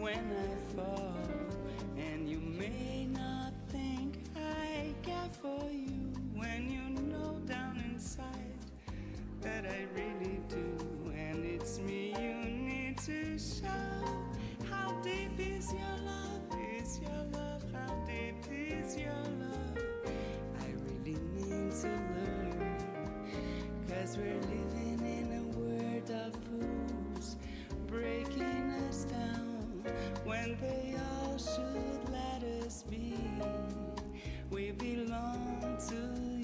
when I fall. And you may not think I care for you when you know down inside that I really do. And it's me you need to show. How deep is your love? Is your love? How deep is your love? I really need to learn, 'cause we're living in a world of fools, breaking us down when they all should let us be. We belong to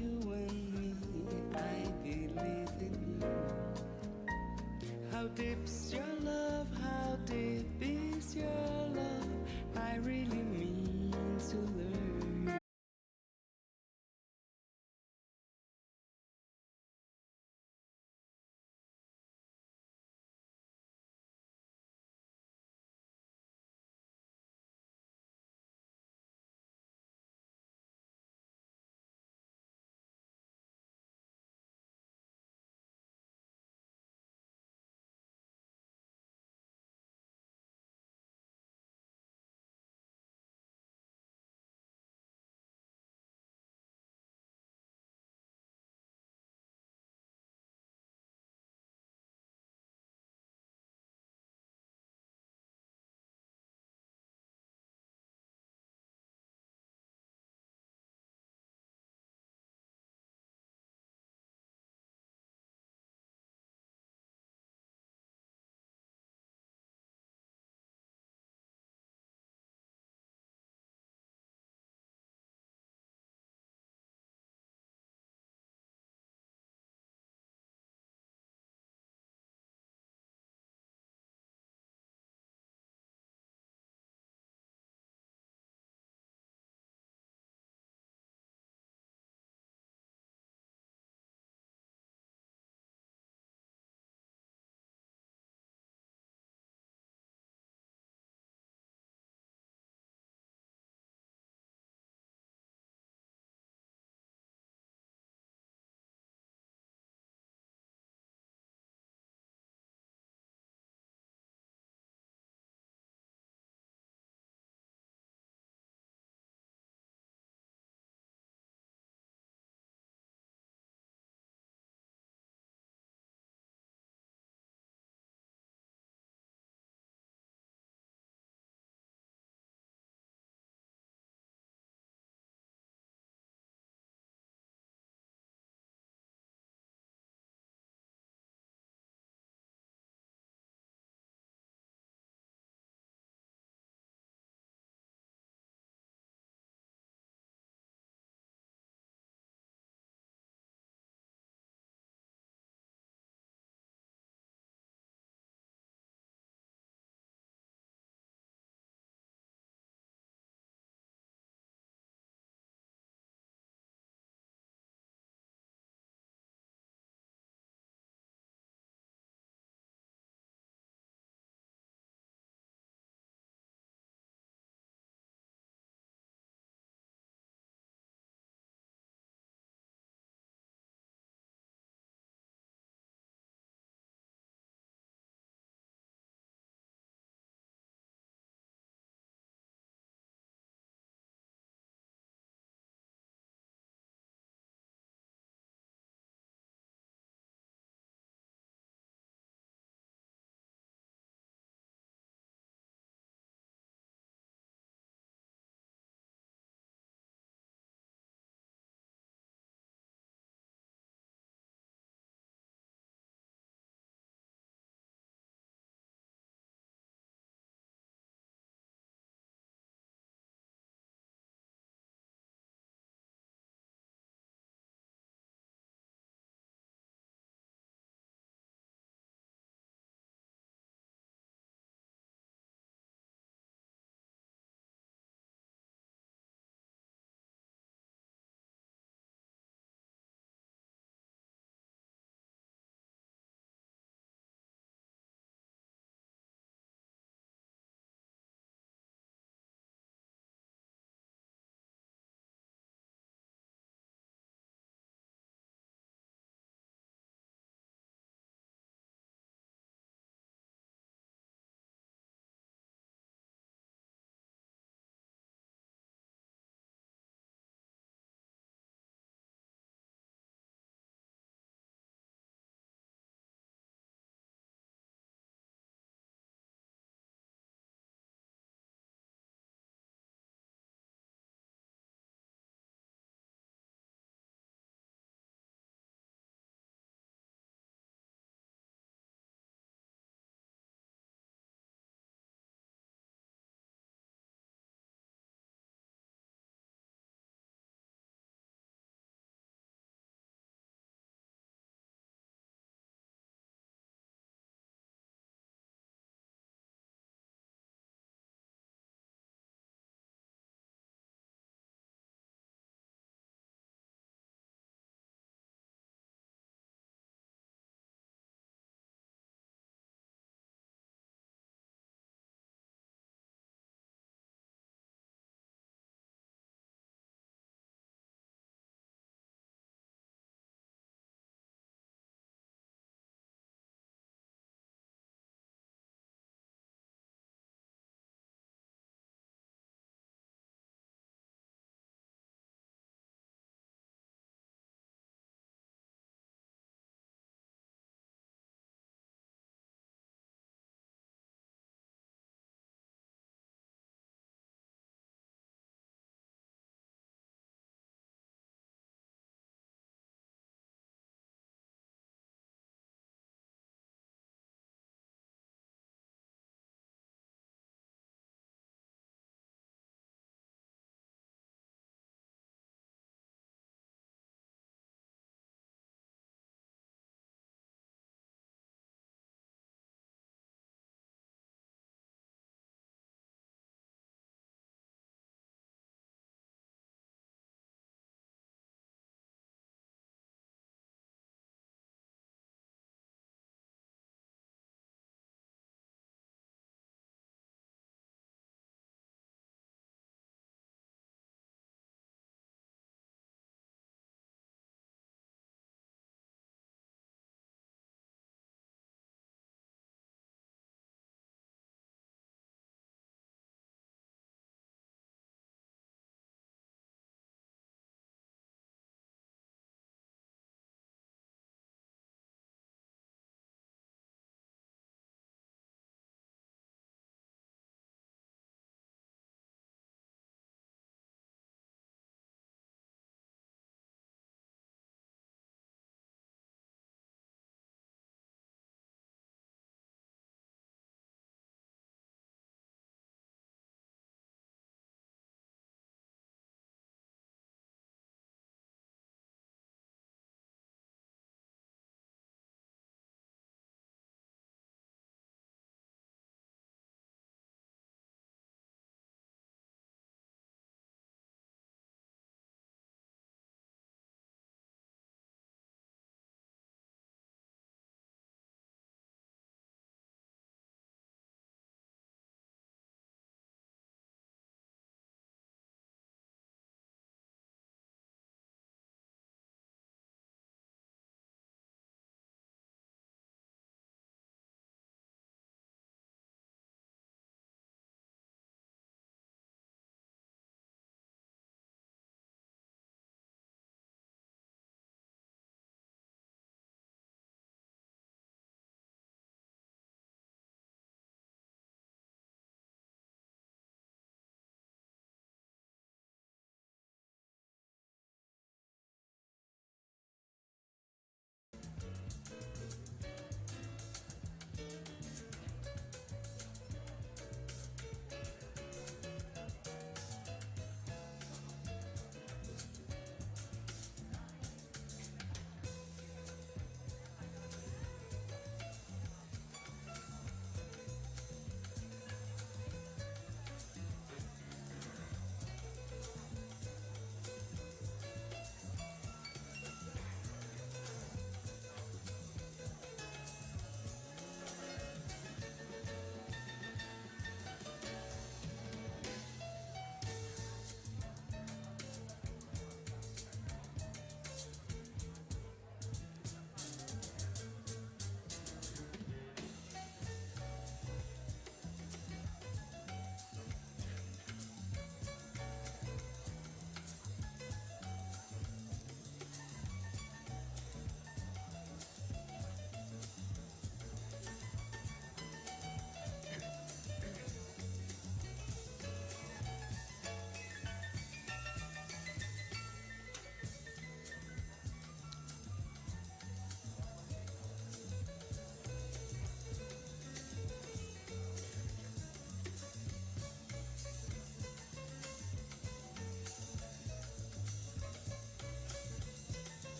you and me. I believe in you. How deep's your love? How deep is your love? I really mean to learn.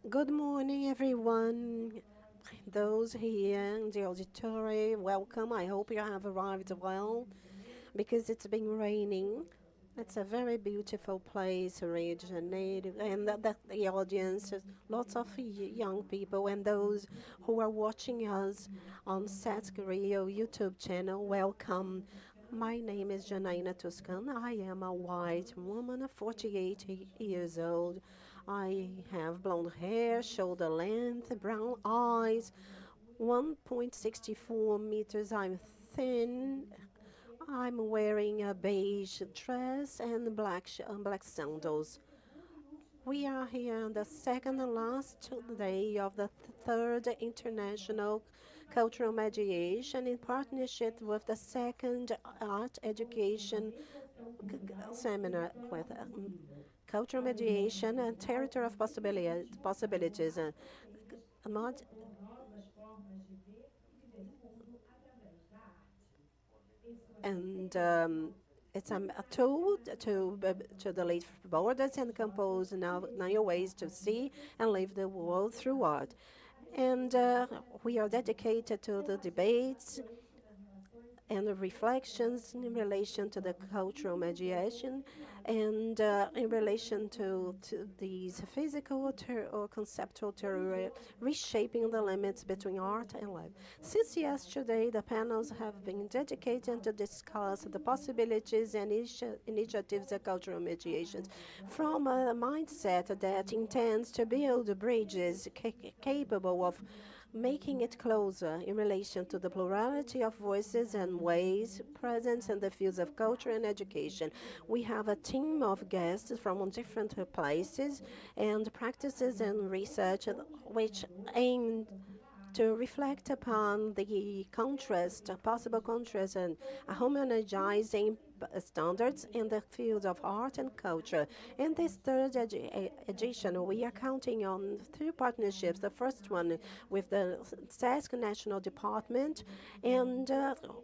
Good morning, everyone. Those here in the auditorium, welcome. I hope you have arrived well because it's been raining. It's a very beautiful place, Rio de Janeiro, and the audience, lots of young people, and those who are watching us on Sesc Rio YouTube channel, welcome. My name is Janaína Toscana. I am a white woman, 48 years old. I have blonde hair, shoulder length, brown eyes, 1.64 meters. I'm thin. I'm wearing a beige dress and black sandals. We are here on the second and last day of the third International Cultural Mediation in partnership with the second Art Education Seminar with Cultural Mediation and Territory of Possibilities. Mod- and it's a tool to delete borders and compose new ways to see and live the world through art. And we are dedicated to the debates and the reflections in relation to the cultural mediation and in relation to these physical or conceptual terror, reshaping the limits between art and life. Since yesterday, the panels have been dedicated to discuss the possibilities and initiatives of cultural mediations from a mindset that intends to build bridges capable of making it closer in relation to the plurality of voices and ways present in the fields of culture and education. We have a team of guests from different places and practices and research which aim to reflect upon the contrast, possible contrast, and homogenizing standards in the field of art and culture. In this third edition, we are counting on two partnerships. The first one with the Sesc National Department, and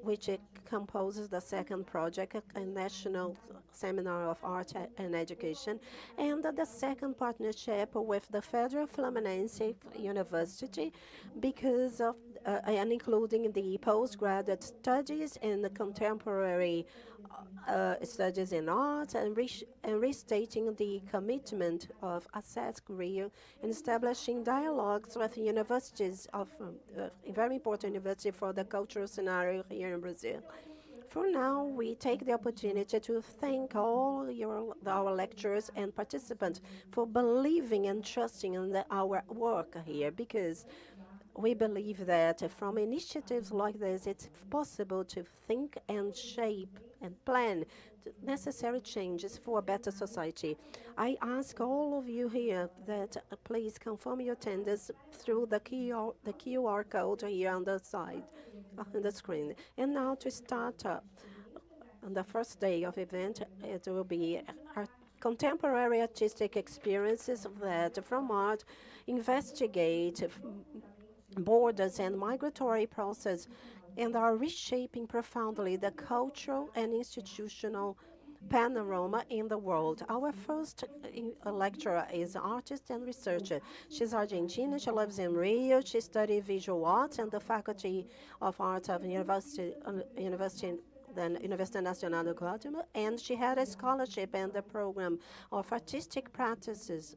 which composes the second project, a National Seminar of Art and Education, and the second partnership with the Federal Fluminense University, because of and including the postgraduate studies in the contemporary studies in art and restating the commitment of Sesc Rio in establishing dialogues with universities of a very important university for the cultural scenario here in Brazil. For now, we take the opportunity to thank all our lecturers and participants for believing and trusting in our work here, because we believe that from initiatives like this, it's possible to think and shape and plan necessary changes for a better society. I ask all of you here that please confirm your attendance through the QR code here on the side, on the screen. And now to start on the first day of event, it will be our contemporary artistic experiences that from art investigate borders and migratory process and are reshaping profoundly the cultural and institutional panorama in the world. Our first lecturer is an artist and researcher. She's Argentina, she lives in Rio, she studied visual arts and the Faculty of Arts of University Nacional, and she had a scholarship in the program of artistic practices,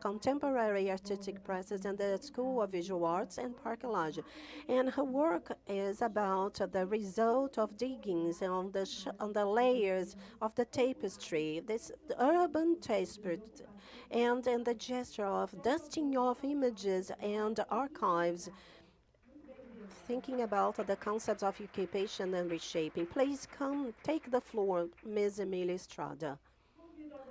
contemporary artistic practices in the School of Visual Arts and Archaeology. And her work is about the result of diggings on the layers of the tapestry, this urban tapestry, and in the gesture of dusting off images and archives, thinking about the concepts of occupation and reshaping. Please come take the floor, Ms. Emilia Estrada.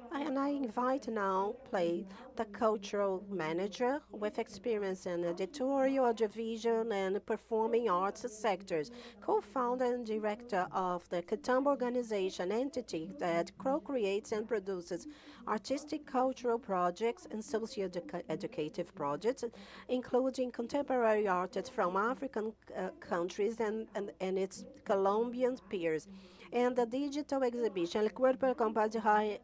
And I invite now the cultural manager with experience in editorial, audiovisual, and performing arts sectors, co-founder and director of the Catambo organization entity that co-creates and produces artistic cultural projects and socio-educative projects, including contemporary artists from African countries and its Colombian peers. And the digital exhibition, El Cuerpo con Paisaje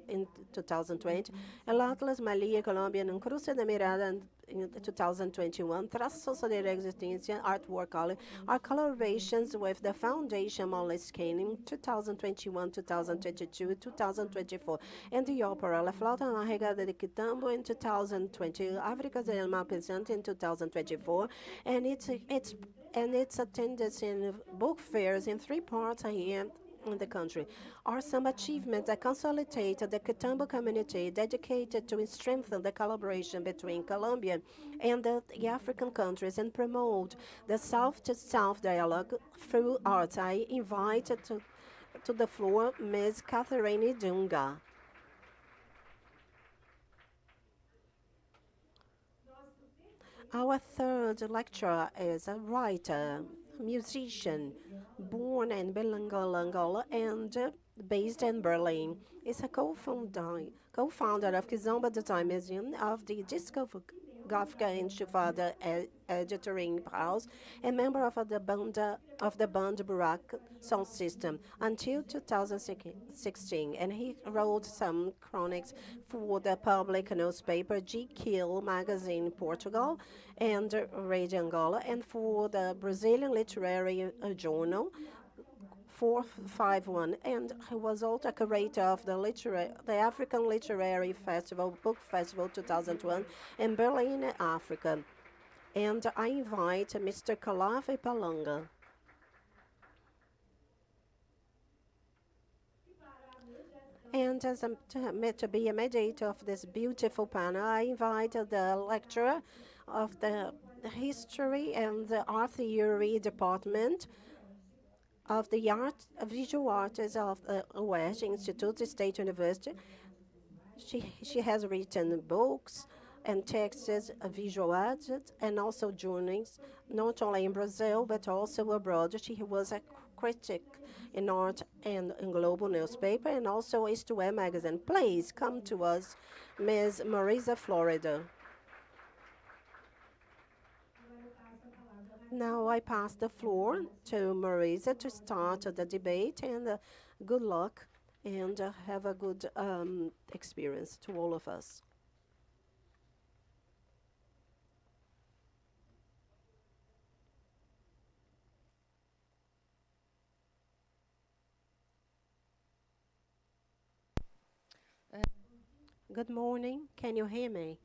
in 2020, El Atlas Malia, Colombia, en un cruce de mirada in 2021, Traços de Existência, Artwork College, our collaborations with the Foundation Moleskine in 2021, 2022, 2024, and the opera La Flauta Mágica de Quitambo in 2020, África del Mar Presente in 2024, and its attendance in book fairs in 3 parts here in the country are some achievements that consolidate the Quitambo community dedicated to strengthen the collaboration between Colombia and the African countries and promote the South-to-South dialogue through art. I invite to the floor Ms. Catherine Dunga. Our third lecturer is a writer, musician, born in Belanga, Angola, and based in Berlin. Is a co-founder of Kizomba Design Museum, of the Discographica Enxufada Editoring House, and member of the band Burak sound system until 2016. And he wrote some chronics for the public newspaper GQ magazine in Portugal and Radio Angola, and for the Brazilian literary journal 451, and he was also a curator of the African Literary Festival, Book Festival 2001 in Berlin, Africa. And I invite Mr. Kalaf Epalanga. And to be a mediator of this beautiful panel, I invite the lecturer of the History and the Art Theory Department of the Visual Arts of the UERJ Institute State University. She has written books and texts, visual arts, and also journals, not only in Brazil, but also abroad. She was a critic in art and in global newspaper, and also Isto magazine. Please come to us, Ms. Marisa Flórido. Now I pass the floor to Marisa to start the debate, and good luck and have a good experience to all of us. Good morning. Can you hear me?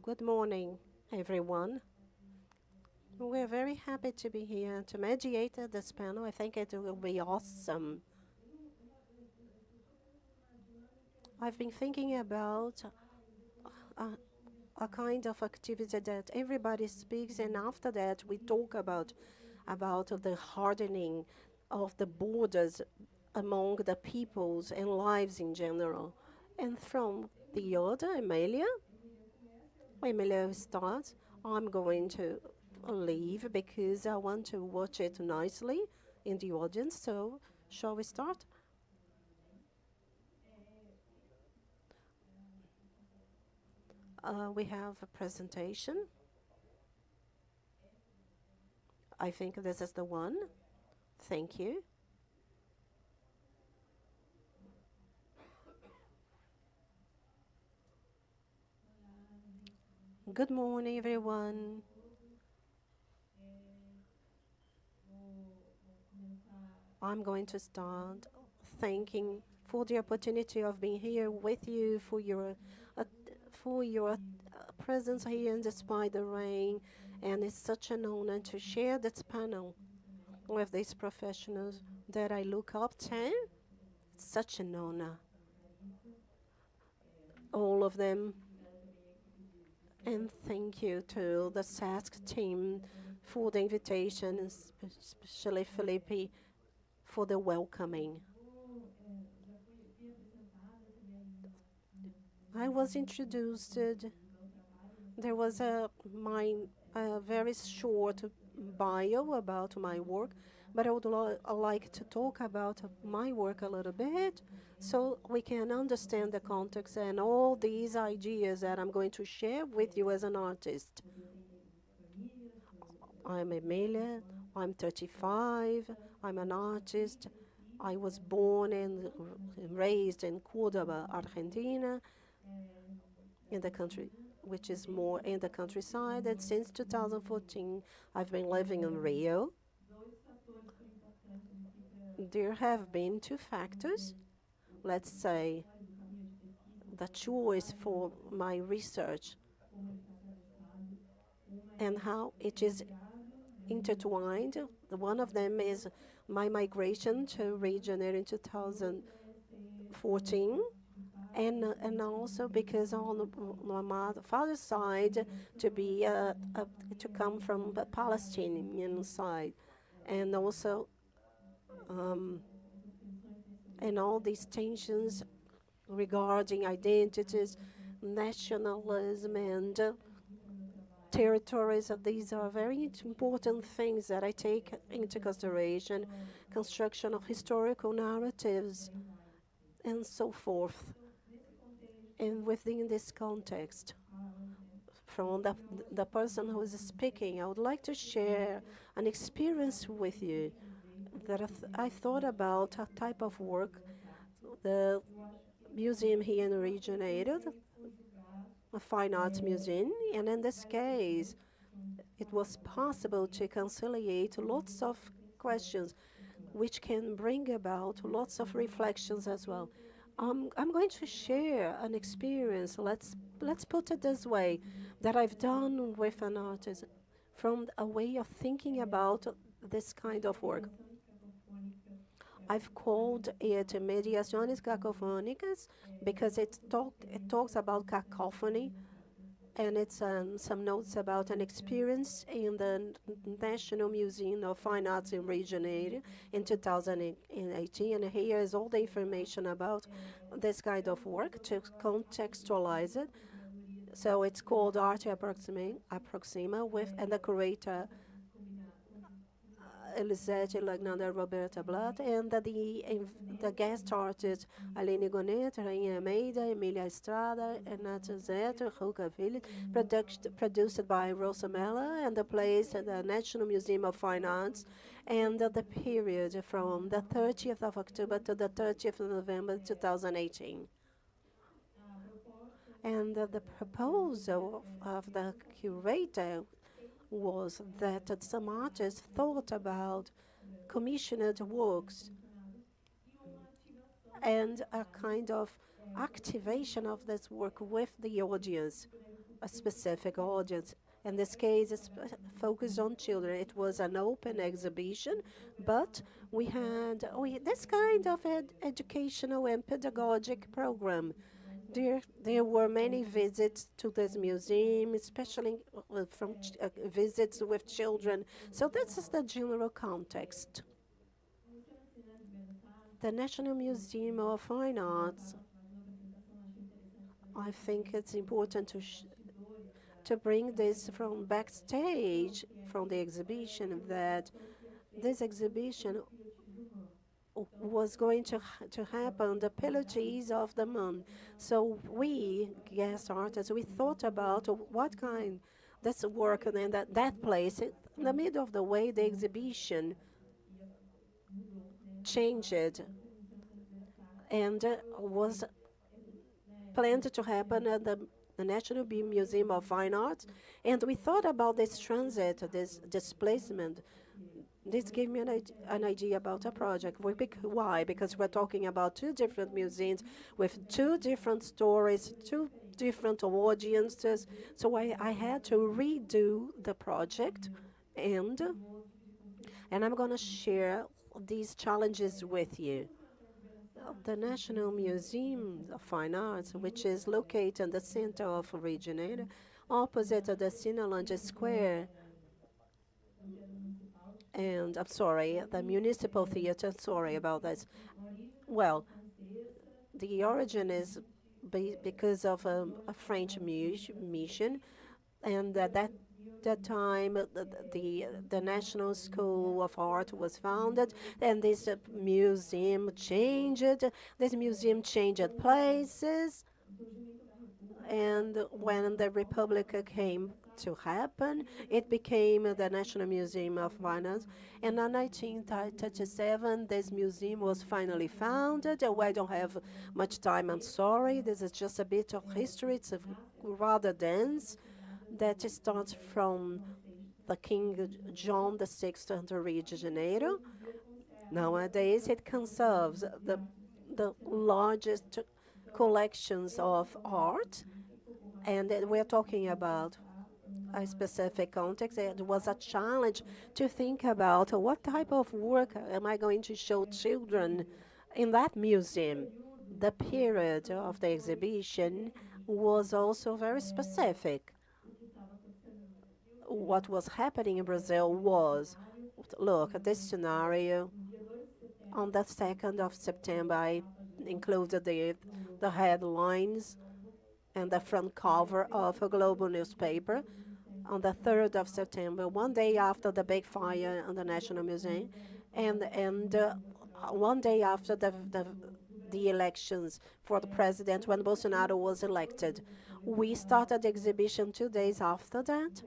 Good morning, everyone. We're very happy to be here to mediate this panel. I think it will be awesome. I've been thinking about a kind of activity that everybody speaks, and after that we talk about the hardening of the borders among the peoples and lives in general. And from the other, Emilia starts. I'm going to leave because I want to watch it nicely in the audience. So, shall we start? We have a presentation. I think this is the one. Thank you. Good morning, everyone. I'm going to start thanking for the opportunity of being here with you, for your presence here, and despite the rain. And it's such an honor to share this panel with these professionals that I look up to. It's such an honor. All of them. And thank you to the Sesc team for the invitation, especially Felipe for the welcoming. I was introduced, there was a very short bio about my work, but I would like to talk about my work a little bit so we can understand the context and all these ideas that I'm going to share with you as an artist. I'm Emilia, I'm 35, I'm an artist. I was born and raised in Cordoba, Argentina, in the country, which is more in the countryside. And since 2014, I've been living in Rio. There have been two factors. Let's say the choice for my research and how it is intertwined. One of them is my migration to Rio de Janeiro in 2014, and also because on my father's side to come from the Palestinian side, and also and all these tensions regarding identities, nationalism, and territories. These are very important things that I take into consideration, construction of historical narratives, and so forth. And within this context, from the person who is speaking, I would like to share an experience with you that I thought about a type of work, the museum here in Rio de Janeiro, a fine arts museum, and in this case, it was possible to conciliate lots of questions which can bring about lots of reflections as well. I'm going to share an experience, let's put it this way, that I've done with an artist from a way of thinking about this kind of work. I've called it Mediações Cacofônicas because it talks about cacophony, and it's some notes about an experience in the National Museum of Fine Arts in Rio de Janeiro in 2018. And here is all the information about this kind of work to contextualize it. So it's called Arte Aproxima with, and the curator Elisete Lagnanda Roberta Blatt, and the guest artists Aline Gonet, Rainha Almeida, Emilia Estrada, and Zeto, Ruka Village, produced by Rosamella, and the place at the National Museum of Fine Arts, and the period from the 30th of October to the 30th of November 2018. And the proposal of the curator was that some artists thought about commissioned works and a kind of activation of this work with the audience, a specific audience. In this case, it's focused on children. It was an open exhibition, but we had this kind of educational and pedagogic program. There were many visits to this museum, especially from visits with children. So this is the general context. The National Museum of Fine Arts, I think it's important to bring this from backstage, from the exhibition, that this exhibition was going to happen the pilotis of the month. So we, guest artists, we thought about what kind, this work, and then that place, in the middle of the way, the exhibition changed and was planned to happen at the National Museum of Fine Arts. And we thought about this transit, this displacement. This gave me an idea about a project. Why? Because we're talking about two different museums with two different stories, two different audiences. So I had to redo the project, and I'm going to share these challenges with you. The National Museum of Fine Arts, which is located in the center of Rio de Janeiro, opposite the Cinelândia Square, and I'm sorry, the Municipal Theater, sorry about this. Well, the origin is because of a French mission, and at that time, the National School of Art was founded, and this museum changed. This museum changed places, and when the Republic came to happen. It became the National Museum of Finance. And in 1937, this museum was finally founded. I don't have much time, I'm sorry. This is just a bit of history. It's rather dense. That starts from the King John VI under Rio de Janeiro. Nowadays, it conserves the largest collections of art, and we're talking about a specific context. It was a challenge to think about what type of work am I going to show children in that museum. The period of the exhibition was also very specific. What was happening in Brazil was, look at this scenario. On the 2nd of September, I included the headlines and the front cover of a global newspaper. On the 3rd of September, one day after the big fire in the National Museum, and one day after the elections for the president, when Bolsonaro was elected. We started the exhibition 2 days after that,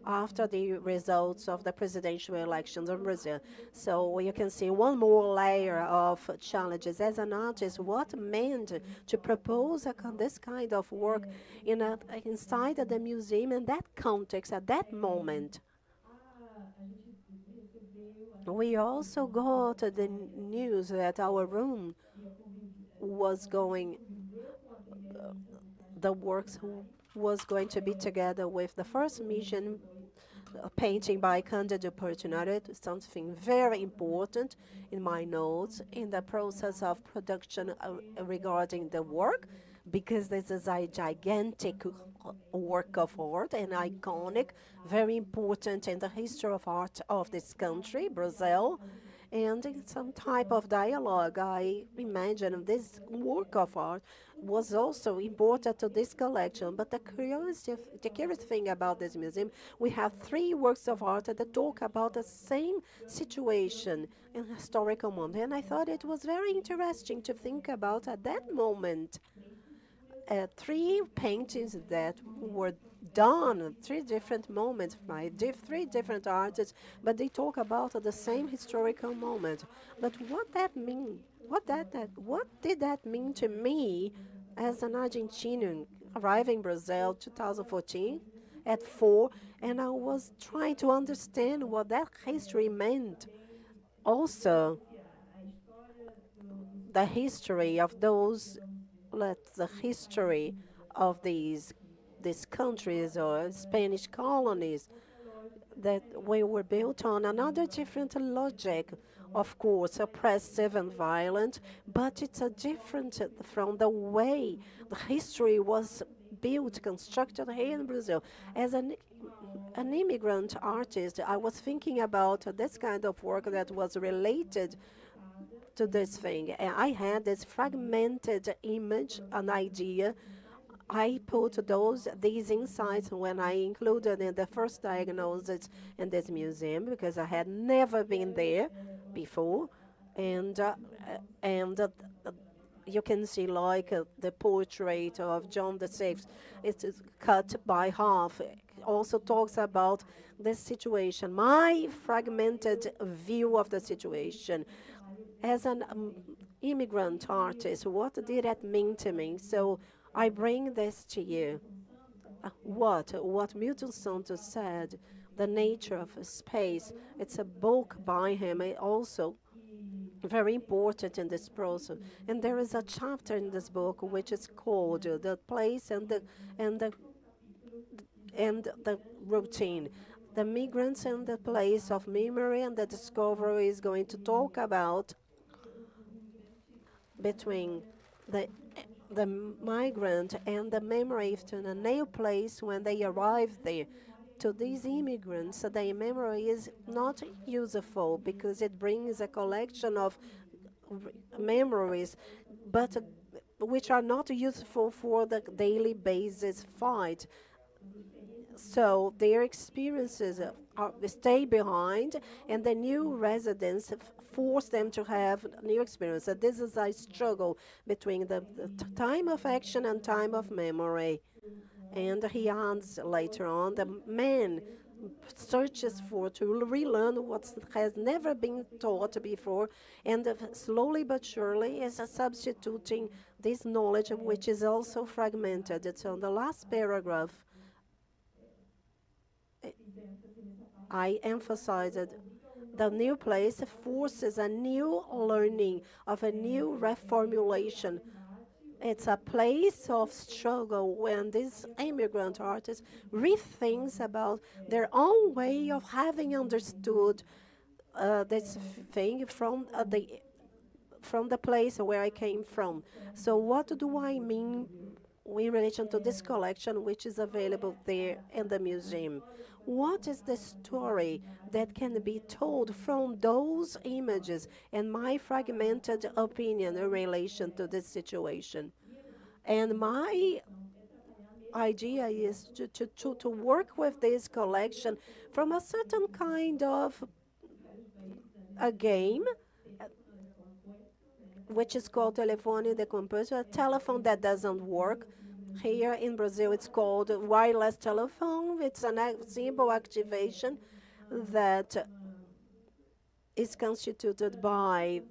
after the results of the presidential elections in Brazil. So you can see one more layer of challenges. As an artist, what meant to propose this kind of work inside of the museum in that context, at that moment. We also got the news that our room was going, the works was going to be together with the first mission painting by Cândido Portinari, something very important in my notes in the process of production regarding the work, because this is a gigantic work of art and iconic, very important in the history of art of this country, Brazil. And in some type of dialogue, I imagine this work of art was also important to this collection. But the curious thing about this museum, we have 3 works of art that talk about the same situation in historical moment. And I thought it was very interesting to think about at that moment 3 paintings that were done at 3 different moments by 3 different artists, but they talk about the same historical moment. But what that mean? What did that mean to me as an Argentinian arriving in Brazil 2014 at 4, and I was trying to understand what that history meant. Also, the history of the history of these countries or Spanish colonies that we were built on another different logic, of course, oppressive and violent, but it's a different from the way the history was built, constructed here in Brazil. As an immigrant artist, I was thinking about this kind of work that was related to this thing. And I had this fragmented image, an idea. I put these insights when I included in the first diagnosis in this museum, because I had never been there before. And you can see like the portrait of John VI. It is cut by half. It also talks about this situation, my fragmented view of the situation. As an immigrant artist, what did that mean to me? So I bring this to you. What Milton Santos said, The Nature of Space, it's a book by him, also very important in this process. And there is a chapter in this book which is called The Place and the Routine. The migrants and the place of memory and the discovery is going to talk about between the migrant and the memory to a new place when they arrive there. To these immigrants, their memory is not useful because it brings a collection of memories, but which are not useful for the daily basis fight. So their experiences stay behind, and the new residents force them to have new experiences. This is a struggle between the time of action and time of memory. And he adds later on, the man searches for to relearn what has never been taught before, and slowly but surely is substituting this knowledge, which is also fragmented. It's on the last paragraph. I emphasized the new place forces a new learning of a new reformulation. It's a place of struggle when these immigrant artists rethinks about their own way of having understood this thing from the place where I came from. So what do I mean in relation to this collection, which is available there in the museum? What is the story that can be told from those images and my fragmented opinion in relation to this situation? And my idea is to work with this collection from a certain kind of a game, which is called telefone de composto, a telephone that doesn't work. Here in Brazil, it's called wireless telephone. It's a simple activation that is constituted by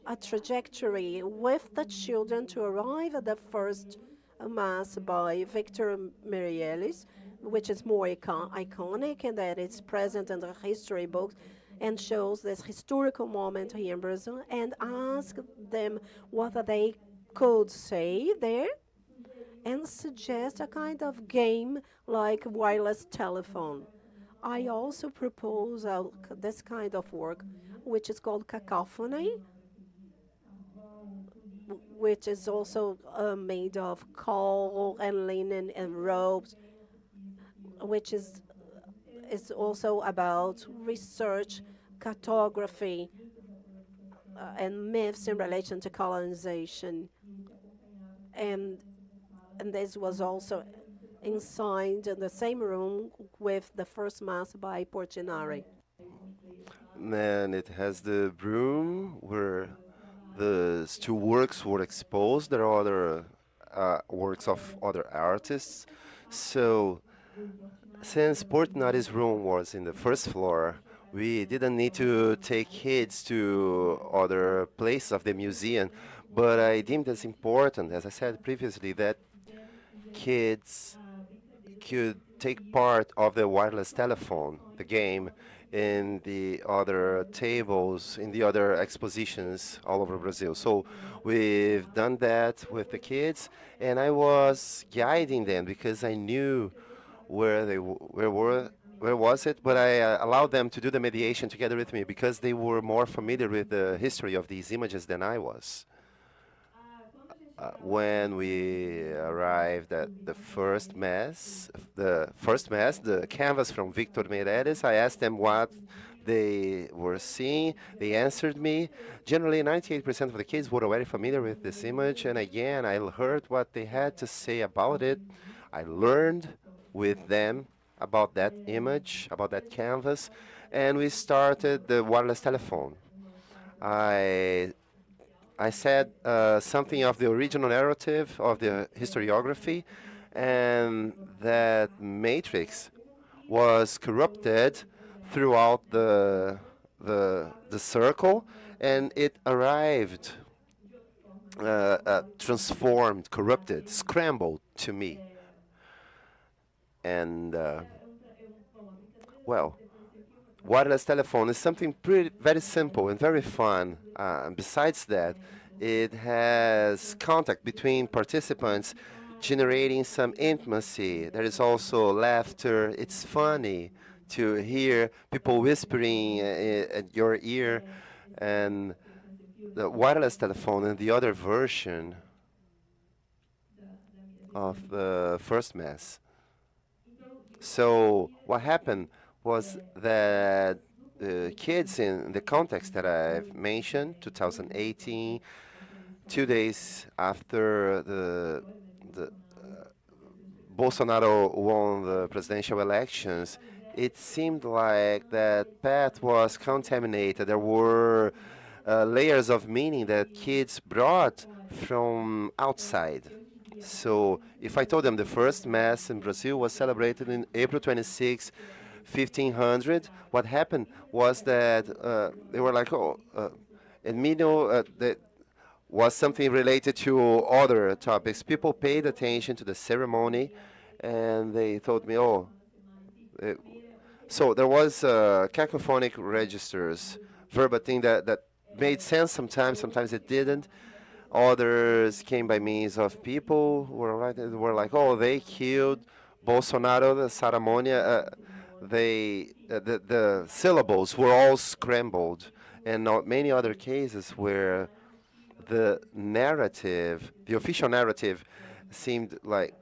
a trajectory with the children to arrive at the first mass by Victor Mireles, which is more iconic and that it's present in the history books and shows this historical moment here in Brazil, and ask them what they could say there and suggest a kind of game like wireless telephone. I also propose this kind of work, which is called cacophony, which is also made of coal and linen and ropes, which is also about research, cartography, and myths in relation to colonization. And this was also inside in the same room with the first mass by Portinari. Then it has the room where the two works were exposed. There are other works of other artists. So since Portinari's room was in the first floor, we didn't need to take kids to other places of the museum. But I deemed as important, as I said previously, that kids could take part of the wireless telephone, the game, in the other tables, in the other expositions all over Brazil. So we've done that with the kids, and I was guiding them because I knew where was it, but I allowed them to do the mediation together with me because they were more familiar with the history of these images than I was. When we arrived at the first mass, the canvas from Victor Meireles, I asked them what they were seeing. They answered me. Generally, 98% of the kids were already familiar with this image, and again, I heard what they had to say about it. I learned with them about that image, about that canvas, and we started the wireless telephone. I said something of the original narrative of the historiography, and that matrix was corrupted throughout the circle, and it arrived transformed, corrupted, scrambled to me. And well, wireless telephone is something very simple and very fun. Besides that, it has contact between participants, generating some intimacy. There is also laughter. It's funny to hear people whispering at your ear. And the wireless telephone and the other version of the first mass. So what happened was that the kids in the context that I've mentioned, 2018, 2 days after the Bolsonaro won the presidential elections, it seemed like that path was contaminated. There were layers of meaning that kids brought from outside. So if I told them the first Mass in Brazil was celebrated in April 26, 1500, what happened was that they were like, oh, Emilio, that was something related to other topics. People paid attention to the ceremony, and they told me, oh, uh, so there was cacophonic registers, verbatim that made sense sometimes it didn't. Others came by means of people who were like, oh, they killed Bolsonaro, the ceremony. The syllables were all scrambled, and many other cases where the narrative, the official narrative, seemed like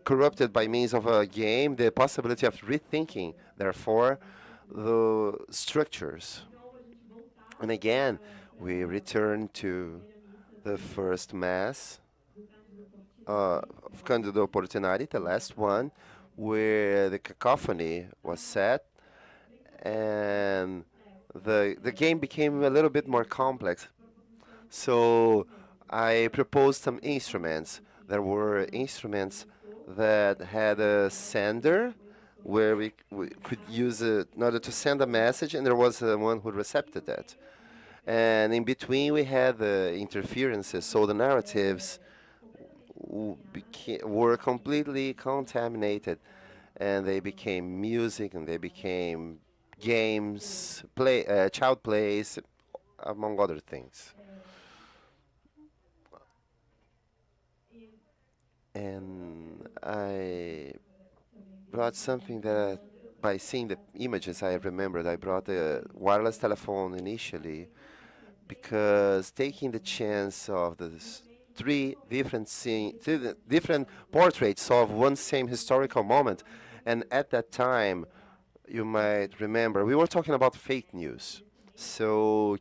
corrupted by means of a game, the possibility of rethinking, therefore, the structures. And again, we return to the first Mass of Cândido Portinari, the last one, where the cacophony was set, and the game became a little bit more complex. So I proposed some instruments. There were instruments that had a sender where we could use it in order to send a message, and there was one who recepted that. And in between we had the interferences, so the narratives were completely contaminated, and they became music, and they became games, child plays, among other things. And I brought something that, by seeing the images, I remembered. I brought a wireless telephone initially because taking the chance of the three different portraits of one same historical moment, and at that time, you might remember, we were talking about fake news. So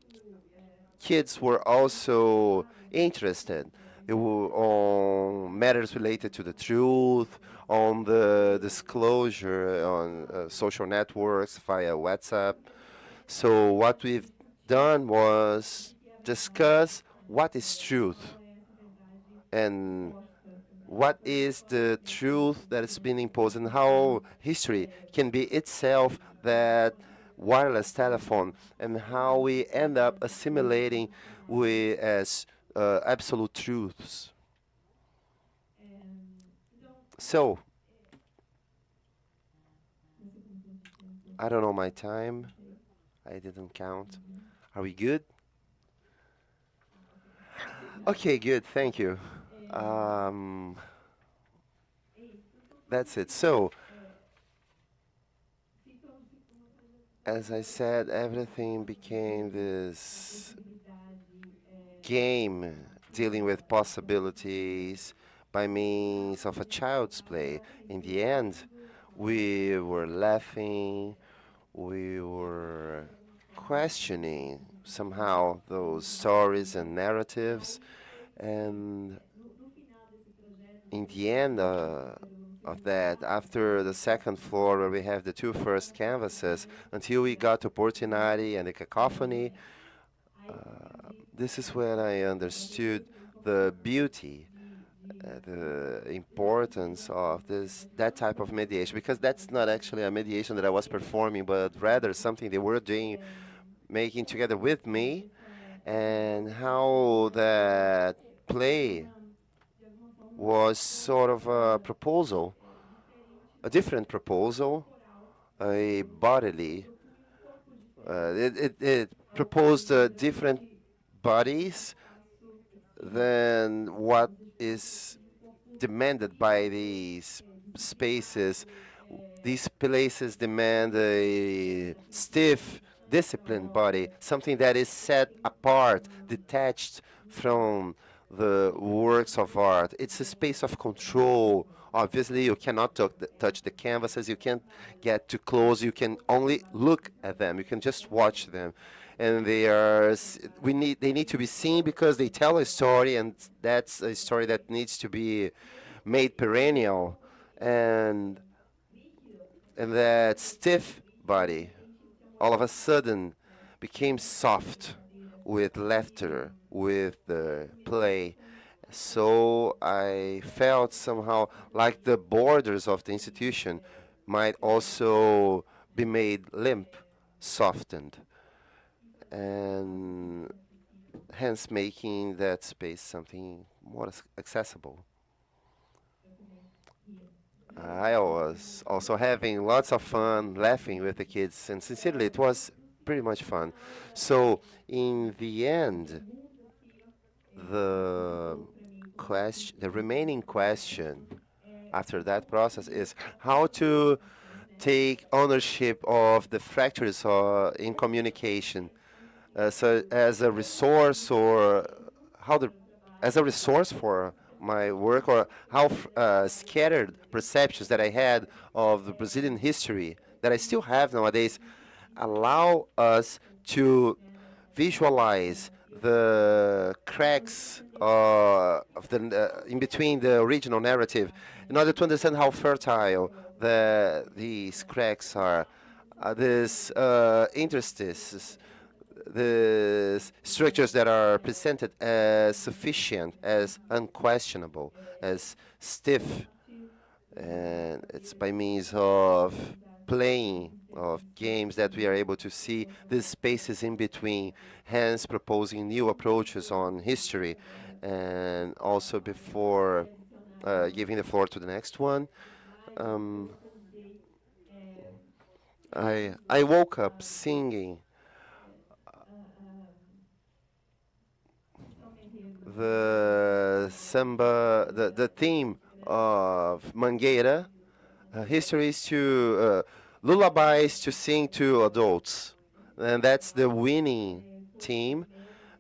kids were also interested on matters related to the truth, on the disclosure on social networks via WhatsApp. So what we've done was discuss what is truth and what is the truth that has been imposed, and how history can be itself that wireless telephone, and how we end up assimilating as absolute truths. So, I don't know my time. I didn't count. Are we good? Okay, good. Thank you. That's it. So, as I said, everything became this game dealing with possibilities by means of a child's play. In the end, we were laughing, we were questioning somehow those stories and narratives, and in the end of that, after the second floor where we have the two first canvases, until we got to Portinari and the cacophony, this is when I understood the beauty, the importance of that type of mediation, because that's not actually a mediation that I was performing, but rather something they were doing, making together with me, and how that play was sort of a proposal, a different proposal, a bodily. It proposed different bodies than what is demanded by these spaces. These places demand a stiff, disciplined body, something that is set apart, detached from the works of art. It's a space of control. Obviously, you cannot touch the canvases. You can't get too close. You can only look at them. You can just watch them. And they need to be seen because they tell a story, and that's a story that needs to be made perennial. And that stiff body all of a sudden became soft with laughter, with the play. So I felt somehow like the borders of the institution might also be made limp, softened, and hence making that space something more accessible. I was also having lots of fun laughing with the kids, and sincerely, it was pretty much fun. So, in the end, the the remaining question after that process is how to take ownership of the fractures in communication, so as a resource or how the as a resource for my work, or how scattered perceptions that I had of the Brazilian history that I still have nowadays allow us to visualize the cracks of in between the original narrative in order to understand how fertile these cracks are, these interstices, the structures that are presented as sufficient, as unquestionable, as stiff. And it's by means of playing of games that we are able to see these spaces in between, hence proposing new approaches on history. And also before giving the floor to the next one, I woke up singing the samba, the theme of Mangueira, histories to lullabies to sing to adults, and that's the winning team.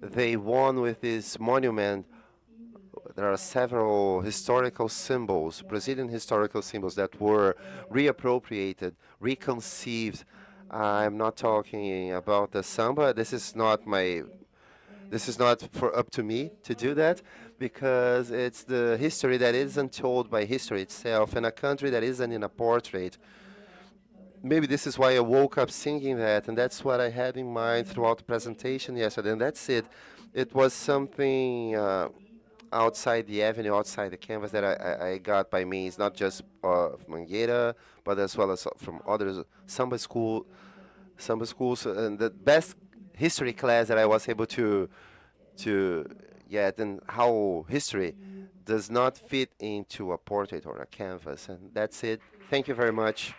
They won with this monument. There are several historical symbols, Brazilian historical symbols that were reappropriated, reconceived. I'm not talking about the samba. This is not for up to me to do that, because it's the history that isn't told by history itself, and a country that isn't in a portrait. Maybe this is why I woke up singing that, and that's what I had in mind throughout the presentation yesterday, and that's it. It was something outside the avenue, outside the canvas that I got by means, not just of Mangueira, but as well as from other samba schools, and the best history class that I was able to get, and how history does not fit into a portrait or a canvas. And that's it. Thank you very much.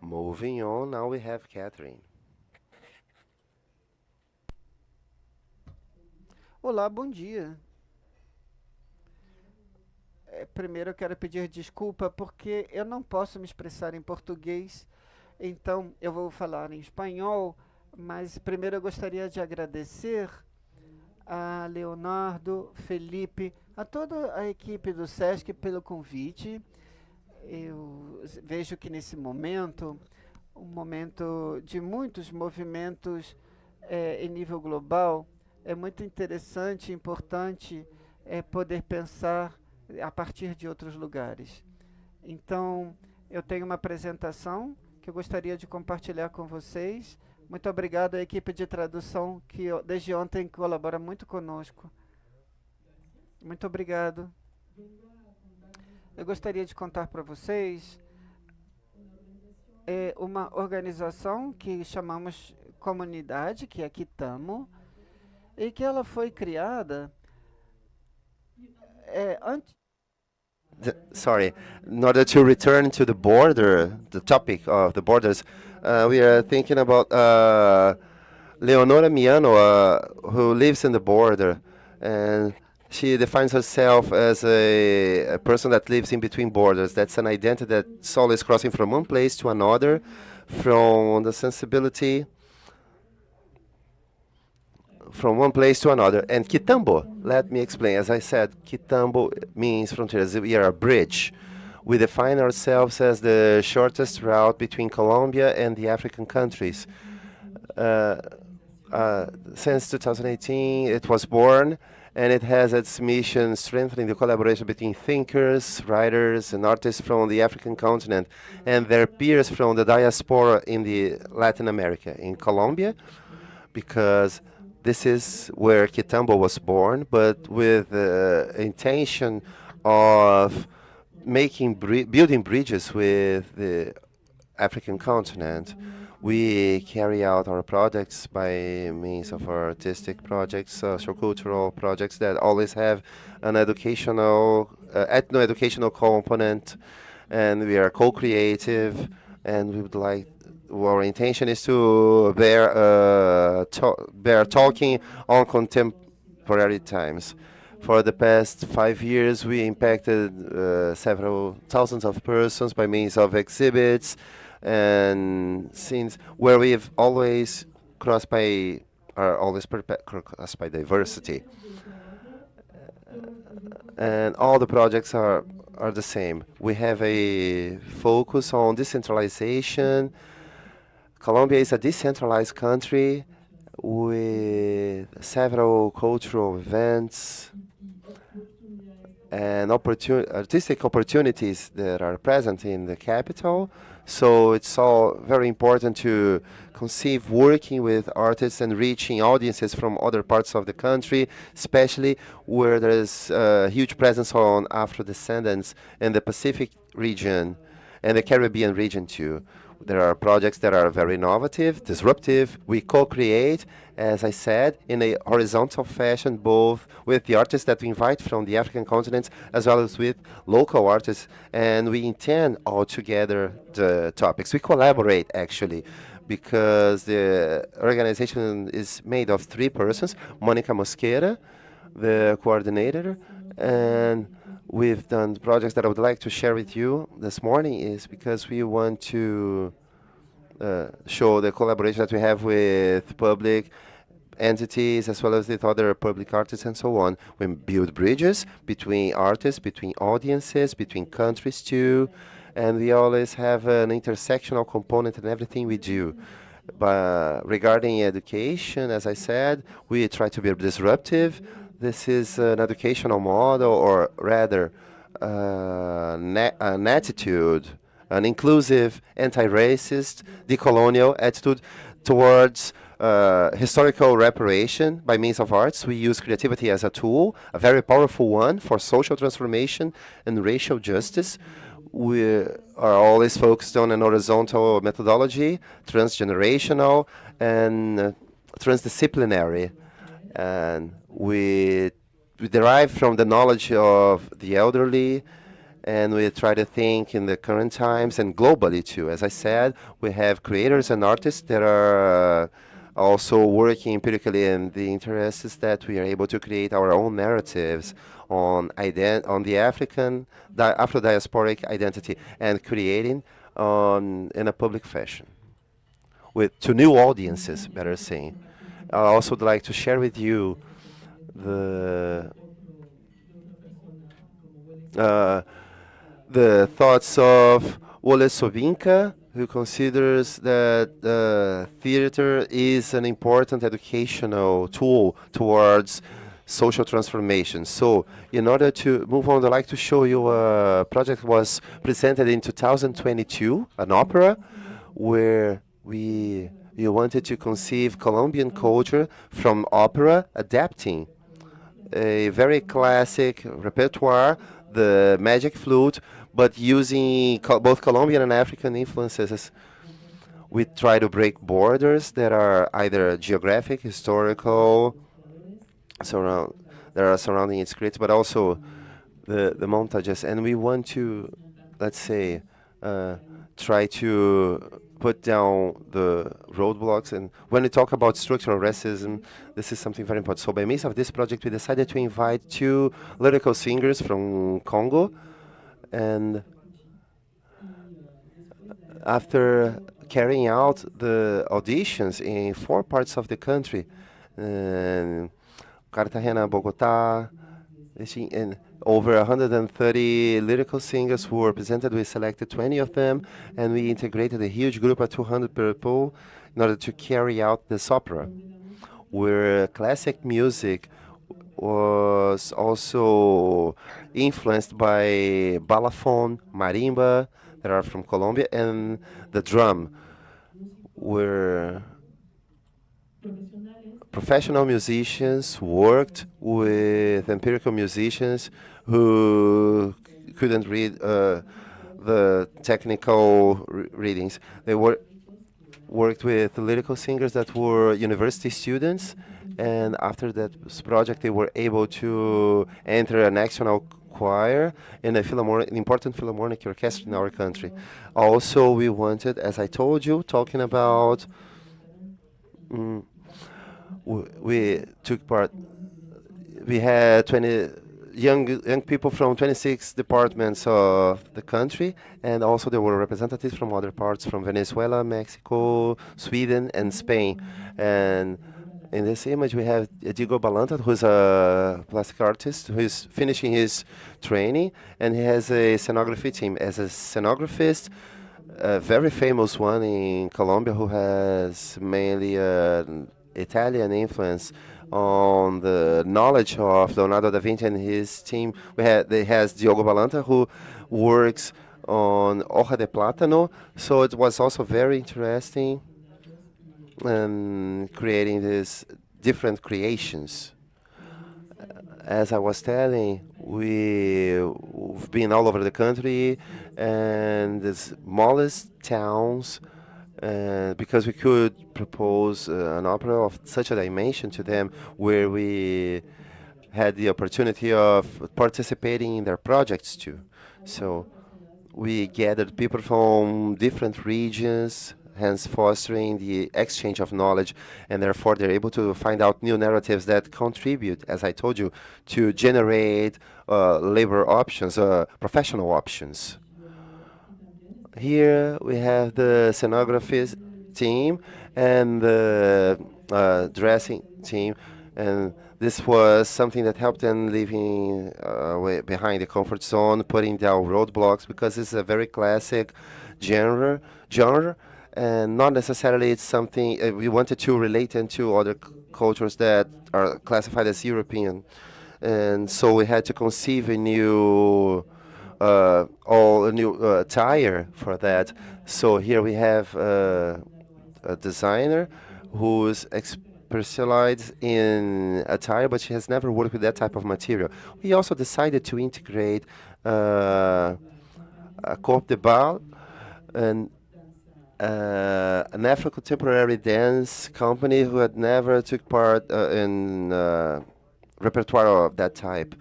Moving on, now we have Catherine. Olá, bom dia. Primeiro eu quero pedir desculpa porque eu não posso me expressar em português, então eu vou falar em espanhol, mas primeiro eu gostaria de agradecer a Leonardo, Felipe, a toda a equipe do Sesc pelo convite. Eu vejo que nesse momento, um momento de muitos movimentos em nível global, é muito interessante e importante poder pensar a partir de outros lugares. Então, eu tenho uma apresentação que eu gostaria de compartilhar com vocês. Muito obrigado à equipe de tradução que desde ontem colabora muito conosco. Muito obrigado. Eu gostaria de contar para vocês uma organização que chamamos Comunidade, que aqui estamos, e que ela foi criada antes. Sorry, in order to return to the border, the topic of the borders, we are thinking about Leonora Miano, who lives in the border, and she defines herself as a person that lives in between borders. That's an identity that's always crossing from one place to another, from the sensibility from one place to another. And Quitambo, let me explain. As I said, Quitambo means fronteiras. We are a bridge. We define ourselves as the shortest route between Colombia and the African countries. Since 2018, it was born, and it has its mission strengthening the collaboration between thinkers, writers, and artists from the African continent and their peers from the diaspora in the Latin America, in Colombia, because this is where Kitambo was born, but with the intention of building bridges with the African continent. We carry out our projects by means of our artistic projects, social-cultural projects that always have an educational, ethno-educational component, and we are co-creative, and we would like, our intention is to bear talking on contemporary times. For the past 5 years, we impacted several thousands of persons by means of exhibits and scenes where we've always crossed by diversity. And all the projects are the same. We have a focus on decentralization. Colombia is a decentralized country with several cultural events and artistic opportunities that are present in the capital. So it's all very important to conceive working with artists and reaching audiences from other parts of the country, especially where there's a huge presence on Afro-descendants in the Pacific region and the Caribbean region too. There are projects that are very innovative, disruptive. We co-create, as I said, in a horizontal fashion, both with the artists that we invite from the African continent, as well as with local artists, and we intend all together the topics. We collaborate, actually, because the organization is made of 3 persons, Monica Mosquera, the coordinator, and we've done projects that I would like to share with you this morning is because we want to show the collaboration that we have with public entities as well as with other public artists and so on. We build bridges between artists, between audiences, between countries too, and we always have an intersectional component in everything we do. But regarding education, as I said, we try to be disruptive. This is an educational model, or rather an attitude, an inclusive, anti-racist, decolonial attitude towards historical reparation by means of arts. We use creativity as a tool, a very powerful one for social transformation and racial justice. We are always focused on an horizontal methodology, transgenerational and transdisciplinary. And we derive from the knowledge of the elderly, and we try to think in the current times and globally too. As I said, we have creators and artists that are also working empirically in the interests that we are able to create our own narratives on the Afro-diasporic identity and creating in a public fashion to new audiences, better saying. I also would like to share with you the thoughts of Wole Soyinka, who considers that theater is an important educational tool towards social transformation. So in order to move on, I'd like to show you a project was presented in 2022, an opera, where we wanted to conceive Colombian culture from opera, adapting a very classic repertoire, the magic flute, but using both Colombian and African influences. We try to break borders that are either geographic, historical, that are surrounding its creates, but also the montages. And we want to, let's say, try to put down the roadblocks. And when we talk about structural racism, this is something very important. So by means of this project, we decided to invite 2 lyrical singers from Congo. And after carrying out the auditions in 4 parts of the country, Cartagena, Bogota, and over 130 lyrical singers who were presented. We selected 20 of them, and we integrated a huge group of 200 people in order to carry out this opera, where classic music was also influenced by balafon, marimba, that are from Colombia, and the drum, where professional musicians worked with empirical musicians who couldn't read the technical readings. They worked with lyrical singers that were university students, and after that project they were able to enter a national choir in an important philharmonic orchestra in our country. Also, we wanted, as I told you, talking about we took part. We had 20 young people from 26 departments of the country, and also there were representatives from other parts, from Venezuela, Mexico, Sweden, and Spain. And in this image, we have Diego Balanta, who's a plastic artist who is finishing his training, and he has a scenography team. As a scenograpist, a very famous one in Colombia, who has mainly Italian influence on the knowledge of Leonardo da Vinci and his team. They has Diogo Balanta, who works on hoja de plátano. So it was also very interesting creating these different creations. As I was telling, we've been all over the country and the smallest towns, because we could propose an opera of such a dimension to them, where we had the opportunity of participating in their projects too. So we gathered people from different regions, hence fostering the exchange of knowledge, and therefore they're able to find out new narratives that contribute, as I told you, to generate labor options, professional options. Here we have the scenography team and the dressing team, and this was something that helped them leaving way behind the comfort zone, putting down roadblocks, because this is a very classic genre, and not necessarily it's something we wanted to relate into other cultures that are classified as European, and so we had to conceive a new attire for that. So here we have a designer who's specialized in attire, but she has never worked with that type of material. We also decided to integrate a corps de bal and an Afro-contemporary dance company who had never took part in repertoire of that type.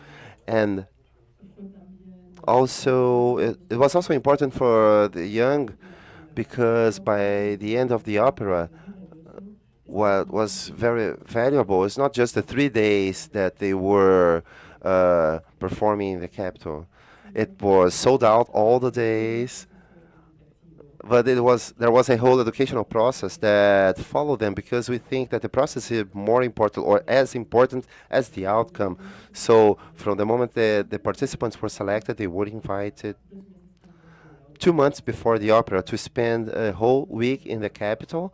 And also, it was also important for the young, because by the end of the opera, what was very valuable is not just the 3 days that they were performing in the capital. It was sold out all the days, but there was a whole educational process that followed them, because we think that the process is more important, or as important as the outcome. So from the moment the participants were selected, they were invited 2 months before the opera to spend a whole week in the capital,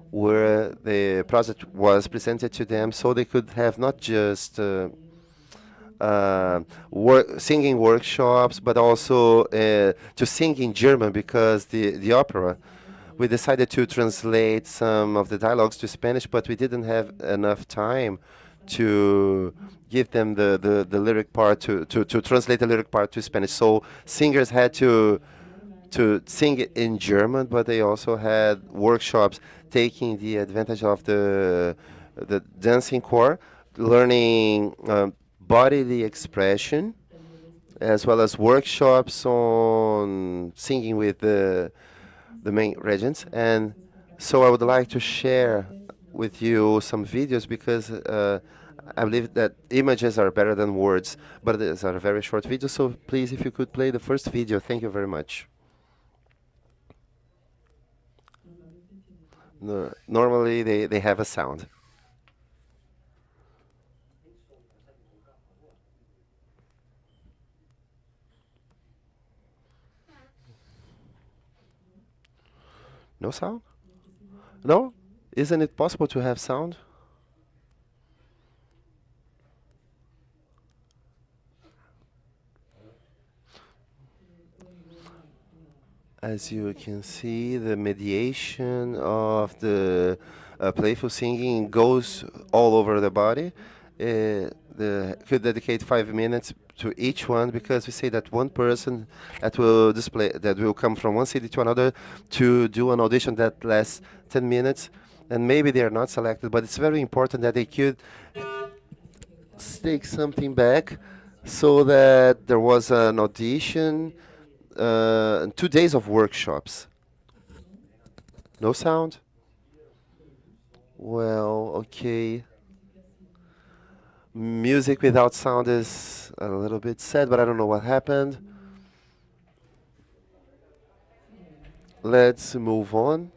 where the project was presented to them, so they could have not just singing workshops, but also to sing in German, because the opera, we decided to translate some of the dialogues to Spanish, but we didn't have enough time to give them the lyric part, to translate the lyric part to Spanish. So singers had to sing it in German, but they also had workshops taking the advantage of the dancing core, learning bodily expression, as well as workshops on singing with the main regents. And so I would like to share with you some videos, because I believe that images are better than words, but these are very short videos. So please, if you could play the first video. Thank you very much. No, normally they have a sound. No sound? No? Isn't it possible to have sound? As you can see, the mediation of the playful singing goes all over the body. Could dedicate 5 minutes to each one, because we say that one person that will come from one city to another to do an audition that lasts 10 minutes, and maybe they are not selected, but it's very important that they could take something back, so that there was an audition, 2 days of workshops. No sound? Well, okay. Music without sound is a little bit sad, but I don't know what happened. Let's move on.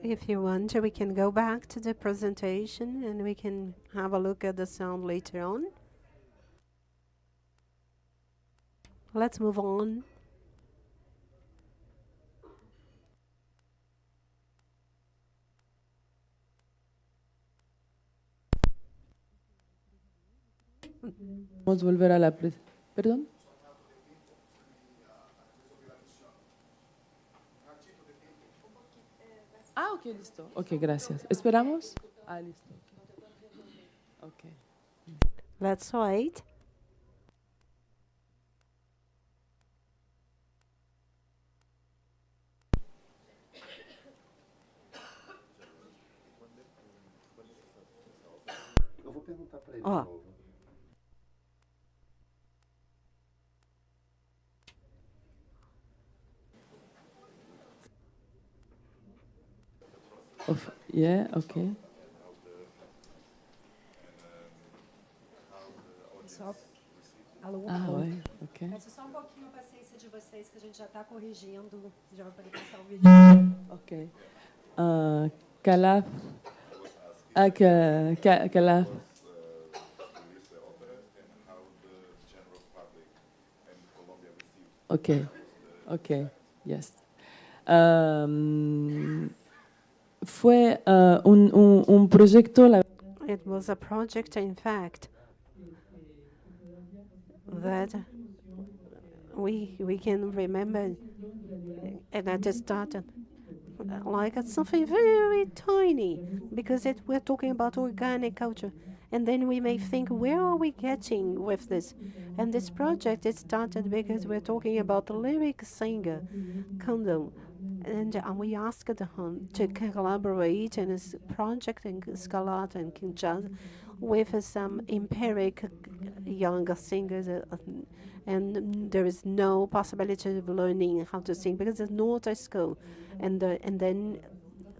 If you want, we can go back to the presentation and we can have a look at the sound later on. Let's move on. Vamos a volver a la perdón. Ah, ok, listo. Ok, gracias. ¿Esperamos? Ah, listo. Ok. Let's wait. Eu vou perguntar para ele Ó. de novo. Yeah, ok. Só. Alô, Ah, alô. ouais, ok. Peço só um pouquinho a paciência de vocês, que a gente já está corrigindo. Já vai poder passar o vídeo. Ok. Kalaf. Kalaf. Ok, ok, yes. Fue un proyecto. It was a project, in fact, that we can remember, and that it started like it's something very tiny, because we're talking about organic culture. And then we may think, where are we getting with this? And this project, it started because we're talking about the lyric singer, Condom. And we asked him to collaborate in this project in Scalat and Kinshasa with some empiric young singers. And there is no possibility of learning how to sing because it's not a school. And then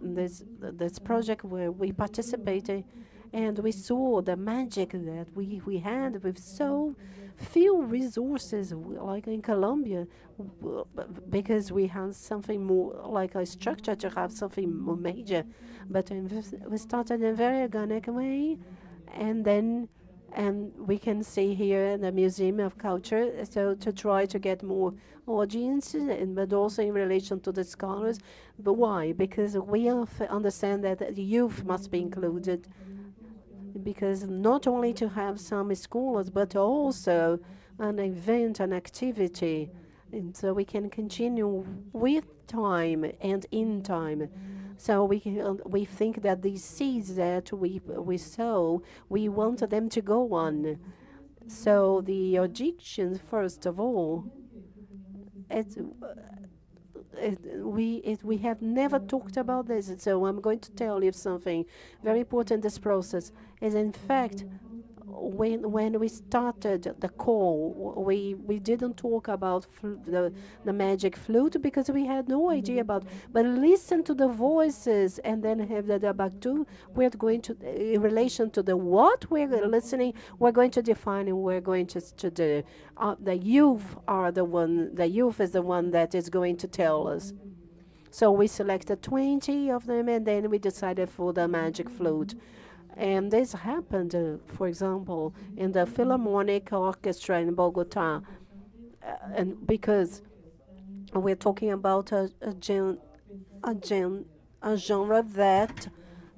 this project where we participated, and we saw the magic that we had with so few resources, like in Colombia, because we had something more like a structure to have something more major. But we started in a very organic way, and we can see here the Museum of Culture, so to try to get more audiences, but also in relation to the scholars. But why? Because we understand that the youth must be included, because not only to have some scholars, but also an event, an activity, and so we can continue with time and in time. So we think that these seeds that we sow, we want them to go on. So the Egyptians, first of all, we have never talked about this. So I'm going to tell you something very important. This process is, in fact, when we started the call, we didn't talk about the magic flute because we had no idea about. But listen to the voices, and then have the Dabaktu. We're going to, in relation to the what we're listening, we're going to define, and we're going to do. The youth are the one. The youth is the one that is going to tell us. So we selected 20 of them, and then we decided for the magic flute. And this happened, for example, in the Philharmonic Orchestra in Bogota, and because we're talking about a genre that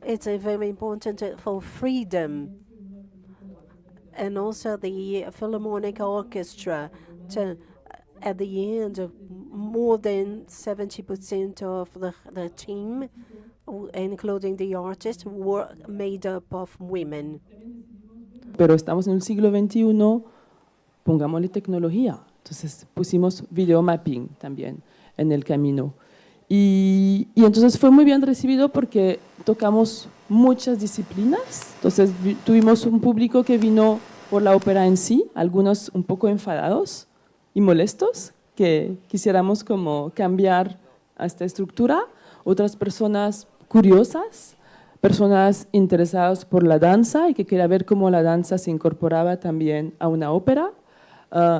it's very important for freedom, and also the Philharmonic Orchestra. At the end, more than 70% of the team, including the artists, were made up of women. Pero estamos en el siglo XXI, pongámosle tecnología. Entonces pusimos video mapping también en el camino. Y entonces fue muy bien recibido porque tocamos muchas disciplinas. Entonces tuvimos un público que vino por la ópera en sí, algunos un poco enfadados y molestos, que quisiéramos como cambiar a esta estructura. Otras personas curiosas, personas interesadas por la danza y que querían ver cómo la danza se incorporaba también a una ópera.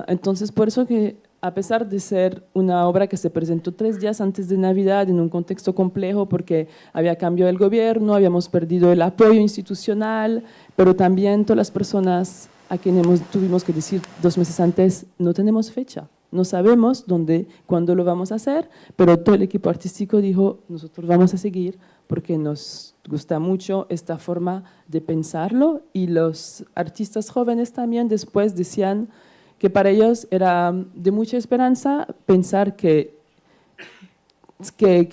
Entonces, por eso que a pesar de ser una obra que se presentó 3 días antes de Navidad en un contexto complejo porque había cambio del gobierno, habíamos perdido el apoyo institucional, pero también todas las personas a quienes tuvimos que decir 2 meses antes, no tenemos fecha, no sabemos dónde, cuándo lo vamos a hacer, pero todo el equipo artístico dijo, nosotros vamos a seguir porque nos gusta mucho esta forma de pensarlo, y los artistas jóvenes también después decían que para ellos era de mucha esperanza pensar que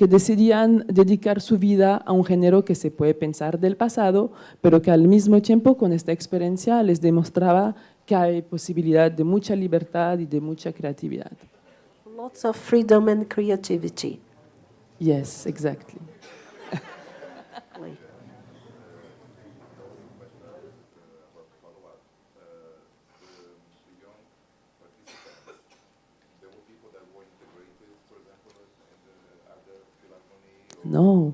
decidían dedicar su vida a un género que se puede pensar del pasado, pero que al mismo tiempo con esta experiencia les demostraba que hay posibilidad de mucha libertad y de mucha creatividad. Lots of freedom and creativity. Yes, exactly. No,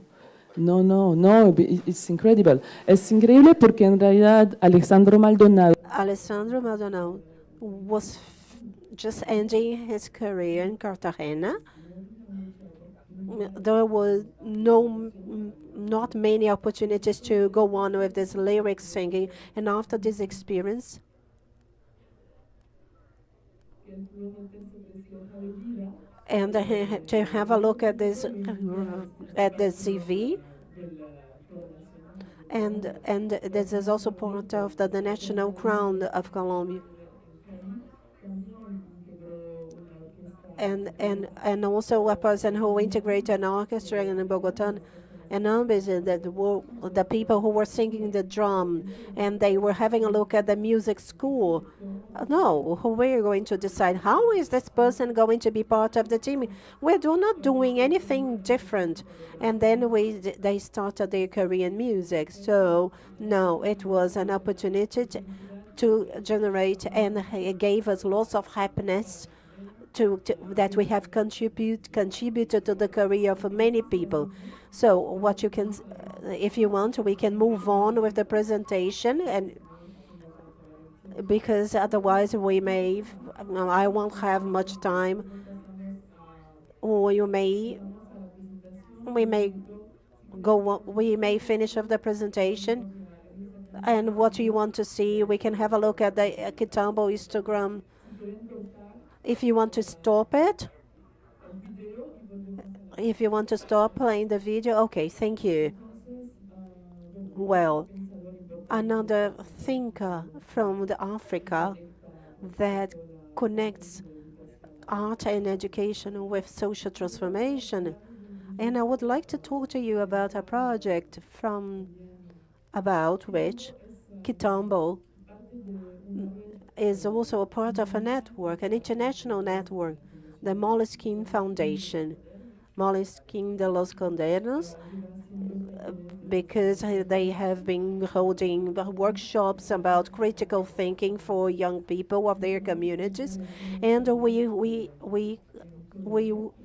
it's incredible. Es increíble porque en realidad Alessandro Maldonado was just ending his career in Cartagena. There were not many opportunities to go on with this lyric singing, and after this experience, and to have a look at this at the CV, and this is also part of the National Crown of Colombia, and also a person who integrated an orchestra in Bogota. And the people who were singing the drum, and they were having a look at the music school. No, we're going to decide how is this person going to be part of the team. We're not doing anything different. And then they started their career in music. So no, it was an opportunity to generate, and it gave us lots of happiness that we have contributed to the career of many people. So what you can, if you want, we can move on with the presentation, and because otherwise I won't have much time, or we may finish off the presentation. And what you want to see, we can have a look at the Kitambo Instagram. If you want to stop it, if you want to stop playing the video, okay, thank you. Well, another thinker from Africa that connects art and education with social transformation. And I would like to talk to you about a project about which Kitambo is also a part of a network, an international network, the Moleskine Foundation, Moleskine de los Condenos, because they have been holding workshops about critical thinking for young people of their communities, and we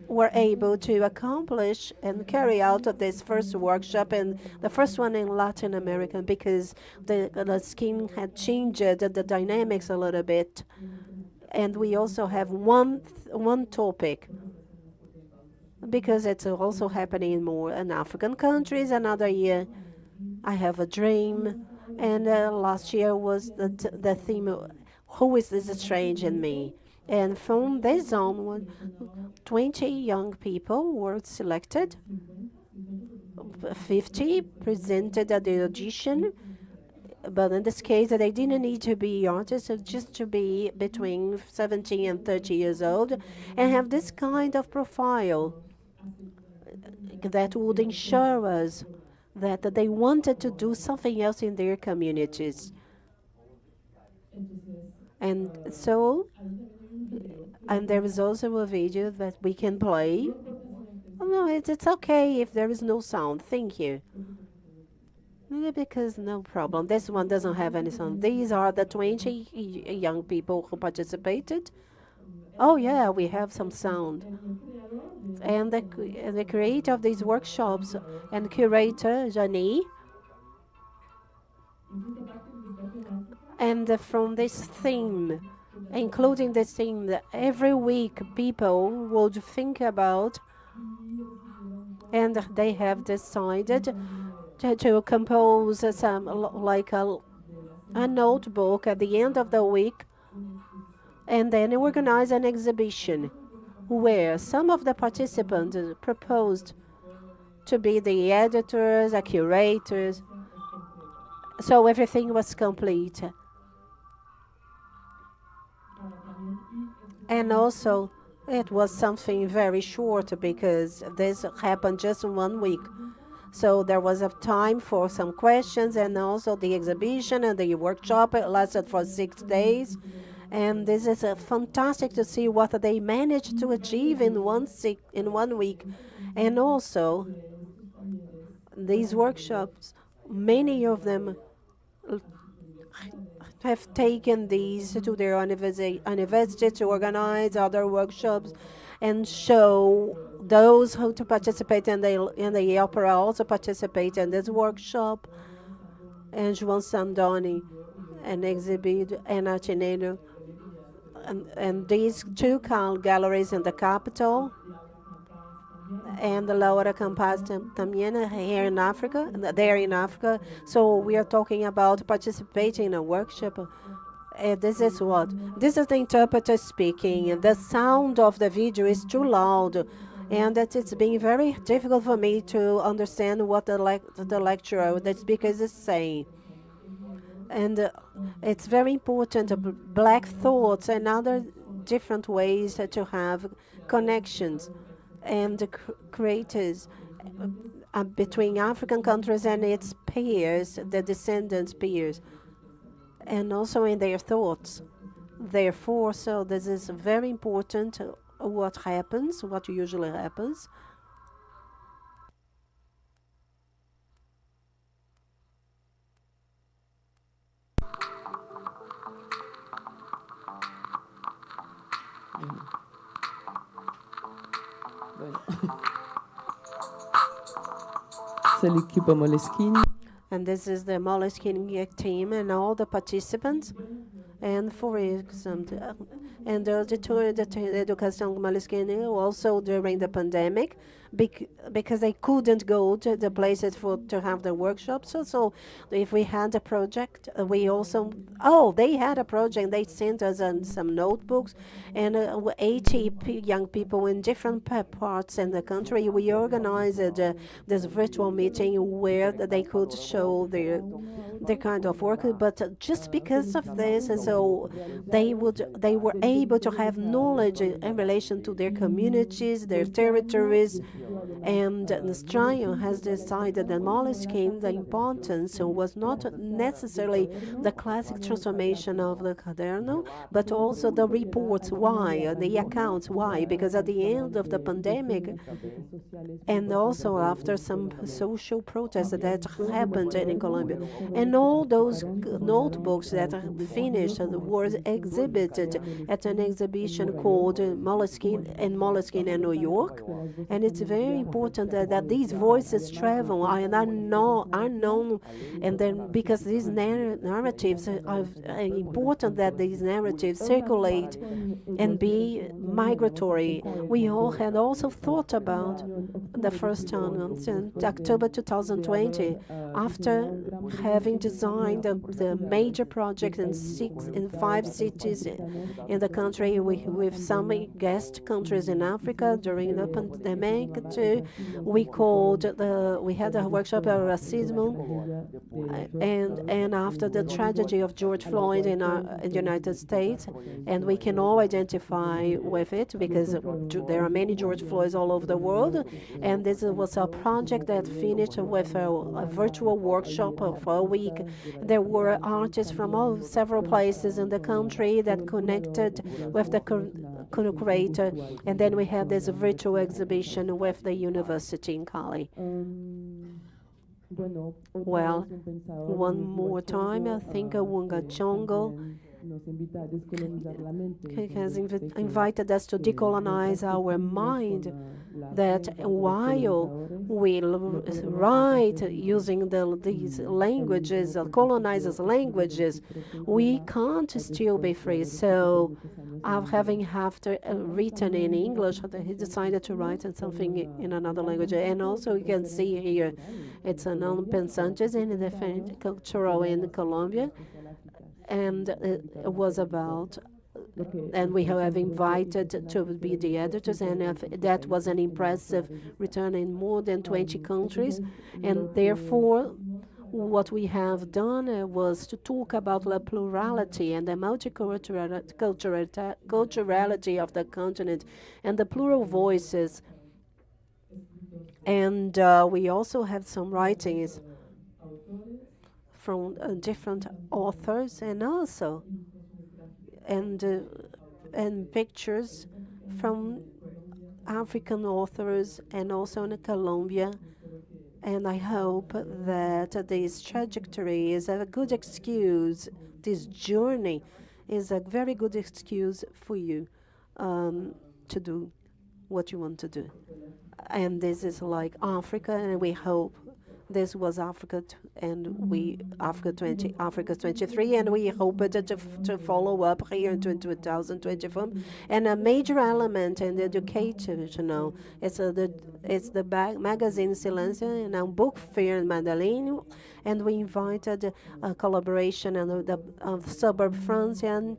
were able to accomplish and carry out this first workshop, and the first one in Latin America, because the scheme had changed the dynamics a little bit. And we also have one topic, because it's also happening more in African countries. Another year, I have a dream And last year was the theme, who is this strange in me? And from this onward, 20 young people were selected. 50 presented at the audition, but in this case, they didn't need to be artists, just to be between 17 and 30 years old and have this kind of profile that would ensure us that they wanted to do something else in their communities. And so, and there is also a video that we can play. Oh, no, it's okay if there is no sound. Thank you. Because no problem. This one doesn't have any sound. These are the 20 young people who participated. Oh, yeah, we have some sound. And the creator of these workshops and curator, Jani, and from this theme, including this theme, that every week people would think about, and they have decided to compose some like a notebook at the end of the week, and then organize an exhibition where some of the participants proposed to be the editors, the curators, so everything was complete. And also, it was something very short because this happened just in 1 week. So there was a time for some questions, and also the exhibition and the workshop. It lasted for 6 days. And this is fantastic to see what they managed to achieve in 1 week. And also, these workshops, many of them have taken these to their university to organize other workshops and show those who to participate in the opera also participate in this workshop. And João Sandoni and exhibit and Argentina, and these two galleries in the capital, and the Laura Campaz también here in Africa, there in Africa. So we are talking about participating in a workshop. This is the interpreter speaking, and the sound of the video is too loud, and that it's been very difficult for me to understand what the lecturer, the speaker is saying. And it's very important, black thoughts and other different ways to have connections and creators between African countries and its peers, the descendants' peers, and also in their thoughts. Therefore, so this is very important, what usually happens. C'est l'équipe Moleskine. And this is the Moleskine team and all the participants. And for example, and the Educação Moleskine also during the pandemic, because they couldn't go to the places to have the workshops. So if we had a project, we also, they had a project, they sent us some notebooks, and 80 young people in different parts in the country, we organized this virtual meeting where they could show their kind of work. But just because of this, and so they were able to have knowledge in relation to their communities, their territories. And Australia has decided that Moleskine, the importance was not necessarily the classic transformation of the caderno, but also the reports. Why? The accounts. Why? Because at the end of the pandemic, and also after some social protests that happened in Colombia, and all those notebooks that finished were exhibited at an exhibition called Moleskine in New York, and it's very important that these voices travel and are known, and then because these narratives are important that these narratives circulate and be migratory. We all had also thought about the first time in October 2020, after having designed the major project in 5 cities in the country with some guest countries in Africa during the pandemic too. We had a workshop on racism, and after the tragedy of George Floyd in the United States, and we can all identify with it because there are many George Floyds all over the world, and this was a project that finished with a virtual workshop for a week. There were artists from several places in the country that connected with the curator, and then we had this virtual exhibition with the university in Cali. Well, one more time, I think Wunga Chongo has invited us to decolonize our mind, that while we write using these languages, colonizers' languages, we can't still be free. So, after written in English, he decided to write something in another language. And also, you can see here, it's an pensantes in the cultural in Colombia. And it was about, and we have invited to be the editors, and that was an impressive return in more than 20 countries. And therefore, what we have done was to talk about the plurality and the multiculturality of the continent and the plural voices. And we also have some writings from different authors, and also and pictures from African authors, and also in Colombia. And I hope that this trajectory is a good excuse. This journey is a very good excuse for you to do what you want to do. And this is like Africa, and we hope this was Africa, Africa 23, and we hope to follow up here in 2024. And a major element in the educational, it's the magazine Silencio and a book fair in Medellin, and we invited a collaboration of suburb France and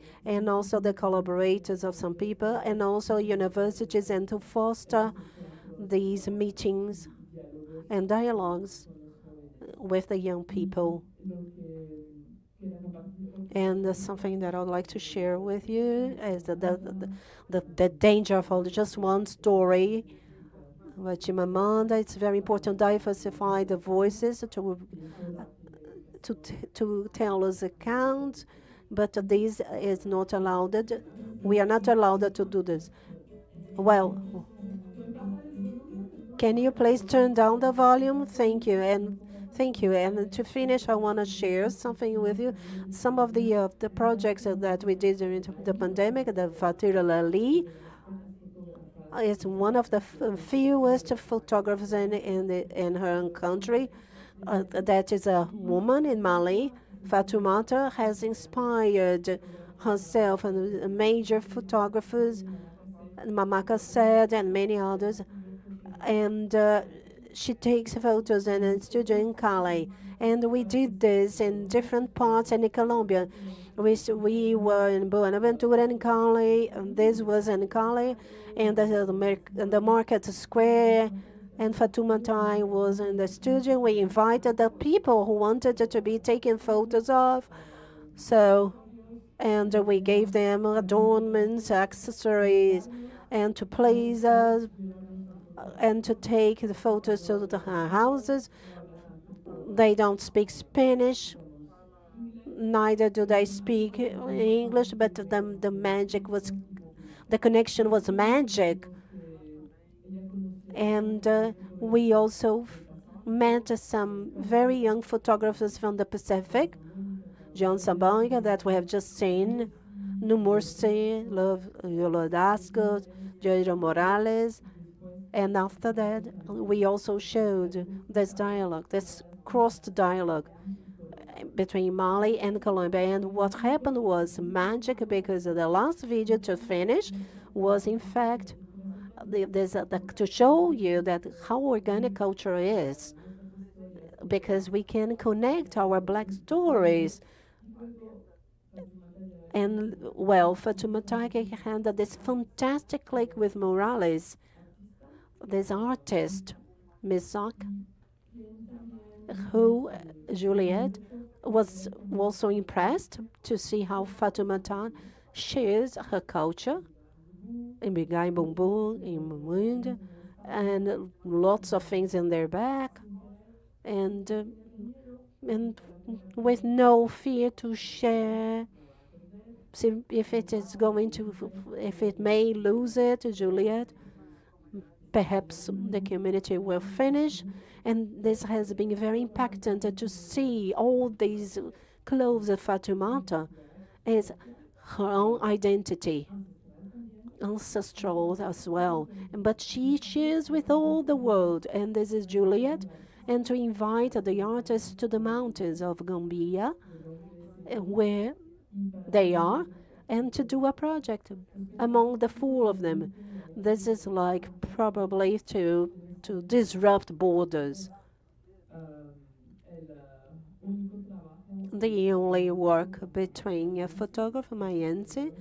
also the collaborators of some people, and also universities, and to foster these meetings and dialogues with the young people. And something that I would like to share with you is the danger of just one story. But Chimamanda, it's very important to diversify the voices to tell us accounts, but this is not allowed. We are not allowed to do this. Well, can you please turn down the volume? Thank you. And to finish, I want to share something with you. Some of the projects that we did during the pandemic, the Fatira Lali is one of the fewest photographers in her own country. That is a woman in Mali. Fatoumata has inspired herself and major photographers, Mamaka said, and many others. And she takes photos in a studio in Cali. And we did this in different parts in Colombia. We were in Buenaventura in Cali, and this was in Cali, and the market square, and Fatoumata was in the studio. We invited the people who wanted to be taken photos of. And we gave them adornments, accessories, and to please us, and to take the photos to the houses. They don't speak Spanish, neither do they speak English, but the connection was magic. And we also met some very young photographers from the Pacific, John Sabanga, that we have just seen, Numursi, Love Yolodasco, Jairo Morales, And after that, we also showed this dialogue, this crossed dialogue between Mali and Colombia. And what happened was magic, because the last video to finish was, in fact, to show you that how organic culture is, because we can connect our Black stories. And well, Fatoumata had this fantastic link with Morales, this artist, Misak, who Juliet was also impressed to see how Fatoumata shares her culture in Bigai Bumbu, in Mumund, and lots of things in their back, and with no fear to share. See if it is going to, if it may lose it, Juliet, perhaps the community will finish. And this has been very impactant to see all these clothes of Fatoumata as her own identity, ancestral as well. But she shares with all the world, and this is Juliet, and to invite the artists to the mountains of Gambia, where they are, and to do a project among the four of them. This is like probably to disrupt borders. The only work between a photographer, Mayense,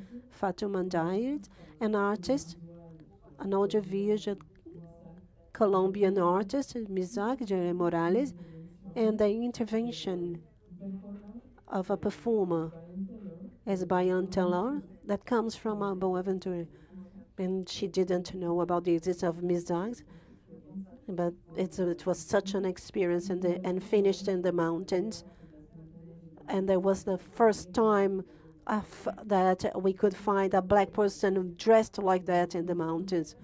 Fatuma Diet, an artist, an audiovisual Colombian artist, Mizak Jerry Morales, and the intervention of a performer as Bayan Taylor that comes from Boaventura. And she didn't know about the existence of Mizak, but it was such an experience, and finished in the mountains. And there was the first time that we could find a Black person dressed like that in the mountains.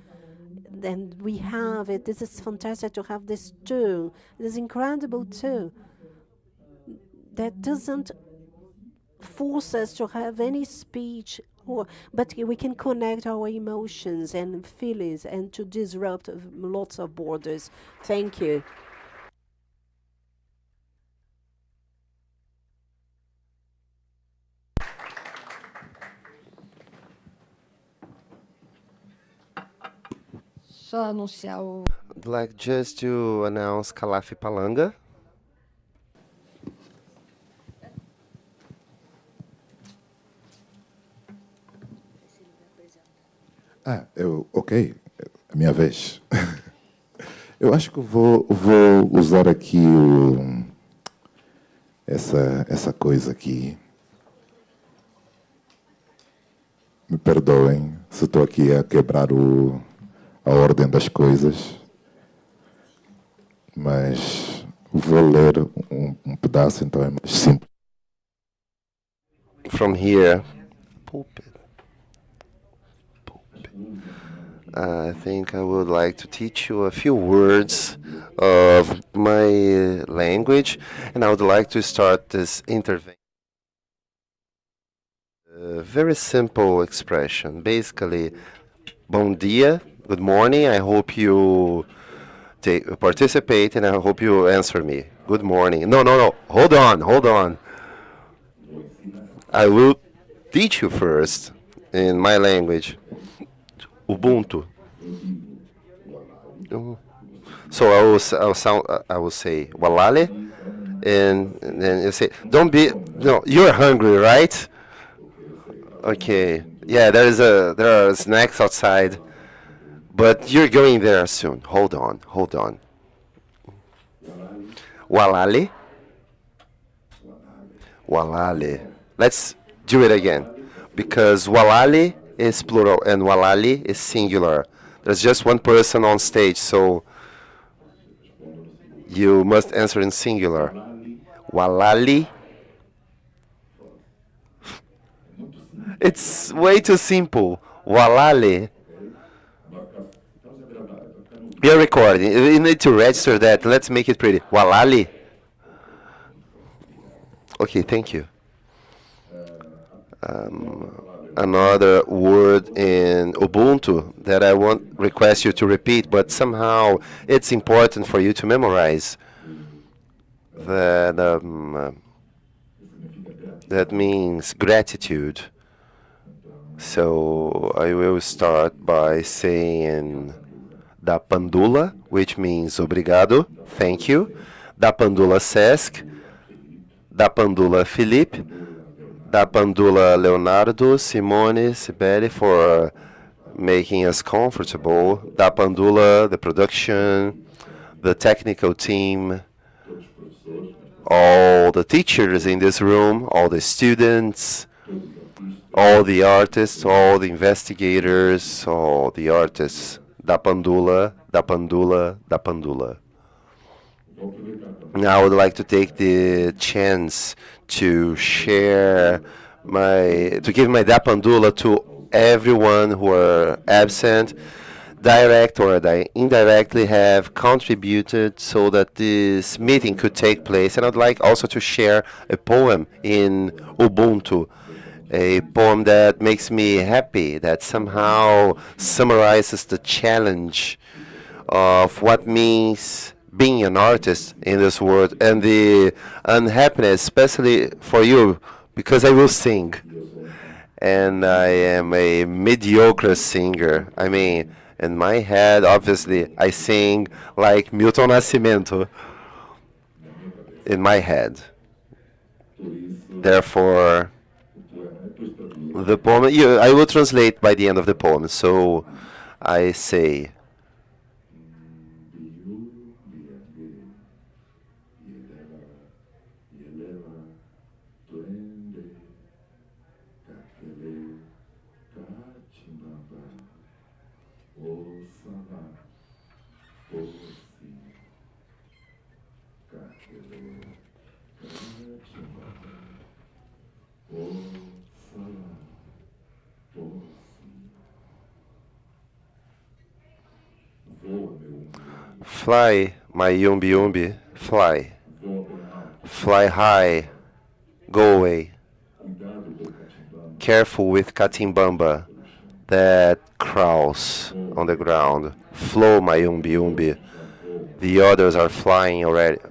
Then we have it. This is fantastic to have this too. It is incredible too. That doesn't force us to have any speech, but we can connect our emotions and feelings and to disrupt lots of borders. Thank you. Só anunciar o. I'd like just to announce Kalaf Epalanga. Ok, é minha vez. Eu acho que vou usar aqui essa coisa aqui. Me perdoem se estou aqui a quebrar a ordem das coisas, mas vou ler um pedaço, então é mais simples. From here, pulpit. I think I would like to teach you a few words of my language, and I would like to start this intervention. A very simple expression, basically, bom dia, good morning. I hope you participate, and I hope you answer me. Good morning. No, hold on. I will teach you first in my language. Ubuntu. So I will say walale, and then you say don't be. No, you're hungry, right? Okay. Yeah, there are snacks outside, but you're going there soon. Hold on. Walale. Let's do it again, because walale is plural and walali is singular. There's just one person on stage, so you must answer in singular. Walali. It's way too simple. Walale. You're recording. You need to register that. Let's make it pretty. Walali. Okay, thank you. another word in Ubuntu that I won't request you to repeat, but somehow it's important for you to memorize. That means gratitude. So I will start by saying da Pandula, which means obrigado, thank you. Da Pandula Sesc, da Pandula Felipe, da Pandula Leonardo, Simone, Sibeli for making us comfortable. Da Pandula, the production, the technical team, all the teachers in this room, all the students, all the artists, all the investigators, all the artists. Da Pandula, da Pandula, da Pandula. Now I would like to take the chance to share to give my da Pandula to everyone who are absent, direct or indirectly have contributed so that this meeting could take place. And I'd like also to share a poem in Ubuntu, a poem that makes me happy, that somehow summarizes the challenge of what means being an artist in this world and the unhappiness, especially for you, because I will sing. And I am a mediocre singer. I mean, in my head, obviously, I sing like Milton Nascimento in my head. Therefore, the poem, I will translate by the end of the poem. So I say, fly, my yumbi yumbi, fly. Fly high, go away. Careful with Katimbamba that crawls on the ground. Flow, my yumbi yumbi. The others are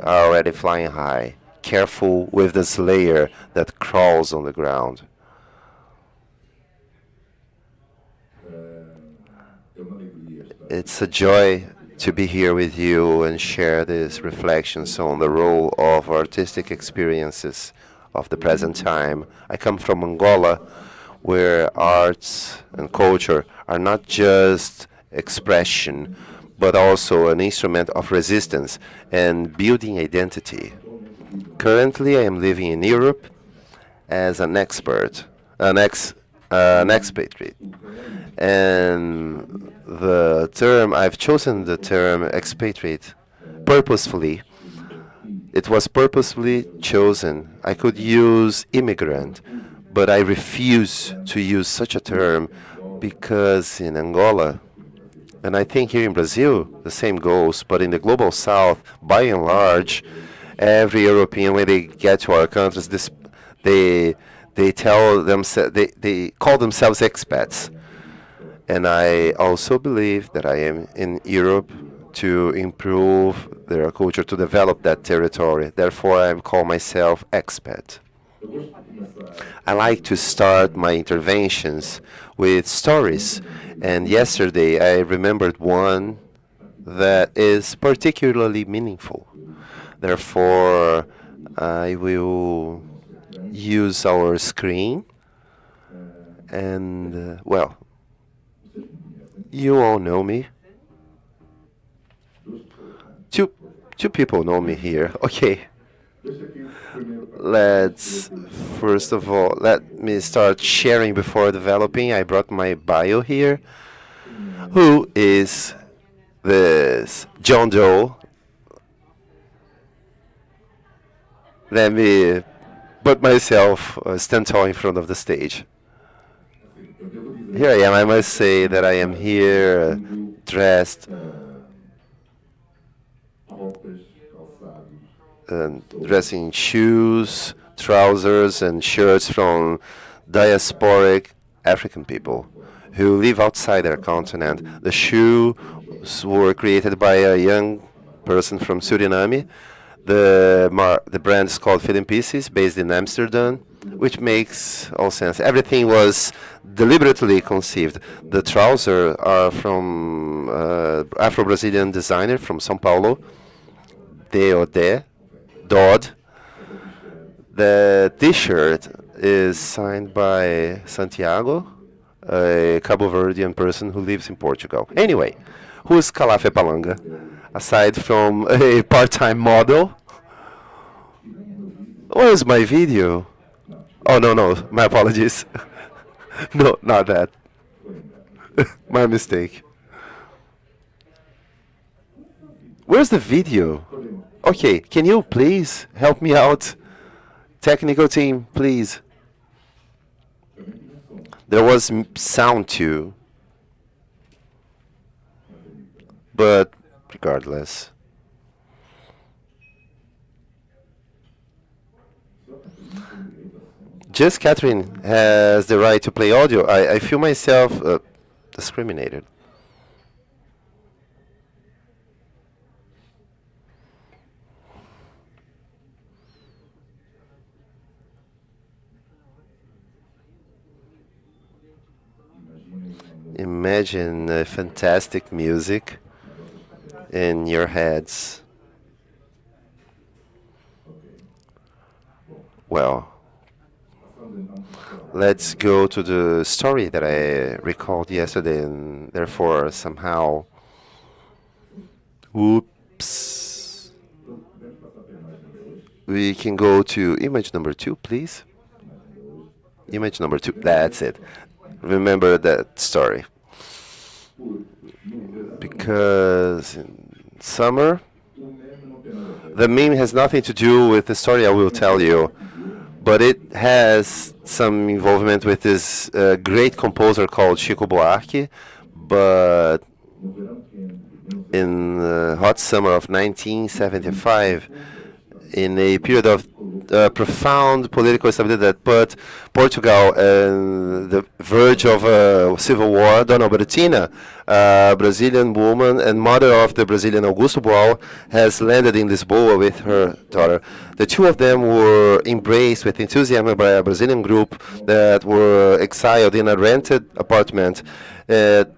already flying high. Careful with the slayer that crawls on the ground. It's a joy to be here with you and share these reflections on the role of artistic experiences of the present time. I come from Angola, where arts and culture are not just expression, but also an instrument of resistance and building identity. Currently, I am living in Europe as an expatriate. And I've chosen the term expatriate purposefully. It was purposefully chosen. I could use immigrant, but I refuse to use such a term because in Angola, and I think here in Brazil, the same goes, but in the global south, by and large, every European, when they get to our countries, they call themselves expats. And I also believe that I am in Europe to improve their culture, to develop that territory. Therefore, I call myself expat. I like to start my interventions with stories. And yesterday, I remembered one that is particularly meaningful. Therefore, I will use our screen. And, well, you all know me. Two people know me here. Okay. First of all, let me start sharing before developing. I brought my bio here. Who is this John Doe? Let me put myself stand tall in front of the stage. Here I am. I must say that I am here dressed in shoes, trousers, and shirts from diasporic African people who live outside their continent. The shoes were created by a young person from Suriname. The brand is called Fit in Pieces, based in Amsterdam, which makes all sense. Everything was deliberately conceived. The trousers are from Afro-Brazilian designer from São Paulo, Dodd. The T-shirt is signed by Santiago, a Cabo Verdean person who lives in Portugal. Anyway, who is Kalaf Epalanga? Aside from a part-time model. Where's my video? Oh, no, my apologies. No, not that. My mistake. Where's the video? Okay, can you please help me out? Technical team, please. There was sound too. But regardless. Just Catherine has the right to play audio. I feel myself discriminated. Imagine fantastic music in your heads. Well, let's go to the story that I recalled yesterday, and therefore somehow, oops. We can go to image number 2, please. Image number 2, that's it. Remember that story. Because in summer, the meme has nothing to do with the story I will tell you, but it has some involvement with this great composer called Chico Buarque. But in the hot summer of 1975, in a period of profound political instability that put Portugal on the verge of a civil war, Dona Albertina, a Brazilian woman and mother of the Brazilian Augusto Boal, has landed in Lisboa with her daughter. The two of them were embraced with enthusiasm by a Brazilian group that were exiled in a rented apartment at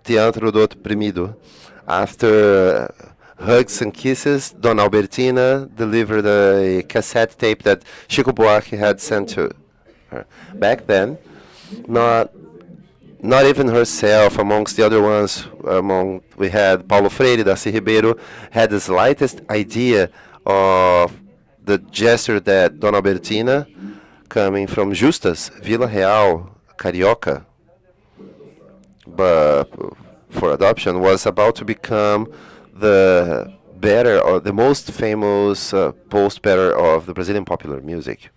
Teatro do Oprimido. After hugs and kisses, Dona Albertina delivered a cassette tape that Chico Buarque had sent to her. Back then, not even herself, amongst the other ones, we had Paulo Freire, Darcy Ribeiro, had the slightest idea of the gesture that Dona Albertina, coming from Justas, Vila Real, Carioca, but for adoption, was about to become the better or the most famous post-better of the Brazilian popular music,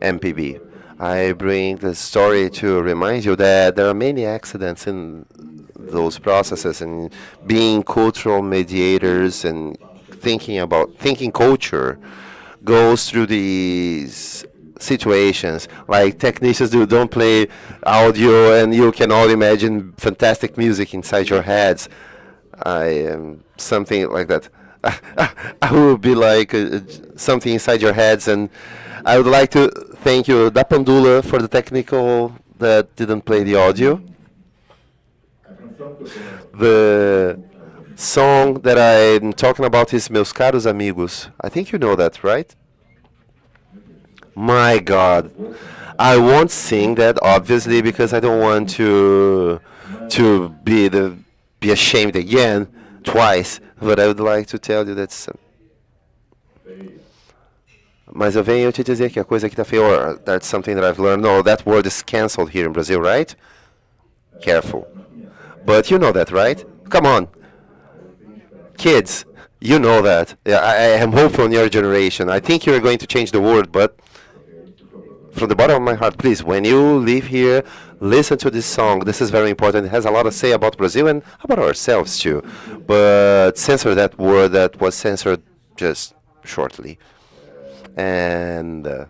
MPB. I bring the story to remind you that there are many accidents in those processes, and being cultural mediators and thinking culture goes through these situations. Like technicians don't play audio, and you can all imagine fantastic music inside your heads. I am something like that. I will be like something inside your heads, and I would like to thank you, Da Pandula, for the technical that didn't play the audio. The song that I'm talking about is Meus Caros Amigos. I think you know that, right? My God, I won't sing that obviously because I don't want to be ashamed again twice, but I would like to tell you that mas eu venho te dizer que a coisa que tá feia, or that's something that I've learned. No, that word is cancelled here in Brazil, right? Careful. But you know that, right? Come on. Kids, you know that. Yeah, I am hopeful in your generation. I think you're going to change the world, but from the bottom of my heart, please, when you leave here, listen to this song. This is very important. It has a lot to say about Brazil and about ourselves too. But censor that word that was censored just shortly. And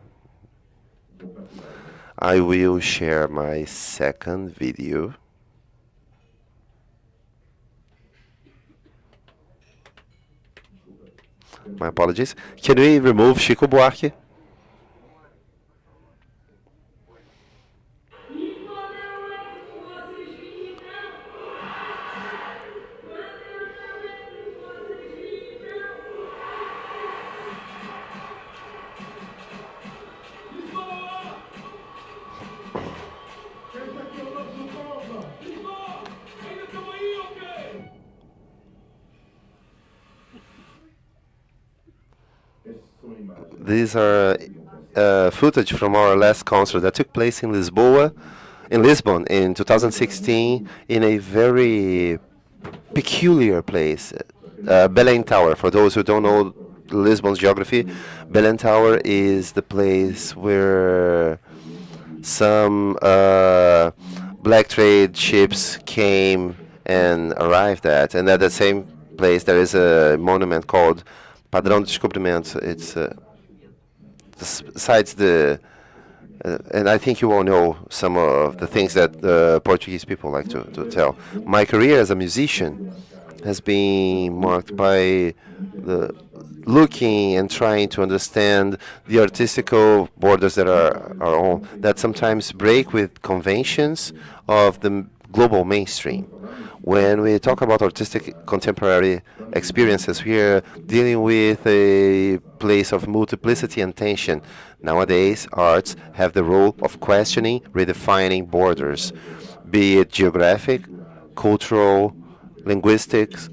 I will share my second video. My apologies. Can we remove Chico Buarque? These are footage from our last concert that took place in Lisbon in 2016, in a very peculiar place, Belém Tower. For those who don't know Lisbon's geography, Belém Tower is the place where some black trade ships came and arrived at, and at the same place there is a monument called Padrão de Descobrimento. It's besides the, and I think you all know some of the things that Portuguese people like to tell. My career as a musician has been marked by the looking and trying to understand the artistical borders that are our own, that sometimes break with conventions of the global mainstream. When we talk about artistic contemporary experiences, we are dealing with a place of multiplicity and tension. Nowadays, arts have the role of questioning, redefining borders, be it geographic, cultural, linguistics,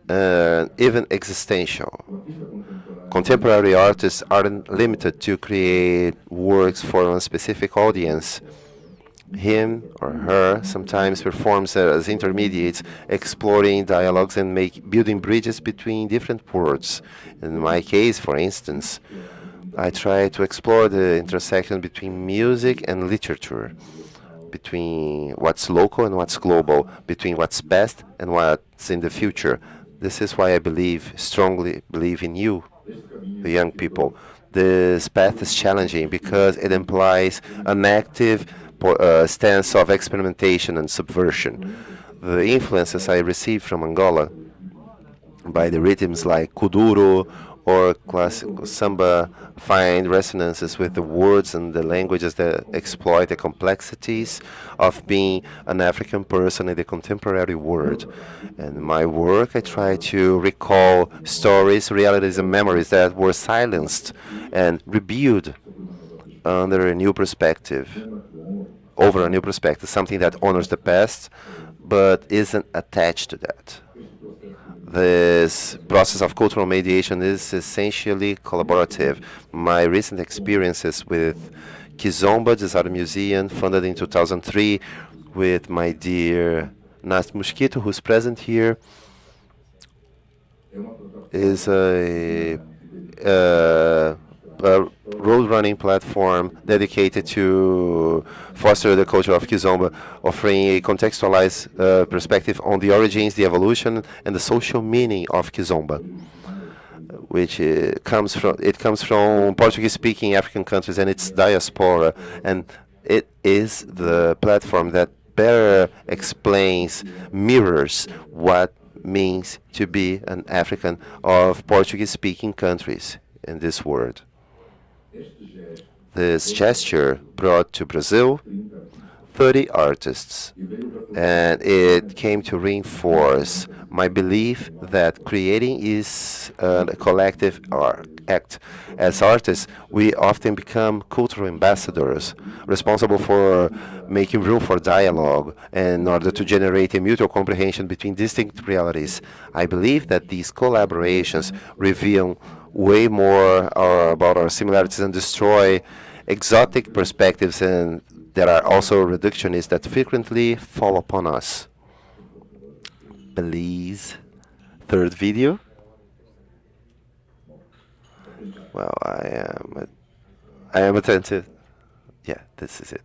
even existential. Contemporary artists aren't limited to create works for a specific audience. Him or her sometimes performs as intermediates, exploring dialogues and building bridges between different worlds. In my case, for instance, I try to explore the intersection between music and literature, between what's local and what's global, between what's past and what's in the future. This is why I strongly believe in you, the young people. This path is challenging because it implies an active stance of experimentation and subversion. The influences I received from Angola by the rhythms like kuduro or classical samba find resonances with the words and the languages that exploit the complexities of being an African person in the contemporary world. In my work, I try to recall stories, realities, and memories that were silenced and rebuilt under a new perspective, over a new perspective, something that honors the past but isn't attached to that. This process of cultural mediation is essentially collaborative. My recent experiences with Kizomba, this art museum, funded in 2003, with my dear Nast Mosquito, who's present here, is a road running platform dedicated to foster the culture of Kizomba, offering a contextualized perspective on the origins, the evolution, and the social meaning of Kizomba, which comes from Portuguese-speaking African countries and its diaspora, and it is the platform that better explains, mirrors what means to be an African of Portuguese-speaking countries in this world. This gesture brought to Brazil 30 artists, and it came to reinforce my belief that creating is a collective act. As artists, we often become cultural ambassadors, responsible for making room for dialogue in order to generate a mutual comprehension between distinct realities. I believe that these collaborations reveal way more about our similarities and destroy exotic perspectives and that are also reductionists that frequently fall upon us. Please, third video. Well, I am attentive. Yeah, this is it.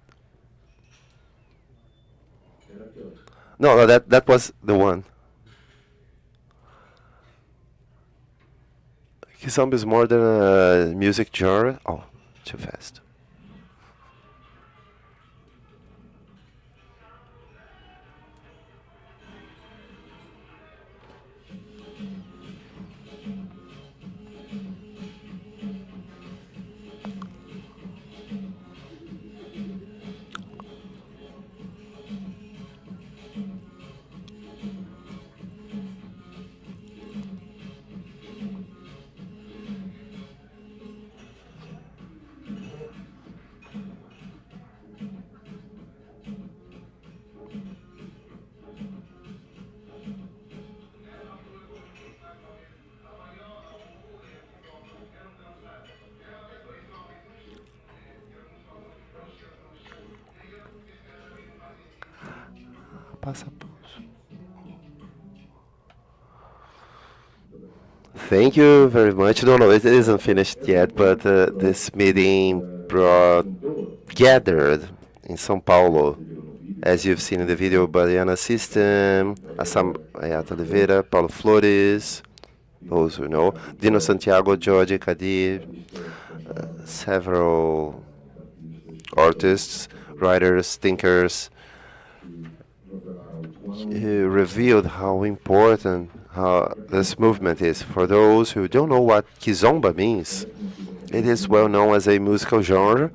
No, that was the one. Kizomba is more than a music genre. Oh, too fast. Thank you very much. No, it isn't finished yet, but this meeting gathered in São Paulo, as you've seen in the video, Baiana System, Assam Ayata Oliveira, Paulo Flores, those who know, Dino Santiago, Jorge Kadir, several artists, writers, thinkers, revealed how important this movement is. For those who don't know what kizomba means, it is well known as a musical genre,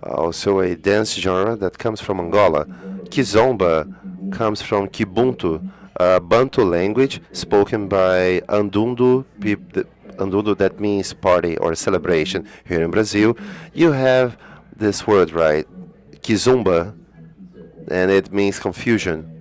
also a dance genre that comes from Angola. Kizomba comes from Kibuntu, a Bantu language spoken by Andundu, Andundu that means party or celebration. Here in Brazil, you have this word, right? Kizomba, and it means confusion.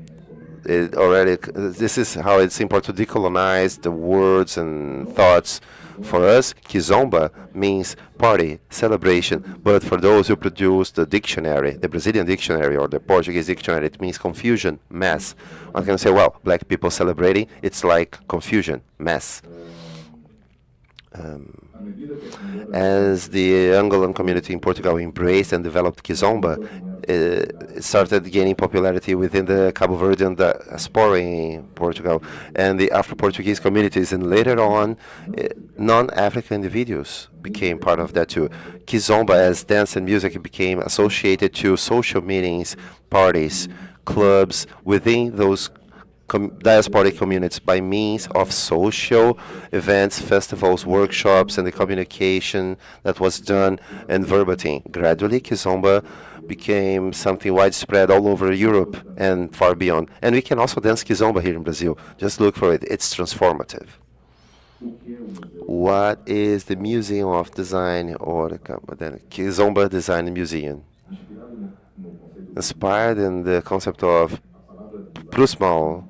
This is how it's important to decolonize the words and thoughts. For us, kizomba means party, celebration, but for those who produce the dictionary, the Brazilian dictionary or the Portuguese dictionary, it means confusion, mess. One can say, well, black people celebrating, it's like confusion, mess. As the Angolan community in Portugal embraced and developed kizomba, it started gaining popularity within the Cabo Verdean diaspora in Portugal and the Afro-Portuguese communities, and later on, non-African individuals became part of that too. Kizomba as dance and music became associated to social meetings, parties, clubs within those diasporic communities by means of social events, festivals, workshops, and the communication that was done in verbatim. Gradually, kizomba became something widespread all over Europe and far beyond. And we can also dance kizomba here in Brazil. Just look for it. It's transformative. What is the Museum of Design or the Kizomba Design Museum? Inspired in the concept of Prusmal,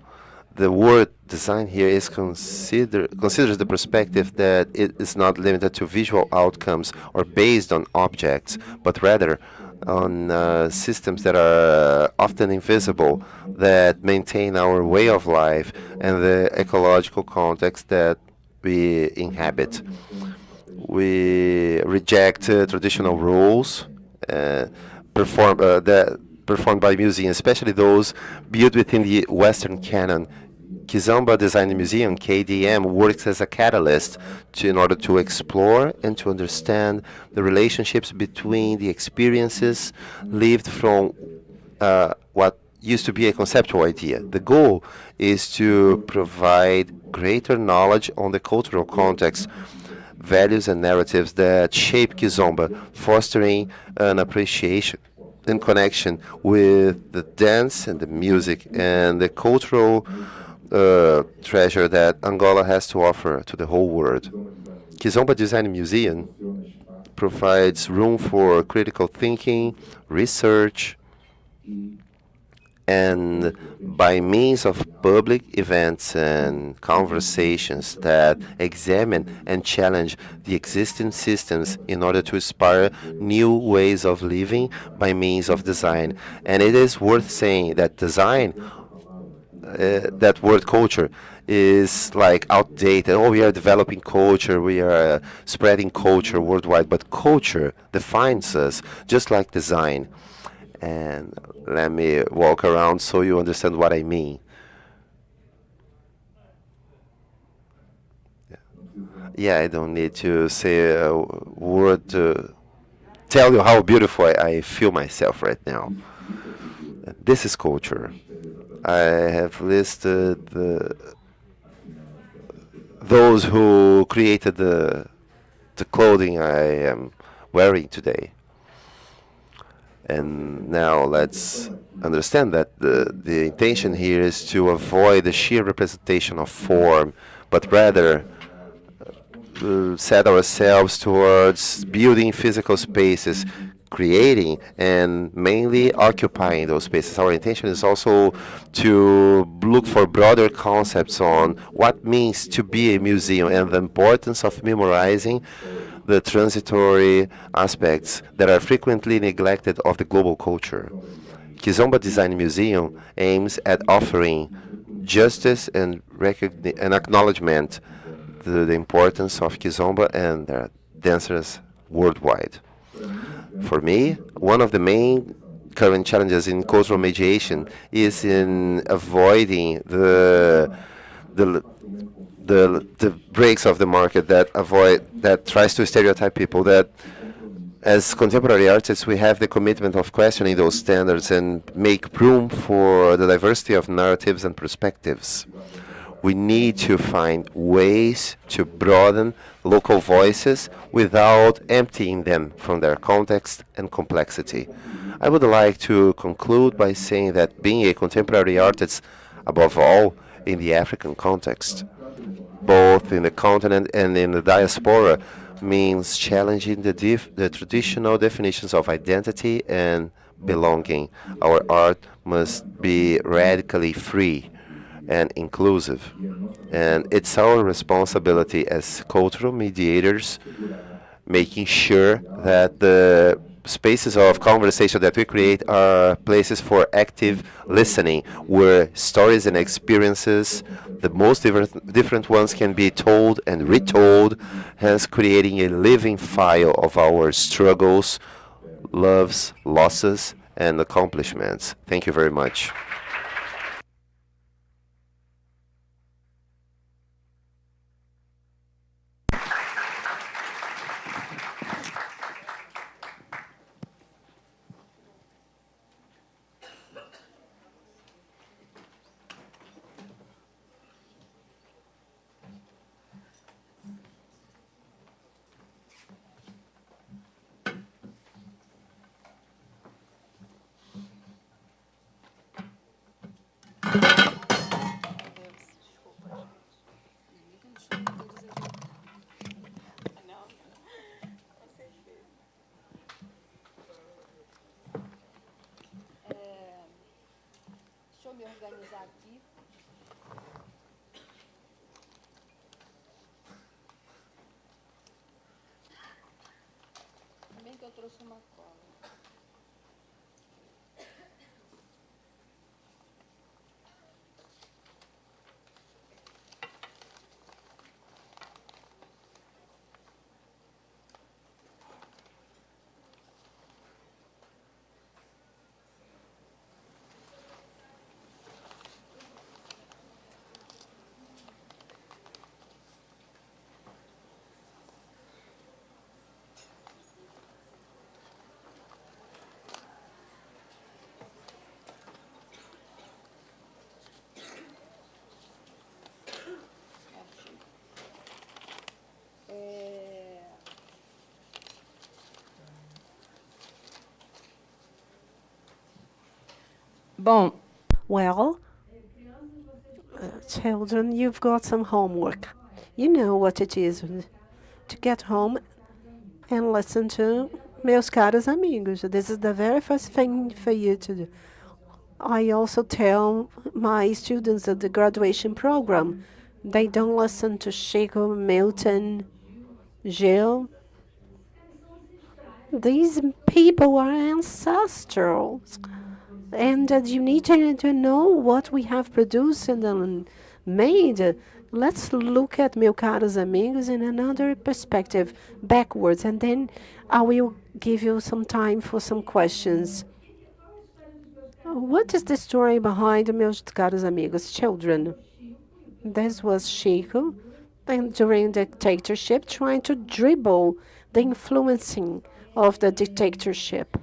the word design here is considers the perspective that it is not limited to visual outcomes or based on objects, but rather on systems that are often invisible, that maintain our way of life and the ecological context that we inhabit. We reject traditional roles performed by museums, especially those built within the Western canon. Kizomba Design Museum, KDM, works as a catalyst in order to explore and to understand the relationships between the experiences lived from what used to be a conceptual idea. The goal is to provide greater knowledge on the cultural context, values and narratives that shape Kizomba, fostering an appreciation and connection with the dance and the music and the cultural treasure that Angola has to offer to the whole world. Kizomba Design Museum provides room for critical thinking, research, and by means of public events and conversations that examine and challenge the existing systems in order to inspire new ways of living by means of design. And it is worth saying that design, that word culture, is like outdated. Oh, we are developing culture, we are spreading culture worldwide, but culture defines us just like design. And let me walk around so you understand what I mean. Yeah, I don't need to say a word to tell you how beautiful I feel myself right now. This is culture. I have listed those who created the clothing I am wearing today. And now let's understand that the intention here is to avoid the sheer representation of form, but rather set ourselves towards building physical spaces, creating and mainly occupying those spaces. Our intention is also to look for broader concepts on what it means to be a museum and the importance of memorizing the transitory aspects that are frequently neglected of the global culture. Kizomba Design Museum aims at offering justice and acknowledgement to the importance of Kizomba and their dancers worldwide. For me, one of the main current challenges in cultural mediation is in avoiding the breaks of the market that tries to stereotype people. That as contemporary artists, we have the commitment of questioning those standards and make room for the diversity of narratives and perspectives. We need to find ways to broaden local voices without emptying them from their context and complexity. I would like to conclude by saying that being a contemporary artist, above all in the African context, both in the continent and in the diaspora, means challenging the traditional definitions of identity and belonging. Our art must be radically free and inclusive. And it's our responsibility as cultural mediators, making sure that the spaces of conversation that we create are places for active listening, where stories and experiences, the most different ones, can be told and retold, hence creating a living file of our struggles, loves, losses, and accomplishments. Thank you very much. Deixa eu me organizar aqui. Bem que eu trouxe uma cola. Well, children, you've got some homework. You know what it is to get home and listen to Meus Caros Amigos. This is the very first thing for you to do. I also tell my students at the graduation program, they don't listen to Chico, Milton, Gil. These people are ancestral. And you need to know what we have produced and made. Let's look at Meus Caros Amigos in another perspective, backwards, and then I will give you some time for some questions. What is the story behind Meus Caros Amigos? Children. This was Chico, and during the dictatorship, trying to dribble the influencing of the dictatorship.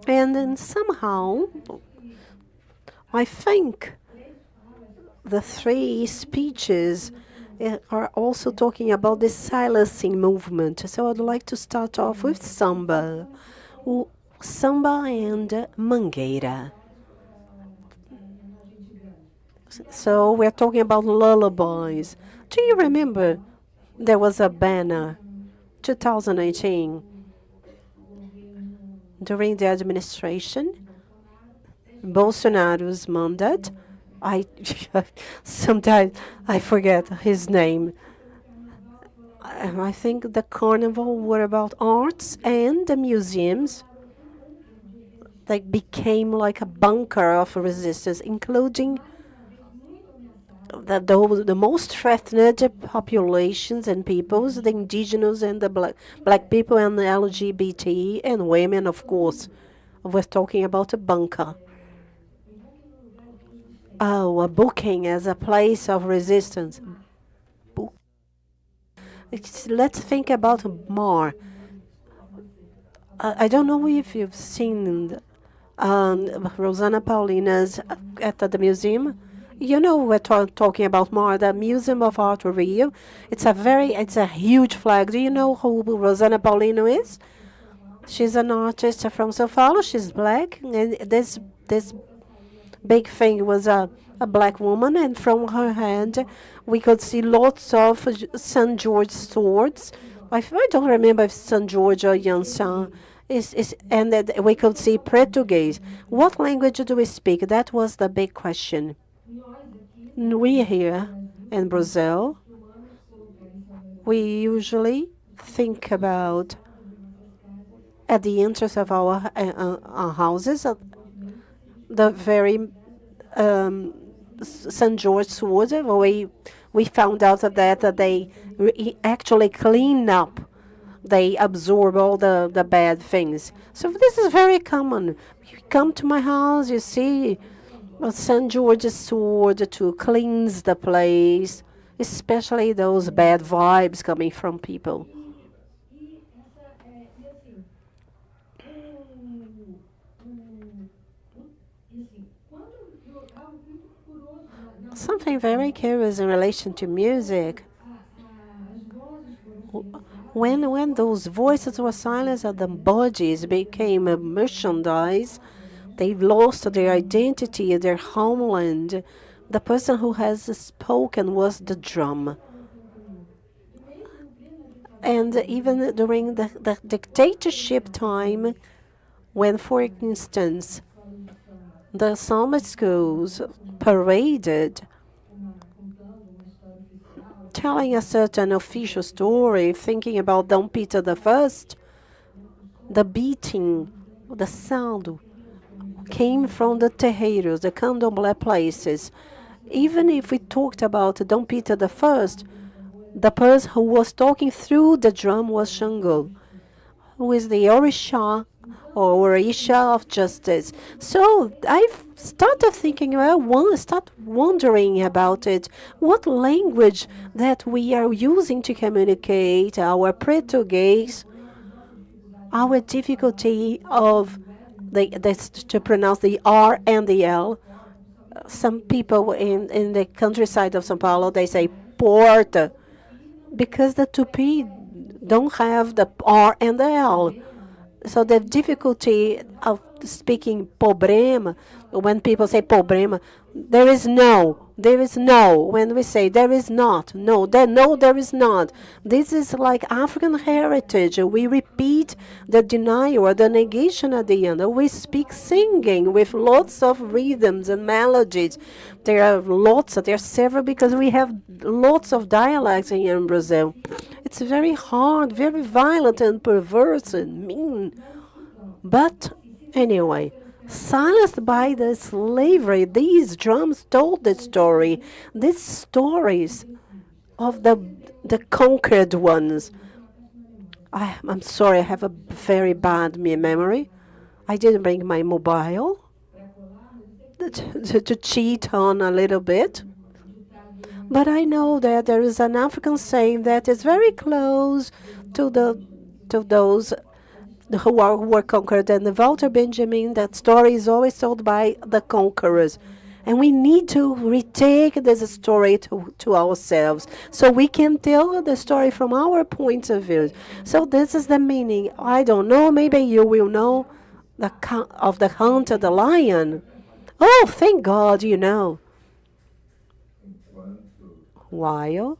And then somehow, I think the three speeches are also talking about the silencing movement. So I'd like to start off with samba. Samba and Mangueira. So we're talking about lullabies. Do you remember there was a banner, 2018, during the administration, Bolsonaro's mandate? Sometimes I forget his name. I think the carnival were about arts and the museums. They became like a bunker of resistance, including the most threatened populations and peoples, the indigenous and the black people and the LGBT and women, of course. We're talking about a bunker. Oh, a booking as a place of resistance. Let's think about more. I don't know if you've seen Rosana Paulina's at the museum. You know, we're talking about more the Museum of Art Rio. It's a huge flag. Do you know who Rosana Paulino is? She's an artist from São Paulo. She's black, and this big thing was a black woman, and from her hand we could see lots of St. George swords. I don't remember if St. George or Yansan and that we could see Portuguese. What language do we speak? That was the big question. We here in Brazil, we usually think about at the entrance of our houses, the very St. George sword. We found out that they actually clean up. They absorb all the bad things. So this is very common. You come to my house, you see a St. George's sword to cleanse the place, especially those bad vibes coming from people. Something very curious in relation to music. When those voices were silenced and the bodies became a merchandise, they lost their identity, their homeland. The person who has spoken was the drum. And even during the dictatorship time, when, for instance, the summer schools paraded, telling a certain official story, thinking about Dom Peter I, the beating, the sound came from the terreiros, the candomblé places. Even if we talked about Dom Peter I, the person who was talking through the drum was Xangô, who is the Orisha or Orisha of justice. So I've started thinking, start wondering about it. What language that we are using to communicate, our Portuguese, our difficulty of to pronounce the R and the L. Some people in the countryside of São Paulo, they say porta, because the Tupi don't have the R and the L. So the difficulty of speaking problema, when people say problema, there is no. When we say there is not, no, there is not. This is like African heritage. We repeat the denial or the negation at the end. We speak singing with lots of rhythms and melodies. There are several because we have lots of dialects here in Brazil. It's very hard, very violent and perverse and mean. But anyway, silenced by the slavery, these drums told the story. These stories of the conquered ones. I'm sorry, I have a very bad memory. I didn't bring my mobile to cheat on a little bit. But I know that there is an African saying that is very close to those who were conquered. And the Walter Benjamin, that story is always told by the conquerors. And we need to retake this story to ourselves so we can tell the story from our point of view. So this is the meaning. I don't know, maybe you will know of the hunter, the lion. Oh, thank God you know. While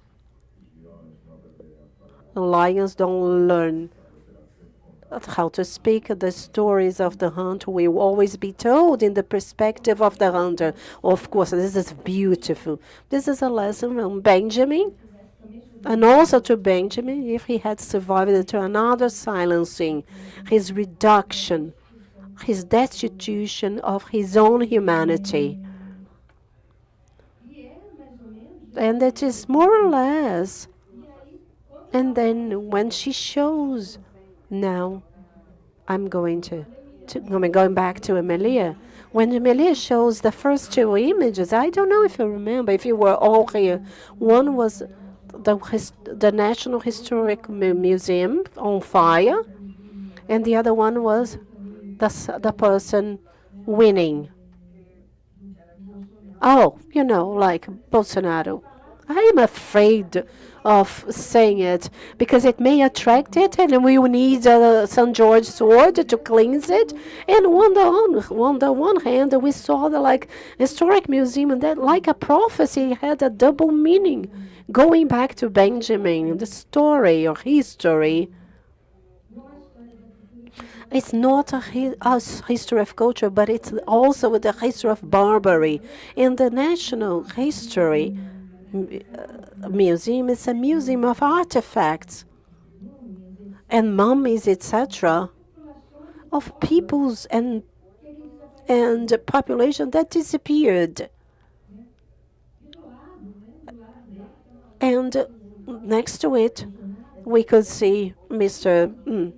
lions don't learn how to speak, the stories of the hunter will always be told in the perspective of the hunter. Of course, this is beautiful. This is a lesson from Benjamin, and also to Benjamin, if he had survived to another silencing, his reduction his destitution of his own humanity. And it is more or less. And then when she shows, now I'm going back to Emilia. When Emilia shows the first two images, I don't know if you remember, if you were all here. One was the National Historic Museum on fire, and the other one was the person winning. Oh, like Bolsonaro. I am afraid of saying it because it may attract it, and we will need a St. George sword to cleanse it. And on the one hand, we saw the historic museum that, like a prophecy, had a double meaning, going back to Benjamin, the story or history. It's not a history of culture, but it's also the history of barbarity. In the National History Museum, is a museum of artifacts and mummies, etc., of peoples and population that disappeared. And next to it, we could see Mr.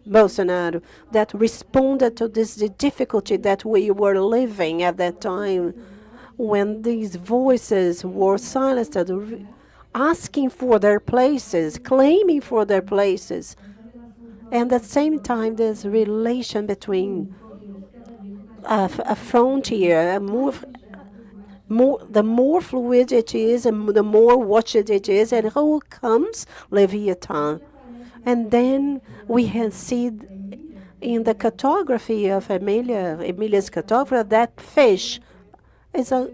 Bolsonaro that responded to this difficulty that we were living at that time, when these voices were silenced, asking for their places, claiming for their places. And at the same time, there's a relation between a frontier, the more fluid it is, and the more watched it is, and who comes? Leviathan. And then we have seen in the cartography of Emilia's cartography, that fish is a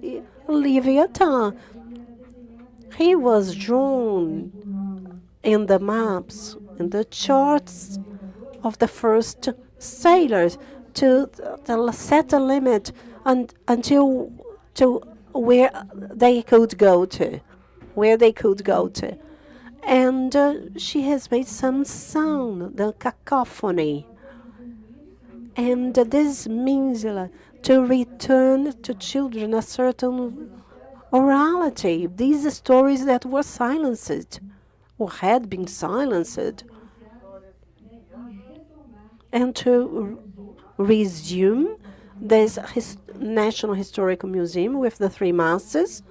Leviathan. He was drawn in the maps, in the charts of the first sailors to set a limit until to where they could go to, And she has made some sound, the cacophony. And this means to return to children a certain orality. These stories that were silenced or had been silenced. And to resume this National Historical Museum with the three masters,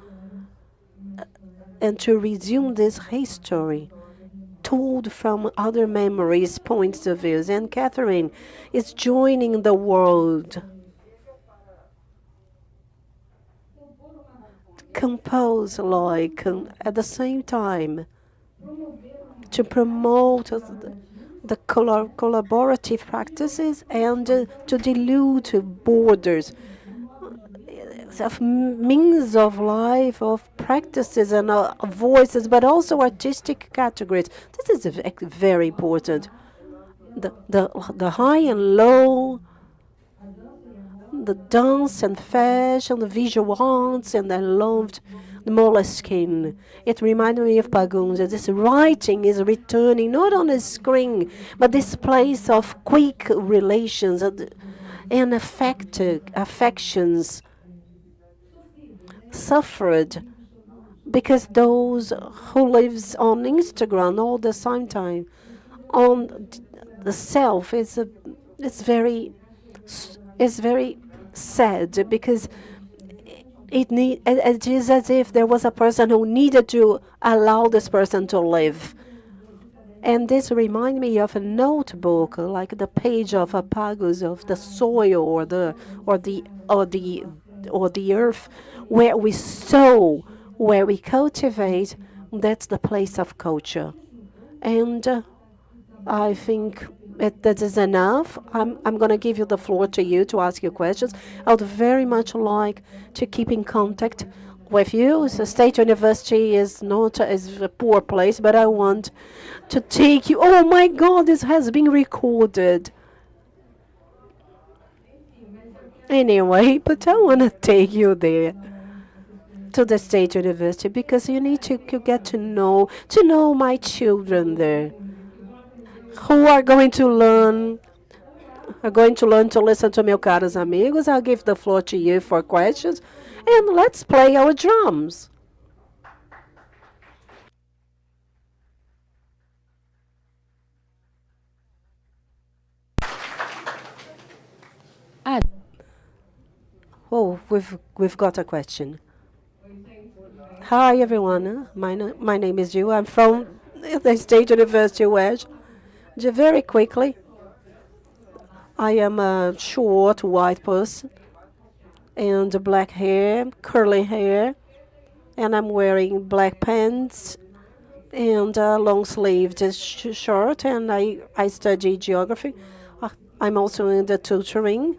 and to resume this history told from other memories, points of views. And Catherine is joining the world. Compose at the same time to promote the collaborative practices and to dilute borders of means of life, of practices and voices, but also artistic categories. This is very important. The high and low, the dance and fashion, the visual arts, and I loved the Moleskine. It reminded me of Pagunza. This writing is returning not on the screen, but this place of quick relations and affections suffered because those who lives on Instagram all the same time on the self is very sad, because it is as if there was a person who needed to allow this person to live. And this reminds me of a notebook, like the page of Apagos, of the soil or the earth, where we sow, where we cultivate. That's the place of culture. And I think that is enough. I'm going to give you the floor to you to ask your questions. I would very much like to keep in contact with you. The State University is a poor place, but I want to take you. Oh my God, this has been recorded. Anyway, but I want to take you there to the State University, because you need to get to know my children there, who are going to learn are going to learn to listen to meus caros amigos. I'll give the floor to you for questions. And let's play our drums. Oh, we've got a question. Hi, everyone. My name is Jill. I'm from the State University of Wedge. Very quickly, I am a short white person and black hair, curly hair, and I'm wearing black pants and a long-sleeved shirt, and I study geography. I'm also in the tutoring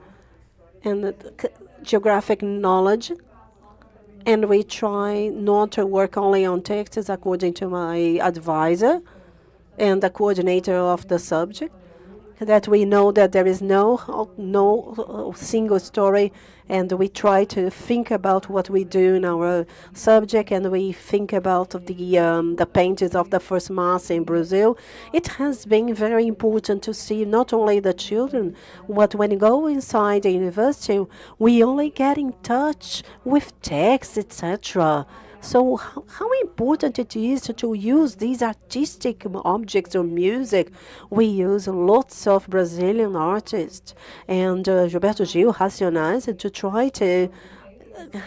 and the geographic knowledge, and we try not to work only on texts according to my advisor and the coordinator of the subject, that we know that there is no single story, and we try to think about what we do in our subject, and we think about the paintings of the first mass in Brazil. It has been very important to see not only the children, but when you go inside the university, we only get in touch with text, etc. So how important it is to use these artistic objects or music. We use lots of Brazilian artists and Gilberto Gil, Racionais, to try to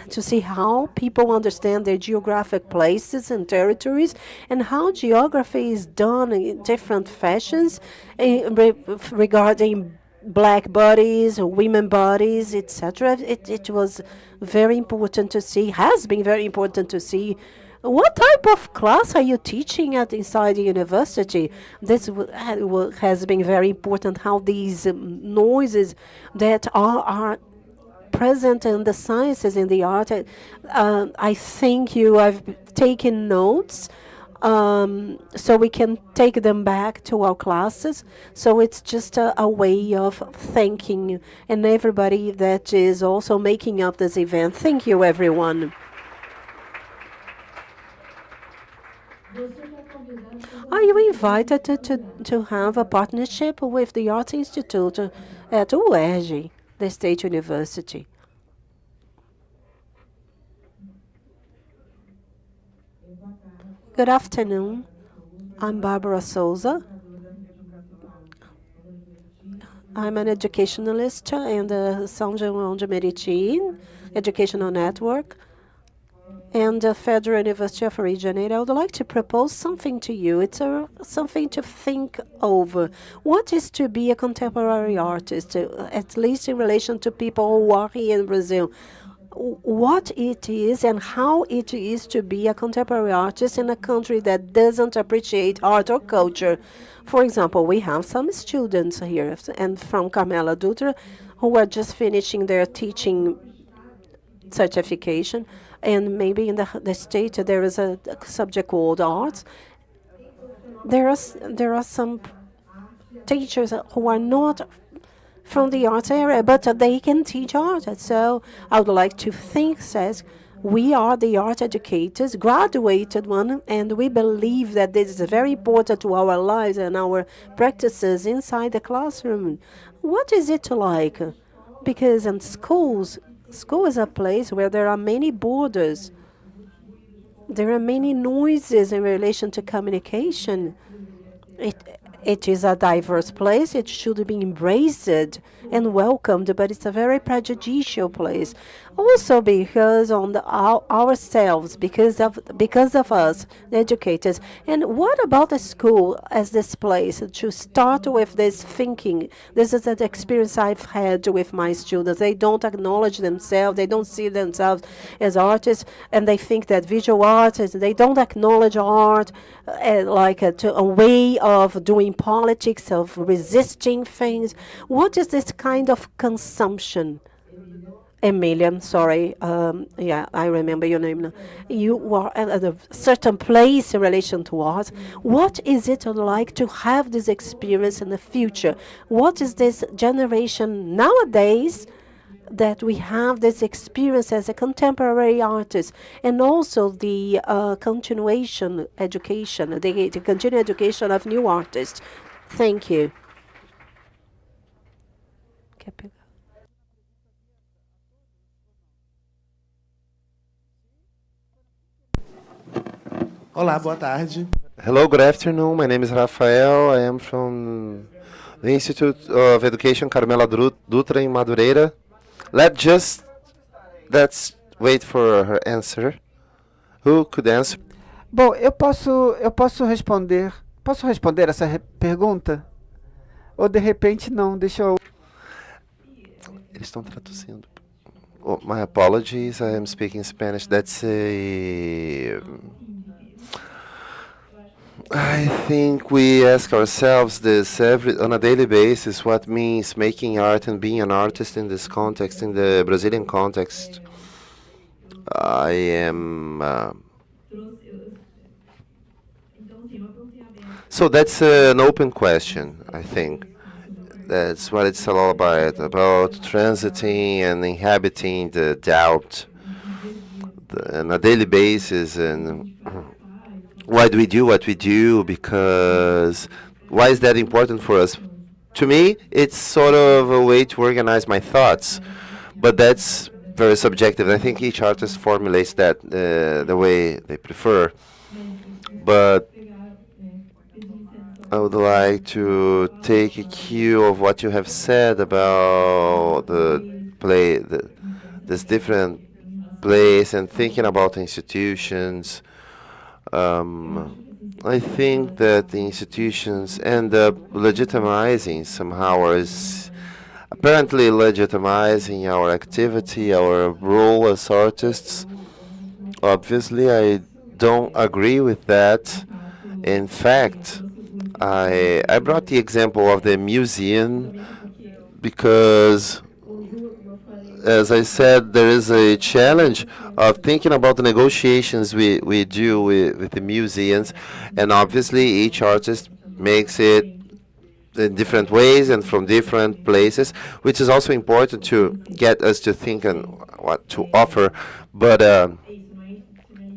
see how people understand their geographic places and territories, and how geography is done in different fashions regarding black bodies, women bodies, etc. It was very important to see, has been very important to see. What type of class are you teaching inside the university? This has been very important, how these noises that are present in the sciences, in the art. I think you have taken notes, so we can take them back to our classes. So it's just a way of thanking and everybody that is also making up this event. Thank you, everyone. Are you invited to have a partnership with the Art Institute at UERJ, the State University? Good afternoon. I'm Barbara Souza. I'm an educationalist in the São João de Meriti Educational Network and the Federal University of Rio de Janeiro. I would like to propose something to you. It's something to think over. What is to be a contemporary artist, at least in relation to people who are here in Brazil? What it is and how it is to be a contemporary artist in a country that doesn't appreciate art or culture. For example, we have some students here and from Carmela Dutra who are just finishing their teaching certification, and maybe in the state there is a subject called arts. There are some teachers who are not from the arts area, but they can teach art. So I would like to think, Sesc, we are the art educators, graduated one, and we believe that this is very important to our lives and our practices inside the classroom. What is it like? Because in school is a place where there are many borders. There are many noises in relation to communication. It is a diverse place. It should be embraced and welcomed, but it's a very prejudicial place. Also because on ourselves, because of us, the educators. And what about the school as this place? To start with this thinking, this is an experience I've had with my students. They don't acknowledge themselves. They don't see themselves as artists, and they think that visual artists, they don't acknowledge art like a way of doing politics, of resisting things. What is this kind of consumption? Emilia, sorry. Yeah, I remember your name now. You are at a certain place in relation to art. What is it like to have this experience in the future? What is this generation nowadays that we have this experience as a contemporary artist, and also the continuation education, the continued education of new artists? Thank you. quer pegar? Olá, boa tarde. Hello, good afternoon. My name is Rafael. I am from the Institute of Education Carmela Dutra in Madureira. Let's wait for her answer. Who could answer? Bom, eu posso responder. Posso responder essa pergunta? Ou de repente não, deixa eu... Eles estão traduzindo. Oh, my apologies, I am speaking Spanish. I think we ask ourselves this on a daily basis, what means making art and being an artist in this context, in the Brazilian context. I am... So that's an open question, I think. That's what it's all about transiting and inhabiting the doubt on a daily basis. And why do we do what we do? Because why is that important for us? To me, it's sort of a way to organize my thoughts, but that's very subjective. I think each artist formulates that the way they prefer. But I would like to take a cue of what you have said about the play, this different place, and thinking about the institutions. I think that the institutions end up legitimizing somehow, or is apparently legitimizing our activity, our role as artists. Obviously, I don't agree with that. In fact, I brought the example of the museum because, as I said, there is a challenge of thinking about the negotiations we do with the museums, and obviously each artist makes it in different ways and from different places, which is also important to get us to think on what to offer. But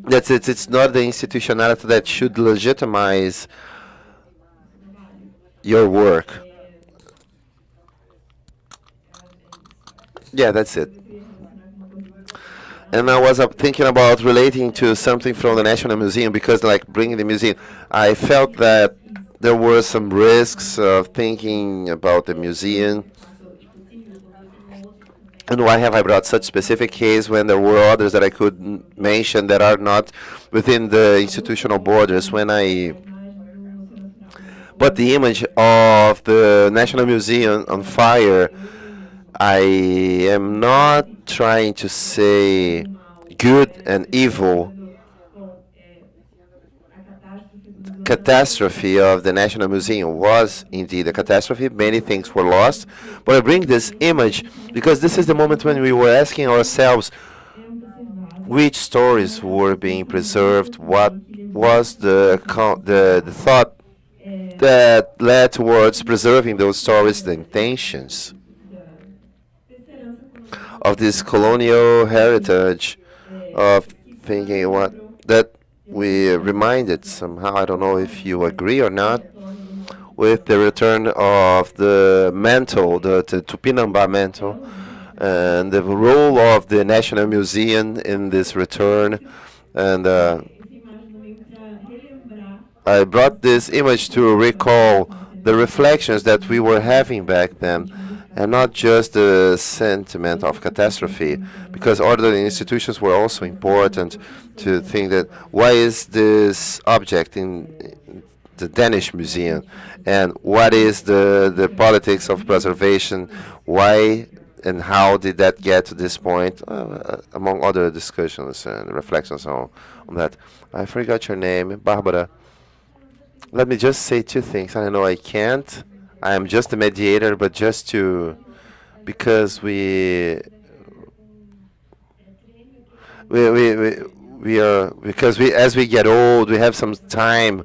that's it. It's not the institutionality that should legitimize your work. Yeah, that's it. And I was thinking about relating to something from the National Museum, because like bringing the museum, I felt that there were some risks of thinking about the museum. And why have I brought such specific case when there were others that I could mention that are not within the institutional borders? When I put the image of the National Museum on fire, I am not trying to say good and evil. Catastrophe of the National Museum was indeed a catastrophe. Many things were lost. But I bring this image because this is the moment when we were asking ourselves which stories were being preserved, what was the thought that led towards preserving those stories, the intentions of this colonial heritage of thinking what that we reminded somehow. I don't know if you agree or not with the return of the mantle, the Tupinambá mantle, and the role of the National Museum in this return. And I brought this image to recall the reflections that we were having back then, and not just the sentiment of catastrophe, because other institutions were also important to think that why is this object in the Danish Museum, and what is the politics of preservation, why and how did that get to this point, among other discussions and reflections on that. I forgot your name, Barbara. Let me just say two things. I know I can't. I am just a mediator, but just to, because we are, because as we get old, we have some time.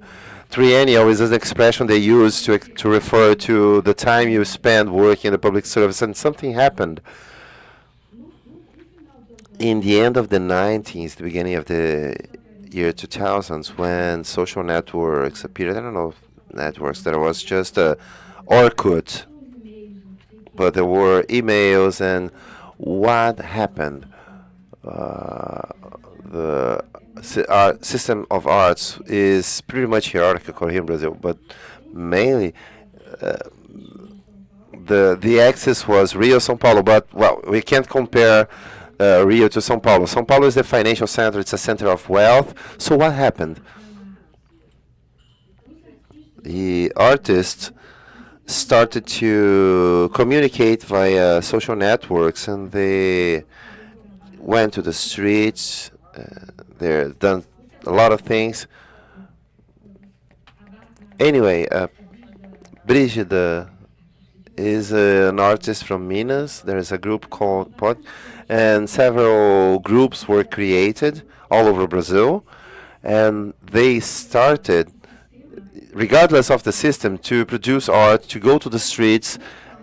Triennial is an expression they use to refer to the time you spend working in the public service, and something happened in the end of the 90s, the beginning of the year 2000s, when social networks appeared. I don't know if networks, there was just Orkut. but there were emails. And what happened? The system of arts is pretty much hierarchical here in Brazil, but mainly the axis was Rio, São Paulo. But well, we can't compare Rio to São Paulo. São Paulo is the financial center; it's a center of wealth. So what happened? The artists started to communicate via social networks, and they went to the streets. They've done a lot of things. Anyway, Brígida is an artist from Minas. There is a group called Pod, and several groups were created all over Brazil, and they started, regardless of the system, to produce art, to go to the streets,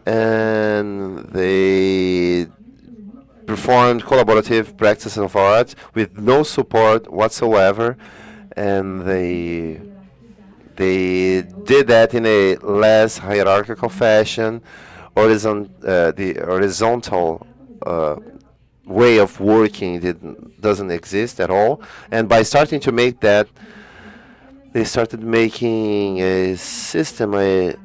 and they performed collaborative practices of art with no support whatsoever, and they did that in a less hierarchical fashion. The horizontal way of working doesn't exist at all, and by starting to make that, they started making a system, a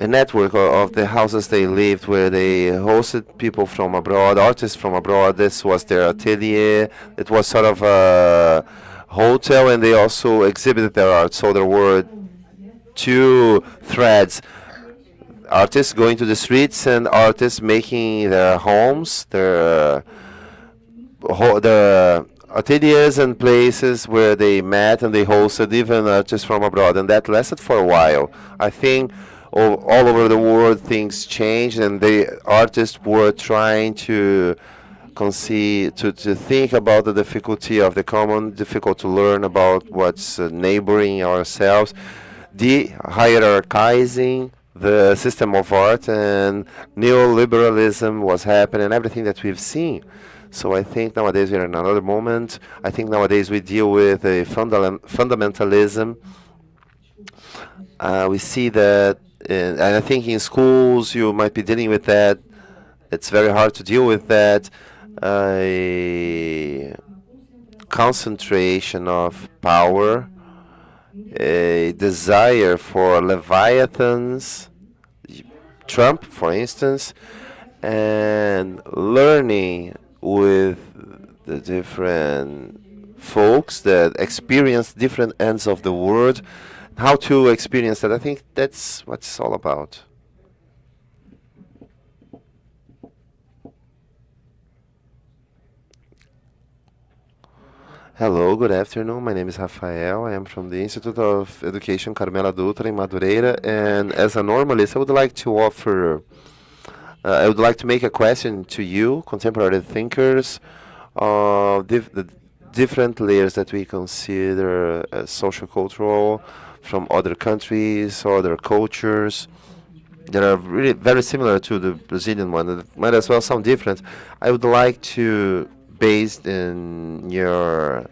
network of the houses they lived, where they hosted people from abroad, artists from abroad. This was their atelier. It was sort of a hotel, and they also exhibited their art. So there were two threads: artists going to the streets and artists making their homes, their ateliers and places where they met, and they hosted even artists from abroad. And that lasted for a while. I think all over the world things changed, and the artists were trying to think about the difficulty of the common, difficult to learn about what's neighboring ourselves, de-hierarchizing the system of art, and neoliberalism was happening, everything that we've seen. So I think nowadays we're in another moment. I think nowadays we deal with a fundamentalism. We see that, and I think in schools you might be dealing with that. It's very hard to deal with that. A concentration of power, a desire for leviathans, Trump, for instance, and learning with the different folks that experience different ends of the world, how to experience that. I think that's what it's all about. Hello, good afternoon. My name is Rafael. I am from the Institute of Education Carmela Dutra in Madureira, and as a normalist, I would like to make a question to you, contemporary thinkers, the different layers that we consider as social-cultural from other countries, other cultures that are really very similar to the Brazilian one, that might as well sound different. I would like to, based in your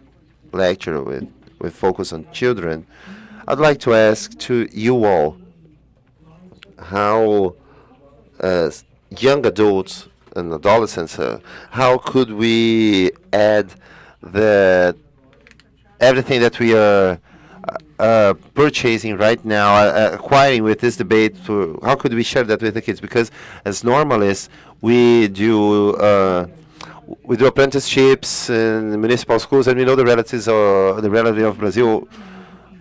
lecture with focus on children, I'd like to ask to you all how, as young adults and adolescents, how could we add that everything that we are purchasing right now, acquiring with this debate, how could we share that with the kids? Because as normalists, we do apprenticeships in municipal schools, and we know the realities of Brazil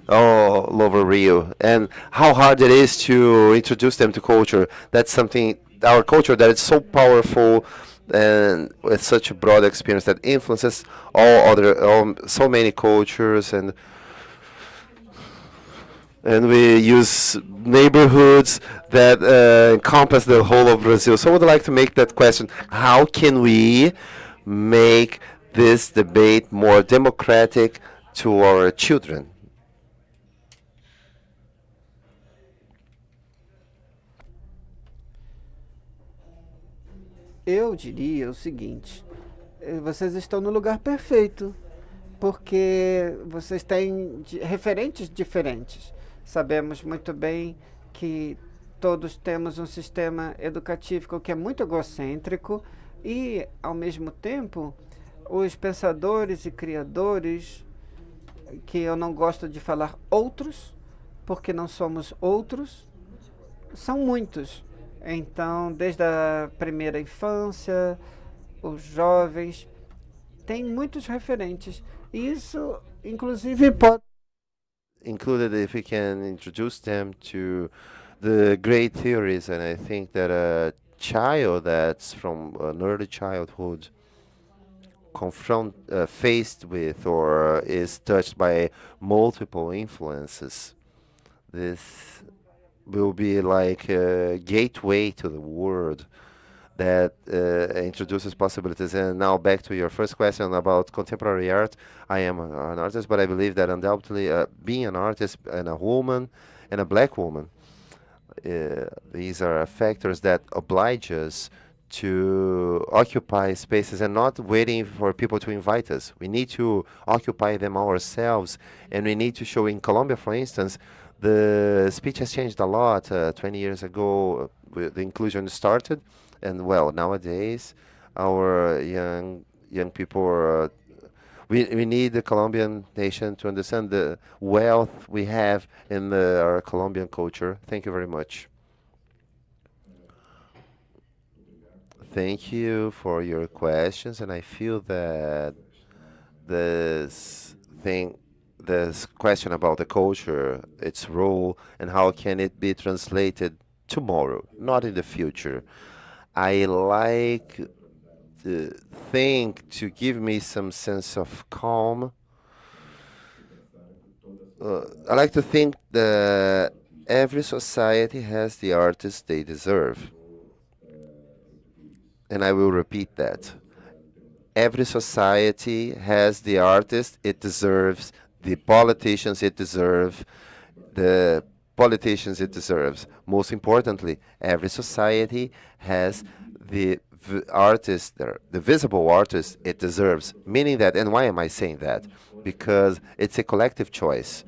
all over Rio, and how hard it is to introduce them to culture. That's something, our culture, that is so powerful and with such a broad experience that influences so many cultures, and we use neighborhoods that encompass the whole of Brazil. So I would like to make that question: how can we make this debate more democratic to our children? Eu diria o seguinte: vocês estão no lugar perfeito, porque vocês têm referentes diferentes. Sabemos muito bem que todos temos um sistema educativo que é muito egocêntrico e, ao mesmo tempo, os pensadores e criadores, que eu não gosto de falar outros, porque não somos outros, são muitos. Então, desde a primeira infância, os jovens, tem muitos referentes. E isso, inclusive, pode... Included if we can introduce them to the great theories, and I think that a child that's from an early childhood faced with or is touched by multiple influences, this will be like a gateway to the world that introduces possibilities. And now back to your first question about contemporary art. I am an artist, but I believe that undoubtedly being an artist and a woman and a black woman, these are factors that oblige us to occupy spaces and not waiting for people to invite us. We need to occupy them ourselves, and we need to show. In Colombia, for instance, the speech has changed a lot. 20 years ago, the inclusion started, and well, nowadays, our young people we need the Colombian nation to understand the wealth we have in our Colombian culture. Thank you very much. Thank you for your questions, and I feel that this question about the culture, its role, and how can it be translated tomorrow, not in the future. I like the thing to give me some sense of calm. I like to think that every society has the artists they deserve. And I will repeat that. Every society has the artist it deserves, the politicians it deserves, the politicians it deserves. Most importantly, every society has the artist, the visible artist it deserves. Meaning that, and why am I saying that? Because it's a collective choice.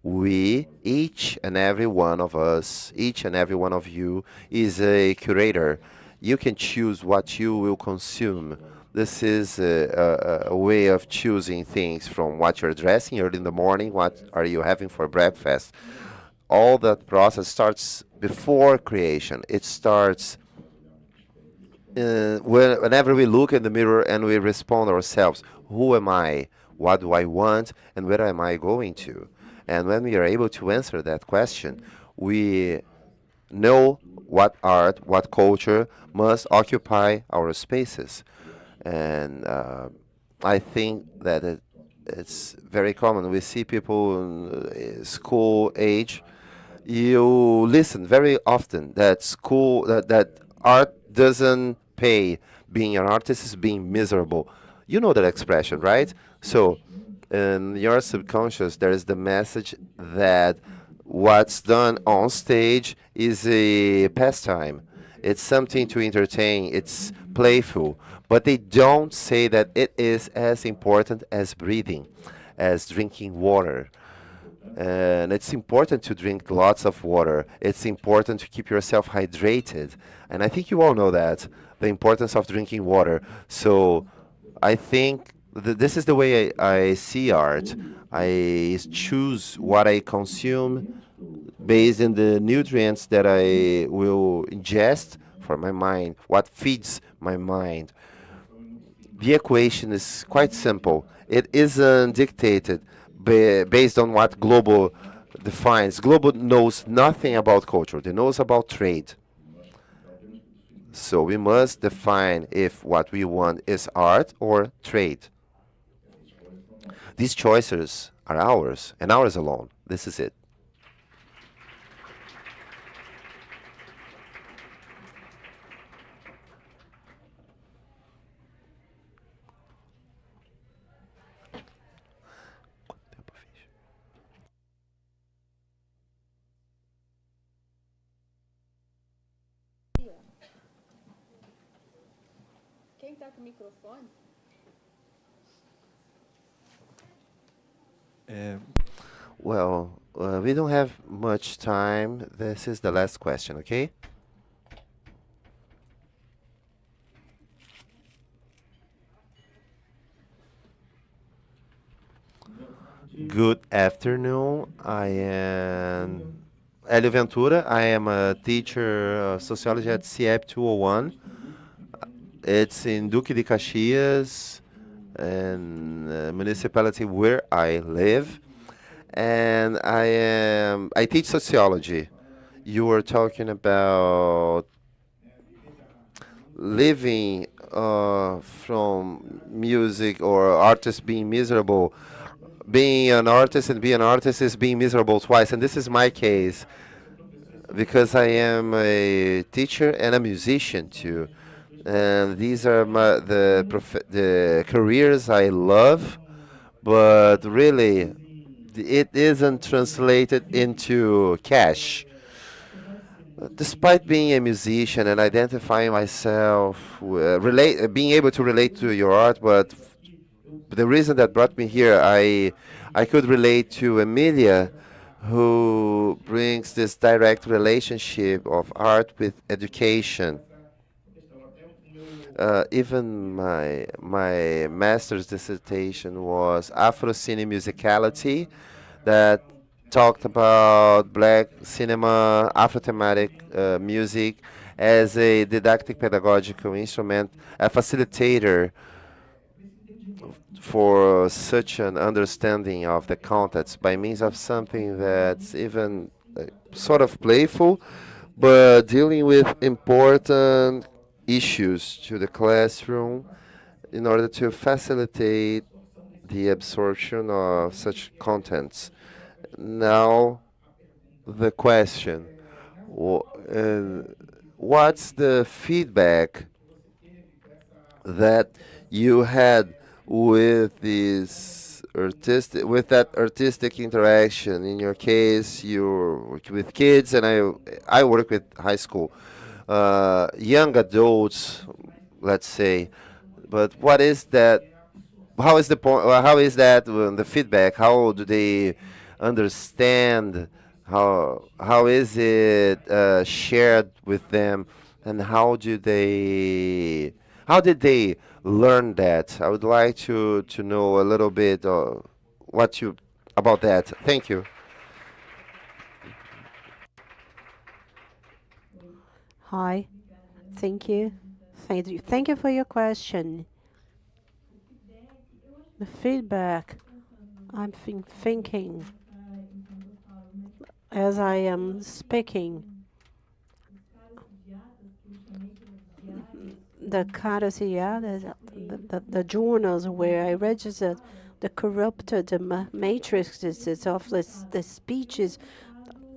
We, each and every one of us, each and every one of you is a curator. You can choose what you will consume. This is a way of choosing things, from what you're dressing early in the morning, what are you having for breakfast. All that process starts before creation. It starts whenever we look in the mirror and we respond ourselves. Who am I? What do I want? And where am I going to? And when we are able to answer that question, we know what art, what culture must occupy our spaces. And I think that it's very common. We see people in school age. You listen very often that that art doesn't pay. Being an artist is being miserable. You know that expression, right? So in your subconscious, there is the message that what's done on stage is a pastime. It's something to entertain. It's playful. But they don't say that it is as important as breathing, as drinking water. And it's important to drink lots of water. It's important to keep yourself hydrated. And I think you all know that, the importance of drinking water. So I think this is the way I see art. I choose what I consume based on the nutrients that I will ingest for my mind, what feeds my mind. The equation is quite simple. It isn't dictated based on what Global defines. Global knows nothing about culture. They knows about trade. So we must define if what we want is art or trade. These choices are ours, and ours alone. This is it. Quem está com o microfone? Well, we don't have much time. This is the last question, okay? Good afternoon. I am Hélio Ventura. I am a teacher of sociology at CIEP 201. It's in Duque de Caxias, and municipality where I live. And I teach sociology. You were talking about living from music or artists being miserable. Being an artist and being an artist is being miserable twice, and this is my case because I am a teacher and a musician too. And these are the careers I love, but really it isn't translated into cash. Despite being a musician and identifying myself, being able to relate to your art, but the reason that brought me here, I could relate to Emilia, who brings this direct relationship of art with education. Even my master's dissertation was Afro-Cine Musicality, that talked about black cinema, Afro-thematic music as a didactic pedagogical instrument, a facilitator for such an understanding of the context by means of something that's even sort of playful, but dealing with important issues to the classroom in order to facilitate the absorption of such contents. Now, the question, what's the feedback that you had with that artistic interaction? In your case, you work with kids, and I work with high school, young adults, let's say. But what is that? How is the point? How is that the feedback? How do they understand? How is it shared with them, and how did they learn that? I would like to know a little bit about that. Thank you. Hi, thank you. Thank you for your question. The feedback, I'm thinking as I am speaking. The the journals where I registered the corrupted matrices of the speeches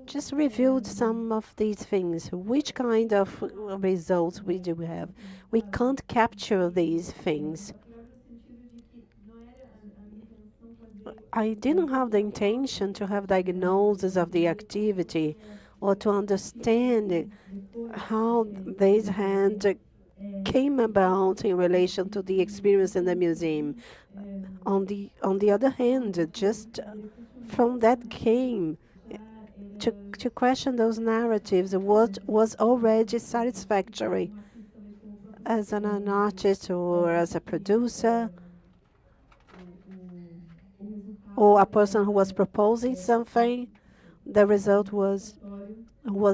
just revealed some of these things. Which kind of results we do have? We can't capture these things. I didn't have the intention to have diagnosis of the activity or to understand how this hand came about in relation to the experience in the museum. On the other hand, just from that came to question those narratives, what was already satisfactory as an artist or as a producer or a person who was proposing something. The result was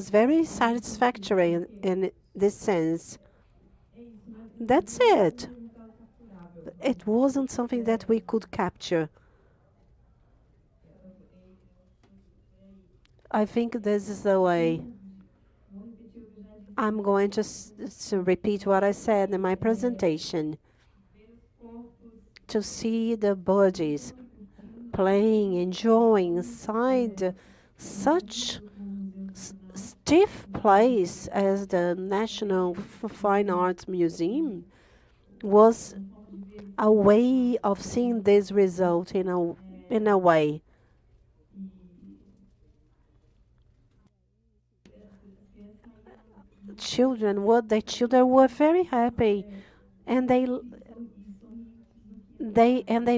very satisfactory in this sense. That's it. It wasn't something that we could capture. I think this is the way. I'm going to repeat what I said in my presentation. To see the bodies playing, enjoying inside such stiff place as the National Fine Arts Museum was a way of seeing this result in a way. The children were very happy, and they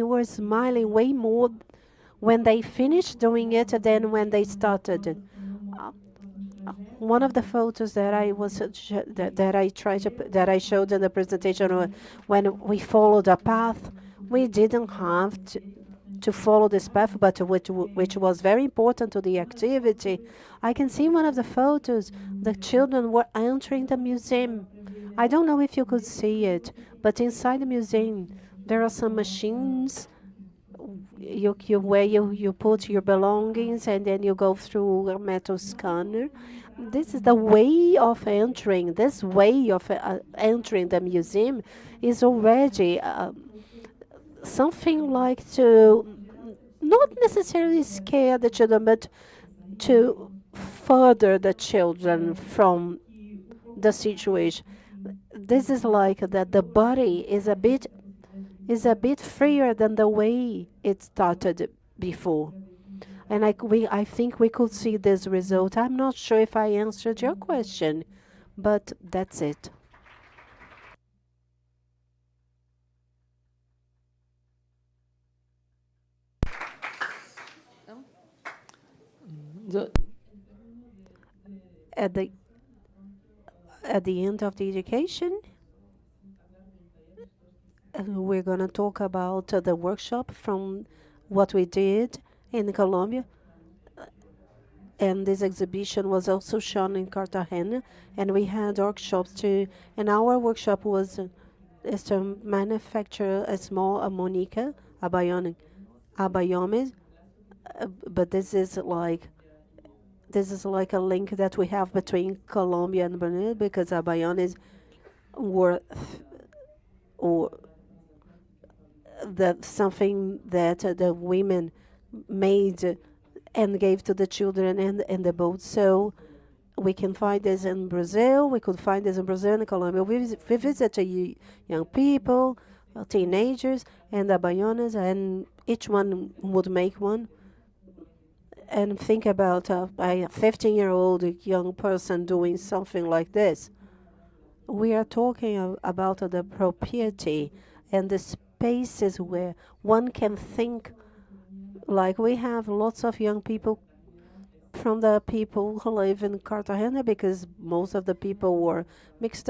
were smiling way more when they finished doing it, then when they started. One of the photos that I was that I showed in the presentation, when we followed a path, we didn't have to follow this path, but which was very important to the activity. I can see one of the photos. The children were entering the museum. I don't know if you could see it, but inside the museum there are some machines where you put your belongings and then you go through a metal scanner. This is the way of entering. This way of entering the museum is already something like to not necessarily scare the children, but to further the children from the situation. This is like that the body is a bit freer than the way it started before. And I think we could see this result. I'm not sure if I answered your question, but that's it. At the end of the education, we're going to talk about the workshop from what we did in Colombia. And this exhibition was also shown in Cartagena, and we had workshops too. And our workshop is to manufacture a small harmonica, a bayome, but this is like a link that we have between Colombia and Brazil, because abayones were something that the women made and gave to the children and the boat. So we can find this in Brazil. We could find this in Brazil and Colombia. We visited young people, teenagers, and abayones, and each one would make one. And think about a 15-year-old young person doing something like this. We are talking about the propriety and the spaces where one can think. Like we have lots of young people from the people who live in Cartagena, because most of the people were mixed,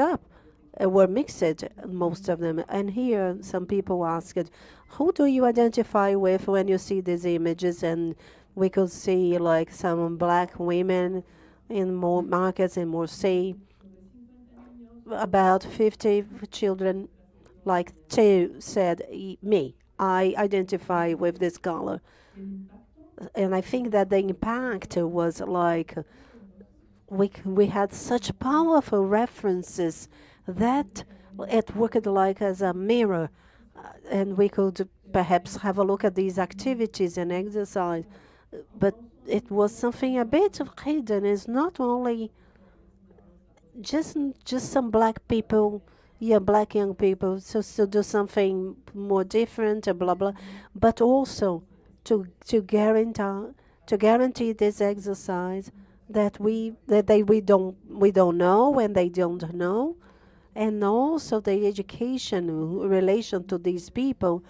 most of them. And here some people asked, who do you identify with when you see these images? And we could see like some black women in more markets in Marseille, about 50 children, like two said, me, I identify with this color. And I think that the impact was like, we had such powerful references that it worked like as a mirror, and we could perhaps have a look at these activities and exercise. But it was something a bit hidden. It's not only just some black people, black young people, so to do something more different, blah blah, but also to guarantee this exercise that we don't know and they don't know, and also the education in relation to these people,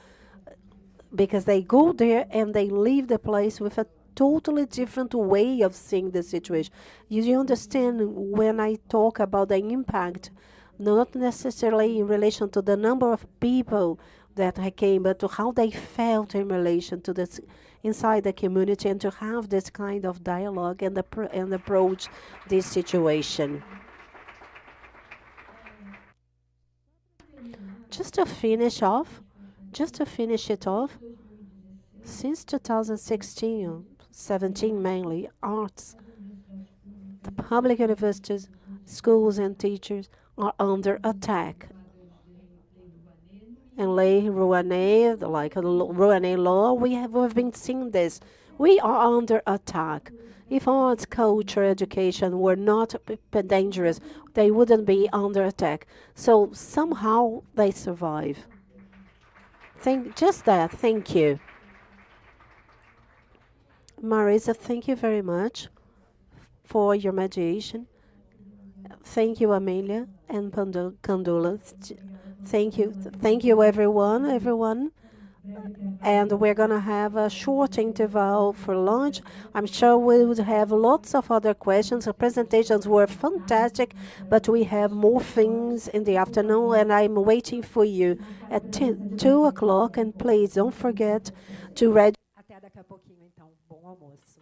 because they go there and they leave the place with a totally different way of seeing the situation. You understand when I talk about the impact, not necessarily in relation to the number of people that came, but to how they felt in relation to this inside the community, and to have this kind of dialogue and approach this situation. Just to finish it off, since 2016, 17 mainly, arts, the public universities, schools and teachers are under attack. And Rouanet, like Rouanet law, we've been seeing this. We are under attack. If arts, culture, education were not dangerous, they wouldn't be under attack. So somehow they survive. Just that. Thank you. Marisa, thank you very much for your mediation. Thank you, Emilia and Candula. Thank you, everyone. and we're going to have a short interval for lunch. I'm sure we would have lots of other questions. The presentations were fantastic, but we have more things in the afternoon, and I'm waiting for you at 2 o'clock. And please don't forget to register. Até daqui a pouquinho, então. Bom almoço.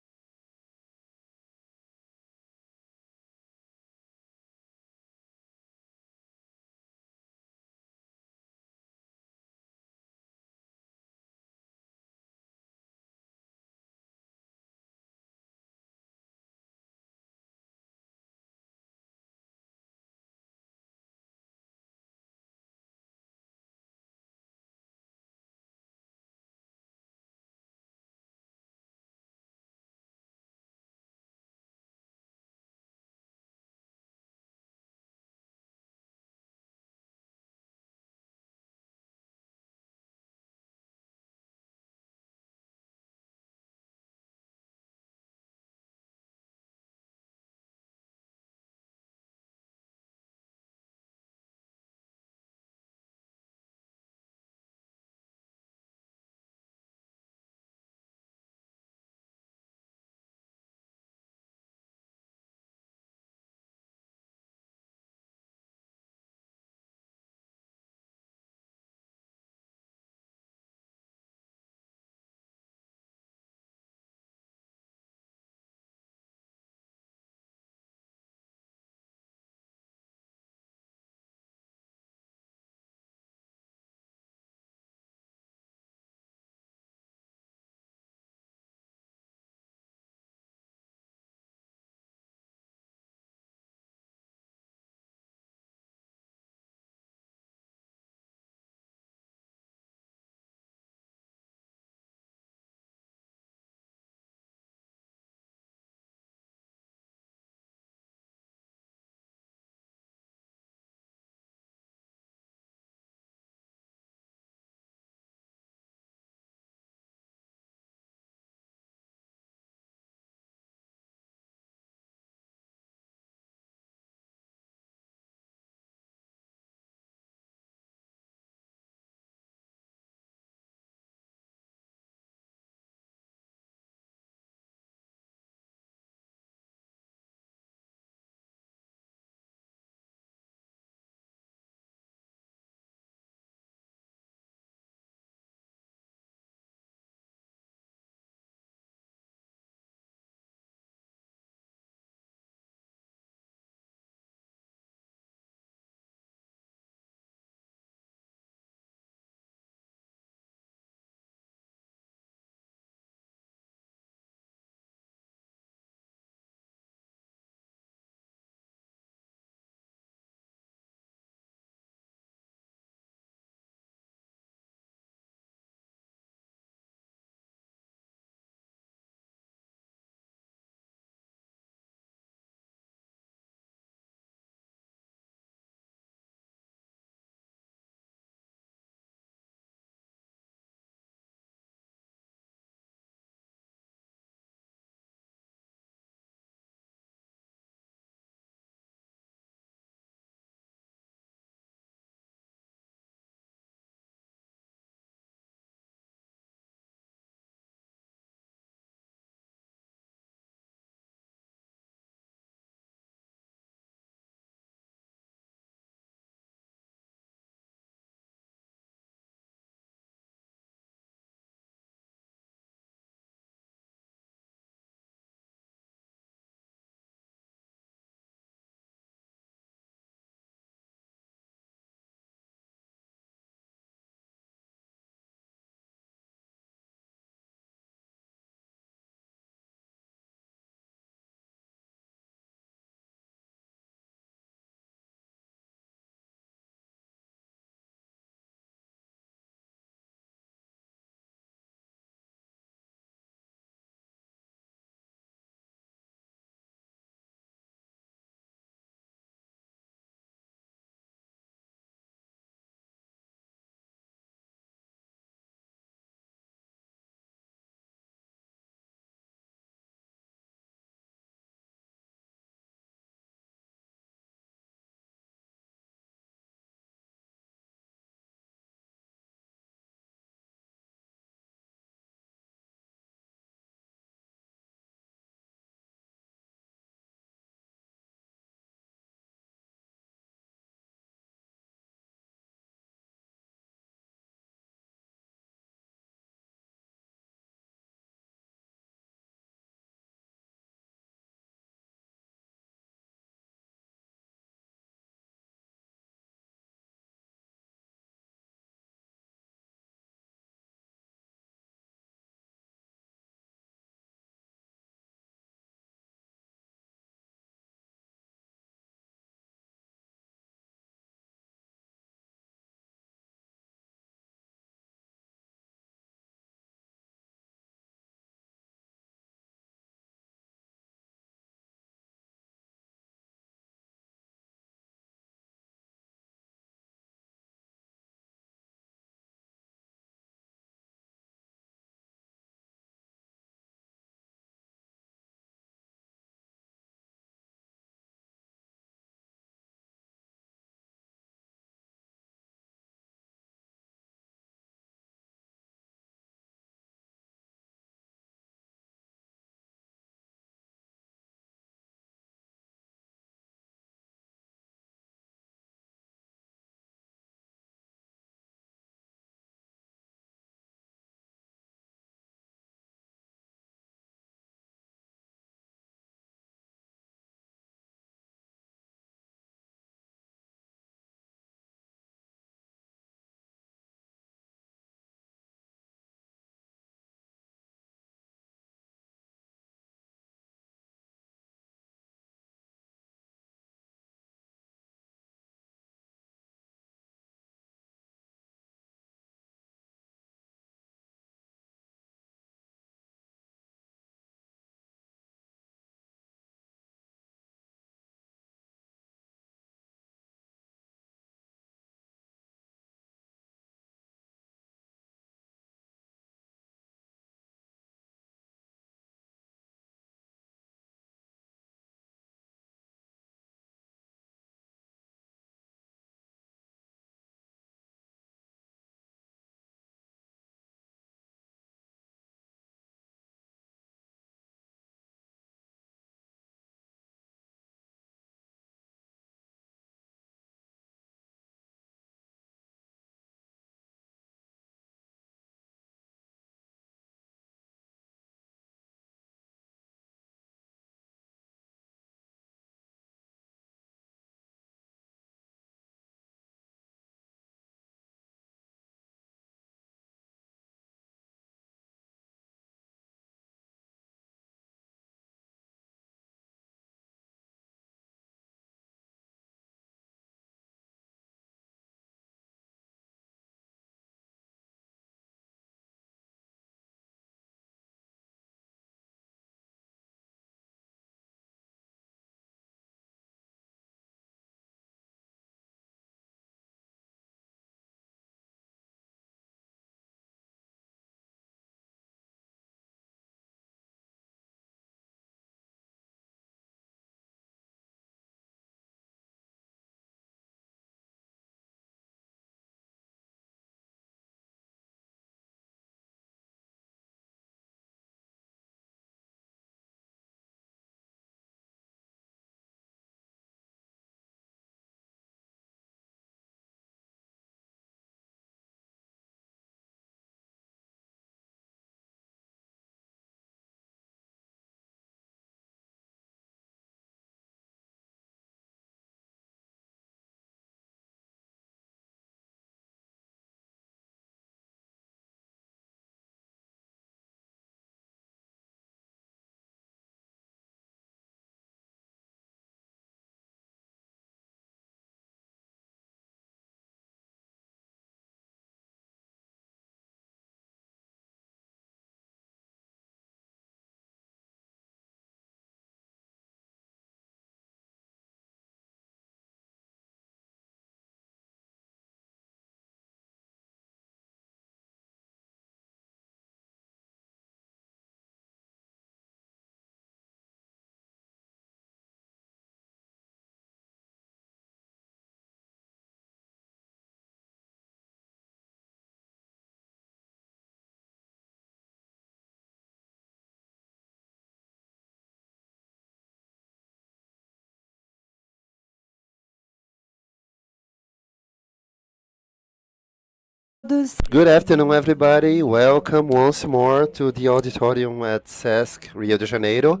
Good afternoon, everybody. Welcome once more to the auditorium at Sesc, Rio de Janeiro.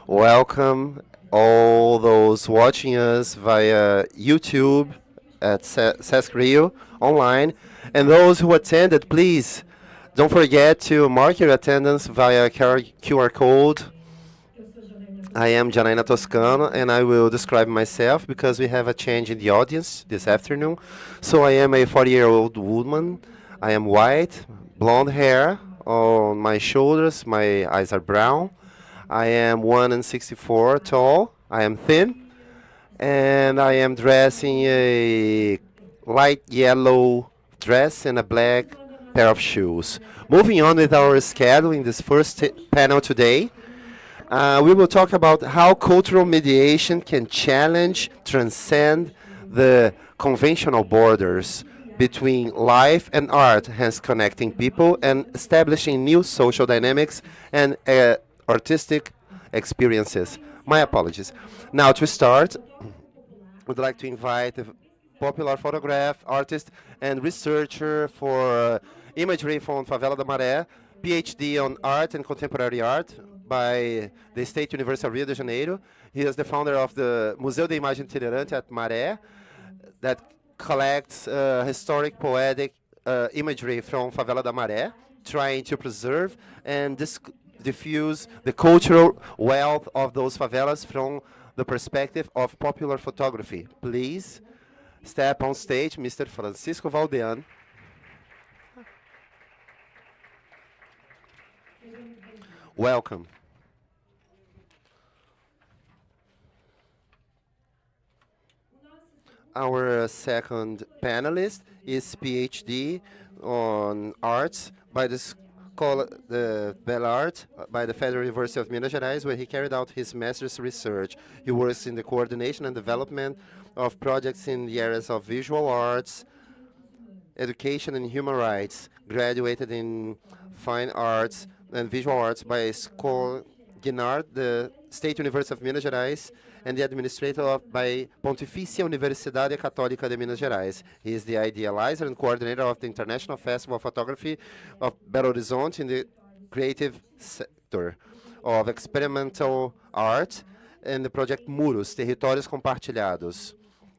Welcome all those watching us via YouTube at Sesc Rio online. And those who attended, please don't forget to mark your attendance via QR code. I am Janaina Toscano, and I will describe myself because we have a change in the audience this afternoon. So I am a 40-year-old woman. I am white, blonde hair on my shoulders. My eyes are brown. I am 164 tall. I am thin. And I am dressing a light yellow dress and a black pair of shoes. Moving on with our schedule in this first panel today. We will talk about how cultural mediation can challenge, transcend the conventional borders between life and art, hence connecting people and establishing new social dynamics and artistic experiences. My apologies. Now, to start, I would like to invite a popular photograph artist and researcher for imagery from Favela da Maré, PhD on art and contemporary art by the State University of Rio de Janeiro. He is the founder of the Museu de Imagem Itinerante at Maré that collects historic poetic imagery from Favela da Maré, trying to preserve and diffuse the cultural wealth of those favelas from the perspective of popular photography. Please step on stage, Mr. Francisco Valdean. Welcome. Our second panelist is PhD on arts by the Bel Art by the Federal University of Minas Gerais, where he carried out his master's research. He works in the coordination and development of projects in the areas of visual arts, education, and human rights. Graduated in fine arts and visual arts by Guinard, the State University of Minas Gerais, and the administrator by Pontifícia Universidade Católica de Minas Gerais. He is the idealizer and coordinator of the International Festival of Photography of Belo Horizonte in the creative sector of experimental art and the project Muros, Territórios Compartilhados.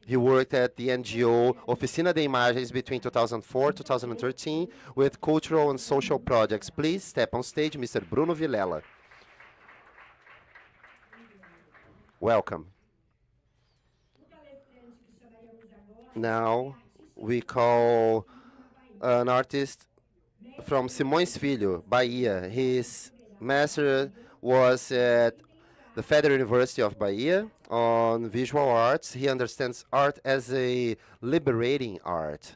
He worked at the NGO Oficina de Imagens between 2004 and 2013 with cultural and social projects. Please step on stage, Mr. Bruno Vilela. Welcome. Now we call an artist from Simões Filho, Bahia. His master was at the Federal University of Bahia on visual arts. He understands art as a liberating art.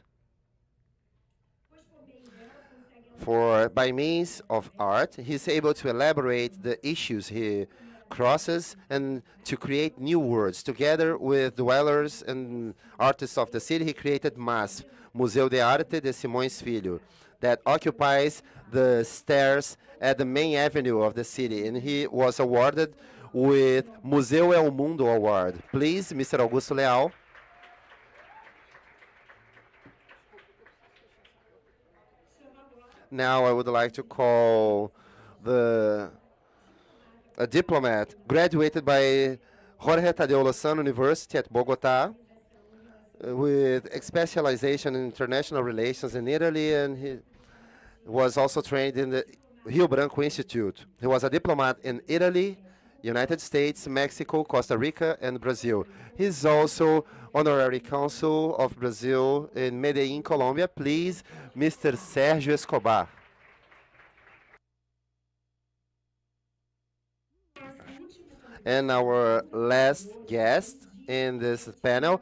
By means of art, he's able to elaborate the issues he crosses and to create new words. Together with dwellers and artists of the city, he created MAS, Museu de Arte de Simões Filho, that occupies the stairs at the main avenue of the city, and he was awarded with Museu é o Mundo Award. Please, Mr. Augusto Leal. Now I would like to call a diplomat, graduated by Jorge Tadeu Lozano University at Bogotá, with specialization in international relations in Italy, and he was also trained in the Rio Branco Institute. He was a diplomat in Italy, United States, Mexico, Costa Rica, and Brazil. He's also honorary consul of Brazil in Medellin, Colombia. Please, Mr. Sérgio Escobar. And our last guest in this panel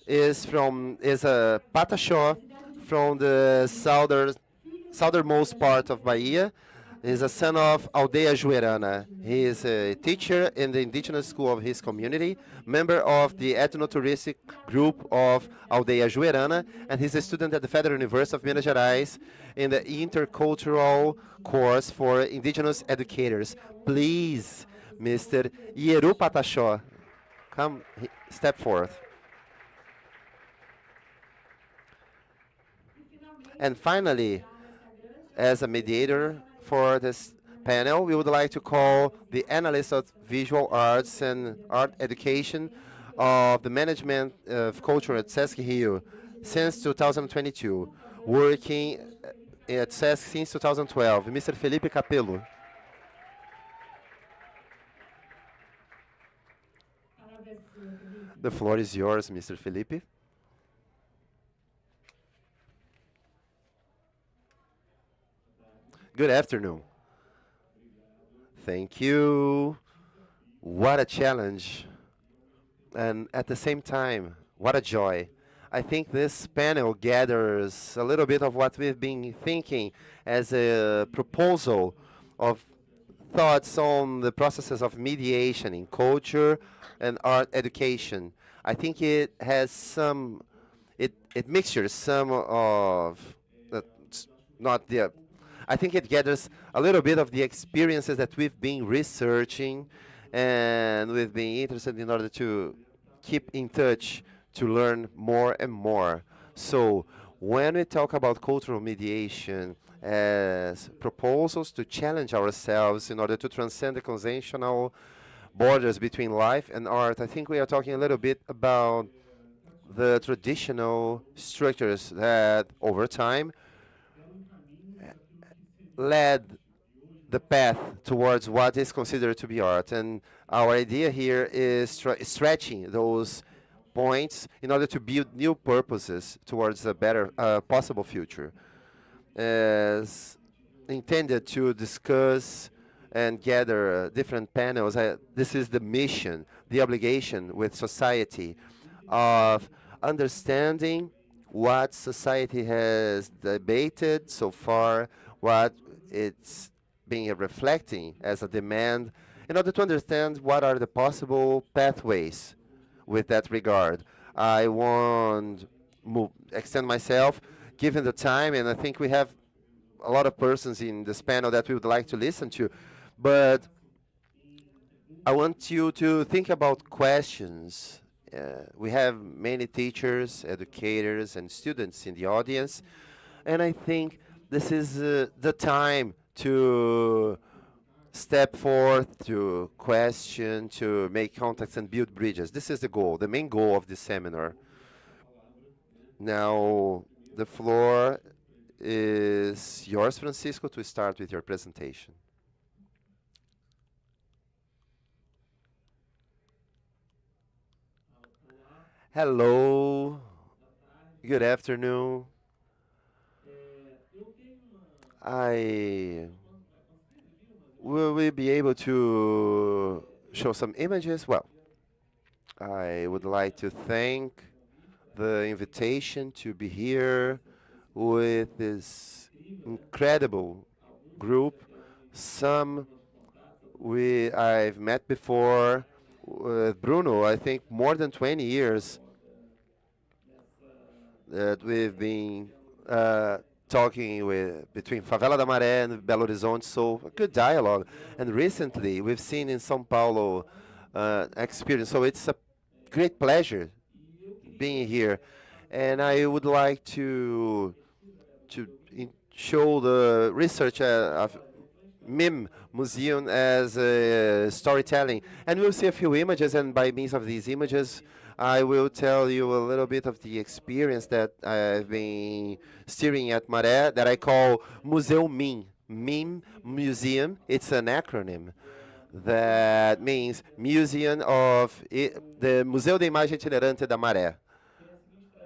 is a Pataxó from the southernmost part of Bahia. He's a son of Aldeia Juerana. He is a teacher in the indigenous school of his community, member of the ethnotouristic group of Aldeia Juerana, and he's a student at the Federal University of Minas Gerais in the intercultural course for indigenous educators. Please, Mr. Ieru Pataxó, come, step forth. And finally, as a mediator for this panel, we would like to call the analyst of visual arts and art education of the management of culture at Sesc Rio since 2022, working at Sesc since 2012, Mr. Felipe Capello. The floor is yours, Mr. Felipe. Good afternoon. Thank you. What a challenge. And at the same time, what a joy. I think this panel gathers a little bit of what we've been thinking as a proposal of thoughts on the processes of mediation in culture and art education. I think it has some, it mixtures some of, not the, I think it gathers a little bit of the experiences that we've been researching and we've been interested in order to keep in touch to learn more and more. So when we talk about cultural mediation as proposals to challenge ourselves in order to transcend the conventional borders between life and art, I think we are talking a little bit about the traditional structures that over time led the path towards what is considered to be art. And our idea here is stretching those points in order to build new purposes towards a better possible future. As intended to discuss and gather different panels, this is the mission, the obligation with society of understanding what society has debated so far, what it's being reflecting as a demand, in order to understand what are the possible pathways with that regard. I won't extend myself, given the time, and I think we have a lot of persons in this panel that we would like to listen to, but I want you to think about questions. We have many teachers, educators, and students in the audience, and I think this is the time to step forth, to question, to make contacts and build bridges. This is the goal, the main goal of this seminar. Now, the floor is yours, Francisco, to start with your presentation. Hello, good afternoon. Will we be able to show some images? Well, I would like to thank the invitation to be here with this incredible group. Some I've met before. With Bruno, I think more than 20 years that we've been talking between Favela da Maré and Belo Horizonte, so a good dialogue. And recently, we've seen in São Paulo experience, so it's a great pleasure being here. And I would like to show the research of MIM Museum as storytelling. And we'll see a few images, and by means of these images, I will tell you a little bit of the experience that I've been steering at Maré that I call Museu MIM. MIM, Museum, it's an acronym that means Museum of the Museu da Imagem Itinerante da Maré.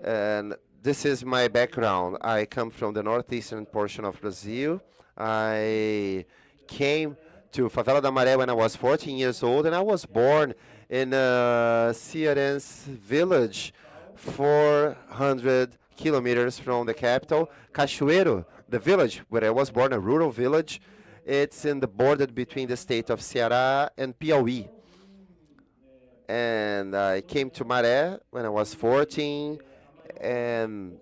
And this is my background. I come from the northeastern portion of Brazil. I came to Favela da Maré when I was 14 years old, and I was born in a Cearense village 400 kilometers from the capital, Cachoeiro, the village where I was born, a rural village. It's in the border between the state of Ceará and Piauí. And I came to Maré when I was 14, and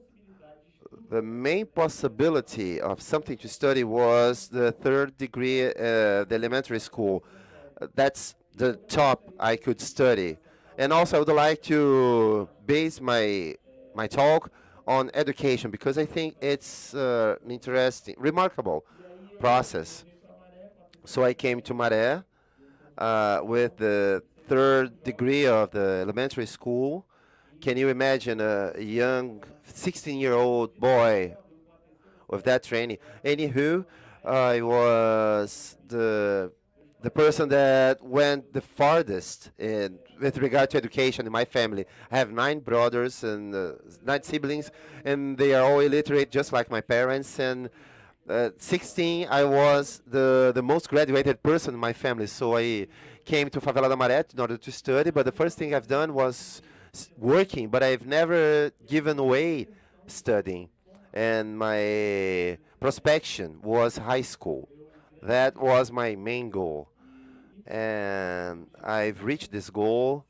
the main possibility of something to study was the third degree, the elementary school. That's the top I could study. And also I would like to base my talk on education because I think it's interesting, remarkable process. So I came to Maré with the third degree of the elementary school. Can you imagine a young 16-year-old boy with that training? Anywho, I was the person that went the farthest in with regard to education in my family. I have 9 brothers and 9 siblings, and they are all illiterate, just like my parents. And 16, I was the most graduated person in my family. So I came to Favela da Maré in order to study. But the first thing I've done was working, but I've never given away studying. And my prospection was high school. That was my main goal. And I've reached this goal.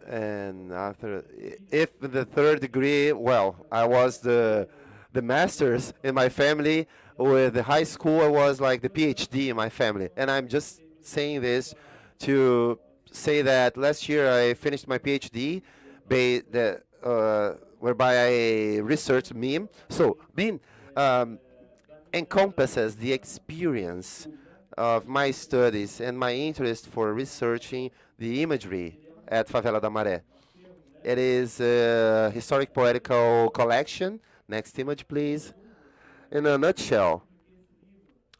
And after, if the third degree, well, I was the master's in my family. With the high school, I was like the PhD in my family. And I'm just saying this to say that last year I finished my PhD, whereby I researched meme. So meme encompasses the experience of my studies and my interest for researching the imagery at Favela da Maré. It is a historic poetical collection. Next image, please. In a nutshell,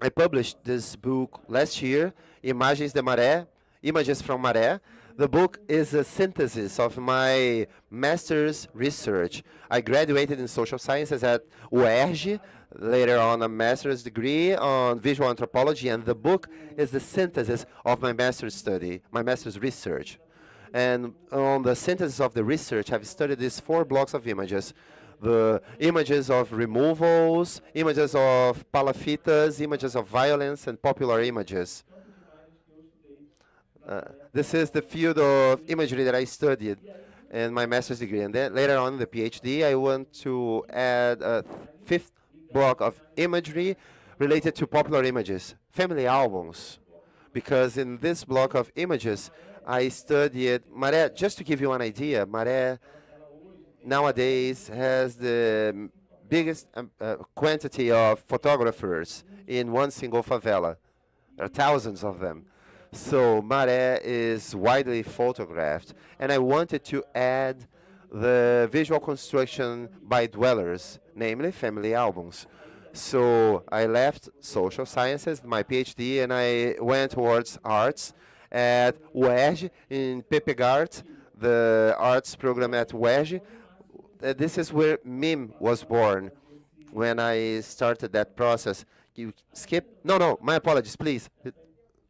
I published this book last year, Imagens de Maré, Images from Maré. The book is a synthesis of my master's research. I graduated in social sciences at UERJ, later on a master's degree on visual anthropology, and the book is the synthesis of my master's study, my master's research. And on the synthesis of the research, I've studied these 4 blocks of images. The images of removals, images of palafitas, images of violence, and popular images. This is the field of imagery that I studied in my master's degree. And then later on in the PhD, I want to add a 5th block of imagery related to popular images, family albums. Because in this block of images, I studied Maré. Just to give you an idea, Maré nowadays has the biggest quantity of photographers in one single favela. There are thousands of them. So Maré is widely photographed. And I wanted to add the visual construction by dwellers, namely family albums. So I left social sciences, my PhD, and I went towards arts at UERJ in PPGART, the arts program at UERJ. This is where MIM was born when I started that process. You skip? No, my apologies, please.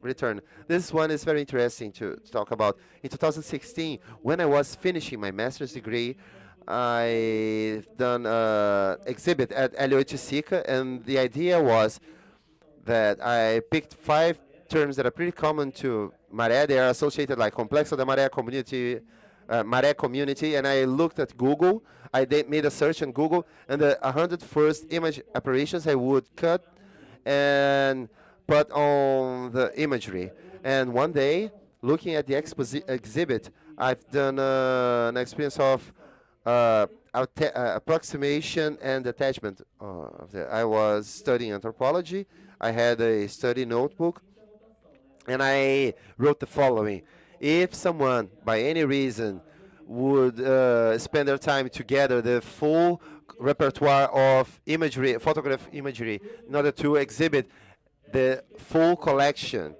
Return. This one is very interesting to talk about. In 2016, when I was finishing my master's degree, I done an exhibit at Elioitissica, and the idea was that I picked 5 terms that are pretty common to Maré. They are associated like Complexo da Maré community, Maré community, and I looked at Google. I made a search on Google, and the 101st image apparitions I would cut and put on the imagery. And one day, looking at the exhibit, I've done an experience of approximation and attachment. I was studying anthropology. I had a study notebook, and I wrote the following. If someone, by any reason, would spend their time to gather the full repertoire of imagery, photograph imagery, in order to exhibit the full collection,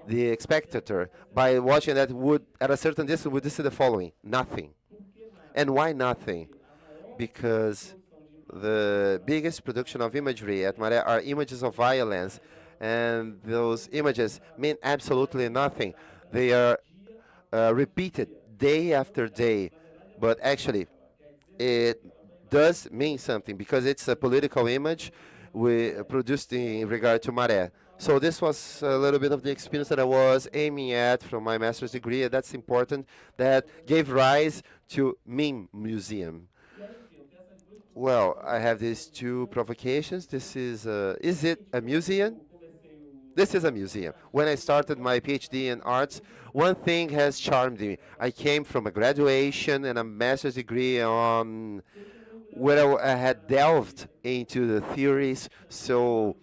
the spectator, by watching that would, at a certain distance, would see the following: nothing. And why nothing? Because the biggest production of imagery at Maré are images of violence, and those images mean absolutely nothing. They are repeated day after day, but actually it does mean something because it's a political image we produced in regard to Maré. So this was a little bit of the experience that I was aiming at from my master's degree, and that's important. That gave rise to Meme Museum. Well, I have these 2 provocations. This is it a museum? This is a museum. When I started my PhD in arts, one thing has charmed me. I came from a graduation and a master's degree on where I had delved into the theories. So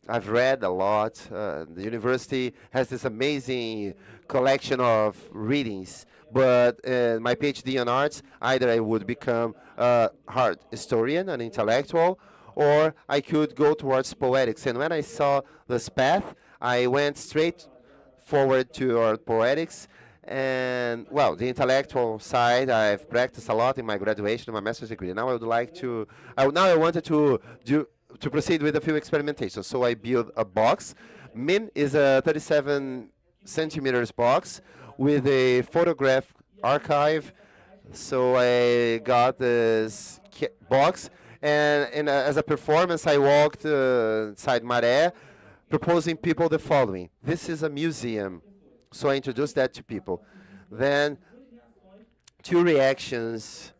I've read a lot. The university has this amazing collection of readings. But my PhD on arts, either I would become a art historian, an intellectual, or I could go towards poetics. And when I saw this path, I went straight forward to art poetics. And well, the intellectual side, I've practiced a lot in my graduation, my master's degree. Now I would like to, now I wanted to proceed with a few experimentations. So I built a box. MIM is a 37 centimeters box with a photograph archive. So I got this box, and as a performance, I walked inside Maré, proposing people the following: this is a museum. So I introduced that to people. Then two reactions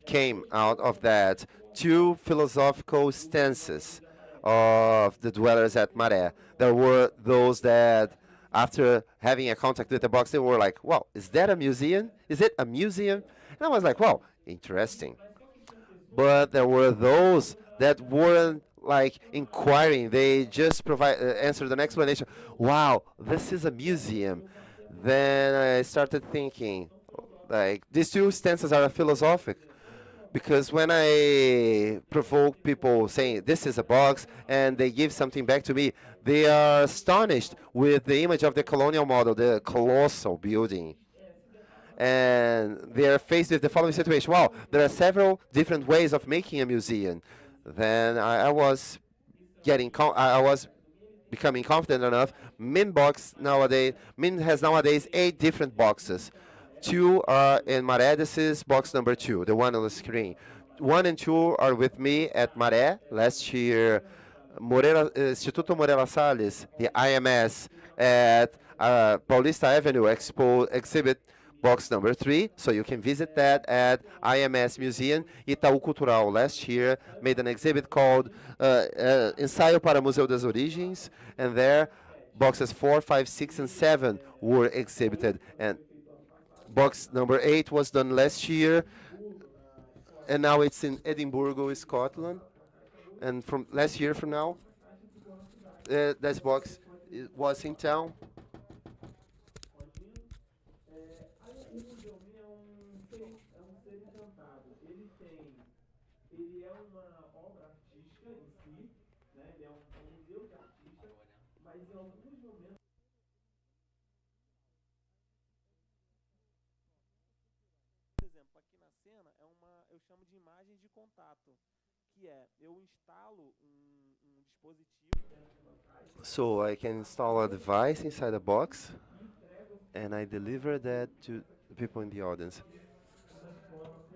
came out of that, two philosophical stances of the dwellers at Maré. There were those that, after having a contact with the box, they were like, wow, is that a museum? Is it a museum? And I was like, wow, interesting. But there were those that weren't like inquiring. They just answered an explanation. Wow, this is a museum. Then I started thinking, like, these two stances are philosophic. Because when I provoke people saying, this is a box, and they give something back to me, they are astonished with the image of the colonial model, the colossal building. And they are faced with the following situation: wow, there are several different ways of making a museum. Then I was becoming confident enough. MIM has nowadays 8 different boxes. 2 are in Maré. This is box number 2, the one on the screen. 1 and 2 are with me at Maré. Last year, Instituto Moreira Salles, the IMS, at Paulista Avenue exhibit box number 3, so you can visit that at IMS Museum. Itaú Cultural last year made an exhibit called Ensaio para Museu das Origens, and there boxes 4, 5, 6, and 7 were exhibited. And box number 8 was done last year, and now it's in Edinburgh, Scotland. And from last year from now, this box was in town. Eu chamo de imagem de contato, que é eu instalo dispositivo. So I can install a device inside a box, and I deliver that to the people in the audience.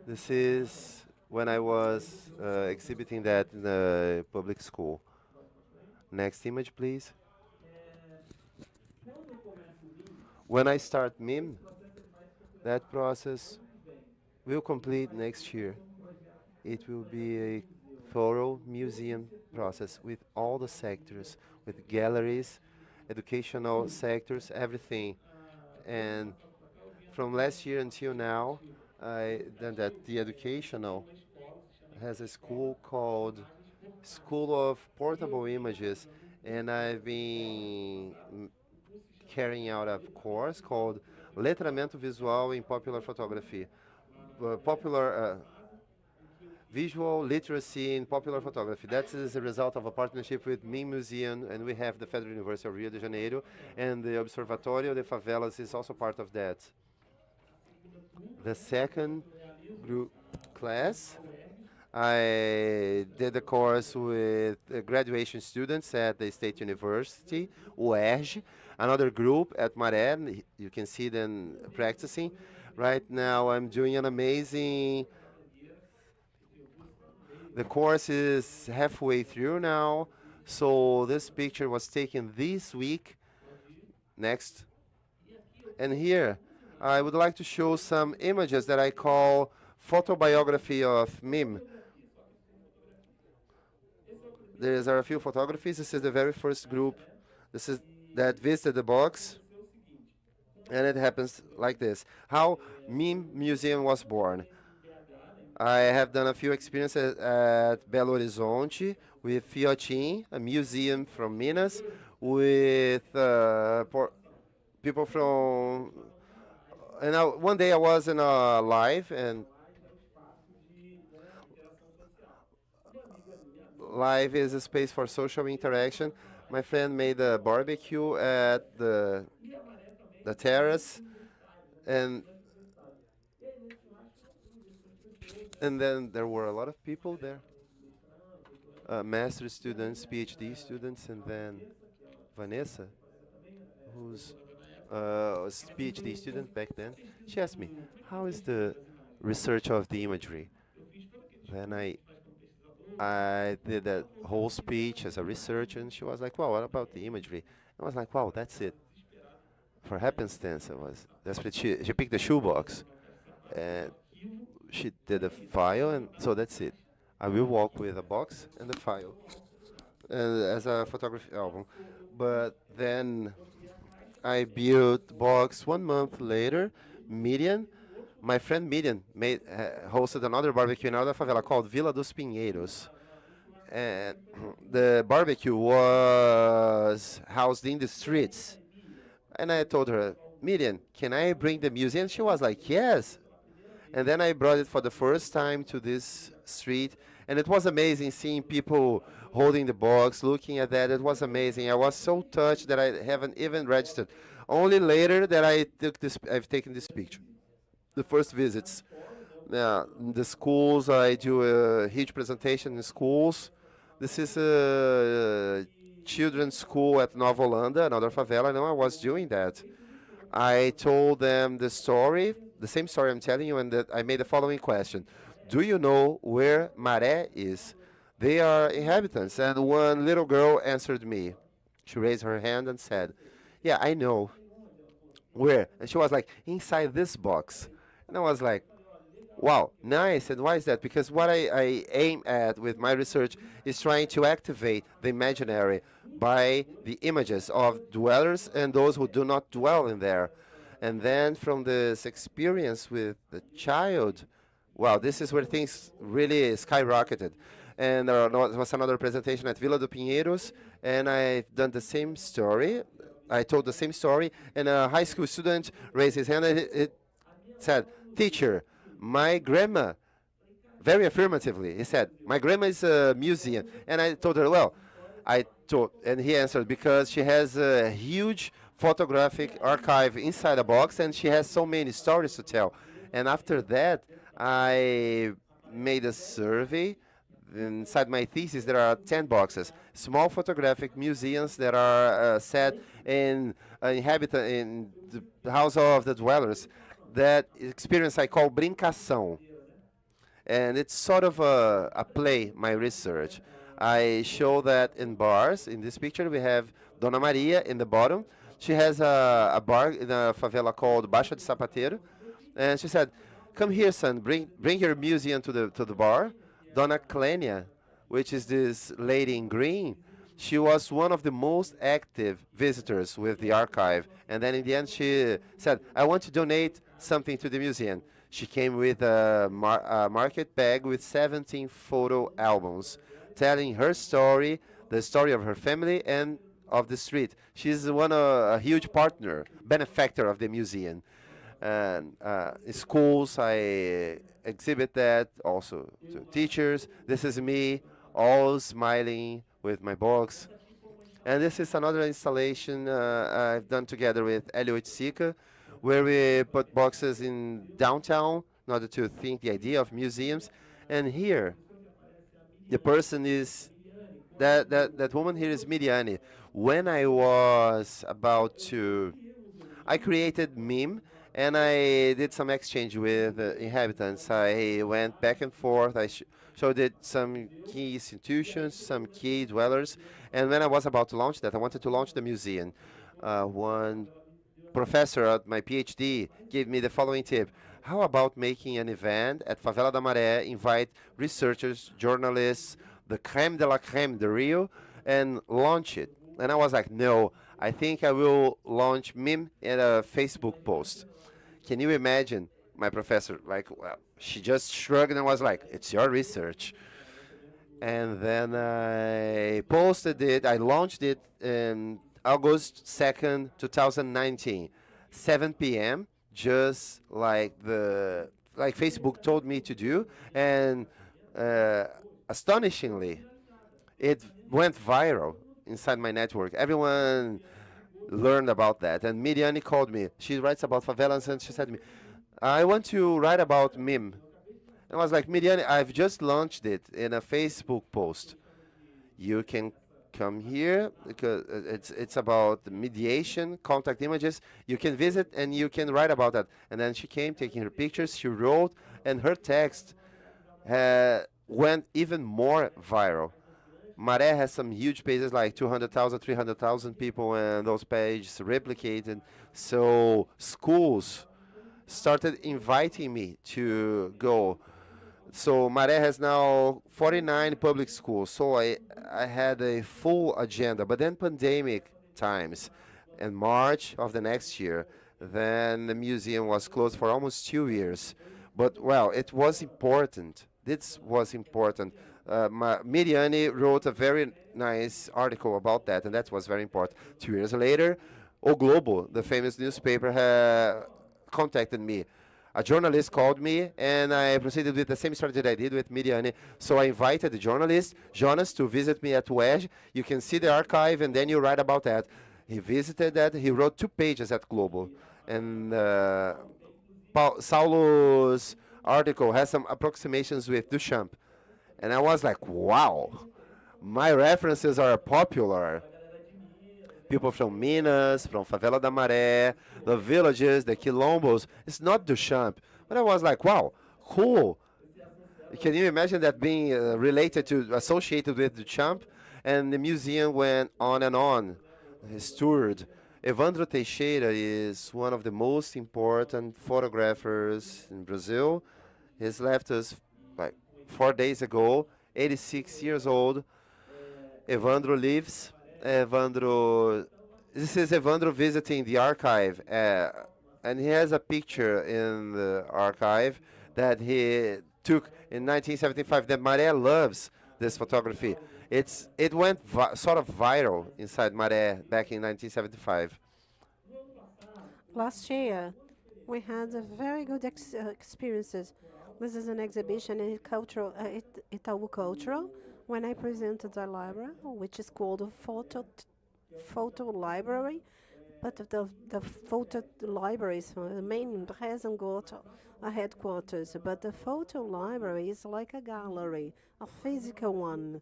This is when I was exhibiting that in the public school. Next image, please. When I start MIM, that process will complete next year. It will be a thorough museum process with all the sectors, with galleries, educational sectors, everything. And from last year until now, the educational has a school called School of Portable Images, and I've been carrying out a course called Letramento Visual in Popular Photography. Visual literacy in popular photography. That is a result of a partnership with MIM Museum, and we have the Federal University of Rio de Janeiro, and the Observatorio de Favelas is also part of that. The second group class, I did the course with graduation students at the State University, UERJ, another group at Maré. You can see them practicing. Right now I'm doing an amazing, the course is halfway through now, so this picture was taken this week. Next. And here, I would like to show some images that I call photobiography of MIM. There are a few photographies. This is the very first group that visited the box. And it happens like this. How MIM Museum was born. I have done a few experiences at Belo Horizonte with Fiotin, a museum from Minas, with people from. And one day I was in a live, and live is a space for social interaction. My friend made a barbecue at the terrace, and then there were a lot of people there, master students, PhD students, and then Vanessa, who's a PhD student back then. She asked me, "How is the research of the imagery?" Then I did that whole speech as a researcher, and she was like, "Well, what about the imagery?" I was like, "Wow, that's it." For happenstance, it was desperate. She picked the shoebox, and she did a file, and so that's it. I will walk with a box and the file as a photography album. But then I built box 1 month later. My friend Midian hosted another barbecue in another favela called Vila dos Pinheiros. And the barbecue was housed in the streets. And I told her, "Midian, can I bring the museum?" She was like, "Yes." And then I brought it for the first time to this street. And it was amazing seeing people holding the box, looking at that. It was amazing. I was so touched that I haven't even registered. Only later that I've taken this picture. The first visits. In the schools, I do a huge presentation in schools. This is a children's school at Nova Holanda, another favela. I was doing that. I told them the story, the same story I'm telling you, and that I made the following question. Do you know where Maré is? They are inhabitants. And one little girl answered me. She raised her hand and said, "Yeah, I know." "Where?" And she was like, "Inside this box." And I was like, wow, nice. And why is that? Because what I aim at with my research is trying to activate the imaginary by the images of dwellers and those who do not dwell in there. And then from this experience with the child, wow, this is where things really skyrocketed. And there was another presentation at Vila do Pinheiros, and I've done the same story. I told the same story, and a high school student raised his hand and it said, "Teacher, my grandma," very affirmatively, he said, "My grandma is a museum." And I told her, and he answered, because she has a huge photographic archive inside a box, and she has so many stories to tell. And after that, I made a survey. Inside my thesis, there are 10 boxes, small photographic museums that are set in in the house of the dwellers. That experience I call brincação. And it's sort of a play, my research. I show that in bars. In this picture, we have Dona Maria in the bottom. She has a bar in a favela called Baixa de Sapateiro. And she said, "Come here, son, bring your museum to the bar." Dona Clenia, which is this lady in green, she was one of the most active visitors with the archive. And then in the end, she said, "I want to donate something to the museum." She came with a market bag with 17 photo albums, telling her story, the story of her family and of the street. She's a huge partner, benefactor of the museum. And in schools, I exhibit that also to teachers. This is me, all smiling with my box. And this is another installation I've done together with Elio Itzika, where we put boxes in downtown in order to think the idea of museums. And here, the person is, that woman here is Miriane. When I was about to, I created meme, and I did some exchange with inhabitants. I went back and forth. I showed it some key institutions, some key dwellers. And when I was about to launch that, I wanted to launch the museum. One professor at my PhD gave me the following tip. How about making an event at Favela da Maré, invite researchers, journalists, the creme de la creme, the real, and launch it? And I was like, no, I think I will launch meme in a Facebook post. Can you imagine my professor, like, well, she just shrugged and was like, it's your research. And then I posted it, I launched it in August 2nd, 2019, 7 p.m., just like Facebook told me to do. And astonishingly, it went viral inside my network. Everyone learned about that. And Miriane called me. She writes about favelas, and she said to me, I want to write about MIM. I was like, Miriane, I've just launched it in a Facebook post. You can come here because it's about mediation, contact images. You can visit and you can write about that. And then she came taking her pictures, she wrote, and her text went even more viral. Maré has some huge pages, like 200,000, 300,000 people, and those pages replicated. So schools started inviting me to go. So Maré has now 49 public schools. So I had a full agenda. But then pandemic times, in March of the next year, then the museum was closed for almost 2 years. But well, it was important. This was important. Miriane wrote a very nice article about that, and that was very important. 2 years later, O Globo, the famous newspaper, contacted me. A journalist called me, and I proceeded with the same strategy that I did with Miriane. So I invited the journalist, Jonas, to visit me at UERJ. You can see the archive, and then you write about that. He visited that. He wrote 2 pages at Globo. And Saulo's article has some approximations with Duchamp. And I was like, wow, my references are popular. People from Minas, from Favela da Maré, the villages, the quilombos. It's not Duchamp. But I was like, wow, cool. Can you imagine that being associated with Duchamp? And the museum went on and on. He's toured. Evandro Teixeira is one of the most important photographers in Brazil. He's left us like 4 days ago, 86 years old. Evandro lives. This is Evandro visiting the archive, and he has a picture in the archive that he took in 1975. That Maré loves this photography. It went sort of viral inside Maré back in 1975. Last year, we had a very good experiences. This is an exhibition in Itaú Cultural, when I presented the library, which is called a photo library, but the photo libraries, the main hasn't got a headquarters, but the photo library is like a gallery, a physical one,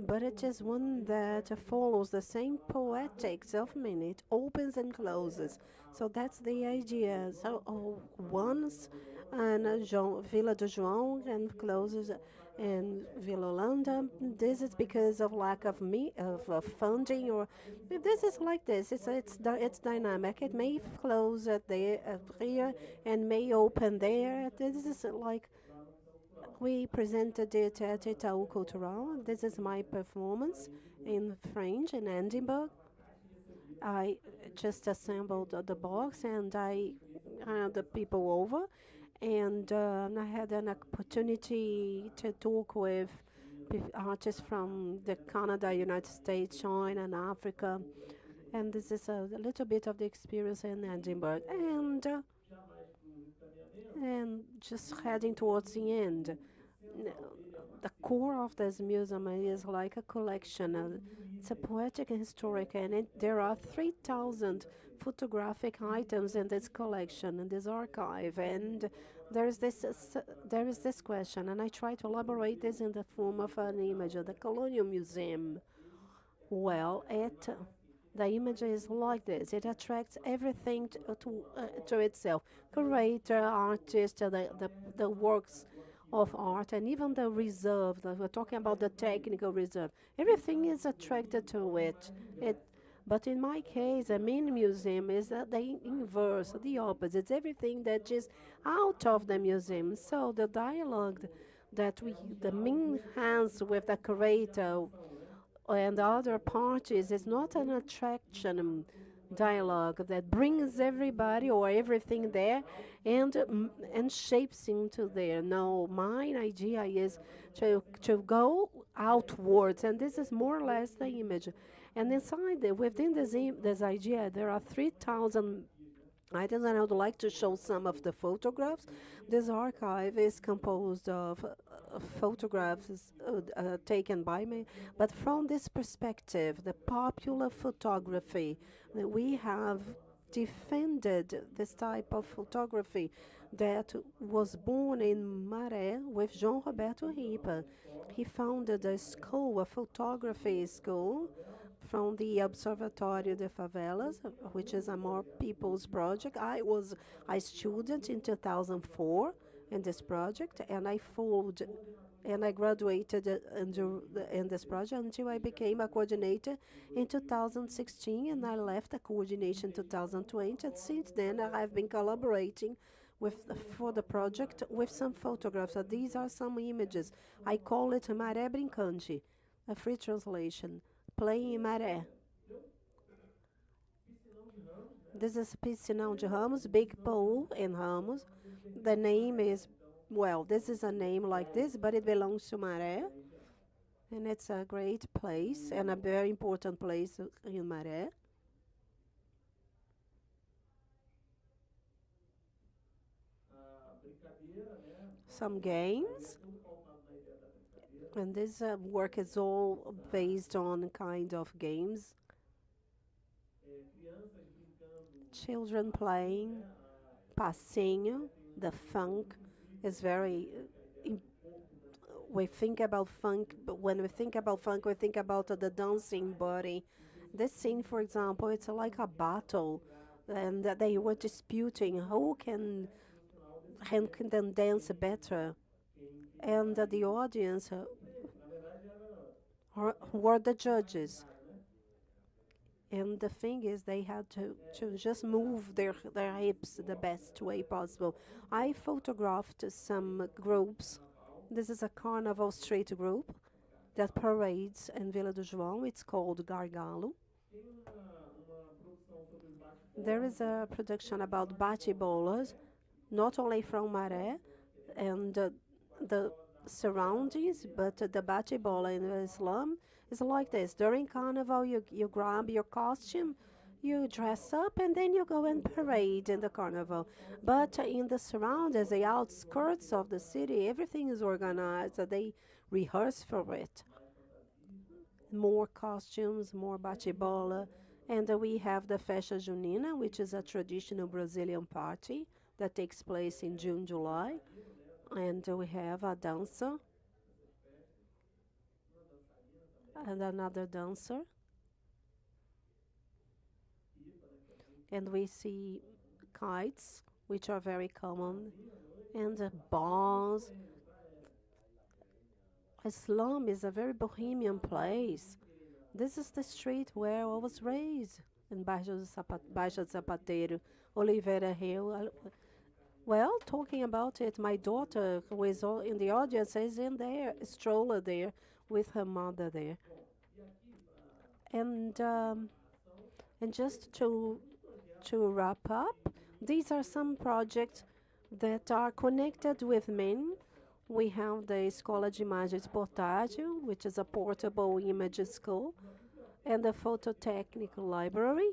but it is one that follows the same poetics of it opens and closes. So that's the idea. So once and Vila do João and closes in Vila Holanda. This is because of lack of funding, or this is like this. It's dynamic. It may close at here and may open there. This is like we presented it at Itaú Cultural. This is my performance in French in Edinburgh. I just assembled the box and I had the people over. And I had an opportunity to talk with artists from Canada, United States, China, and Africa. And this is a little bit of the experience in Edinburgh. And just heading towards the end. The core of this museum is like a collection. It's a poetic and historic, and there are 3,000 photographic items in this collection, in this archive, and there is this question, and I try to elaborate this in the form of an image of the Colonial Museum. Well, the image is like this. It attracts everything to itself. Curator, artist, the works of art, and even the reserve. We're talking about the technical reserve. Everything is attracted to it. But in my case, a main museum is the inverse, the opposite. It's everything that is out of the museum. So the dialogue that the main hands with the curator and the other parties is not an attraction dialogue that brings everybody or everything there and shapes into there. No, my idea is to go outwards, and this is more or less the image. And inside, within this idea, there are 3,000 items, and I would like to show some of the photographs. This archive is composed of photographs taken by me, but from this perspective, the popular photography, that we have defended this type of photography that was born in Maré with João Roberto Ripa. He founded a school, a photography school, from the Observatório de Favelas, which is a more people's project. I was a student in 2004 in this project, and I followed and I graduated in this project until I became a coordinator in 2016, and I left the coordination in 2020, and since then I have been collaborating for the project with some photographs. So these are some images. I call it Maré Brincante, a free translation. Playing in Maré. This is Piscinão de Ramos, big pool in Ramos. The name is, well, this is a name like this, but it belongs to Maré. And it's a great place and a very important place in Maré. Some games. And this work is all based on kind of games. Children playing, passinho, the funk is very. We think about funk, but when we think about funk, we think about the dancing body. This scene, for example, it's like a battle, and they were disputing who can dance better. And the audience were the judges. And the thing is, they had to just move their hips the best way possible. I photographed some groups. This is a carnival street group that parades in Vila do João. It's called Gargalo. There is a production about bate-bolas, not only from Maré and the surroundings, but the bate-bola in the slum is like this. During Carnival, you grab your costume, you dress up, and then you go and parade in the Carnival. But in the surroundings, the outskirts of the city, everything is organized. They rehearse for it. More costumes, more bate-bola. And we have the Festa Junina, which is a traditional Brazilian party that takes place in June, July. And we have a dancer and another dancer. And we see kites, which are very common, and bars. A slum is a very bohemian place. This is the street where I was raised, in Baixo de Sapateiro, Oliveira Hill. Well, talking about it, my daughter, who is in the audience, is in there, a stroller there, with her mother there. And just to wrap up, these are some projects that are connected with men. We have the Escola de Imagens Portátil, which is a portable image school, and the Phototechnical Library.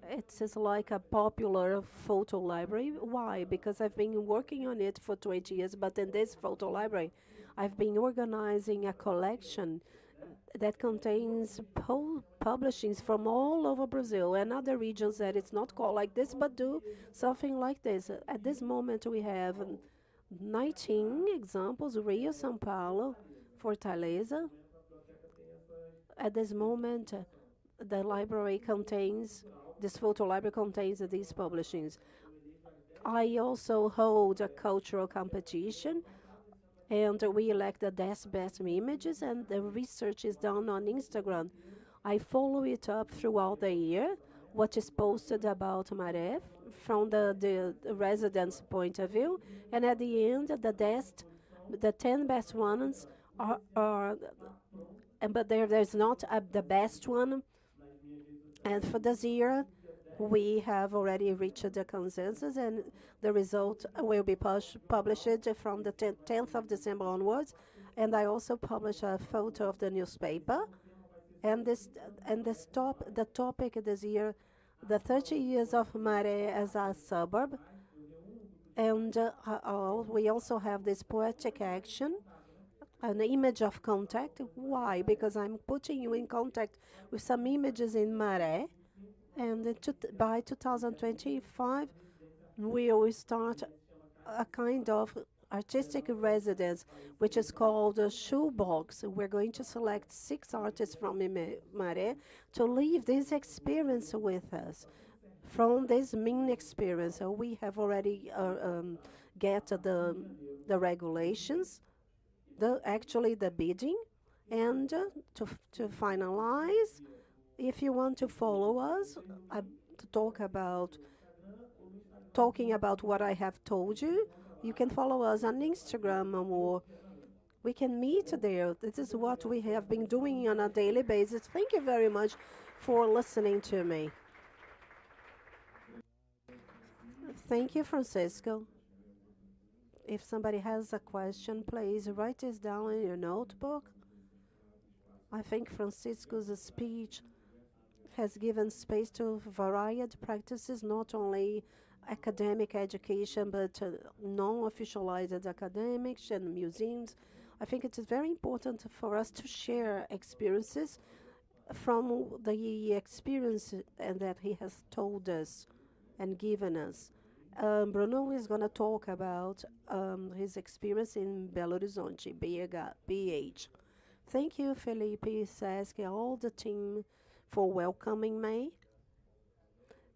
It is like a popular photo library. Why? Because I've been working on it for 20 years, but in this photo library, I've been organizing a collection that contains publishings from all over Brazil and other regions that it's not called like this, but do something like this. At this moment, we have 19 examples: Rio, São Paulo, Fortaleza. At this moment, the library contains, this photo library contains these publishings. I also hold a cultural competition, and we elect the best images, and the research is done on Instagram. I follow it up throughout the year, what is posted about Maré from the residents' point of view, and at the end, the 10 best ones are but there's not the best one. And for this year, We have already reached the consensus, and the result will be published from the 10th of December onwards. And I also publish a photo of the newspaper. And the topic this year, the 30 years of Maré as a suburb. And we also have this poetic action, an image of contact. Why? Because I'm putting you in contact with some images in Maré. And by 2025, we will start a kind of artistic residence, which is called a shoebox. We're going to select 6 artists from Maré to live this experience with us. From this main experience, we have already get the regulations, actually the bidding, and to finalize. If you want to follow us, to talking about what I have told you, you can follow us on Instagram, or we can meet there. This is what we have been doing on a daily basis. Thank you very much for listening to me. Thank you, Francisco. If somebody has a question, please write this down in your notebook. I think Francisco's speech has given space to varied practices, not only academic education, but non-officialized academics and museums. I think it is very important for us to share experiences from the experience that he has told us and given us. Bruno is going to talk about his experience in Belo Horizonte, BH. Thank you, Felipe, Sesc, all the team for welcoming me.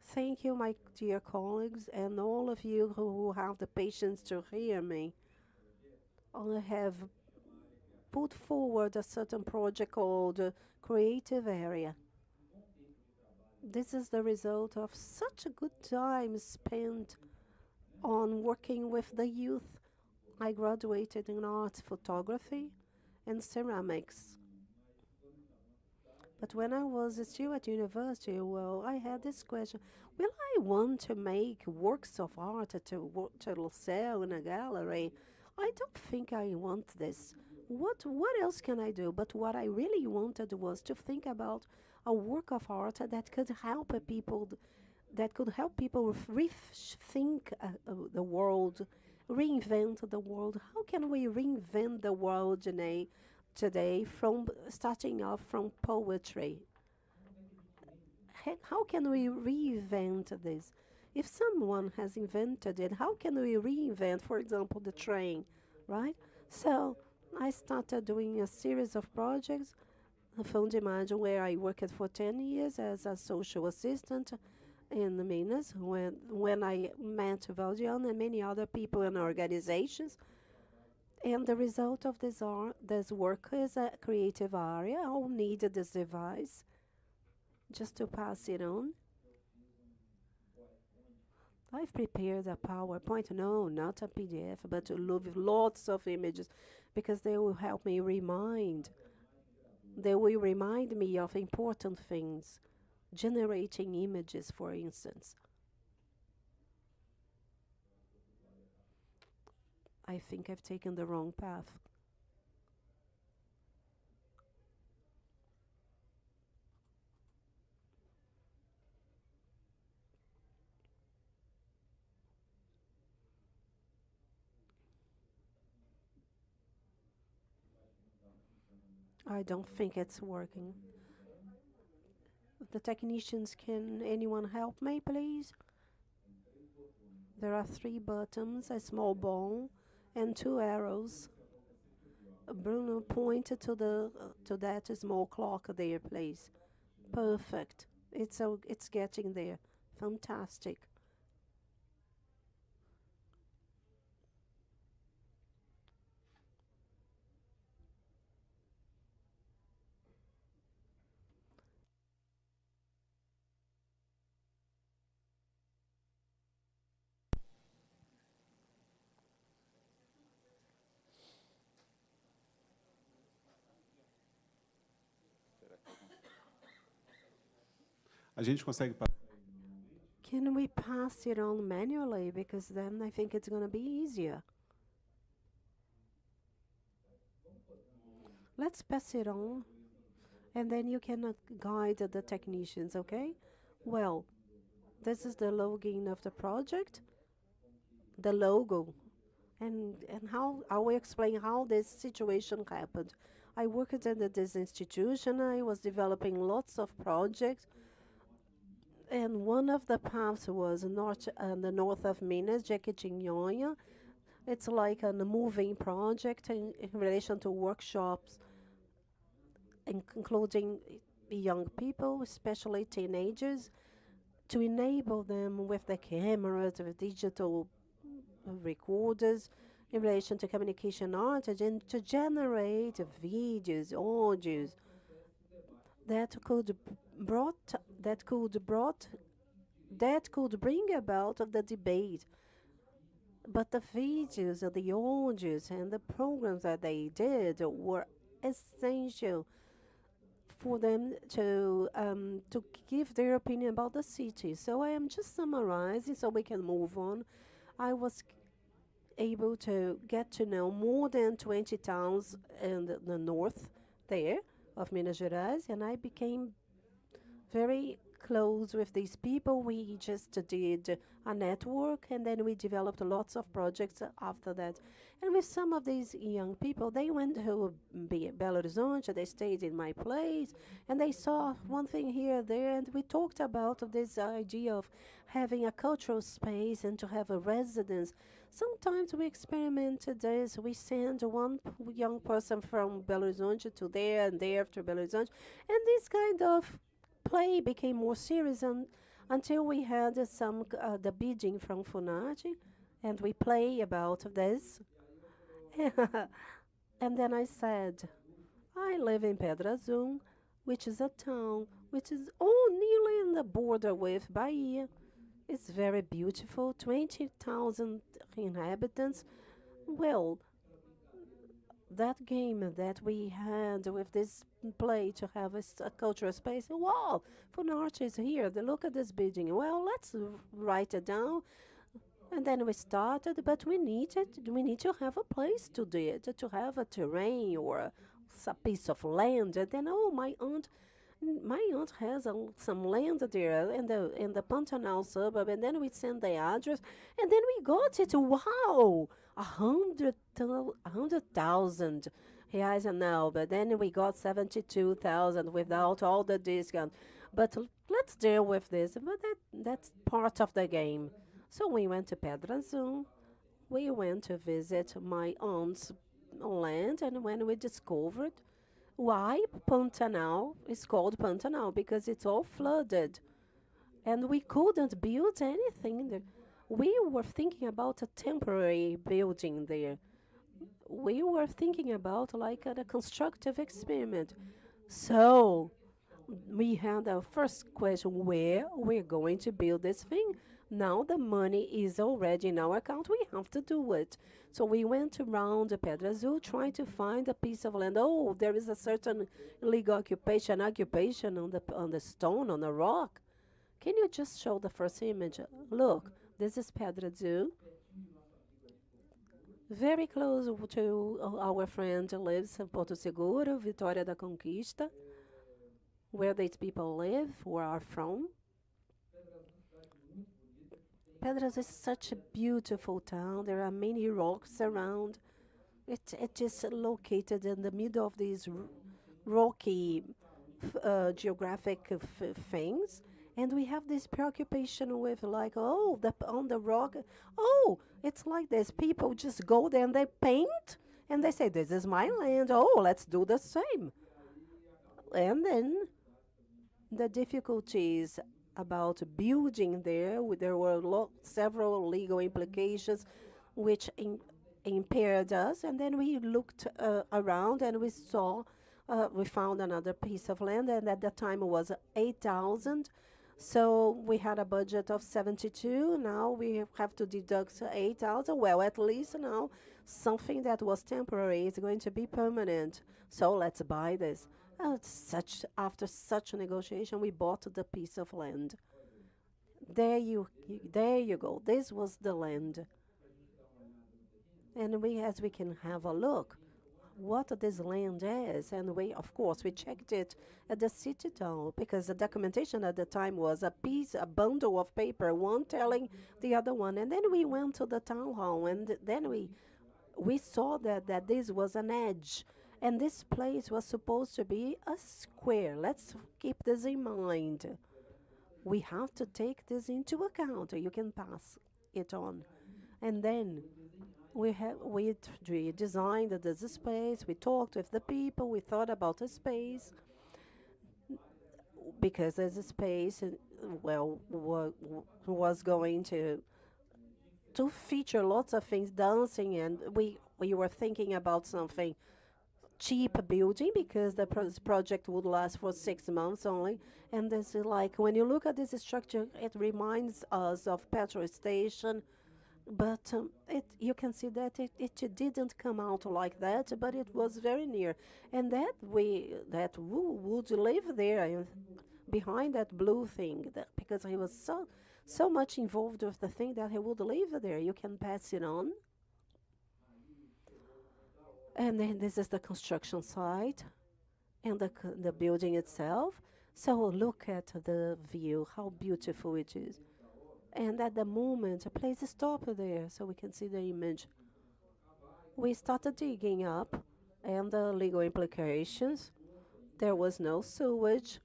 Thank you, my dear colleagues, and all of you who have the patience to hear me. I have put forward a certain project called Creative Area. This is the result of such a good time spent on working with the youth. I graduated in art photography and ceramics. But when I was still at university, well, I had this question: will I want to make works of art to sell in a gallery? I don't think I want this. What else can I do? But what I really wanted was to think about a work of art that could help people, rethink the world, reinvent the world. How can we reinvent the world today, from starting off from poetry? How can we reinvent this? If someone has invented it, how can we reinvent, for example, the train, right? So I started doing a series of projects. Fundamental, where I worked for 10 years as a social assistant in Minas, when I met Valdiano and many other people and organizations. And the result of this work is a creative area. I'll need this device just to pass it on. I've prepared a PowerPoint, no, not a PDF, but with lots of images, because they will help me They will remind me of important things, generating images, for instance. I think I've taken the wrong path. I don't think it's working. The technicians, can anyone help me, please? There are 3 buttons, a small ball, and 2 arrows. Bruno, point to that small clock there, please. Perfect. It's getting there. Fantastic. A gente consegue passar. Can we pass it on manually? Because then I think it's going to be easier. Let's pass it on, and then you can guide the technicians, okay? Well, this is the login of the project, the logo, and how I will explain how this situation happened. I worked under this institution. I was developing lots of projects, and one of the paths was the north of Minas, Jequitinhonha. It's like a moving project in relation to workshops, including young people, especially teenagers, to enable them with the cameras, with digital recorders in relation to communication art, and to generate videos, audios that could bring about the debate. But the videos, the audios, and the programs that they did were essential for them to give their opinion about the city. So I am just summarizing so we can move on. I was able to get to know more than 20 towns in the north there of Minas Gerais, and I became very close with these people. We just did a network, and then we developed lots of projects after that. And with some of these young people, they went to Belo Horizonte, they stayed in my place, and they saw one thing here, there, and we talked about this idea of having a cultural space and to have a residence. Sometimes we experimented this. We send one young person from Belo Horizonte to there and there to Belo Horizonte, and this kind of play became more serious until we had the bidding from Funati, and we play about this. And then I said, I live in Pedra Azul, which is a town which is nearly in the border with Bahia. It's very beautiful, 20,000 inhabitants. Well, that game that we had with this play to have a cultural space. Wow, Funarte is here. Look at this building. Well, let's write it down. And then we started, but we need to have a place to do it, to have a terrain or a piece of land. And then, my aunt has some land there in the Pantanal suburb, and then we sent the address, and then we got it. Wow, 100,000 reais an hour, but then we got 72,000 without all the discount. But let's deal with this. But that's part of the game. So we went to Pedra Azul. We went to visit my aunt's land, and when we discovered why Pantanal is called Pantanal, because it's all flooded, and we couldn't build anything there. We were thinking about a temporary building there. We were thinking about like a constructive experiment. So we had our first question, where we're going to build this thing. Now the money is already in our account. We have to do it. So we went around Pedra Azul trying to find a piece of land. Oh, there is a certain illegal occupation on the stone, on the rock. Can you just show the first image? Look, this is Pedra Azul. Very close to our friend lives in Porto Seguro, Vitória da Conquista, where these people live or are from. Pedras is such a beautiful town. There are many rocks around. It is located in the middle of these rocky geographic things. And we have this preoccupation with like, on the rock. Oh, it's like this. People just go there and they paint. And they say, this is my land. Oh, let's do the same. And then the difficulties about building there were several legal implications which impaired us, and then we looked around and we found another piece of land, and at that time it was 8,000, so we had a budget of 72. Now we have to deduct 8,000. Well, at least now something that was temporary is going to be permanent, so let's buy this. After such a negotiation, we bought the piece of land. There you go. This was the land. And as we can have a look what this land is, and of course, we checked it at the citadel because the documentation at the time was a bundle of paper, one telling the other one. And then we went to the town hall, and then we saw that this was an edge, and this place was supposed to be a square. Let's keep this in mind. We have to take this into account. You can pass it on. And then we designed this space, we talked with the people, we thought about the space, because as a space, was going to feature lots of things, dancing, and we were thinking about something cheap building because the project would last for 6 months only. And this is like, when you look at this structure, it reminds us of petrol station, but you can see that it didn't come out like that, but it was very near. And that would live there behind that blue thing, because he was so much involved with the thing that he would live there. You can pass it on. And then this is the construction site and the building itself. So look at the view, how beautiful it is. And at the moment, please stop there so we can see the image. We started digging up, and the legal implications. There was no sewage,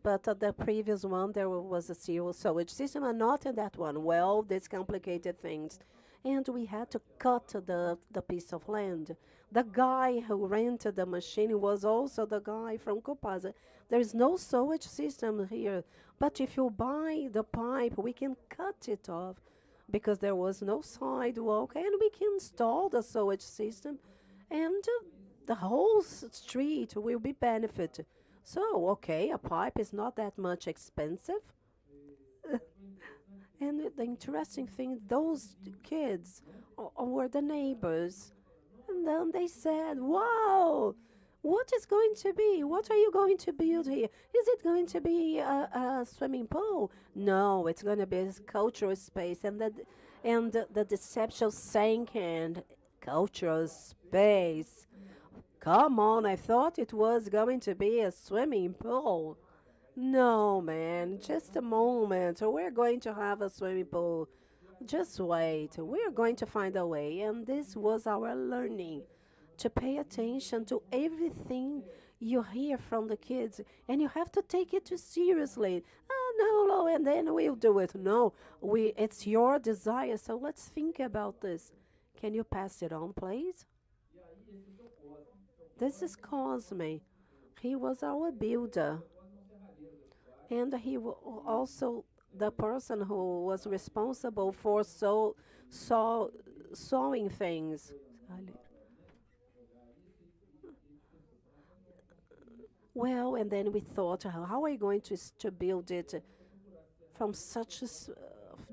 but at the previous one there was a sewage system, and not in that one. Well, this complicated things. And we had to cut the piece of land. The guy who rented the machine was also the guy from Copasa. There is no sewage system here, but if you buy the pipe, we can cut it off because there was no sidewalk, and we can install the sewage system, and the whole street will be benefited. So, okay, a pipe is not that much expensive. And the interesting thing, those kids were the neighbors. And then they said, wow, what is going to be? What are you going to build here? Is it going to be a swimming pool? No, it's going to be a cultural space. And the deception sank in. Cultural space. Come on, I thought it was going to be a swimming pool. No, man, just a moment. We're going to have a swimming pool. Just wait. We're going to find a way. And this was our learning, to pay attention to everything you hear from the kids. And you have to take it too seriously. Oh, no, and then we'll do it. No, it's your desire. So let's think about this. Can you pass it on, please? This is Cosme. He was our builder. And he was also the person who was responsible for sewing things. Well, and then we thought, how are we going to build it from such a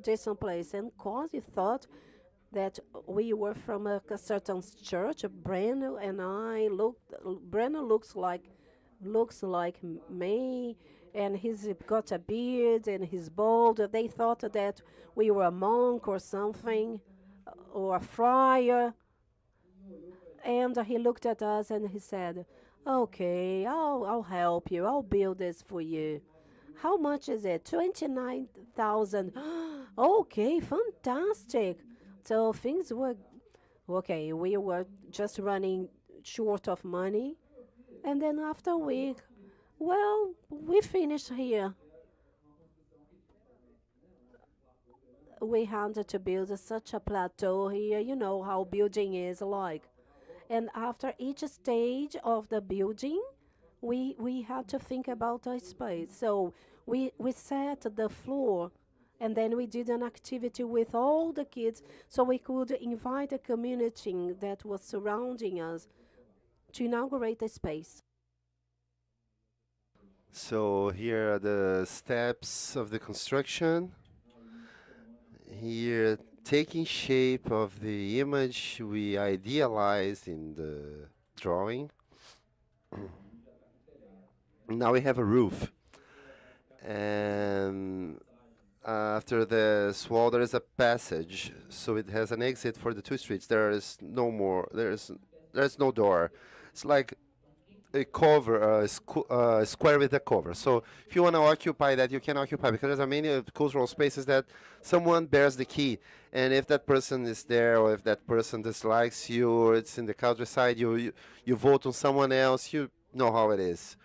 distant place? And Cosme thought that we were from a certain church. Breno and I Breno looks like me. And he's got a beard and he's bald. They thought that we were a monk or something, or a friar. And he looked at us and he said, okay, I'll help you. I'll build this for you. How much is it? 29,000. Okay, fantastic. So things were, okay, we were just running short of money. And then after a week, well, we finished here. We had to build such a plateau here. You know how building is like. And after each stage of the building, we had to think about a space. So we set the floor, and then we did an activity with all the kids so we could invite the community that was surrounding us to inaugurate the space. So here are the steps of the construction. Here, taking shape of the image we idealized in the drawing. Now we have a roof. And after this wall, there is a passage, so it has an exit for the two streets. There is no more. There's no door. It's like a cover, a square with a cover. So if you want to occupy that, you can occupy, because there's a many cultural spaces that someone bears the key, and if that person is there, or if that person dislikes you, or it's in the countryside, you vote on someone else. You know how it is,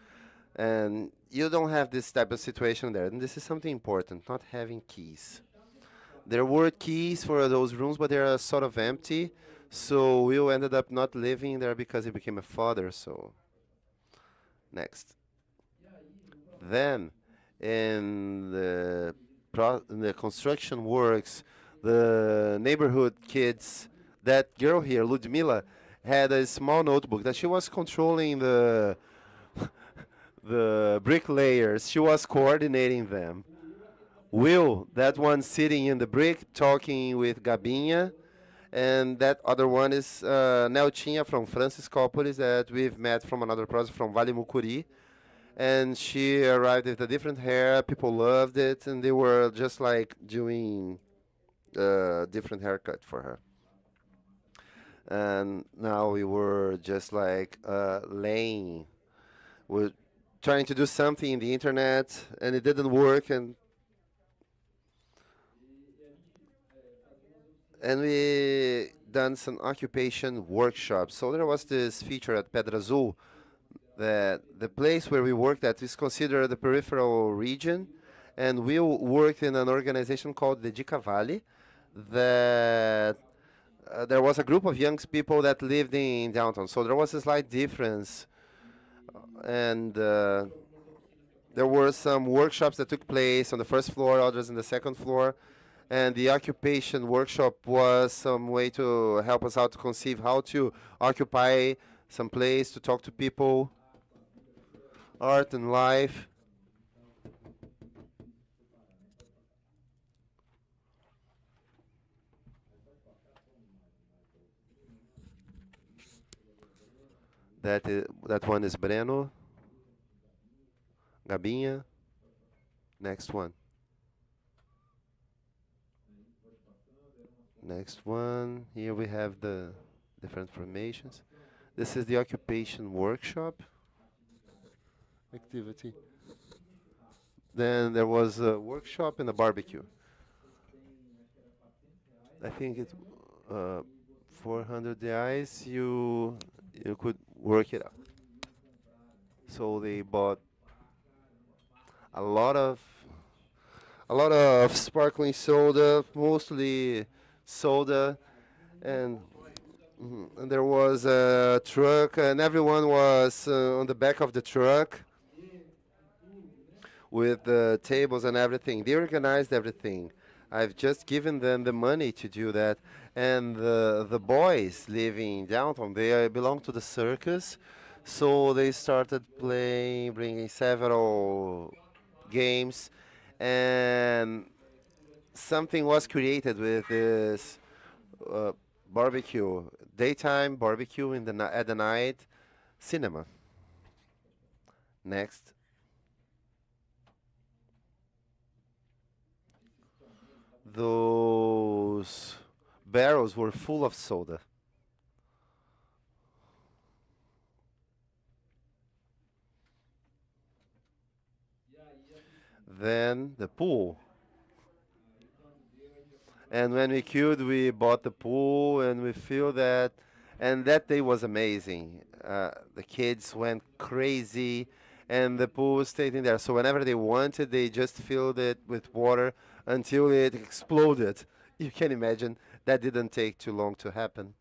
and you don't have this type of situation there. And this is something important: not having keys. There were keys for those rooms, but they are sort of empty. So Will ended up not living there because he became a father. So. Next. Then, in the construction works, the neighborhood kids, that girl here, Ludmila, had a small notebook that she was controlling the the bricklayers. She was coordinating them. Will, that one sitting in the brick, talking with Gabinha, and that other one is Neltinha from Franciscópolis that we've met from another project from Vale Mucuri. And she arrived with a different hair. People loved it, and they were just like doing a different haircut for her. And now we were just like laying. We're trying to do something in the internet, and it didn't work, and we done some occupation workshops. So there was this feature at Pedra Azul that the place where we worked at is considered the peripheral region, and we worked in an organization called the Dica Valley, that there was a group of young people that lived in downtown. So there was a slight difference, and there were some workshops that took place on the first floor, others in the second floor. And the occupation workshop was some way to help us out to conceive how to occupy some place, to talk to people, art and life. That one is Breno, Gabinha. Next one. Next one, here we have the different formations. This is the occupation workshop activity. Then there was a workshop and a barbecue. I think it's 400 reais, you could work it out. So they bought a lot of sparkling soda, mostly soda, and there was a truck, and everyone was on the back of the truck with the tables and everything. They organized everything. I've just given them the money to do that, and the boys living downtown, they belong to the circus, so they started playing, bringing several games, and something was created with this barbecue, daytime barbecue at the night, cinema. Next. Those barrels were full of soda. Then the pool. And when we could, we bought the pool, and we feel that, and that day was amazing. The kids went crazy, and the pool stayed in there. So whenever they wanted, they just filled it with water until it exploded. You can imagine that didn't take too long to happen.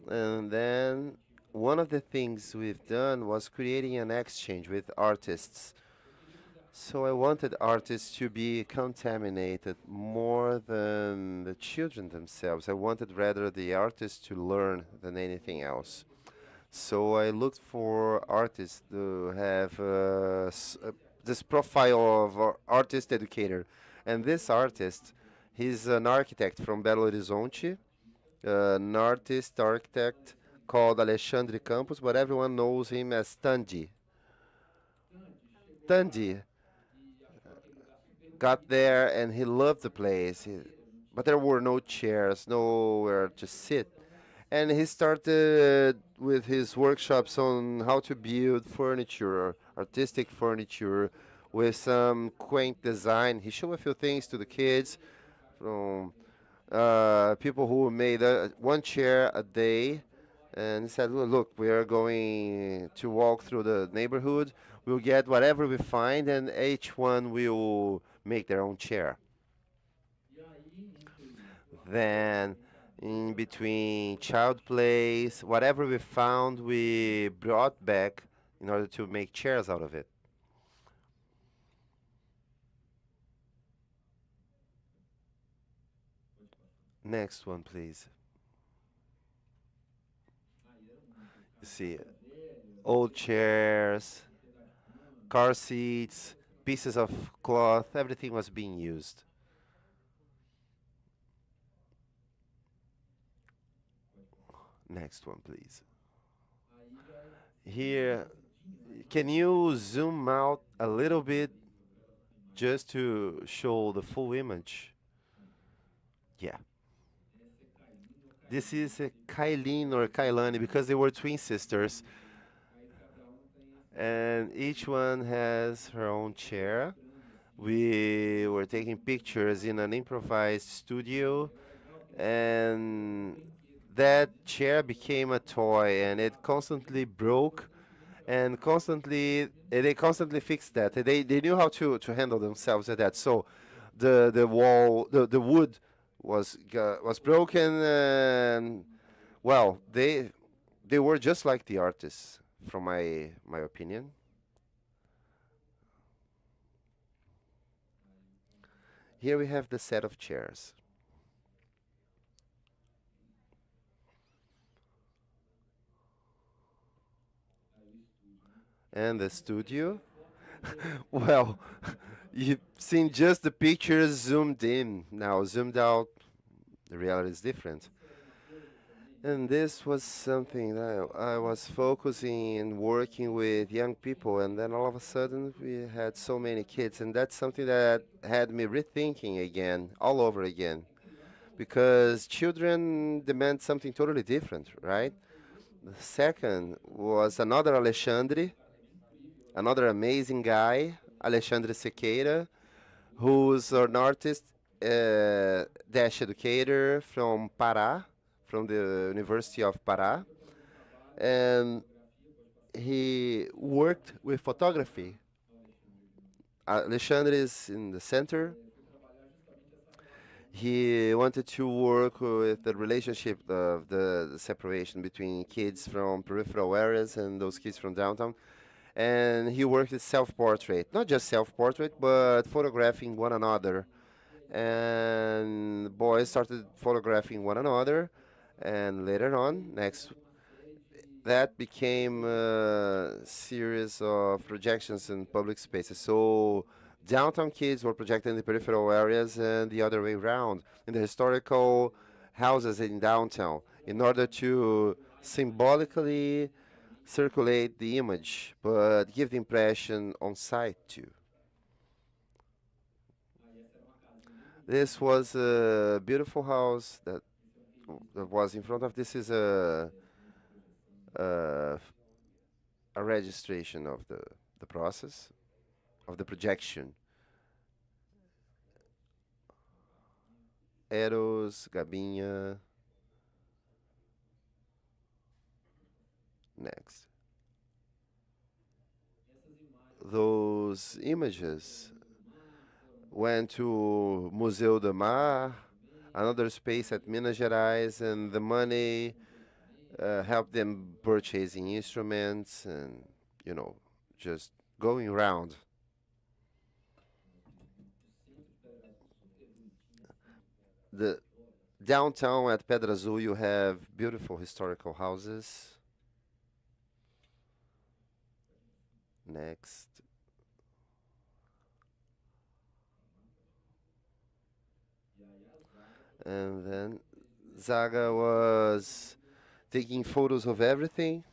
And then one of the things we've done was creating an exchange with artists. So I wanted artists to be contaminated more than the children themselves. I wanted rather the artists to learn than anything else. So I looked for artists to have this profile of artist educator. And this artist, he's an architect from Belo Horizonte, an artist, architect, called Alexandre Campos, but everyone knows him as Tandy. Tandy got there and he loved the place, but there were no chairs, nowhere to sit. And he started with his workshops on how to build furniture, artistic furniture, with some quaint design. He showed a few things to the kids from people who made one chair a day, and he said, "Well, look, we are going to walk through the neighborhood. We'll get whatever we find, and each one will make their own chair." Then, in between child plays, whatever we found, we brought back in order to make chairs out of it. Next one, please. You see, old chairs, car seats, pieces of cloth, everything was being used. Next one, please. Here, can you zoom out a little bit just to show the full image? Yeah. This is a Kailin or Kailani because they were twin sisters. And each one has her own chair. We were taking pictures in an improvised studio, and that chair became a toy, and it constantly broke, and they constantly fixed that. They knew how to handle themselves at that. So the wood was broken, and well, they were just like the artists, from my opinion. Here we have the set of chairs. And the studio. Well, you've seen just the pictures zoomed in. Now, zoomed out, the reality is different. And this was something that I was focusing and working with young people, and then all of a sudden we had so many kids, and that's something that had me rethinking again, all over again, because children demand something totally different, right? The second was another Alexandre, another amazing guy, Alexandre Sequeira, who's an artist, dash educator from Pará, from the University of Pará, and he worked with photography. Alexandre is in the center. He wanted to work with the relationship of the separation between kids from peripheral areas and those kids from downtown. And he worked with self-portrait, not just self-portrait, but photographing one another. And boys started photographing one another, and later on, that became a series of projections in public spaces. So downtown kids were projected in the peripheral areas and the other way around, in the historical houses in downtown, in order to symbolically circulate the image, but give the impression on site too. This was a beautiful house that was in front of. This is a registration of the process of the projection. Eros, Gabinha. Next. Those images went to Museu do Mar, another space at Minas Gerais, and the money helped them purchasing instruments and, just going around. The downtown at Pedra Azul, you have beautiful historical houses. Next. And then Zaga was taking photos of everything.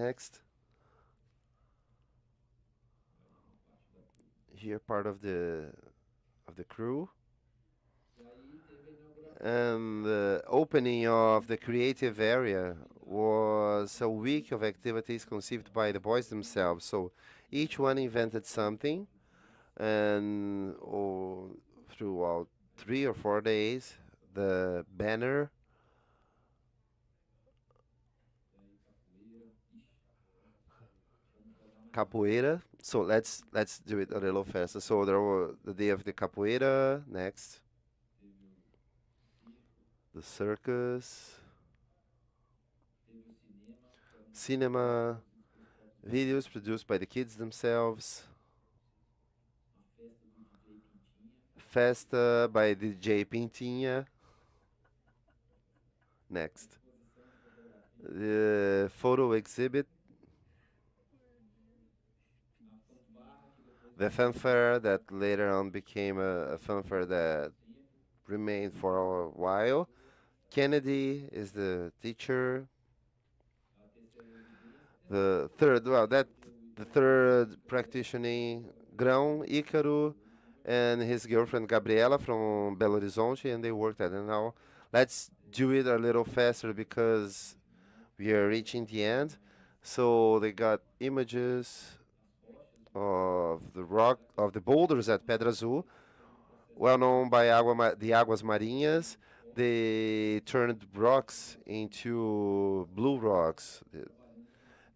Next. Here, part of the crew. And the opening of the creative area was a week of activities conceived by the boys themselves. So each one invented something, and throughout 3 or 4 days, the banner, capoeira. So let's do it a little faster. So there were the day of the capoeira. Next. The circus, cinema, videos produced by the kids themselves, festa by DJ Pintinha. Next. The photo exhibit, the fanfare that later on became a fanfare that remained for a while. Kennedy is the teacher. The third practitioner, Grão, Ícaro, and his girlfriend Gabriela from Belo Horizonte, and they worked at it. Now, let's do it a little faster because we are reaching the end. So they got images of the boulders at Pedra Azul, well known by the Águas Marinhas. They turned rocks into blue rocks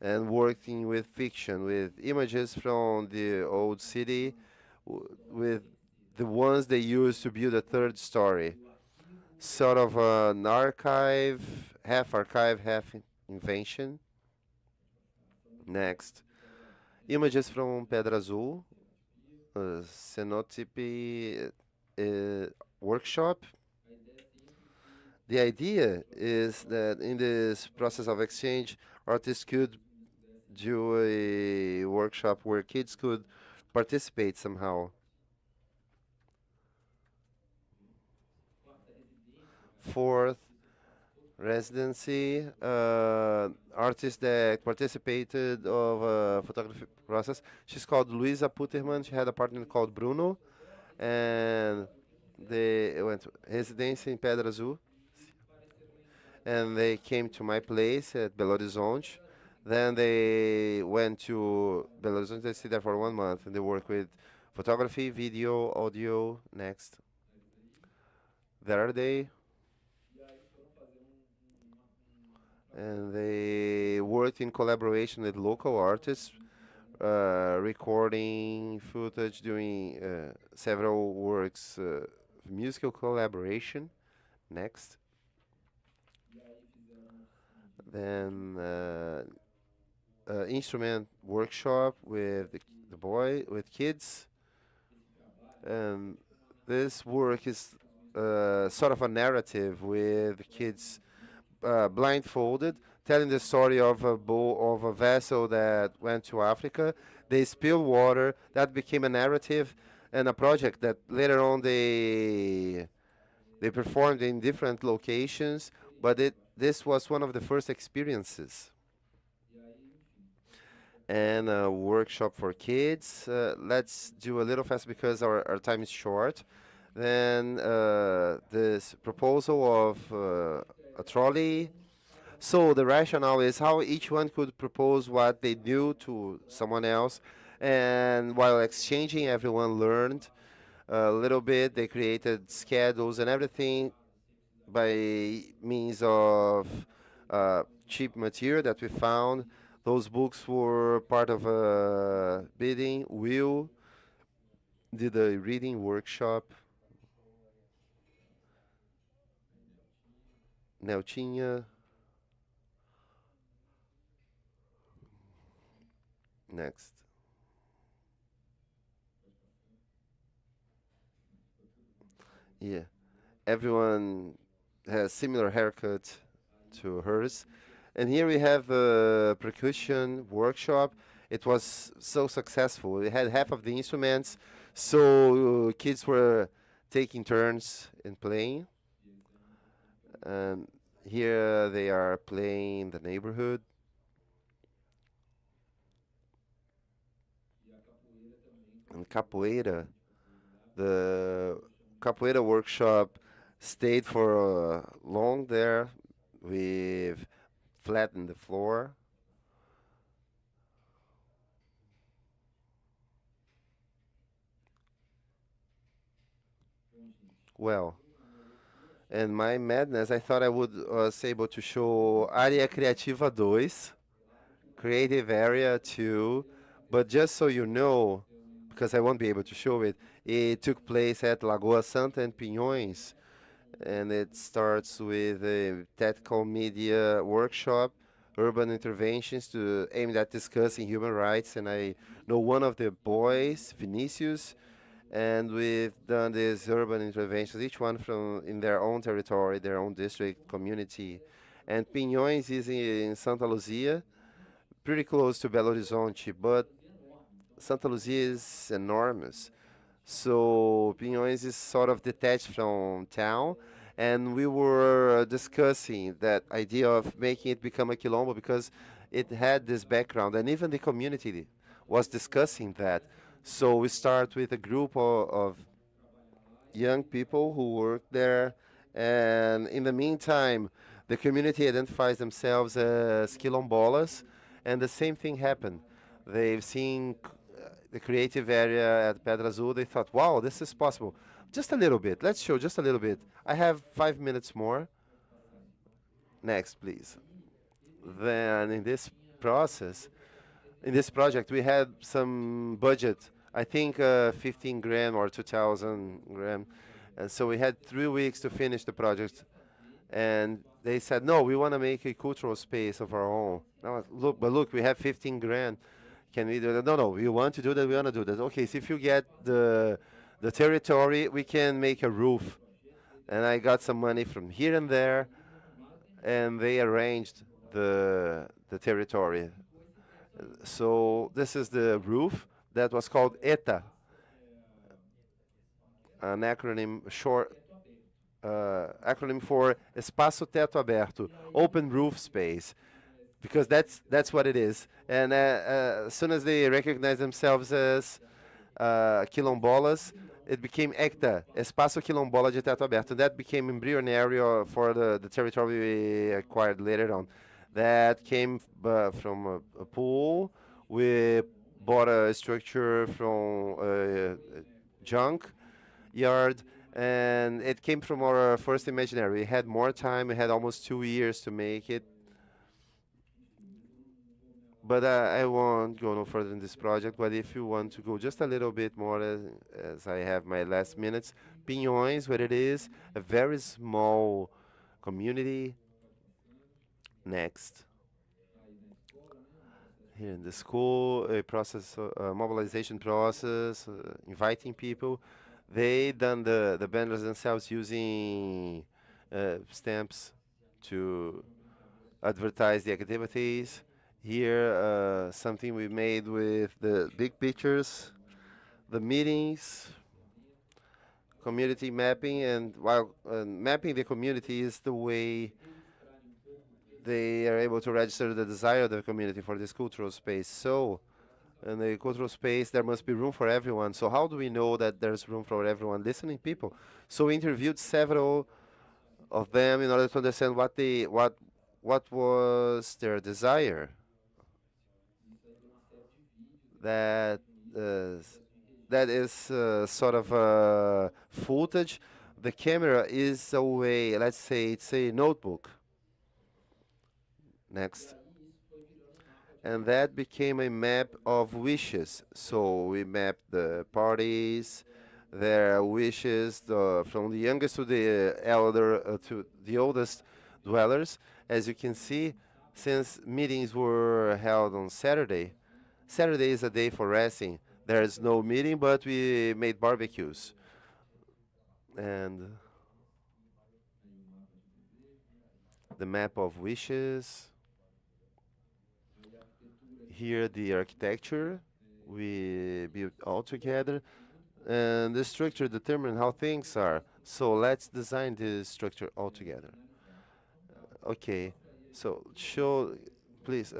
and working with fiction, with images from the old city, with the ones they used to build a third story. Sort of an archive, half invention. Next. Images from Pedra Azul, Cenotypy workshop. The idea is that in this process of exchange, artists could do a workshop where kids could participate somehow. Fourth residency, artist that participated of a photography process. She's called Luisa Putterman. She had a partner called Bruno, and they went to residency in Pedra Azul. And they came to my place at Belo Horizonte. Then they went to Belo Horizonte. They stayed there for 1 month, and they work with photography, video, audio. Next. There are they. And they worked in collaboration with local artists, recording footage, doing several works, musical collaboration. Next. Then instrument workshop with with kids. And this work is sort of a narrative with kids blindfolded, telling the story of a vessel that went to Africa. They spilled water. That became a narrative and a project that later on they performed in different locations. But this was one of the first experiences. And a workshop for kids. Let's do a little fast because our time is short. Then this proposal of a trolley. So the rationale is how each one could propose what they knew to someone else. And while exchanging, everyone learned a little bit. They created schedules and everything by means of cheap material that we found. Those books were part of a bidding. Will did a reading workshop. Neltinha. Next. Yeah. Everyone has similar haircut to hers. And here we have a percussion workshop. It was so successful. We had half of the instruments, so kids were taking turns in playing. And Here they are playing the neighborhood. And capoeira, the capoeira workshop stayed for long there. We've flattened the floor. Well, and my madness, I thought I would was able to show Área Criativa 2, Creative Area 2, but just so you know, because I won't be able to show it, it took place at Lagoa Santa and Pinhões, and it starts with a tactical media workshop, urban interventions to aim at discussing human rights, and I know one of the boys, Vinicius, and we've done these urban interventions, each one from in their own territory, their own district, community. And Pinhões is in Santa Luzia, pretty close to Belo Horizonte, but Santa Luzia is enormous. So Pinhões is sort of detached from town, and we were discussing that idea of making it become a quilombo because it had this background, and even the community was discussing that. So we start with a group of young people who work there, and in the meantime, the community identifies themselves as quilombolas, and the same thing happened. They've seen the creative area at Pedra Azul. They thought, wow, this is possible. Just a little bit. Let's show just a little bit. I have 5 minutes more. Next, please. Then in this process, in this project, we had some budget, I think 15 grand or 2,000 grand. And so we had 3 weeks to finish the project. And they said, no, we want to make a cultural space of our own. Now, look, we have 15 grand. Can we do that? No, no, we want to do that, we want to do that. Okay, so if you get the territory, we can make a roof. And I got some money from here and there, and they arranged the territory. So this is the roof that was called ETA, an acronym acronym for Espaço Teto Aberto, open roof space, because that's what it is. And as soon as they recognize themselves as quilombolas, it became ECTA, Espaço Quilombola de Teto Aberto. That became embryonic for the territory we acquired later on. That came from a pool. We bought a structure from a junk yard, and it came from our first imaginary. We had more time. We had almost 2 years to make it. But I won't go no further in this project. But if you want to go just a little bit more, as I have my last minutes, Pinhões, what it is, a very small community. Next. Here in the school, a process, mobilization process, inviting people. They done the banners themselves using stamps to advertise the activities. Here, something we made with the big pictures, the meetings, community mapping, and while mapping the community is the way they are able to register the desire of the community for this cultural space. So, in the cultural space, there must be room for everyone. So how do we know that there's room for everyone? Listening people. So we interviewed several of them in order to understand what was their desire. That is sort of footage. The camera is a way, let's say it's a notebook. Next. And that became a map of wishes. So we mapped the parties, their wishes, from the youngest to the elder to the oldest dwellers. As you can see, since meetings were held on Saturday, Saturday is a day for resting. There is no meeting, but we made barbecues. And the map of wishes. Here the architecture we built all together, and the structure determines how things are. So let's design this structure all together. Okay, so show, please,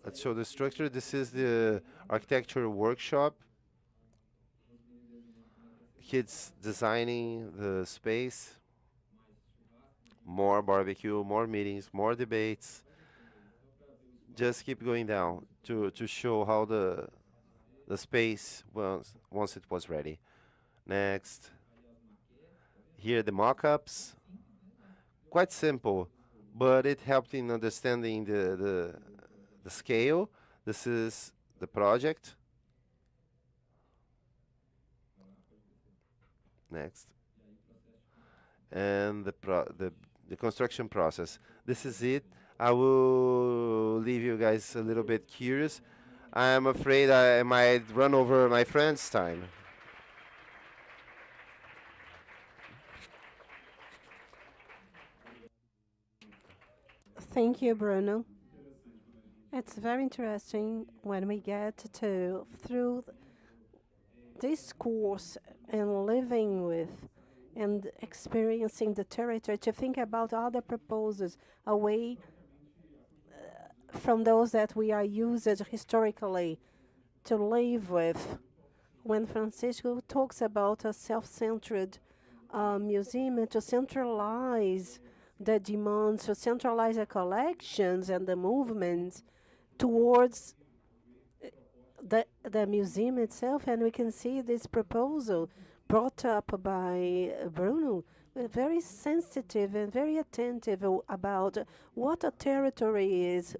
let's show the structure. This is the architecture workshop. Kids designing the space. More barbecue, more meetings, more debates. Just keep going down to show how the space was once it was ready. Next. Here the mock-ups. Quite simple, but it helped in understanding the scale. This is the project. Next. And the construction process. This is it. I will leave you guys a little bit curious. I'm afraid I might run over my friend's time. Thank you, Bruno. It's very interesting when we get to, through this course and living with and experiencing the territory, to think about other proposals away from those that we are used historically to live with. When Francisco talks about a self-centered museum, to centralize the demands, to centralize the collections and the movements towards the museum itself, and we can see this proposal brought up by Bruno, very sensitive and very attentive about what a territory is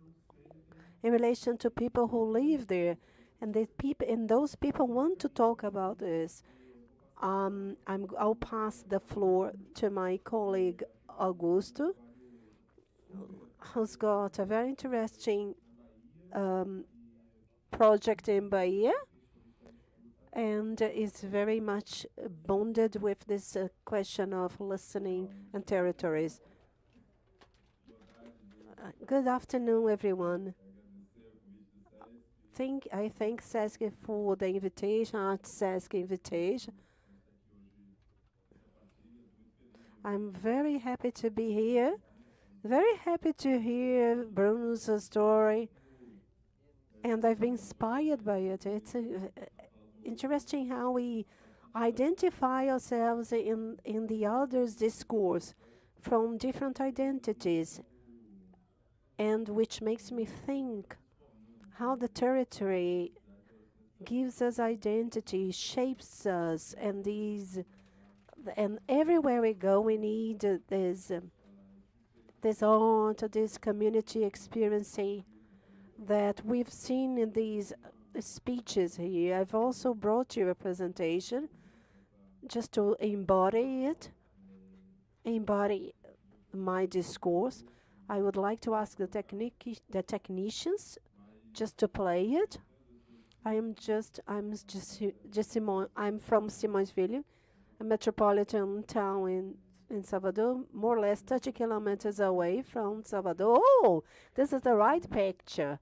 in relation to people who live there, and those people want to talk about this. I'll pass the floor to my colleague Augusto, who's got a very interesting project in Bahia, and is very much bonded with this question of listening and territories. Good afternoon, everyone. I thank Sesc for the invitation, Arte Sesc invitation. I'm very happy to be here. Very happy to hear Bruno's story, and I've been inspired by it. It's interesting how we identify ourselves in the other's discourse from different identities, and which makes me think how the territory gives us identity, shapes us, and everywhere we go, we need this art, this community experiencing that we've seen in these speeches here. I've also brought you a presentation just to embody my discourse. I would like to ask the technicians just to play it. I'm from Simõesville, a metropolitan town in Salvador, more or less 30 kilometers away from Salvador. Oh, this is the right picture.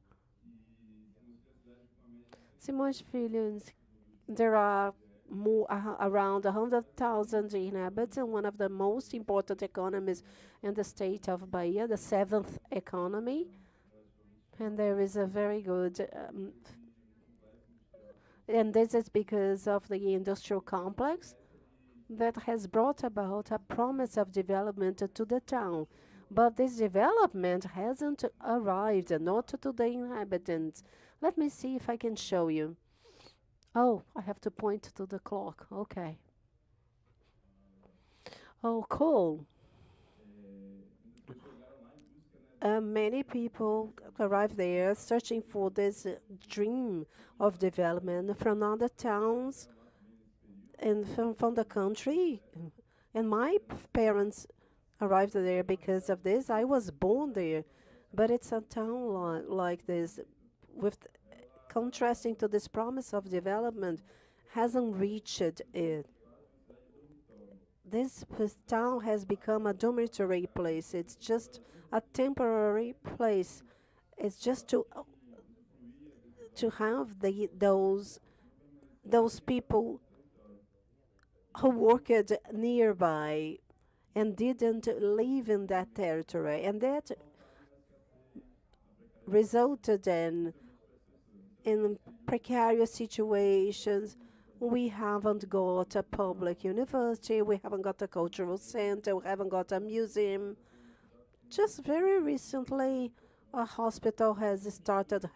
Simõesville, there are around 100,000 inhabitants, and one of the most important economies in the state of Bahia, the seventh economy. And there is a very good, and this is because of the industrial complex that has brought about a promise of development to the town. But this development hasn't arrived, not to the inhabitants. Let me see if I can show you. Oh, I have to point to the clock. Okay. Oh, cool. Many people arrive there searching for this dream of development from other towns and from the country. And my parents arrived there because of this. I was born there, but it's a town like this, with contrasting to this promise of development, hasn't reached it. This town has become a dormitory place. It's just a temporary place. It's just to have those people who worked nearby and didn't live in that territory. And that resulted in precarious situations. We haven't got a public university, we haven't got a cultural center, we haven't got a museum. Just very recently, a hospital has started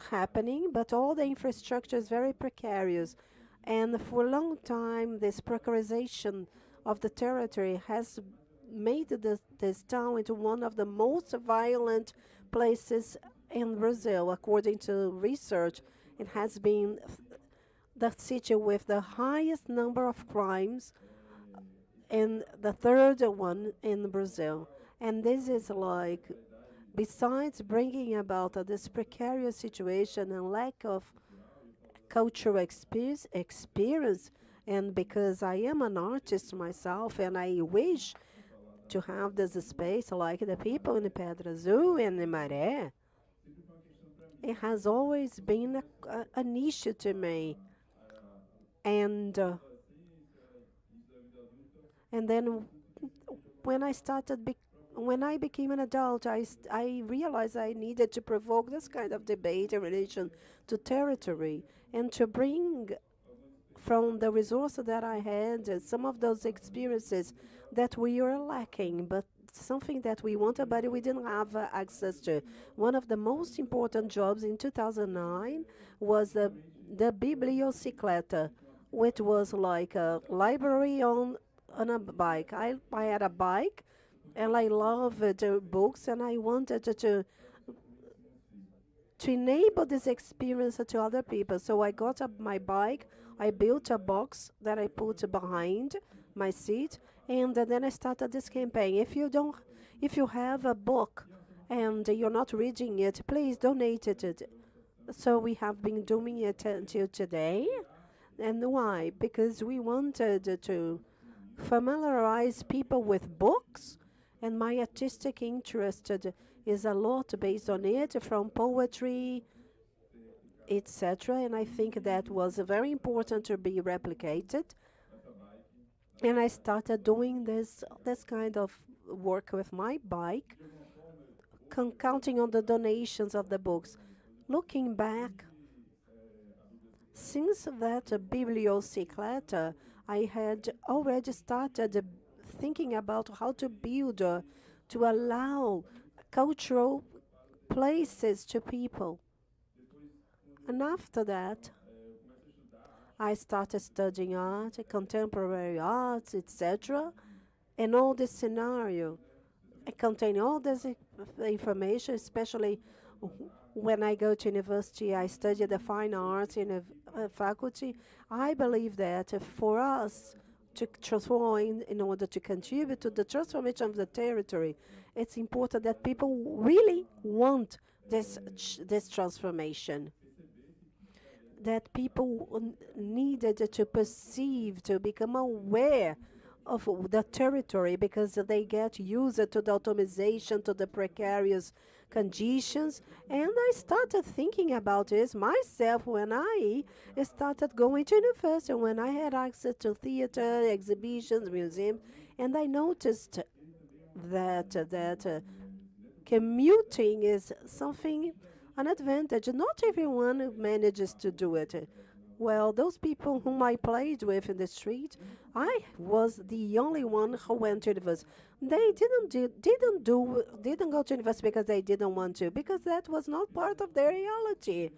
happening, but all the infrastructure is very precarious. And for a long time, this precarization of the territory has made this town into one of the most violent places in Brazil. According to research, it has been the city with the highest number of crimes and the third one in Brazil. And this is like, besides bringing about this precarious situation and lack of cultural experience, and because I am an artist myself and I wish to have this space like the people in Pedra Azul and in Maré, it has always been an issue to me. And then when I became an adult, I realized I needed to provoke this kind of debate in relation to territory and to bring from the resources that I had some of those experiences that we were lacking, but something that we wanted, but we didn't have access to. One of the most important jobs in 2009 was the Bibliocicleta, which was like a library on a bike. I had a bike, and I loved books, and I wanted to enable this experience to other people. So I got up my bike, I built a box that I put behind my seat, and then I started this campaign. If you have a book and you're not reading it, please donate it. So we have been doing it until today. And why? Because we wanted to familiarize people with books, and my artistic interest is a lot based on it, from poetry, etc. And I think that was very important to be replicated. And I started doing this kind of work with my bike, counting on the donations of the books. Looking back, since that Bibliocicleta, I had already started thinking about how to build, to allow cultural places to people. And after that, I started studying art, contemporary arts, etc. And all this scenario, containing all this information, especially when I go to university, I study the fine arts in a faculty. I believe that for us to transform, in order to contribute to the transformation of the territory, it's important that people really want this transformation. That people needed to perceive, to become aware of the territory, because they get used to the automation, to the precarious conditions. And I started thinking about this myself when I started going to university, when I had access to theater, exhibitions, museums, and I noticed that commuting is something, an advantage. Not everyone manages to do it. Well, those people whom I played with in the street, I was the only one who went to university. They didn't go to university because they didn't want to, because that was not part of their reality.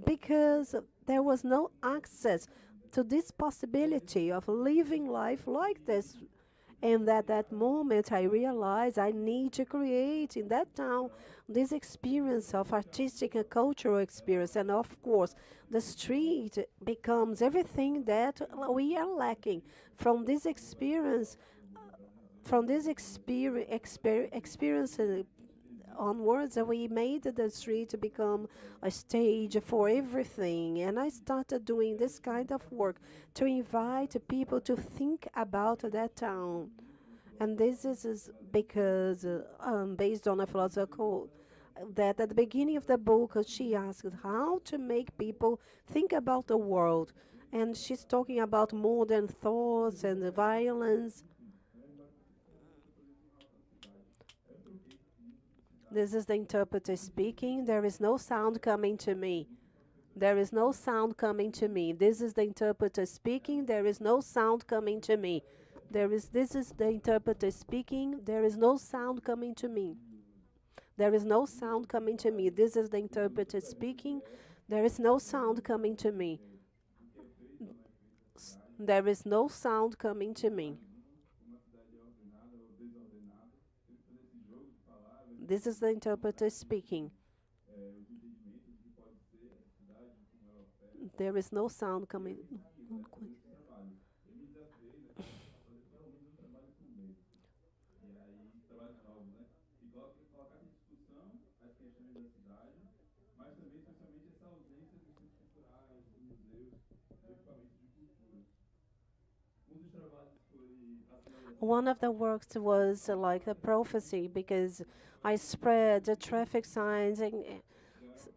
Because there was no access to this possibility of living life like this. And at that moment, I realized I need to create in that town this experience of artistic and cultural experience. And of course, the street becomes everything that we are lacking. From this experience, onwards, we made the street become a stage for everything. And I started doing this kind of work to invite people to think about that town. And this is because, based on a philosopher, that at the beginning of the book, she asked how to make people think about the world. And she's talking about modern thoughts and the violence. This is the interpreter speaking. There is no sound coming to me. There is no sound coming to me. This is the interpreter speaking. There is no sound coming to me. This is the interpreter speaking. There is no sound coming to me. There is no sound coming to me. This is the interpreter speaking. There is no sound coming to me. There is no sound coming to me. This is the interpreter speaking. There is no sound coming. One of the works was like a prophecy, because I spread the traffic signs and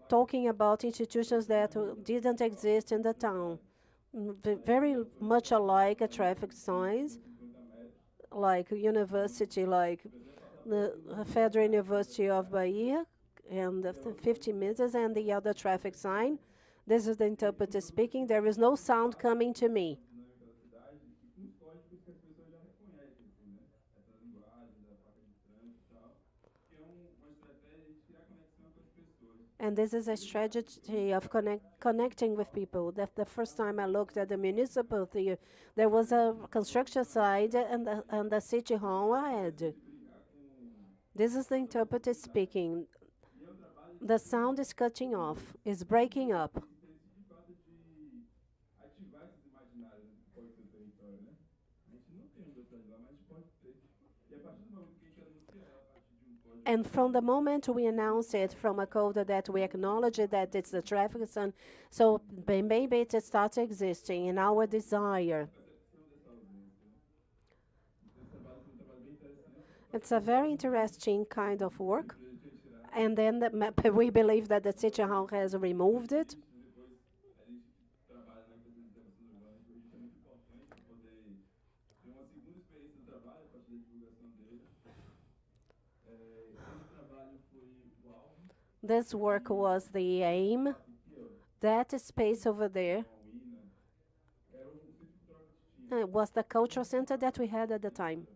talking about institutions that didn't exist in the town. Very much alike a traffic signs, like university, like the Federal University of Bahia, and the 50 meters, and the other traffic sign. This is the interpreter speaking. There is no sound coming to me. And this is a strategy of connecting with people. That the first time I looked at the municipal theater, there was a construction site and the city hall ahead. This is the interpreter speaking. The sound is cutting off, is breaking up. And from the moment we announce it from a code that we acknowledge that it's the traffic sign, so maybe it starts existing in our desire. It's a very interesting kind of work. And then we believe that the city hall has removed it. This work was the aim. That space over there was the cultural center that we had at the time.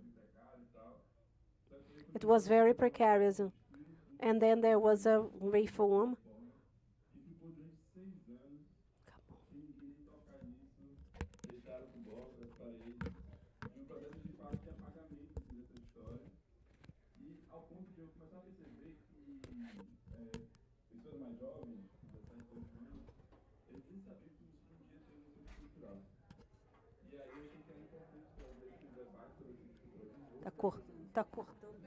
It was very precarious. And then there was a reform. Tá cortando.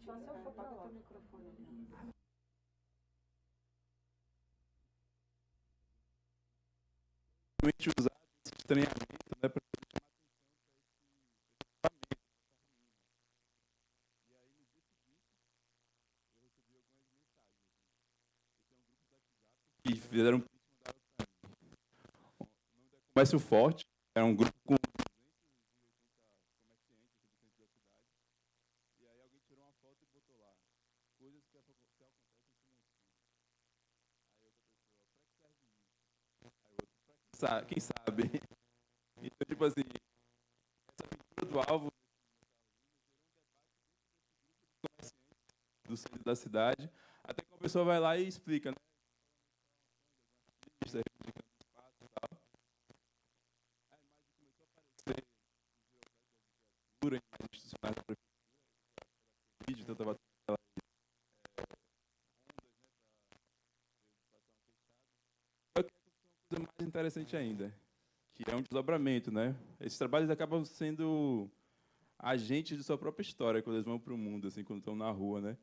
Só se eu for apagar o microfone. Usar esse treinamento, né, para chamar atenção para esse equipamento. E aí, no dia seguinte, eu recebi algumas mensagens. Esse é um grupo do WhatsApp que fizeram um pitch e mandaram para mim. O nome da Comércio Forte era um grupo com 280 comerciantes do centro da cidade. E aí alguém tirou uma foto e botou lá. Coisas que acontecem em Simoncinho. Aí outra pessoa, para que serve isso? Aí outra, para quem sabe? Então, tipo assim, essa pintura do alvo do centro da cidade, até que uma pessoa vai lá e explica, né? Artista, reivindicando espaço e tal. A imagem começou a aparecer nos bibliotecas da literatura, em institucionais da prefeitura, vídeo, então estava tendo aquelas ondas, né, para educação fechada. Eu quero que uma coisa mais interessante ainda, que é um desdobramento, né? Esses trabalhos acabam sendo agentes de sua própria história quando eles vão para o mundo, assim, quando estão na rua, né?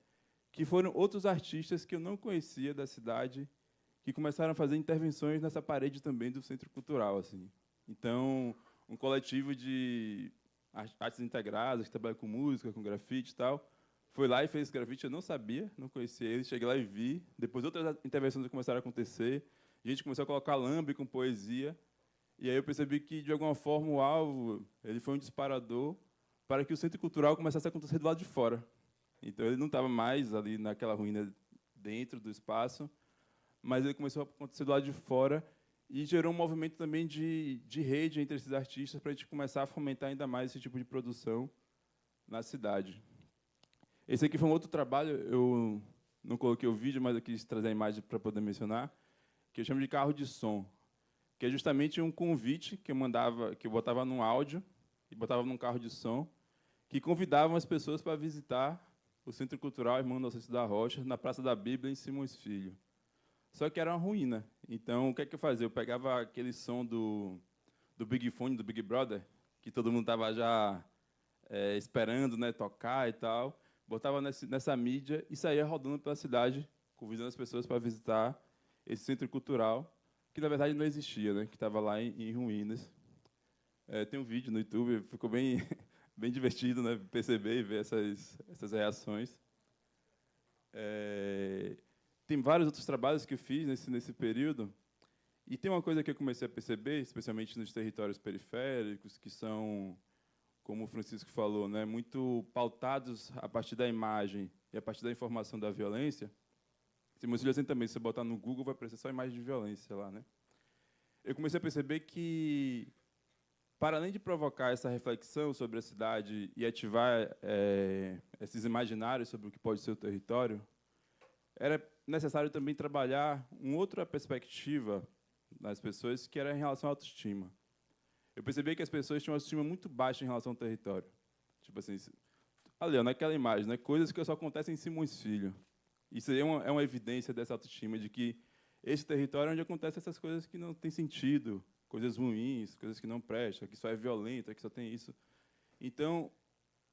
Que foram outros artistas que eu não conhecia da cidade que começaram a fazer intervenções nessa parede também do Centro Cultural, assim. Então, um coletivo de artes integradas que trabalha com música, com grafite e tal, foi lá e fez grafite, eu não sabia, não conhecia ele, cheguei lá e vi. Depois outras intervenções começaram a acontecer, a gente começou a colocar lambe com poesia, e aí eu percebi que, de alguma forma, o alvo ele foi um disparador para que o centro cultural começasse a acontecer do lado de fora. Então, ele não estava mais ali naquela ruína dentro do espaço, mas ele começou a acontecer do lado de fora e gerou um movimento também de rede entre esses artistas para a gente começar a fomentar ainda mais esse tipo de produção na cidade. Esse aqui foi um outro trabalho, eu não coloquei o vídeo, mas eu quis trazer a imagem para poder mencionar, que eu chamo de carro de som, que é justamente um convite que eu botava num áudio e botava num carro de som, que convidavam as pessoas para visitar o Centro Cultural Irmão Inocêncio da Rocha, na Praça da Bíblia, em Simões Filho. Só que era uma ruína. Então, o que é que eu fazia? Eu pegava aquele som do Big Fone, do Big Brother, que todo mundo estava já esperando, né, tocar e tal, botava nessa mídia e saía rodando pela cidade, convidando as pessoas para visitar esse centro cultural, que, na verdade, não existia, né, que estava lá em ruínas. Tem um vídeo no YouTube, ficou bem, bem divertido, né, perceber e ver essas reações. Tem vários outros trabalhos que eu fiz nesse período, e tem uma coisa que eu comecei a perceber, especialmente nos territórios periféricos, que são, como o Francisco falou, né, muito pautados a partir da imagem e a partir da informação da violência. Simões Filho, assim, também, se você botar no Google, vai aparecer só imagem de violência lá, né? Eu comecei a perceber que, para além de provocar essa reflexão sobre a cidade e ativar esses imaginários sobre o que pode ser o território, era necessário também trabalhar uma outra perspectiva nas pessoas, que era em relação à autoestima. Eu percebi que as pessoas tinham uma autoestima muito baixa em relação ao território. Tipo assim, ali, naquela imagem, né, coisas que só acontecem em Simões Filho. Isso aí é uma evidência dessa autoestima, de que esse território é onde acontecem essas coisas que não têm sentido, coisas ruins, coisas que não prestam, que só é violenta, que só tem isso. Então,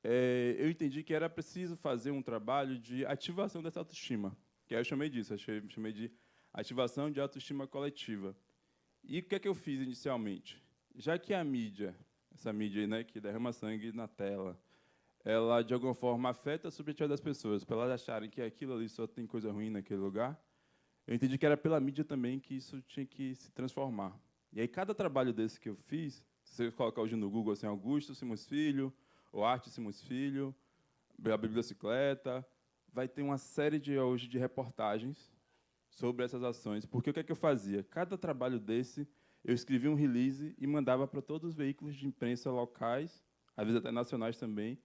eu entendi que era preciso fazer um trabalho de ativação dessa autoestima, que aí eu chamei disso, eu chamei de ativação de autoestima coletiva. E o que é que eu fiz inicialmente? Já que a mídia, essa mídia aí, né, que derrama sangue na tela, ela, de alguma forma, afeta a subjetividade das pessoas, para elas acharem que aquilo ali só tem coisa ruim naquele lugar, eu entendi que era pela mídia também que isso tinha que se transformar. E aí, cada trabalho desse que eu fiz, se você colocar hoje no Google, assim, Augusto Simões Filho, ou Arte Simões Filho, a Bibliocicleta, vai ter uma série hoje de reportagens sobre essas ações. Porque o que é que eu fazia? Cada trabalho desse, eu escrevia um release e mandava para todos os veículos de imprensa locais, às vezes até nacionais também,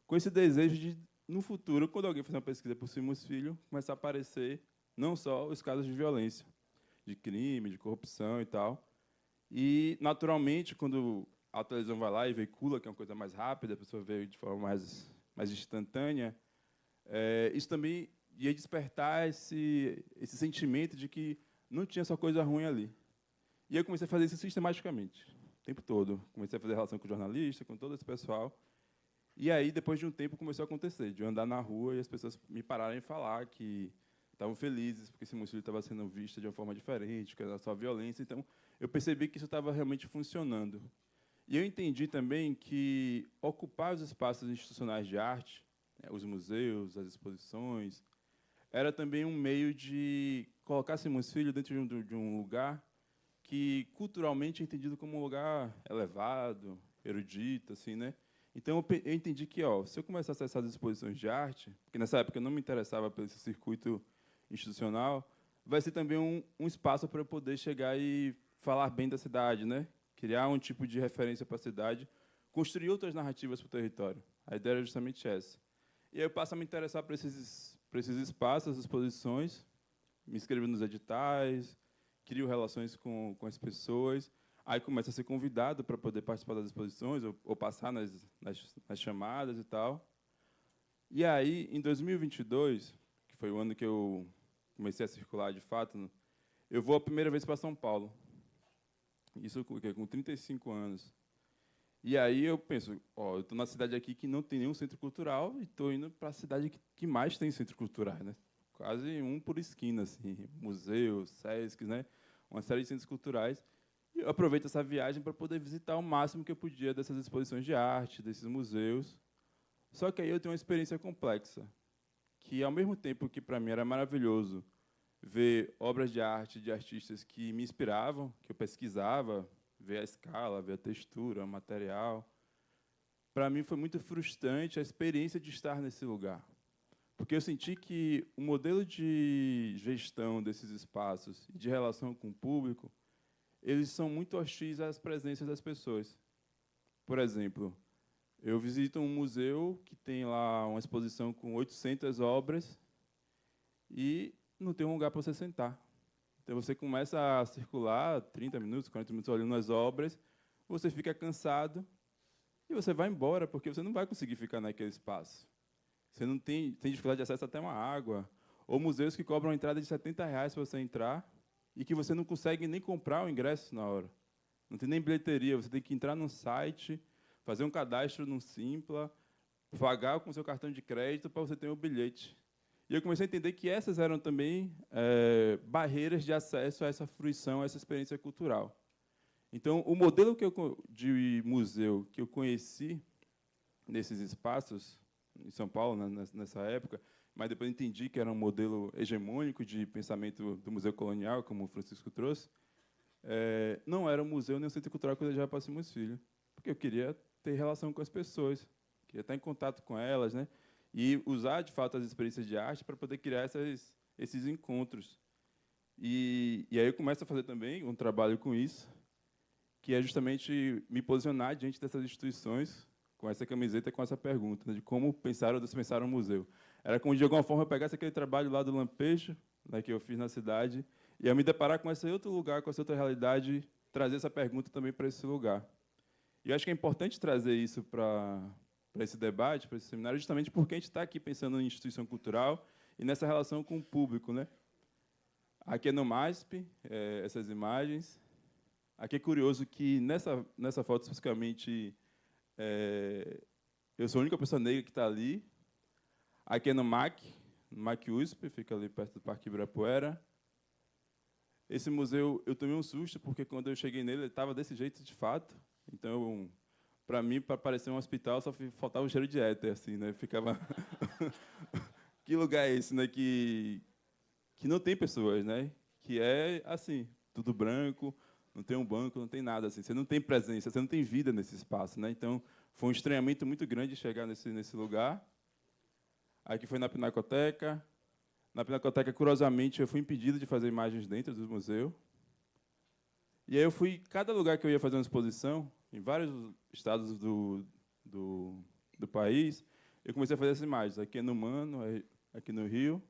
com esse desejo de, no futuro, quando alguém fizer uma pesquisa por Simões Filho, começar a aparecer não só os casos de violência, de crime, de corrupção e tal. E, naturalmente, quando a televisão vai lá e veicula, que é uma coisa mais rápida, a pessoa vê de forma mais instantânea, isso também ia despertar esse sentimento de que não tinha só coisa ruim ali. E eu comecei a fazer isso sistematicamente, o tempo todo. Comecei a fazer relação com o jornalista, com todo esse pessoal. E aí, depois de um tempo, começou a acontecer, de eu andar na rua e as pessoas me pararem e falar que estavam felizes porque esse museu estava sendo visto de uma forma diferente, que era só violência. Então, eu percebi que isso estava realmente funcionando. E eu entendi também que ocupar os espaços institucionais de arte, né, os museus, as exposições, era também um meio de colocar Simões Filho dentro de um lugar que, culturalmente, é entendido como um lugar elevado, erudito, assim, né? Então, eu entendi que, se eu começasse a acessar as exposições de arte, porque nessa época eu não me interessava por esse circuito institucional, vai ser também um espaço para eu poder chegar e falar bem da cidade, né? Criar um tipo de referência para a cidade, construir outras narrativas para o território. A ideia era justamente essa. E aí eu passo a me interessar por esses espaços, exposições, me inscrevo nos editais, crio relações com as pessoas, aí começo a ser convidado para poder participar das exposições ou passar nas chamadas e tal. E aí, em 2022, que foi o ano que eu comecei a circular de fato, eu vou a primeira vez para São Paulo. Isso com 35 anos. E aí eu penso, eu estou na cidade aqui que não tem nenhum centro cultural e estou indo para a cidade que mais tem centro cultural, né? Quase um por esquina, assim, museus, Sesc, né? Uma série de centros culturais. E eu aproveito essa viagem para poder visitar o máximo que eu podia dessas exposições de arte, desses museus. Só que aí eu tenho uma experiência complexa. que, ao mesmo tempo que, para mim, era maravilhoso ver obras de arte de artistas que me inspiravam, que eu pesquisava, ver a escala, ver a textura, o material, para mim foi muito frustrante a experiência de estar nesse lugar. Porque eu senti que o modelo de gestão desses espaços e de relação com o público, eles são muito hostis às presenças das pessoas. Por exemplo, eu visito um museu que tem lá uma exposição com 800 obras e não tem um lugar para você sentar. Então, você começa a circular 30 minutos, 40 minutos olhando as obras, você fica cansado e você vai embora, porque você não vai conseguir ficar naquele espaço. Você não tem dificuldade de acesso até uma água. Ou museus que cobram uma entrada de R$70 para você entrar e que você não consegue nem comprar o ingresso na hora. Não tem nem bilheteria, você tem que entrar num site, fazer um cadastro num Simpla, pagar com seu cartão de crédito para você ter um bilhete. E eu comecei a entender que essas eram também barreiras de acesso a essa fruição, a essa experiência cultural. Então, o modelo de museu que eu conheci nesses espaços, em São Paulo, nessa época, mas depois entendi que era um modelo hegemônico de pensamento do museu colonial, como o Francisco trouxe, não era um museu nem um centro cultural que eu desejava para Simões Filho, porque eu queria ter relação com as pessoas, queria estar em contato com elas, né? E usar, de fato, as experiências de arte para poder criar esses encontros. E aí eu começo a fazer também um trabalho com isso, que é justamente me posicionar diante dessas instituições com essa camiseta, com essa pergunta, né, de como pensaram o museu. Era como, de alguma forma, eu pegasse aquele trabalho lá do Lampejo, né, que eu fiz na cidade, e, ao me deparar com esse outro lugar, com essa outra realidade, trazer essa pergunta também para esse lugar. E eu acho que é importante trazer isso para esse debate, para esse seminário, justamente porque a gente está aqui pensando em instituição cultural e nessa relação com o público, né? Aqui é no MASP, essas imagens. Aqui é curioso que, nessa foto, especificamente, eu sou a única pessoa negra que está ali. Aqui é no MAC USP, fica ali perto do Parque Ibirapuera. Esse museu, eu tomei um susto, porque quando eu cheguei nele, ele estava desse jeito, de fato. Então, para mim, para parecer um hospital, só faltava o cheiro de éter, assim, né? Ficava... Que lugar é esse, né? Que não tem pessoas, né? Que é, assim, tudo branco, não tem um banco, não tem nada, assim. Você não tem presença, você não tem vida nesse espaço, né? Então, foi um estranhamento muito grande chegar nesse lugar. Aqui foi na Pinacoteca. Na Pinacoteca, curiosamente, eu fui impedido de fazer imagens dentro do museu. E aí eu fui, cada lugar que eu ia fazer uma exposição, em vários estados do país, eu comecei a fazer essas imagens. Aqui no Mano, aqui no Rio,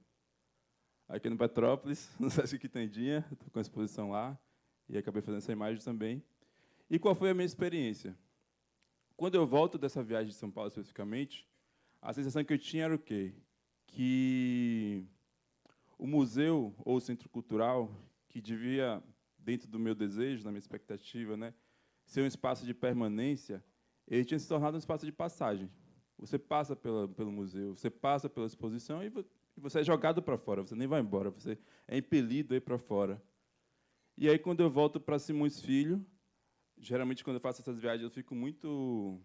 aqui no Petrópolis, no Sesc Quitandinha, estou com a exposição lá, e acabei fazendo essa imagem também. E qual foi a minha experiência? Quando eu volto dessa viagem de São Paulo, especificamente, a sensação que eu tinha era o quê? Que o museu ou o centro cultural, que devia, dentro do meu desejo, na minha expectativa, né, ser um espaço de permanência, ele tinha se tornado um espaço de passagem. Você passa pelo museu, você passa pela exposição e você é jogado para fora, você nem vai embora, você é impelido a ir para fora. E aí, quando eu volto para Simões Filho, geralmente, quando eu faço essas viagens, eu fico muito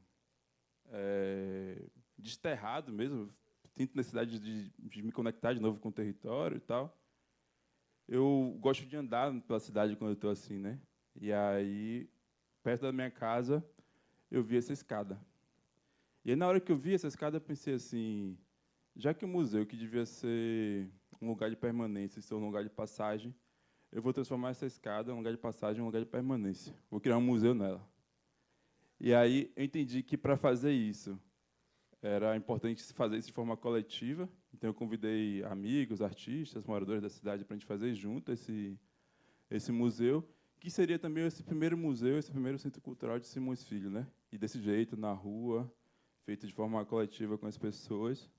desterrado mesmo, sinto necessidade de me conectar de novo com o território e tal. Eu gosto de andar pela cidade quando eu estou assim, né? E aí, perto da minha casa, eu vi essa escada. E aí, na hora que eu vi essa escada, eu pensei assim, já que o museu, que devia ser um lugar de permanência, se tornou um lugar de passagem, eu vou transformar essa escada em um lugar de passagem, em um lugar de permanência. Vou criar um museu nela. E aí eu entendi que, para fazer isso, era importante fazer isso de forma coletiva. Então, eu convidei amigos, artistas, moradores da cidade, para a gente fazer junto esse museu, que seria também esse primeiro museu, esse primeiro centro cultural de Simões Filho, né? E desse jeito, na rua, feito de forma coletiva com as pessoas.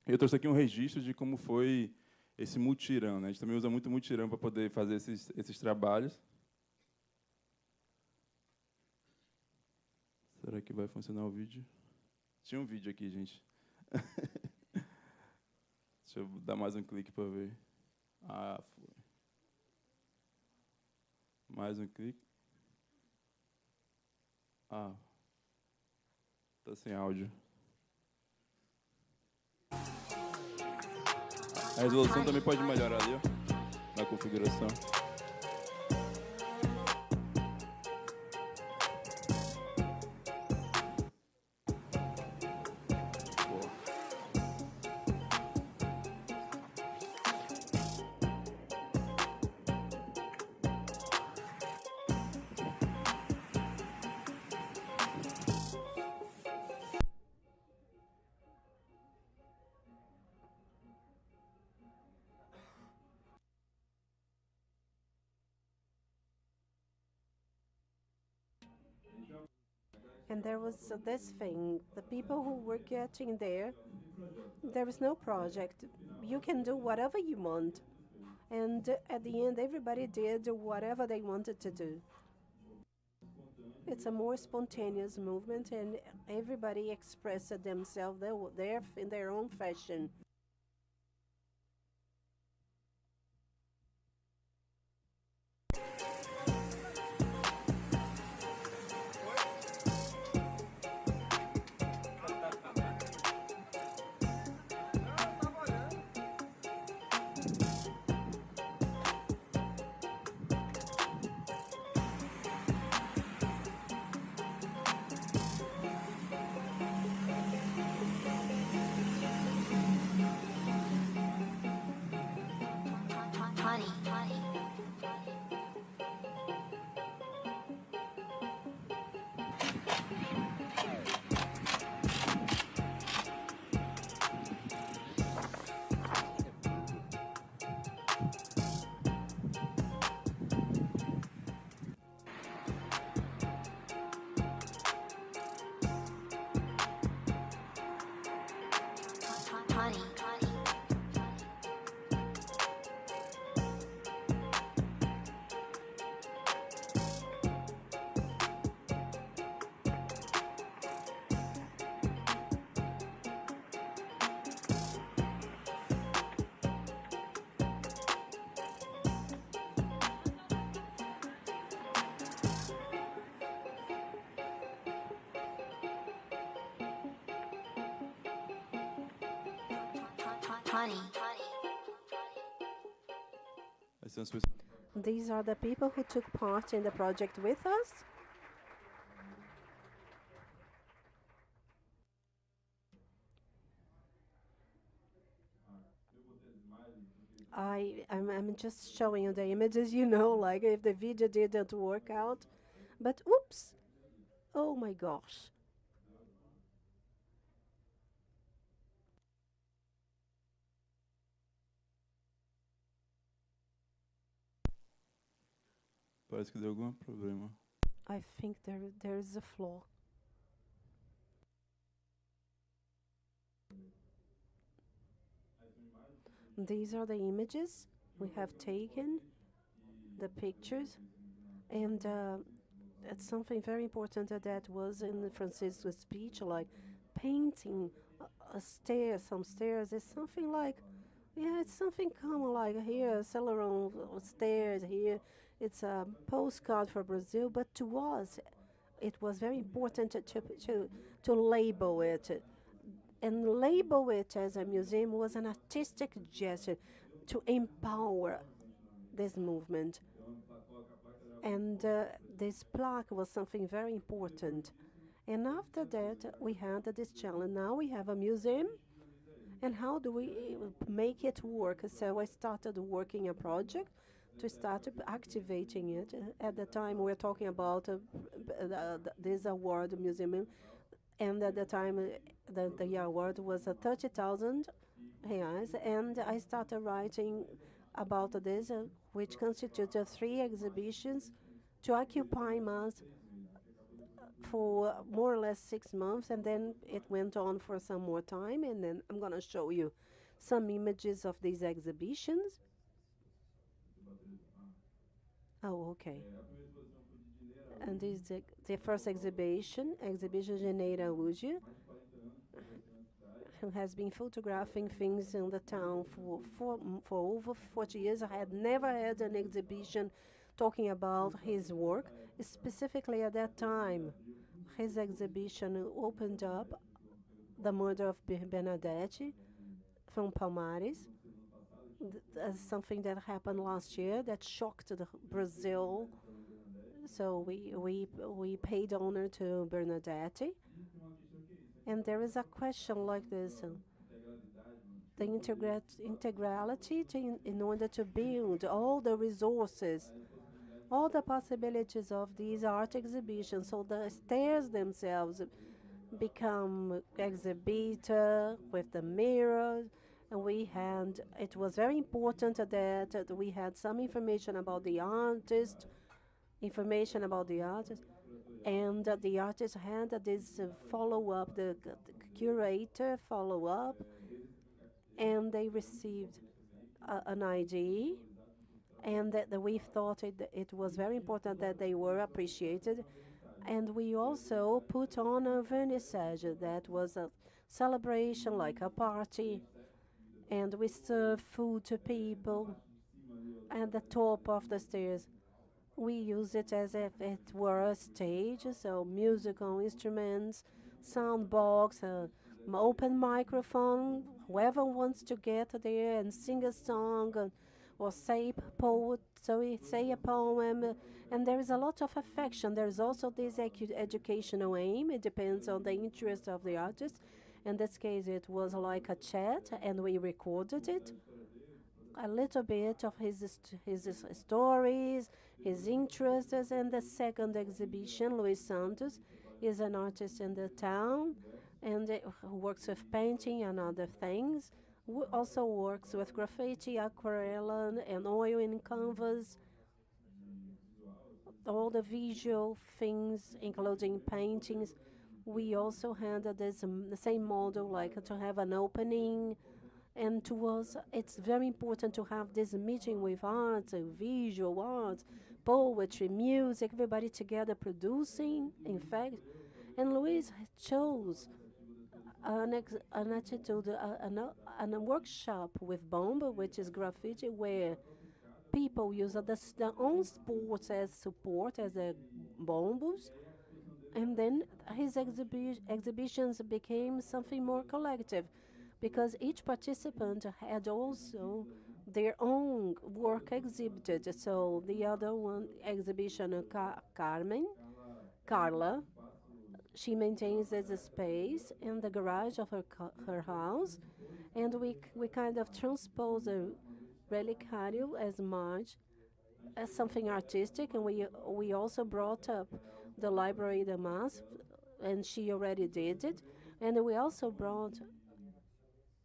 Eu trouxe aqui um registro de como foi esse mutirão, né? A gente também usa muito mutirão para poder fazer esses trabalhos. Será que vai funcionar o vídeo? Tinha um vídeo aqui, gente. Deixa eu dar mais um clique para ver. Ah, foi. Mais um clique. Ah, está sem áudio. A resolução também pode melhorar ali, ó, na configuração. And there was this thing, the people who were getting there was no project. You can do whatever you want. And at the end, everybody did whatever they wanted to do. It's a more spontaneous movement, and everybody expressed themselves in their own fashion. These are the people who took part in the project with us. I'm just showing you the images, like if the video didn't work out. But oops! Oh my gosh. Parece que deu algum problema. I think there is a flaw. These are the images we have taken, the pictures, and it's something very important that was in Francisco's speech, like painting some stairs. It's something like, it's something common, like here, Celeron stairs here. It's a postcard for Brazil, but to us, it was very important to label it. And label it as a museum was an artistic gesture to empower this movement. And this plaque was something very important. And after that, we had this challenge. Now we have a museum, and how do we make it work? So I started working a project to start activating it. At the time, we were talking about this award museum, and at the time, the award was 30,000 reais, and I started writing about this, which constituted 3 exhibitions to occupy us for more or less 6 months, and then it went on for some more time, and then I'm going to show you some images of these exhibitions. Oh, okay. And this is the first exhibition Janeiro Araújo, who has been photographing things in the town for over 40 years. I had never had an exhibition talking about his work. Specifically at that time, his exhibition opened up the murder of Bernadette from Palmares, something that happened last year that shocked Brazil. So we paid honor to Bernadette. And there is a question like this. The integrality in order to build all the resources, all the possibilities of these art exhibitions. So the stairs themselves become exhibitor with the mirrors. And it was very important that we had some information about the artist, and the artist had this follow-up, the curator follow-up, and they received an ID, and that we thought it was very important that they were appreciated. And we also put on a vernissage that was a celebration, like a party, and we serve food to people at the top of the stairs. We use it as if it were a stage, so musical instruments, sound box, open microphone. Whoever wants to get there and sing a song or say a poem, and there is a lot of affection. There is also this educational aim. It depends on the interest of the artist. In this case, it was like a chat, and we recorded it. A little bit of his stories, his interests. And the second exhibition, Luis Santos, is an artist in the town, and who works with painting and other things. Also works with graffiti, aquarella, and oil in canvas. All the visual things, including paintings. We also had the same model, like to have an opening. And to us, it's very important to have this meeting with art, visual arts, poetry, music, everybody together producing, in fact. And Luis chose an attitude, a workshop with bomba, which is graffiti, where people use their own sports as support, as the bombos. And then his exhibitions became something more collective, because each participant had also their own work exhibited. So the other one exhibition, Carla, she maintains as a space in the garage of her house, and we kind of transpose a relicario as much as something artistic, and we also brought up the library, the mass, and she already did it, and we also brought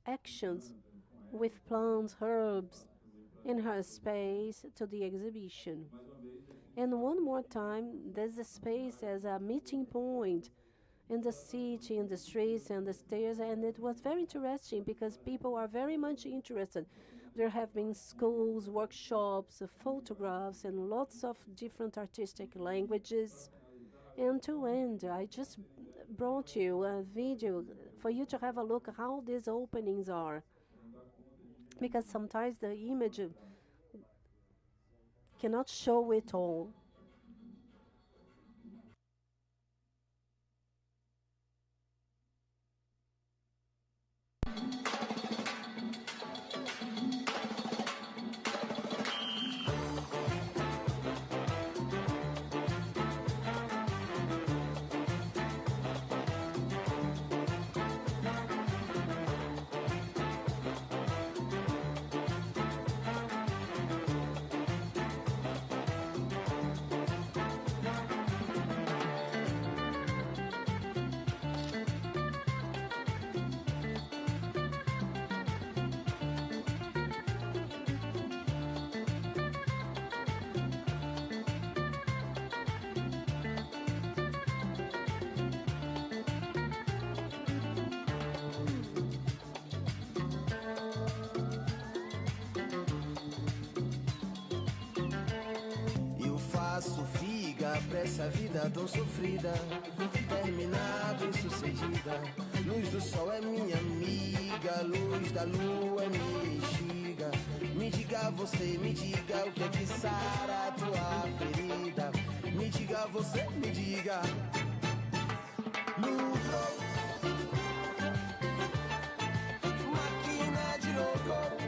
actions with plants, herbs in her space to the exhibition. And one more time, there's a space as a meeting point in the city, in the streets and the stairs, and it was very interesting because people are very much interested. There have been schools, workshops, photographs, and lots of different artistic languages. And to end, I just brought you a video for you to have a look at how these openings are. Because sometimes the image cannot show it all. Faço figa pra essa vida tão sofrida, terminar bem sucedida. Luz do sol é minha amiga, luz da lua é minha instiga. Me diga você, me diga o que é que sara a tua ferida. Me diga você, me diga. Máquina de louco.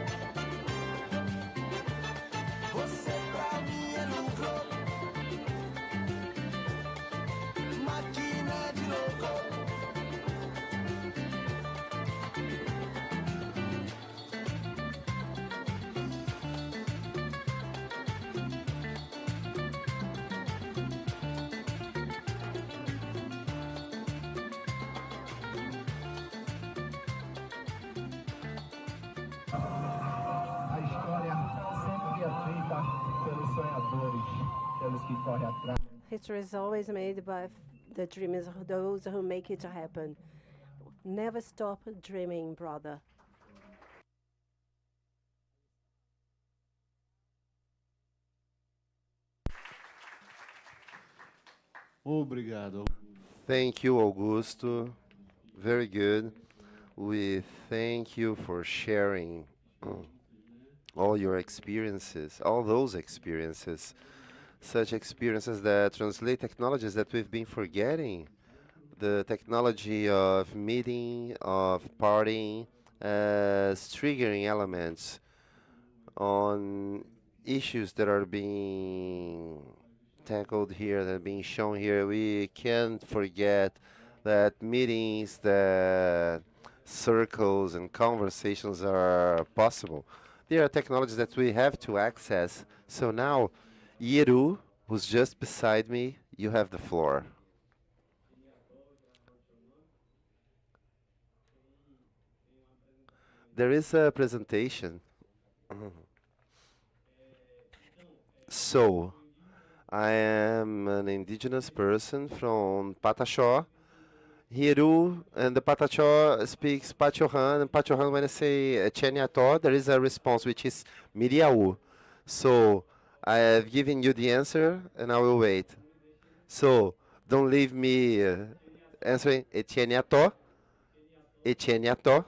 History is always made by the dreamers, those who make it happen. Never stop dreaming, brother. Obrigado. Thank you, Augusto. Very good. We thank you for sharing all your experiences, all those experiences, such experiences that translate technologies that we've been forgetting. The technology of meeting, of partying, as triggering elements on issues that are being tackled here, that are being shown here. We can't forget that meetings, that circles and conversations are possible. There are technologies that we have to access. So now, Yeru, who's just beside me, you have the floor. There is a presentation. So, I am an indigenous person from Pataxó. Hiru and the Pataxó speaks Pachohan, and Pachohan, when I say Cheniató, there is a response which is Miriau. So, I have given you the answer and I will wait. So, don't leave me answering Echeniató, Echeniató.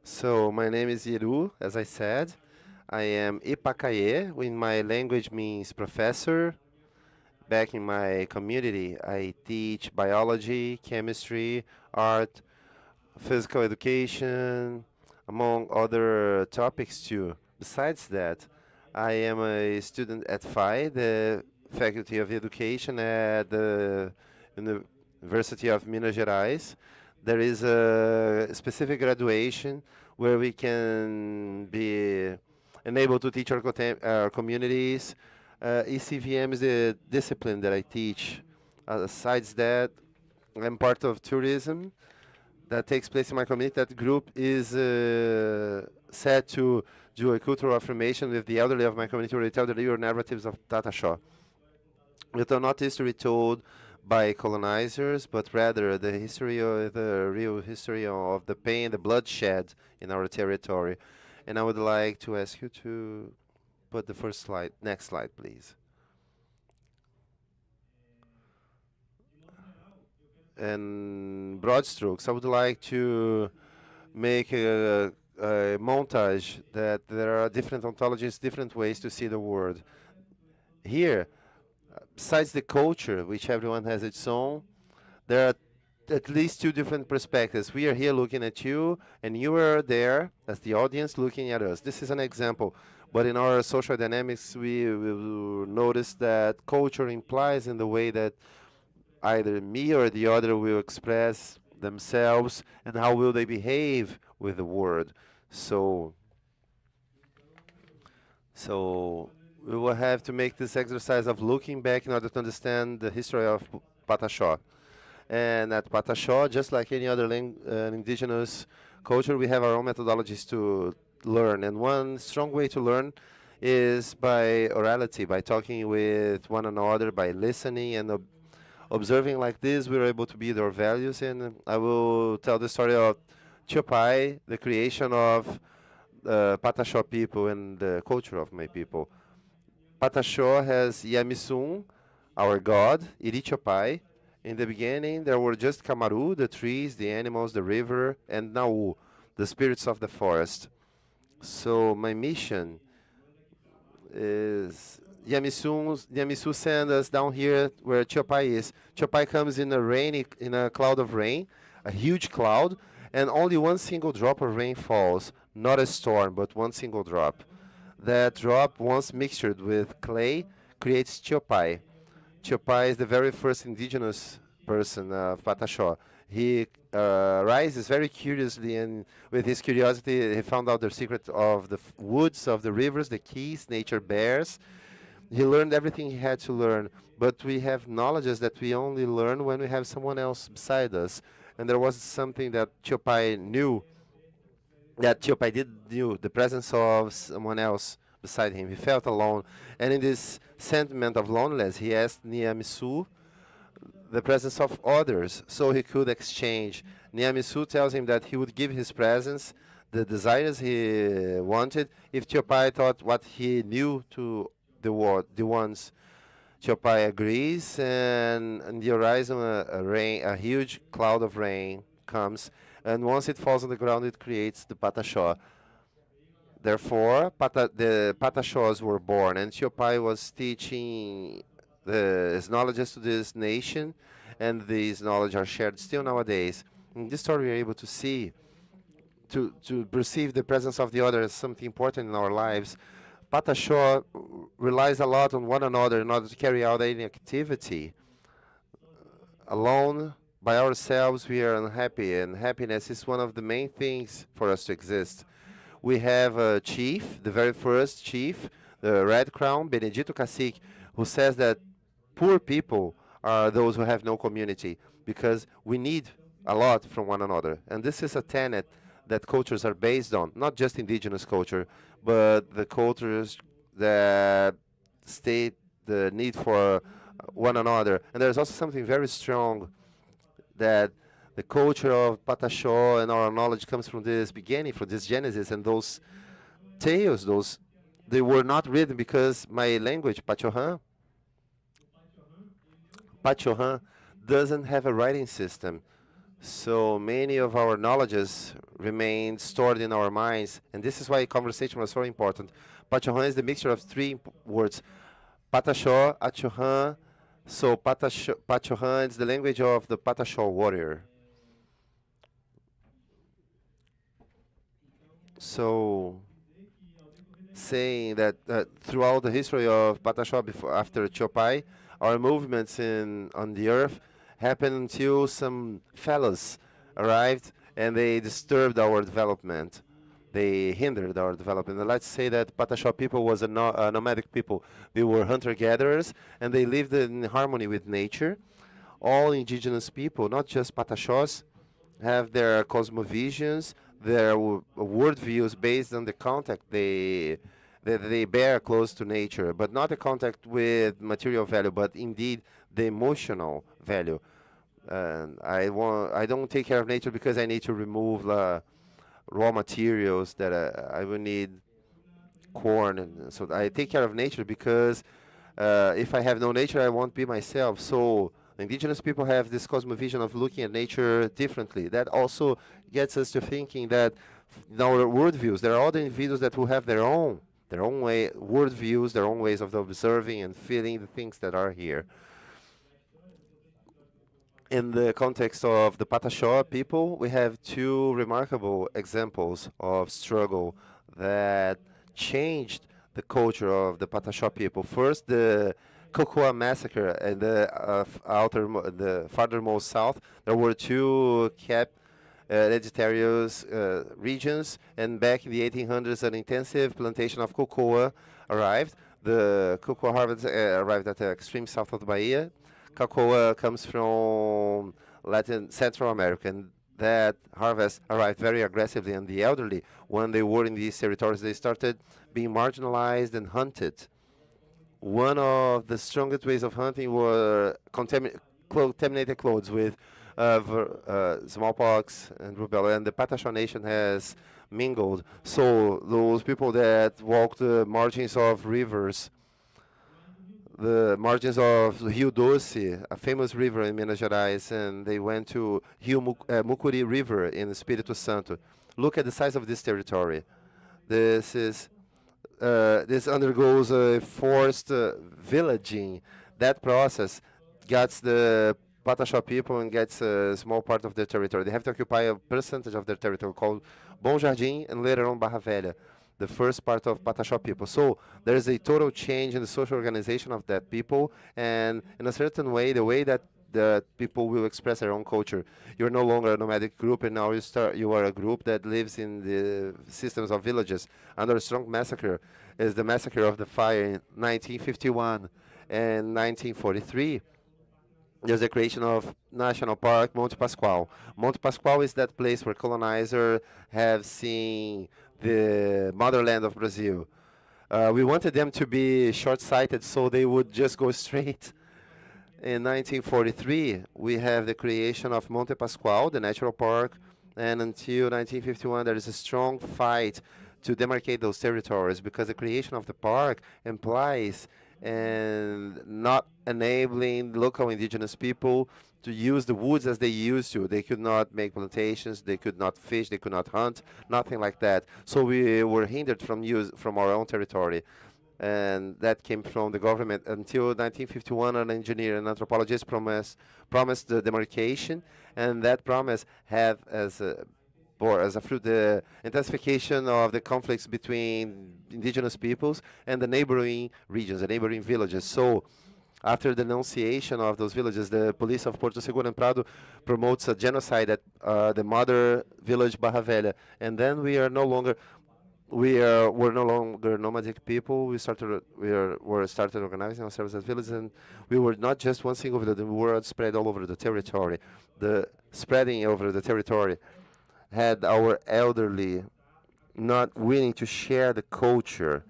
So my name is Yeru, as I said. I am Ipacaye, in my language means professor. Back in my community, I teach biology, chemistry, art, physical education, among other topics too. Besides that, I am a student at FI, the Faculty of Education at the University of Minas Gerais. There is a specific graduation where we can be enabled to teach our communities. ECVM is the discipline that I teach. Besides that, I'm part of tourism that takes place in my community. That group is set to do a cultural affirmation with the elderly of my community, where they tell the real narratives of Pataxó. It are not history told by colonizers, but rather the history of the real history of the pain, the bloodshed in our territory. And I would like to ask you to put the first slide, next slide, please. And broad strokes, I would like to make a montage that there are different ontologies, different ways to see the world. Here, besides the culture, which everyone has its own, there are at least two different perspectives. We are here looking at you, and you are there as the audience looking at us. This is an example. But in our social dynamics, we will notice that culture implies in the way that either me or the other will express themselves, and how will they behave with the word. So we will have to make this exercise of looking back in order to understand the history of Pataxó. And at Pataxó, just like any other indigenous culture, we have our own methodologies to learn. And one strong way to learn is by orality, by talking with one another, by listening and observing. Like this, we're able to build our values. And I will tell the story of Chopai, the creation of Pataxó people and the culture of my people. Pataxó has Yamisum, our god, Irichopai. In the beginning, there were just Kamaru, the trees, the animals, the river, and Nau, the spirits of the forest. So my mission is Yamisu sent us down here where Chopai is. Chopai comes in a cloud of rain, a huge cloud, and only one single drop of rain falls. Not a storm, but one single drop. That drop, once mixtured with clay, creates Chopai. Chopai is the very first indigenous person of Pataxó. He rises very curiously, and with his curiosity, he found out the secret of the woods, of the rivers, the keys nature bears. He learned everything he had to learn, but we have knowledges that we only learn when we have someone else beside us. And there was something that Tio Pai knew, that Tio Pai did knew, the presence of someone else beside him. He felt alone, and in this sentiment of loneliness, he asked Niamisu the presence of others, so he could exchange. Niamisu tells him that he would give his presence, the desires he wanted, if Tio Pai taught what he knew to the ones. Tio Pai agrees, and in the horizon a huge cloud of rain comes, and once it falls on the ground, it creates the Pataxó. Therefore, the Pataxós were born, and Tio Pai was teaching his knowledges to this nation, and these knowledge are shared still nowadays. In this story, we are able to see, to perceive the presence of the other as something important in our lives. Pataxó relies a lot on one another in order to carry out any activity. Alone, by ourselves, we are unhappy, and happiness is one of the main things for us to exist. We have a chief, the very first chief, the Red Crown, Benedito Cacique, who says that poor people are those who have no community, because we need a lot from one another. And this is a tenet that cultures are based on, not just indigenous culture, but the cultures that state the need for one another. And there's also something very strong that the culture of Pataxó and our knowledge comes from this beginning, from this genesis, and those tales, they were not written because my language, Pachohan, doesn't have a writing system. So many of our knowledges remain stored in our minds, and this is why conversation was so important. Pachohan is the mixture of three words: Pataxó, Achohan. So Pachohan is the language of the Pataxó warrior. So, saying that throughout the history of Pataxó, after Tio Pai, our movements on the earth happened until some fellows arrived and they disturbed our development. They hindered our development. And let's say that Pataxó people was a nomadic people. They were hunter-gatherers, and they lived in harmony with nature. All indigenous people, not just Pataxós, have their cosmovisions, their worldviews based on the contact they bear close to nature, but not the contact with material value, but indeed the emotional value. And I don't take care of nature because I need to remove raw materials that I will need corn, and so I take care of nature because if I have no nature, I won't be myself. So indigenous people have this cosmovision of looking at nature differently. That also gets us to thinking that in our worldviews, there are other individuals that will have their own way, worldviews, their own ways of observing and feeling the things that are here. In the context of the Pataxó people, we have two remarkable examples of struggle that changed the culture of the Pataxó people. First, the Cocoa massacre in the farthermost south. There were two hereditary regions, and back in the 1800s, an intensive plantation of cocoa arrived. The cocoa harvest arrived at the extreme south of the Bahia. Cocoa comes from Central America, and that harvest arrived very aggressively, and the elderly, when they were in these territories, they started being marginalized and hunted. One of the strongest ways of hunting were contaminated clothes with smallpox and rubella, and the Pataxó nation has mingled. So those people that walked the margins of rivers, the margins of Rio Doce, a famous river in Minas Gerais, and they went to Rio Mucuri River in Espírito Santo. Look at the size of this territory. This undergoes a forced villaging. That process gets the Pataxó people and gets a small part of their territory. They have to occupy a percentage of their territory called Bom Jardim and later on Barra Velha, the first part of Pataxó people. So there's a total change in the social organization of that people, and in a certain way, the way that that people will express their own culture. You're no longer a nomadic group, and now you are a group that lives in the systems of villages. Under a strong massacre is the massacre of the fire in 1951 and 1943. There's the creation of National Park Monte Pascoal. Monte Pascoal is that place where colonizers have seen the motherland of Brazil. We wanted them to be short-sighted so they would just go straight. In 1943, we have the creation of Monte Pascoal, the natural park, and until 1951, there is a strong fight to demarcate those territories because the creation of the park implies and not enabling local indigenous people to use the woods as they used to. They could not make plantations, they could not fish, they could not hunt, nothing like that. So we were hindered from our own territory. And that came from the government. Until 1951, an engineer and anthropologist promised the demarcation, and that promise had as a fruit the intensification of the conflicts between indigenous peoples and the neighboring regions, the neighboring villages. So after the denunciation of those villages, the police of Porto Seguro and Prado promotes a genocide at the mother village Barra Velha. And then we're no longer nomadic people. We started organizing ourselves as villages, and we were not just one single village. We were spread all over the territory. The spreading over the territory had our elderly not willing to share the culture.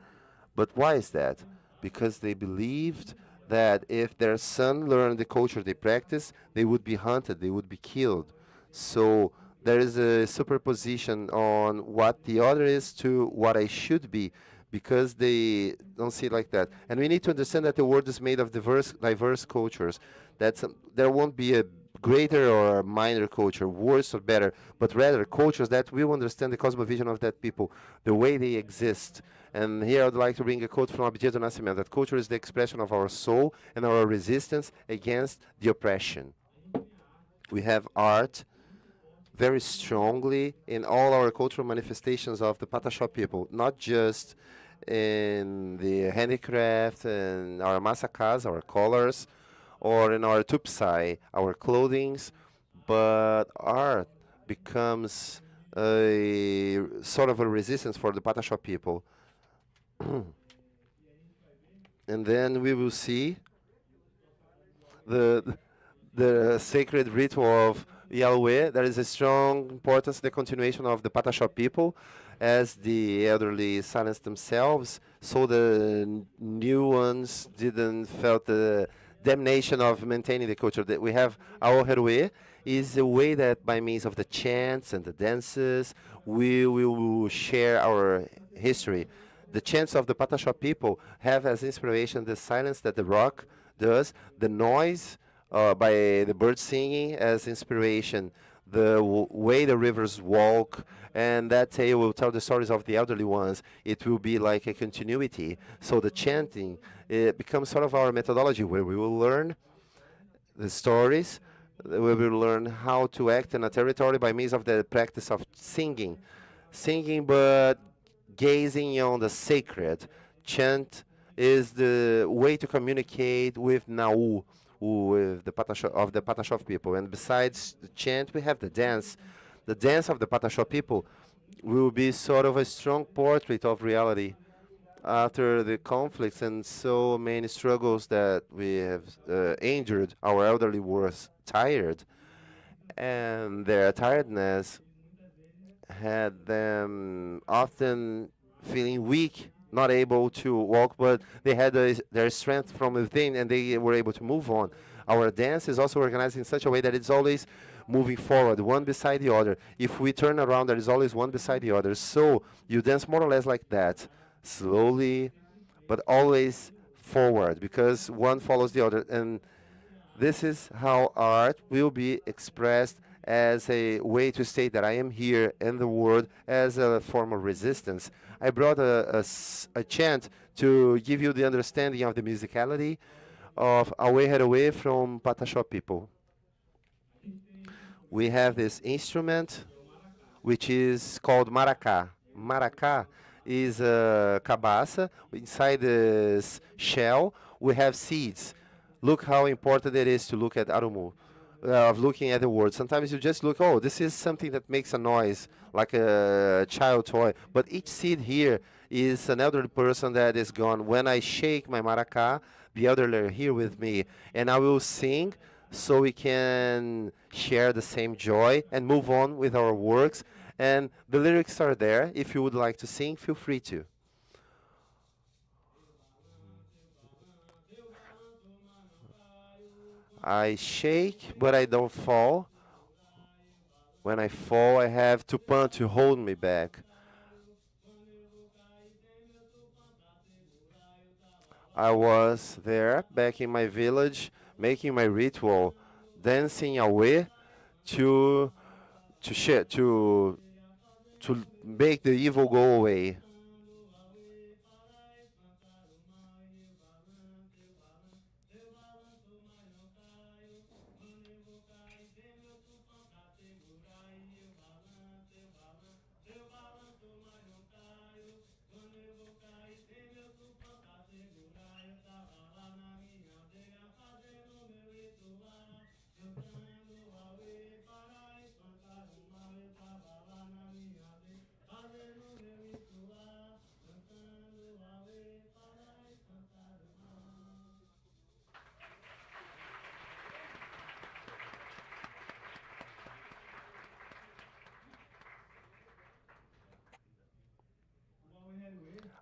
But why is that? Because they believed that if their son learned the culture they practice, they would be hunted, they would be killed. So there is a superposition on what the other is to what I should be, because they don't see it like that. And we need to understand that the world is made of diverse cultures. There won't be a greater or minor culture, worse or better, but rather cultures that will understand the cosmovision of that people, the way they exist. And here I would like to bring a quote from Abdias do Nascimento, that culture is the expression of our soul and our resistance against the oppression. We have art very strongly in all our cultural manifestations of the Pataxó people, not just in the handicraft and our massacas, our colors, or in our tupsai, our clothings, but art becomes a sort of a resistance for the Pataxó people. And then we will see the sacred ritual of Yahweh. There is a strong importance in the continuation of the Pataxó people, as the elderly silenced themselves, so the new ones didn't felt the damnation of maintaining the culture. That we have our Heroe is a way that by means of the chants and the dances, we will share our history. The chants of the Pataxó people have as inspiration the silence that the rock does, the noise by the birds singing as inspiration, the way the rivers walk, and that tale will tell the stories of the elderly ones. It will be like a continuity. So the chanting, it becomes sort of our methodology, where we will learn the stories, we will learn how to act in a territory by means of the practice of singing, but gazing on the sacred. Chant is the way to communicate with Nau, with the Pataxó people. And besides the chant, we have the dance. The dance of the Pataxó people will be sort of a strong portrait of reality after the conflicts and so many struggles that we have endured. Our elderly were tired, and their tiredness had them often feeling weak, not able to walk, but they had their strength from within, and they were able to move on. Our dance is also organized in such a way that it's always moving forward, one beside the other. If we turn around, there is always one beside the other. So you dance more or less like that, slowly, but always forward, because one follows the other. And this is how art will be expressed as a way to state that I am here in the world, as a form of resistance. I brought a chant to give you the understanding of the musicality of Away Head Away from Pataxó people. We have this instrument, which is called maracá. Maracá is a cabaça. Inside this shell, we have seeds, look how important it is to look at Arumu, of looking at the word. Sometimes you just look, oh, this is something that makes a noise, like a child toy. But each seed here is an elderly person that is gone. When I shake my maracá, the elderly are here with me, and I will sing so we can share the same joy and move on with our works. And the lyrics are there. If you would like to sing, feel free to. I shake, but I don't fall. When I fall, I have Tupã to hold me back. I was there, back in my village, making my ritual, dancing away to make the evil go away.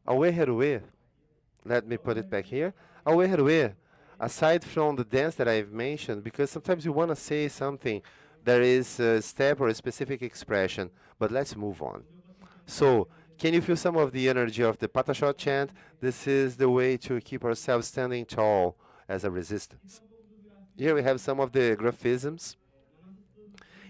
Aweherue, let me put it back here. Aweherue, aside from the dance that I've mentioned, because sometimes you want to say something, there is a step or a specific expression, but let's move on. So, can you feel some of the energy of the Pataxó chant? This is the way to keep ourselves standing tall as a resistance. Here we have some of the graphisms.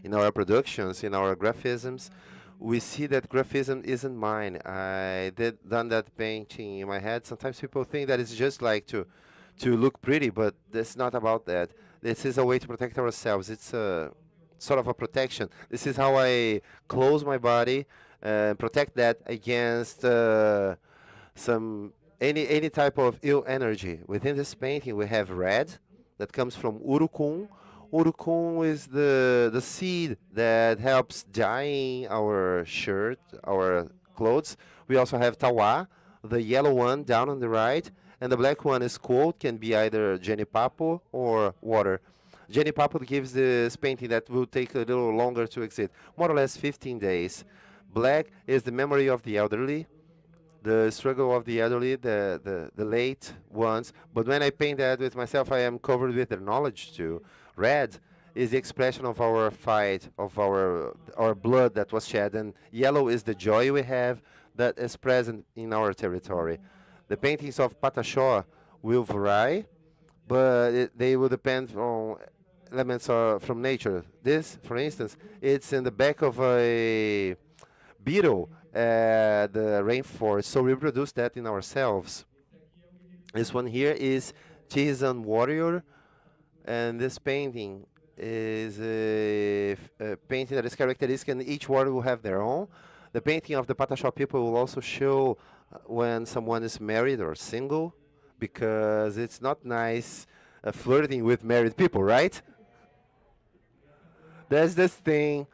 In our productions, in our graphisms, we see that graphism isn't mine. I done that painting in my head. Sometimes people think that it's just like to look pretty, but it's not about that. This is a way to protect ourselves. It's a sort of a protection. This is how I close my body and protect that against any type of ill energy. Within this painting, we have red that comes from urucum. Urucum is the seed that helps dyeing our shirt, our clothes. We also have tawa, the yellow one down on the right, and the black one is cold, can be either genipapo or water. Genipapo gives this painting that will take a little longer to exit, more or less 15 days. Black is the memory of the elderly, the struggle of the elderly, the late ones. But when I paint that with myself, I am covered with their knowledge too. Red is the expression of our fight, of our blood that was shed, and yellow is the joy we have that is present in our territory. The paintings of Pataxó will vary, but they will depend on elements from nature. This, for instance, it's in the back of a beetle at the rainforest, so we produce that in ourselves. This one here is Chisan Warrior, and this painting is a painting that is characteristic, and each warrior will have their own. The painting of the Pataxó people will also show when someone is married or single, because it's not nice flirting with married people, right? There's this thing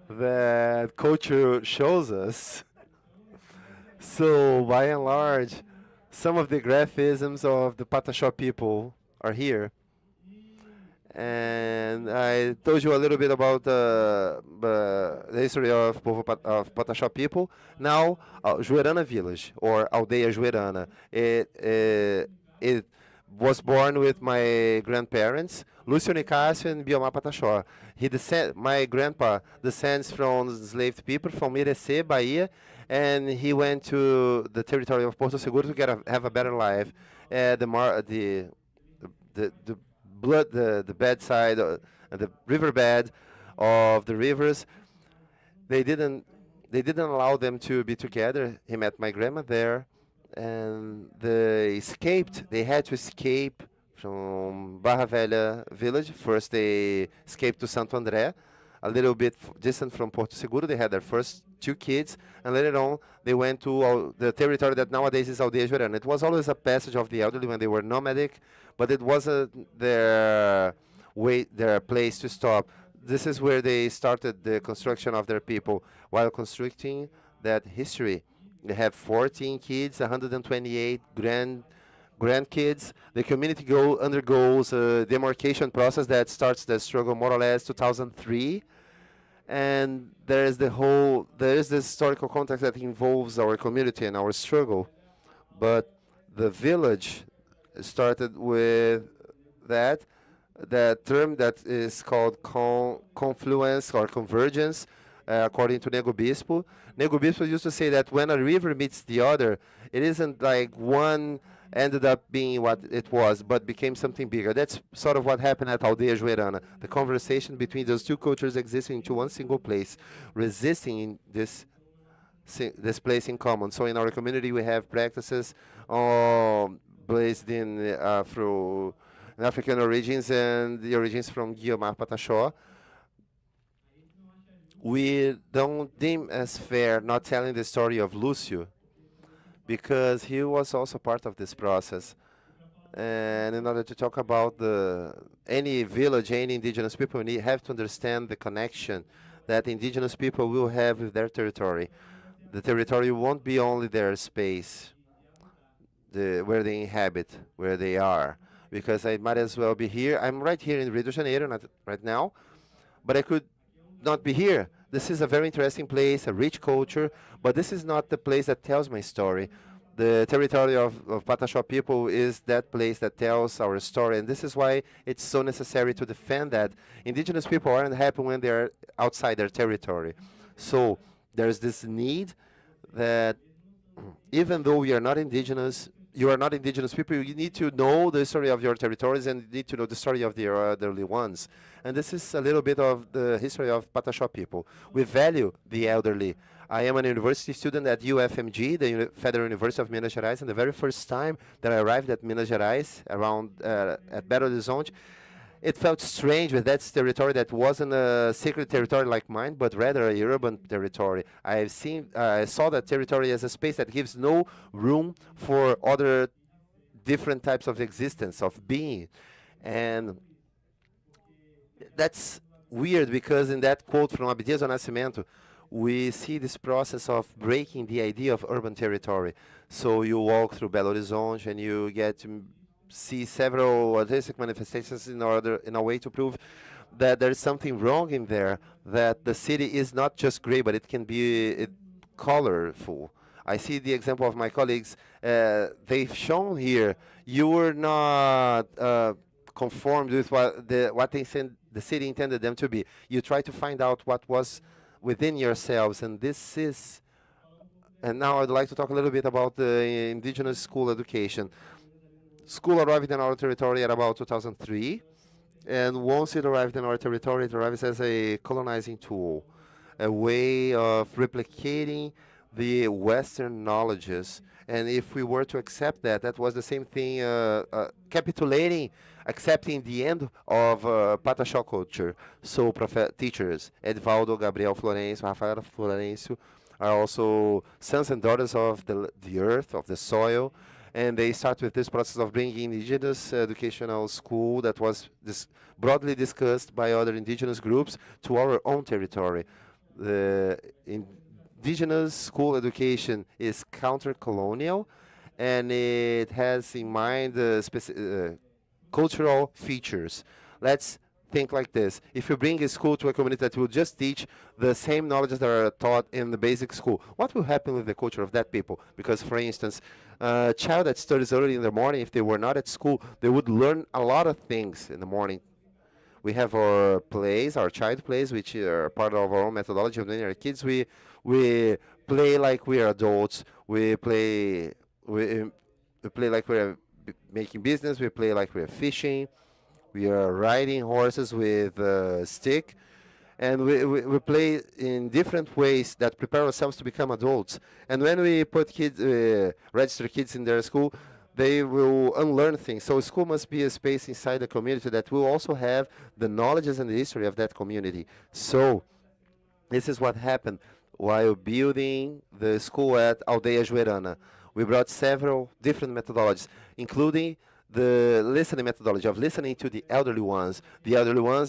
that culture shows us. So by and large, some of the graphisms of the Pataxó people are here. And I told you a little bit about the history of Pataxó people. Now, Joerana village, or Aldeia Joerana, it was born with my grandparents, Lúcio Nicásio and Biomar Pataxó. My grandpa descends from enslaved people from Irecê, Bahia, and he went to the territory of Porto Seguro to have a better life. The bedside, the riverbed of the rivers, they didn't allow them to be together. He met my grandma there, and they had to escape from Barra Velha village. First they escaped to Santo André, a little bit distant from Porto Seguro. They had their first 2 kids, and later on they went to the territory that nowadays is Aldeia Joerana. It was always a passage of the elderly when they were nomadic, but it wasn't their place to stop. This is where they started the construction of their people. While constructing that history, they have 14 kids, 128 grandkids. The community undergoes a demarcation process that starts the struggle more or less 2003. And there is this historical context that involves our community and our struggle. But the village started with that term that is called confluence or convergence, according to Nego Bispo. Nego Bispo used to say that when a river meets the other, it isn't like one ended up being what it was, but became something bigger. That's sort of what happened at Aldeia Joerana. The conversation between those 2 cultures existing into one single place, resisting in this place in common. So in our community, we have practices based in African origins and the origins from Guiomar Pataxó. We don't deem as fair not telling the story of Lúcio, because he was also part of this process. And in order to talk about any village, any indigenous people, we have to understand the connection that indigenous people will have with their territory. The territory won't be only their space, where they inhabit, where they are, because I might as well be here. I'm right here in Rio de Janeiro, not right now, but I could not be here. This is a very interesting place, a rich culture, but this is not the place that tells my story. The territory of Pataxó people is that place that tells our story, and this is why it's so necessary to defend that. Indigenous people aren't happy when they're outside their territory. So there's this need that even though we are not indigenous, you are not indigenous people, you need to know the story of your territories and you need to know the story of the elderly ones. And this is a little bit of the history of Pataxó people. We value the elderly. I am an university student at UFMG, the Federal University of Minas Gerais, and the very first time that I arrived at Minas Gerais, around at Belo Horizonte, it felt strange with that territory that wasn't a sacred territory like mine, but rather a urban territory. I saw that territory as a space that gives no room for other different types of existence, of being. And that's weird because in that quote from Abdias do Nascimento, we see this process of breaking the idea of urban territory. So you walk through Belo Horizonte and you get to see several artistic manifestations in a way to prove that there is something wrong in there, that the city is not just gray, but it can be colorful. I see the example of my colleagues. They've shown here you were not conformed with what the city intended them to be. You try to find out what was within yourselves, and this is. And now I'd like to talk a little bit about the indigenous school education. School arrived in our territory at about 2003, and once it arrived in our territory, it arrives as a colonizing tool, a way of replicating the Western knowledges. And if we were to accept that, that was the same thing, capitulating, accepting the end of Pataxó culture. So teachers, Edvaldo, Gabriel Florencio, Rafaela Florencio, are also sons and daughters of the earth, of the soil. And they start with this process of bringing indigenous educational school that was broadly discussed by other indigenous groups to our own territory. The indigenous school education is counter-colonial, and it has in mind cultural features. Let's think like this. If you bring a school to a community that will just teach the same knowledge that are taught in the basic school, what will happen with the culture of that people? Because, for instance, a child that studies early in the morning, if they were not at school, they would learn a lot of things in the morning. We have our plays, our child plays, which are part of our own methodology of doing our kids. We play like we are adults. We play like we're making business. We play like we're fishing. We are riding horses with a stick. And we play in different ways that prepare ourselves to become adults. And when we put kids, register kids in their school, they will unlearn things. So school must be a space inside the community that will also have the knowledges and the history of that community. So this is what happened while building the school at Aldeia Joerana. We brought several different methodologies, including the listening methodology of listening to the elderly ones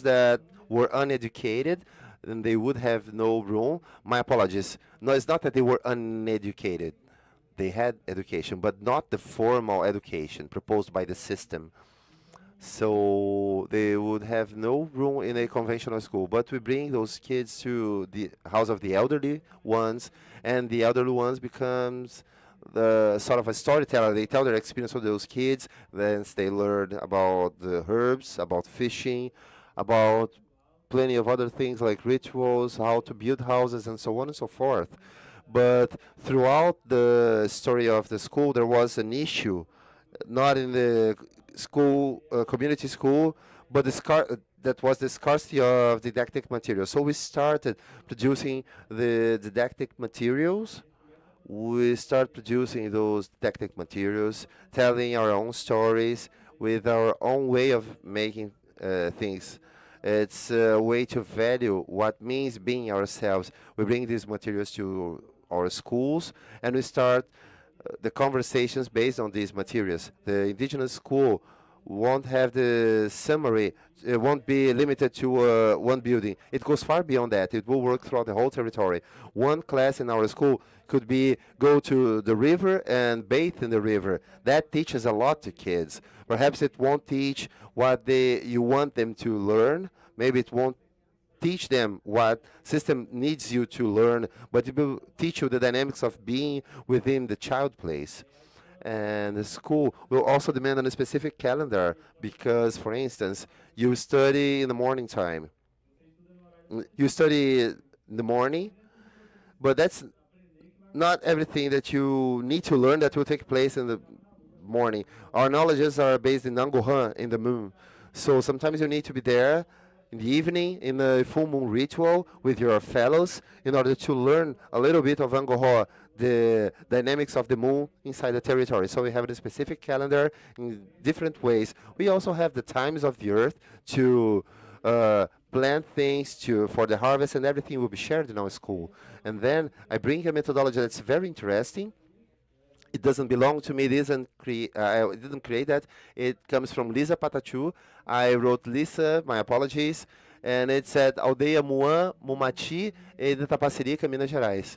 that were uneducated, and they would have no room. My apologies. No, it's not that they were uneducated. They had education, but not the formal education proposed by the system. So they would have no room in a conventional school. But we bring those kids to the house of the elderly ones, and the elderly ones becomes the sort of a storyteller. They tell their experience with those kids. Then they learn about the herbs, about fishing, about plenty of other things like rituals, how to build houses, and so on and so forth. But throughout the story of the school, there was an issue, not in the school, community school, but that was the scarcity of didactic materials. So we started producing the didactic materials. We start producing those didactic materials, telling our own stories with our own way of making things. It's a way to value what means being ourselves. We bring these materials to our schools, and we start the conversations based on these materials. The indigenous school won't have the summary. It won't be limited to one building. It goes far beyond that. It will work throughout the whole territory. One class in our school could be go to the river and bathe in the river. That teaches a lot to kids. Perhaps it won't teach what you want them to learn. Maybe it won't teach them what system needs you to learn, but it will teach you the dynamics of being within the child place. And the school will also demand on a specific calendar because, for instance, you study in the morning time. You study in the morning, but that's not everything that you need to learn that will take place in the morning. Our knowledges are based in Nangohan, in the moon. So sometimes you need to be there in the evening in a full moon ritual with your fellows in order to learn a little bit of Angkor, the dynamics of the moon inside the territory. So we have a specific calendar in different ways. We also have the times of the earth to plant things for the harvest, and everything will be shared in our school. And then I bring a methodology that's very interesting. It doesn't belong to me. I didn't create that. It comes from Lisa Patachu. I wrote Lisa, my apologies, and it said Aldeia Muan, Mumati, e de Tapacerica, Minas Gerais.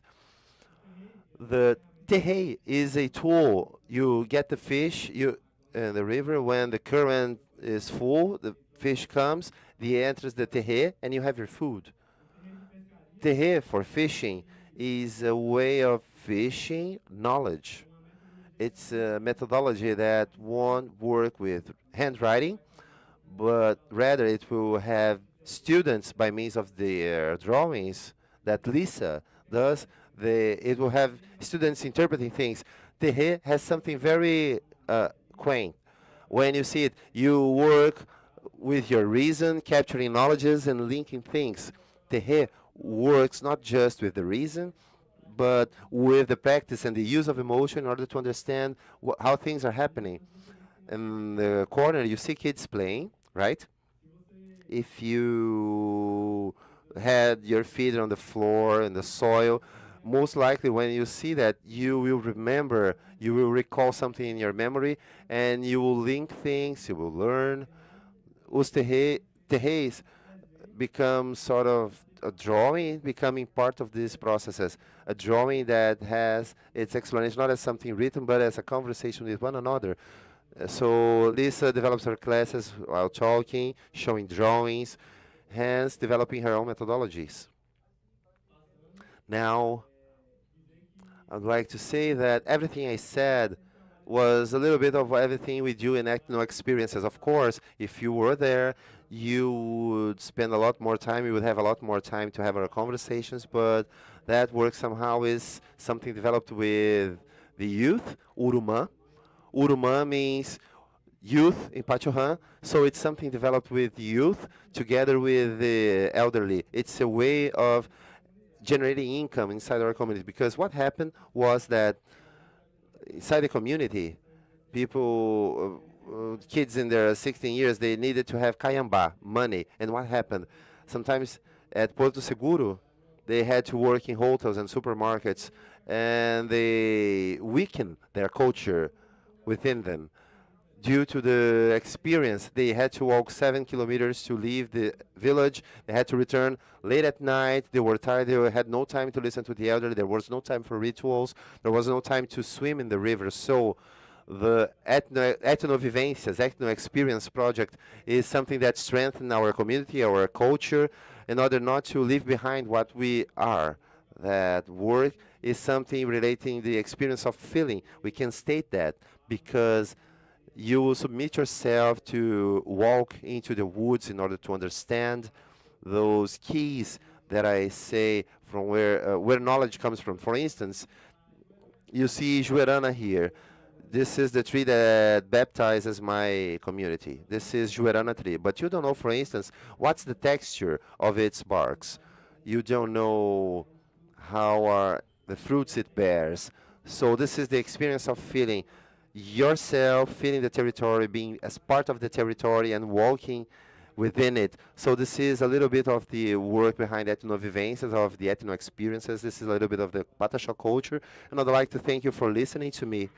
The terrei is a tool. You get the fish in the river when the current is full, the fish comes, enters the terrei, and you have your food. Terrei for fishing is a way of fishing knowledge. It's a methodology that won't work with handwriting, but rather it will have students by means of their drawings that Lisa does. It will have students interpreting things. Terrei has something very quaint. When you see it, you work with your reason, capturing knowledges and linking things. Terrei works not just with the reason, but with the practice and the use of emotion in order to understand how things are happening. In the corner, you see kids playing, right? If you had your feet on the floor, in the soil, most likely when you see that, you will remember, you will recall something in your memory, and you will link things, you will learn. Os terreis become sort of a drawing, becoming part of these processes. A drawing that has its explanation not as something written, but as a conversation with one another. So Lisa develops her classes while talking, showing drawings, hence developing her own methodologies. Now, I'd like to say that everything I said was a little bit of everything we do in Experiences. Of course, if you were there, you would spend a lot more time, you would have a lot more time to have our conversations, but that work somehow is something developed with the youth, Urumã. Urumã means youth in Pachohan, so it's something developed with youth together with the elderly. It's a way of generating income inside our community, because what happened was that inside the community, People, kids in their 16 years, they needed to have caiambá, money. And what happened? Sometimes at Porto Seguro, they had to work in hotels and supermarkets, and they weakened their culture within them. Due to the experience, they had to walk 7 kilometers to leave the village. They had to return late at night. They were tired. They had no time to listen to the elderly. There was no time for rituals. There was no time to swim in the river. So the ethno-vivencias, ethno-experience project is something that strengthens our community, our culture, in order not to leave behind what we are. That work is something relating the experience of feeling. We can state that because you will submit yourself to walk into the woods in order to understand those keys that I say from where knowledge comes from. For instance, you see Juerana here. This is the tree that baptizes my community. This is Juerana tree. But you don't know, for instance, what's the texture of its barks. You don't know how are the fruits it bears. So this is the experience of feeling yourself, feeling the territory, being as part of the territory and walking within it. So this is a little bit of the work behind ethno-vivencias, of the ethno-experiences. This is a little bit of the Pataxó culture. And I'd like to thank you for listening to me.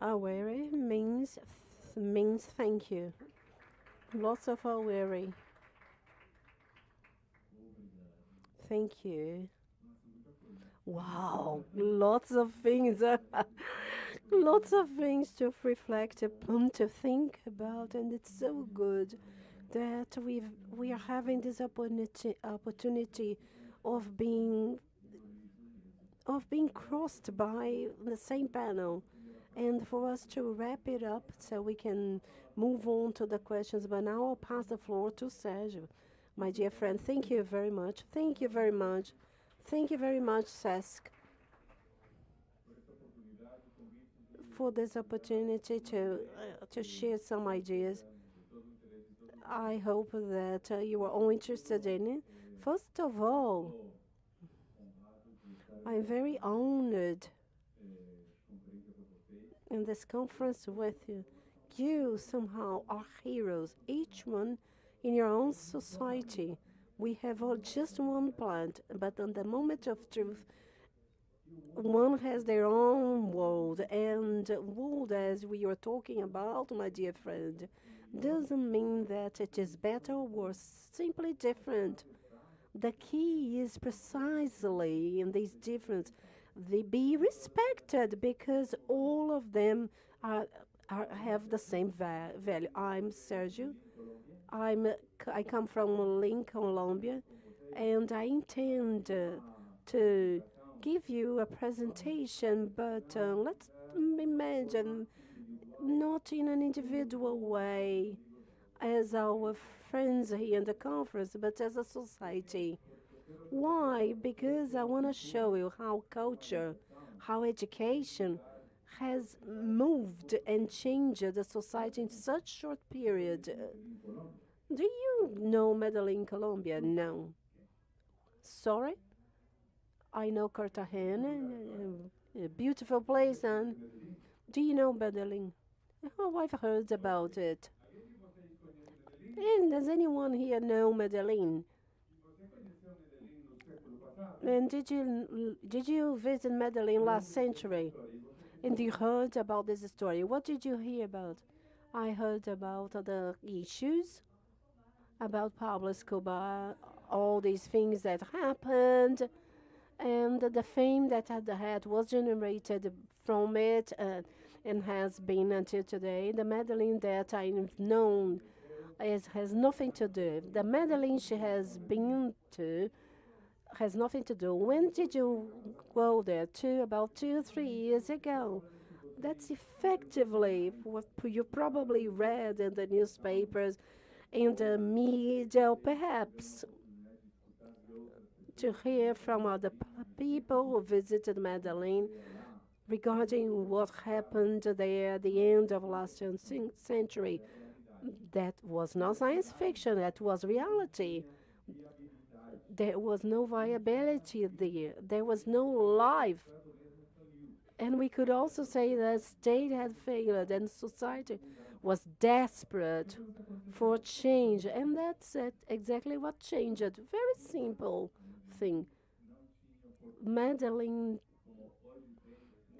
Awere means thank you. Lots of awere. Thank you. Wow, lots of things. Lots of things to reflect upon, to think about, and it's so good that we are having this opportunity of being crossed by the same panel, and for us to wrap it up so we can move on to the questions. But now I'll pass the floor to Sérgio. My dear friend, thank you very much. Thank you very much. Thank you very much, Sesc, for this opportunity to share some ideas. I hope that you are all interested in it. First of all, I'm very honored in this conference with you. You somehow are heroes, each one in your own society. We have all just one plant, but on the moment of truth, one has their own world, and world, as we were talking about, my dear friend, doesn't mean that it is better or worse, simply different. The key is precisely in these differences. They be respected because all of them have the same value. I'm Sergio. I come from Lima, Colombia, and I intend to give you a presentation, but let's imagine not in an individual way as our friends here in the conference, but as a society. Why? Because I want to show you how culture, how education has moved and changed the society in such short period. Do you know Medellin, Colombia? No. Sorry? I know Cartagena, a beautiful place, and do you know Medellin? Oh, I've heard about it. And does anyone here know Medellin? And did you visit Medellin last century? And you heard about this story. What did you hear about? I heard about the issues, about Pablo Escobar, all these things that happened, and the fame that had was generated from it and has been until today. The Medellin that I've known has nothing to do. The Medellin she has been to has nothing to do. When did you go there? About 2 or 3 years ago. That's effectively what you probably read in the newspapers, in the media, perhaps to hear from other people who visited Medellin regarding what happened there at the end of last century. That was not science fiction, that was reality. There was no viability there. There was no life. And we could also say that state had failed and society was desperate for change. And that's exactly what changed. Very simple thing.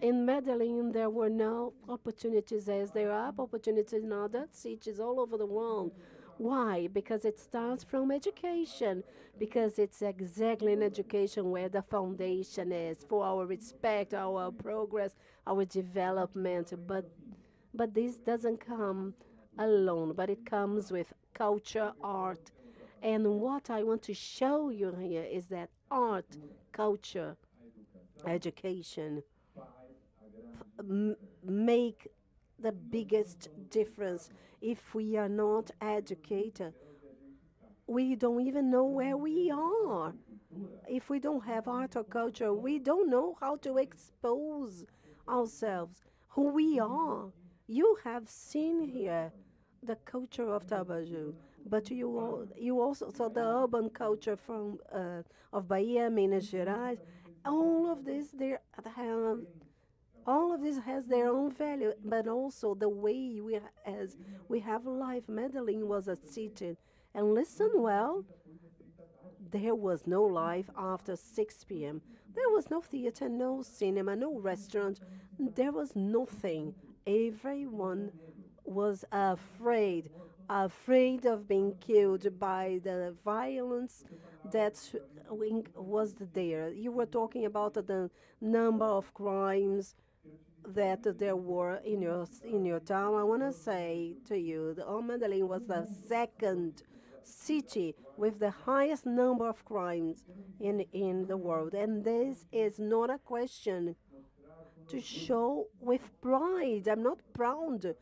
In Medellin, there were no opportunities as there are opportunities in other cities all over the world. Why? Because it starts from education, because it's exactly in education where the foundation is for our respect, our progress, our development. But this doesn't come alone, but it comes with culture, art. And what I want to show you here is that art, culture, education make the biggest difference. If we are not educated, we don't even know where we are. If we don't have art or culture, we don't know how to expose ourselves, who we are. You have seen here the culture of Tabaju, but you also saw the urban culture from of Bahia, Minas Gerais. All of this has their own value, but also the way we have life. Medellin was a city, and listen well, there was no life after 6 p.m. There was no theater, no cinema, no restaurant. There was nothing. Everyone was afraid of being killed by the violence that was there. You were talking about the number of crimes that there were in your town. I want to say to you that Medellin was the second city with the highest number of crimes in the world. And this is not a question to show with pride. I'm not proud.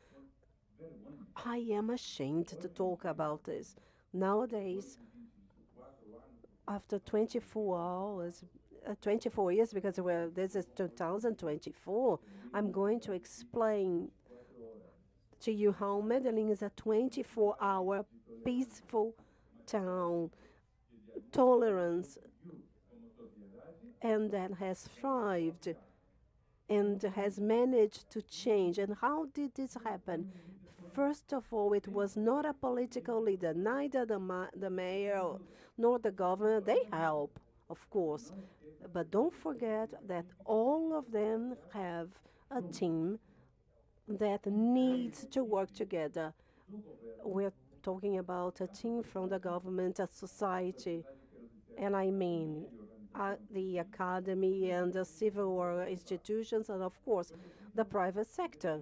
I am ashamed to talk about this. Nowadays, after 24 hours, 24 years, because this is 2024, I'm going to explain to you how Medellin is a 24-hour peaceful town, tolerance, and that has thrived and has managed to change. And how did this happen? First of all, it was not a political leader, neither the mayor nor the governor. They help, of course. But don't forget that all of them have a team that needs to work together. We're talking about a team from the government, a society, and I mean the academy and the civil institutions, and of course the private sector,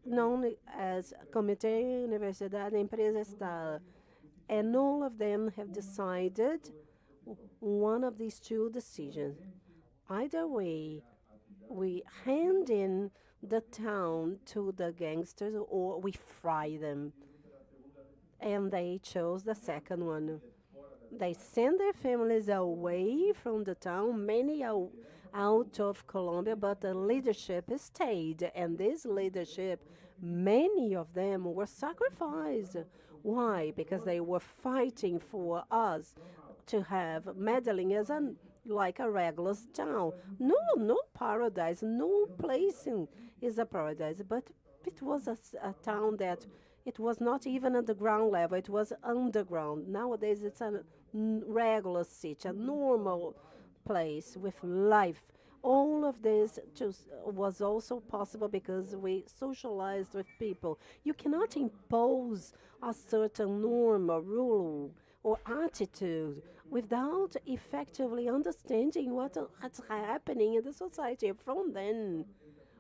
known as Comitê Universidade Empresa Estado. And all of them have decided one of these two decisions. Either way, we hand in the town to the gangsters or we fry them. And they chose the second one. They send their families away from the town, many are out of Colombia, but the leadership stayed. And this leadership, many of them were sacrificed. Why? Because they were fighting for us to have Medellin as like a regular town. No paradise, no place is a paradise, but it was a town that it was not even at the ground level, it was underground. Nowadays it's a regular city, a normal place with life. All of this was also possible because we socialized with people. You cannot impose a certain norm or rule or attitude without effectively understanding what's happening in the society. From then,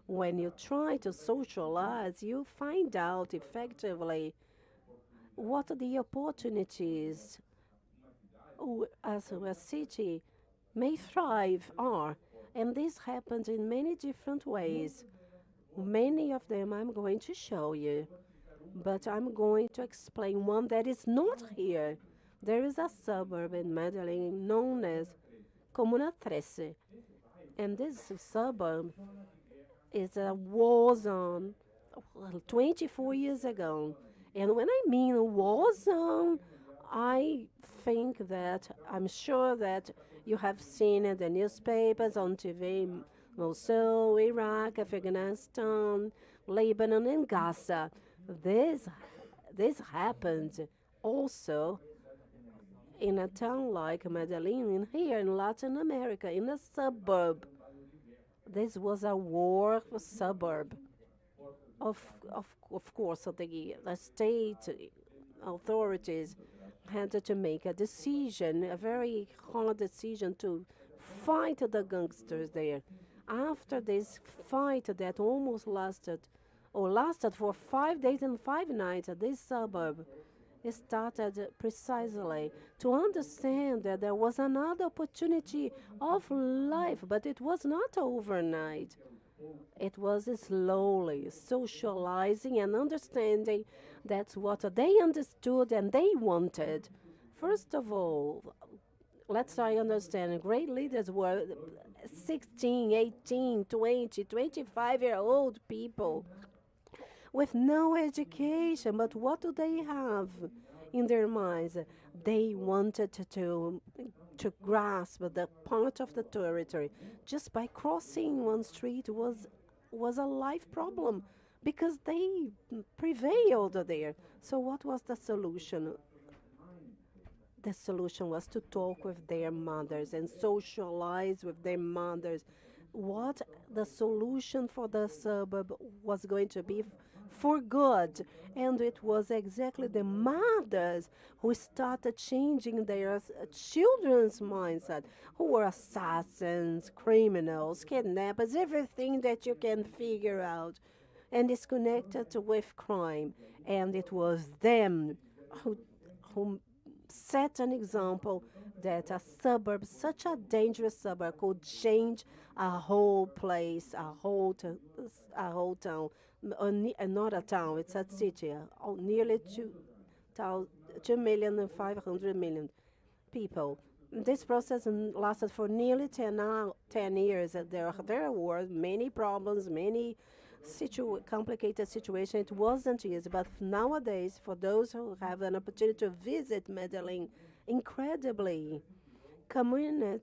when you try to socialize, you find out effectively what the opportunities as a city may thrive are. And this happens in many different ways. Many of them I'm going to show you, but I'm going to explain one that is not here. There is a suburb in Medellin known as Comuna 13, and this suburb is a war zone 24 years ago, And when I mean war zone, I think that I'm sure that you have seen in the newspapers, on TV, Mosul, Iraq, Afghanistan, Lebanon, and Gaza. This happened also in a town like Medellin, here in Latin America, in a suburb. This was a war suburb. Of course, the state authorities had to make a decision, a very hard decision to fight the gangsters there. After this fight that almost lasted for 5 days and 5 nights, this suburb started precisely to understand that there was another opportunity of life, but it was not overnight. It was slowly socializing and understanding that's what they understood and they wanted. First of all, let's try to understand, great leaders were 16, 18, 20, 25-year-old people with no education, but what do they have in their minds? They wanted to grasp the part of the territory. Just by crossing one street was a life problem because they prevailed there. So what was the solution? The solution was to talk with their mothers and socialize with their mothers. What the solution for the suburb was going to be for good. And it was exactly the mothers who started changing their children's mindset, who were assassins, criminals, kidnappers, everything that you can figure out and is connected with crime. And it was them who set an example that a suburb, such a dangerous suburb, could change a whole place, a whole town. Not a town, it's a city, nearly 2,500,000 people. This process lasted for nearly 10 years. There were many problems, many complicated situations. It wasn't easy, but nowadays, for those who have an opportunity to visit Medellin, incredibly, Comuna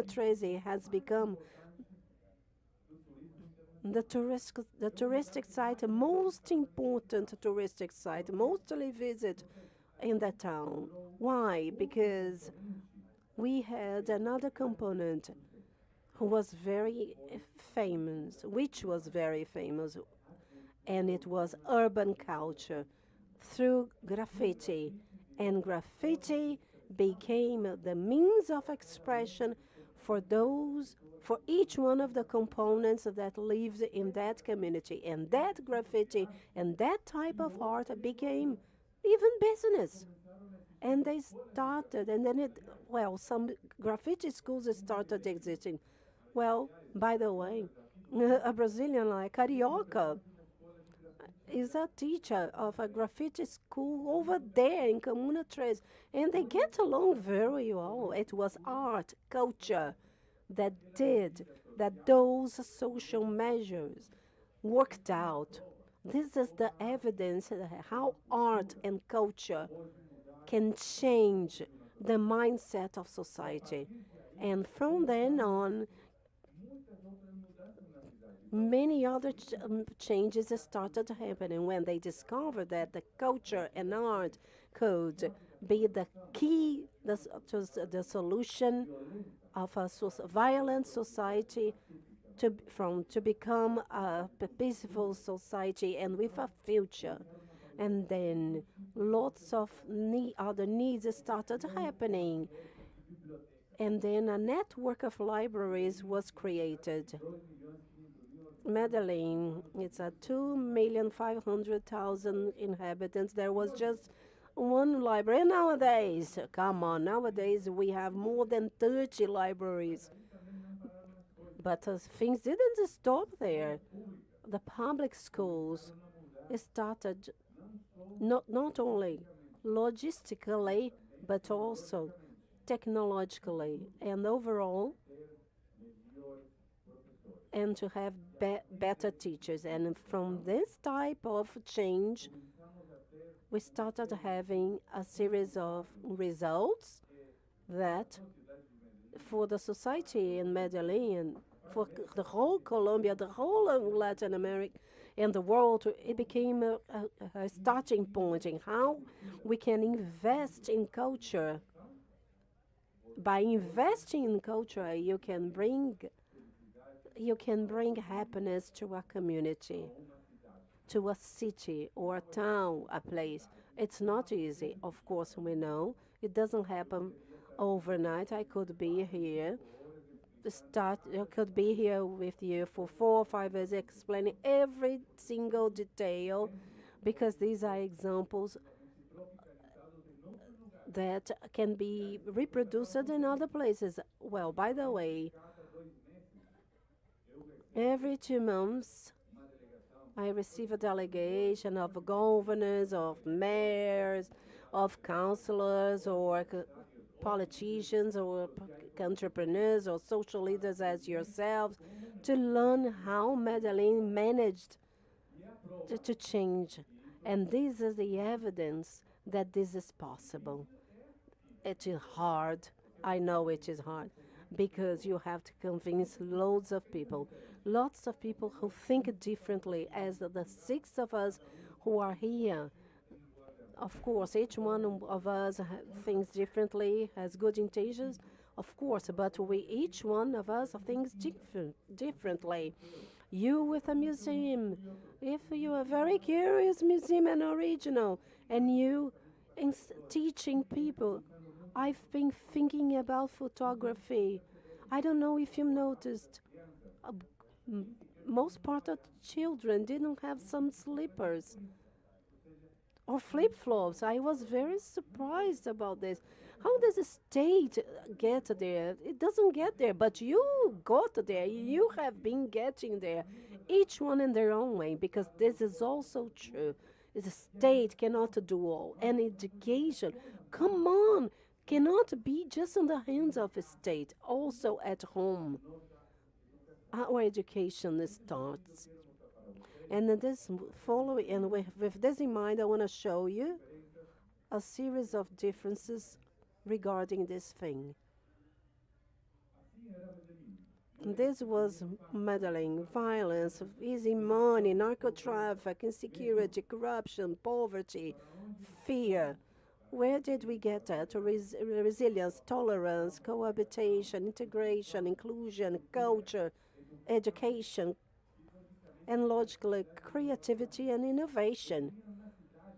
13 has become the touristic site, the most important touristic site, mostly visited in the town. Why? Because we had another component who was very famous, which was very famous, and it was urban culture through graffiti. And graffiti became the means of expression for each one of the components that lived in that community. And that graffiti and that type of art became even business. And they started, and then some graffiti schools started existing. Well, by the way, a Brazilian like Carioca is a teacher of a graffiti school over there in Comuna 13, and they get along very well. It was art, culture that those social measures worked out. This is the evidence of how art and culture can change the mindset of society. And from then on, many other changes started happening when they discovered that the culture and art could be the key to the solution of a violent society to become a peaceful society and with a future. And then lots of other needs started happening. And then a network of libraries was created. Medellin, it's a 2,500,000 inhabitants. There was just one library. And nowadays, nowadays we have more than 30 libraries. But things didn't stop there. The public schools started not only logistically, but also technologically and overall, and to have better teachers. And from this type of change, we started having a series of results that for the society in Medellin, for the whole Colombia, the whole of Latin America and the world, it became a starting point in how we can invest in culture. By investing in culture, you can bring happiness to a community, to a city or a town, a place. It's not easy, of course, we know. It doesn't happen overnight. I could be here, I could be here with you for 4 or 5 years explaining every single detail, because these are examples that can be reproduced in other places. Well, by the way, every 2 months, I receive a delegation of governors, of mayors, of councillors, or politicians, or entrepreneurs, or social leaders as yourselves, to learn how Medellin managed to change. And this is the evidence that this is possible. It is hard. I know it is hard, because you have to convince lots of people who think differently, as the 6 of us who are here. Of course, each one of us thinks differently, has good intentions, of course, but each one of us thinks differently. You with a museum, if you are very curious museum and original, and you teaching people. I've been thinking about photography. I don't know if you noticed, most part of the children didn't have some slippers or flip-flops. I was very surprised about this. How does the state get there? It doesn't get there, but you got there. You have been getting there, each one in their own way, because this is also true. The state cannot do all. And education, come on, cannot be just in the hands of the state, also at home. Our education starts. And this following, and with this in mind, I want to show you a series of differences regarding this thing. This was Medellin: violence, easy money, narco-traffic, insecurity, corruption, poverty, fear. Where did we get that? Resilience, tolerance, cohabitation, integration, inclusion, culture, education, and logically creativity and innovation.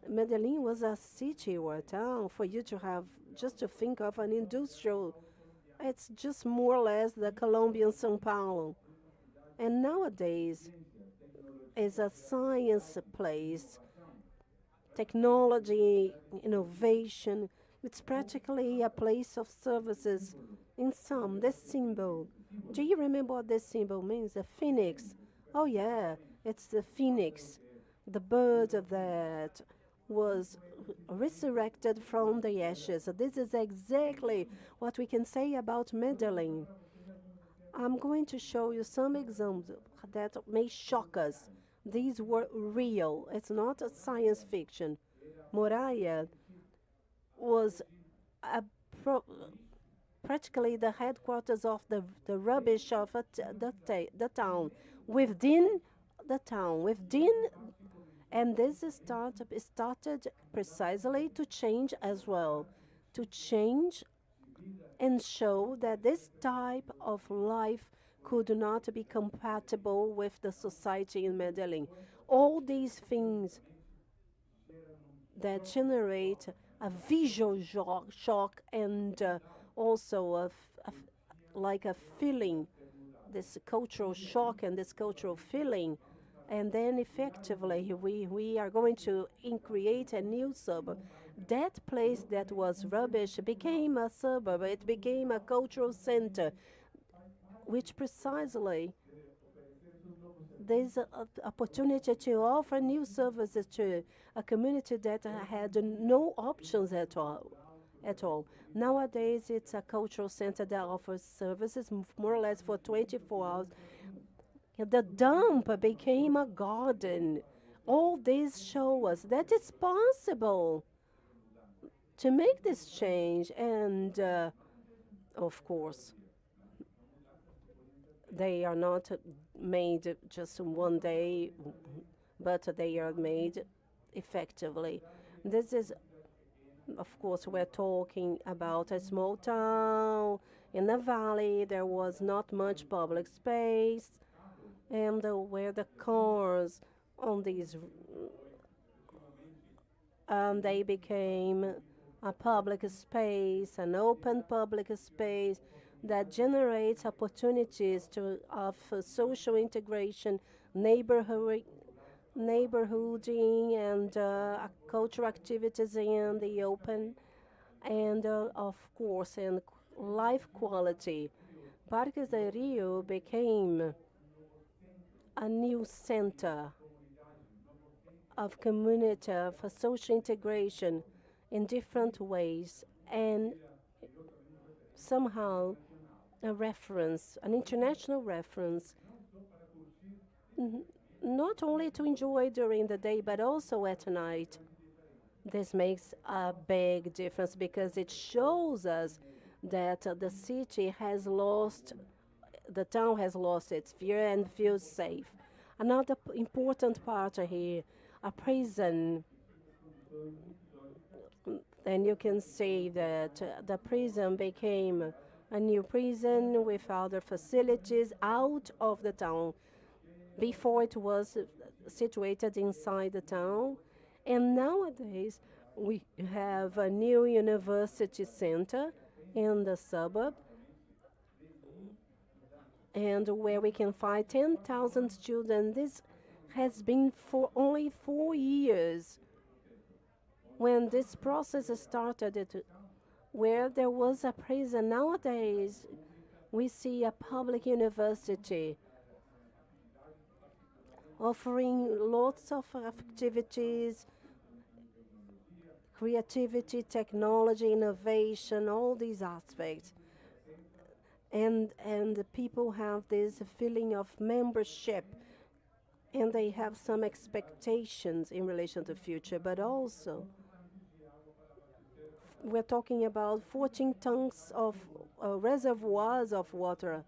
Medellin was a city or a town for you to have, just to think of an industrial. It's just more or less the Colombian São Paulo. And nowadays is a science place, technology, innovation. It's practically a place of services. In some, this symbol. Do you remember what this symbol means? A phoenix. Oh yeah, it's the phoenix, the bird that was resurrected from the ashes. This is exactly what we can say about Medellin. I'm going to show you some examples that may shock us. These were real. It's not a science fiction. Moraya was practically the headquarters of the rubbish of the town, within the town, and this started precisely to change as well, to change and show that this type of life could not be compatible with the society in Medellin. All these things that generate a visual shock and also like a feeling, this cultural shock and this cultural feeling. And then effectively we are going to create a new suburb. That place that was rubbish became a suburb. It became a cultural center, which precisely there's an opportunity to offer new services to a community that had no options at all. Nowadays, it's a cultural center that offers services more or less for 24 hours. The dump became a garden All these show us that it's possible to make this change, and of course, they are not made just in one day, but they are made effectively. This is, of course, we're talking about a small town in the valley. There was not much public space, and where the cars on these, and they became a public space, an open public space that generates opportunities of social integration, neighborhooding, and cultural activities in the open, and of course, in life quality. Parques de Rio became a new center of community, for social integration in different ways, and somehow a reference, an international reference, not only to enjoy during the day, but also at night. This makes a big difference because it shows us that the city has lost, the town has lost its fear and feels safe. Another important part here, a prison. And you can see that the prison became a new prison with other facilities out of the town. Before it was situated inside the town. And nowadays we have a new university center in the suburb, and where we can find 10,000 students. This has been for only 4 years. When this process started, where there was a prison, nowadays we see a public university offering lots of activities, creativity, technology, innovation, all these aspects. And the people have this feeling of membership, and they have some expectations in relation to the future, but also we're talking about 14 tons of reservoirs of water.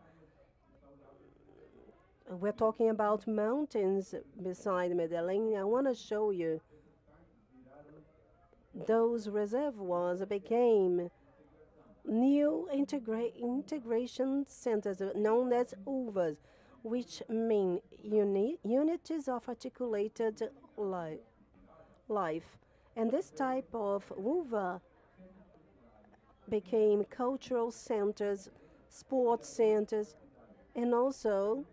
We're talking about mountains beside Medellin. I want to show you those reservoirs became new integration centers known as UVAs, which mean unities of articulated life. And this type of UVA became cultural centers, sports centers, and also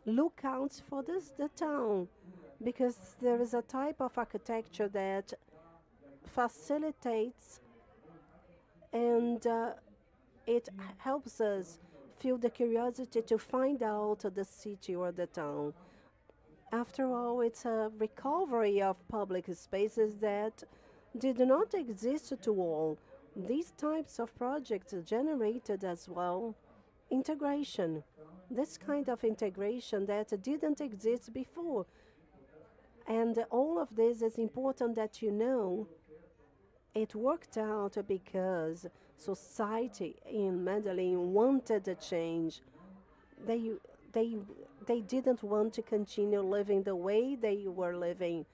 lookouts for the town, because there is a type of architecture that facilitates and it helps us feel the curiosity to find out the city or the town. After all, it's a recovery of public spaces that did not exist to all. These types of projects generated as well integration, this kind of integration that didn't exist before. And all of this is important that you know. It worked out because society in Medellin wanted a change. They didn't want to continue living the way they were living,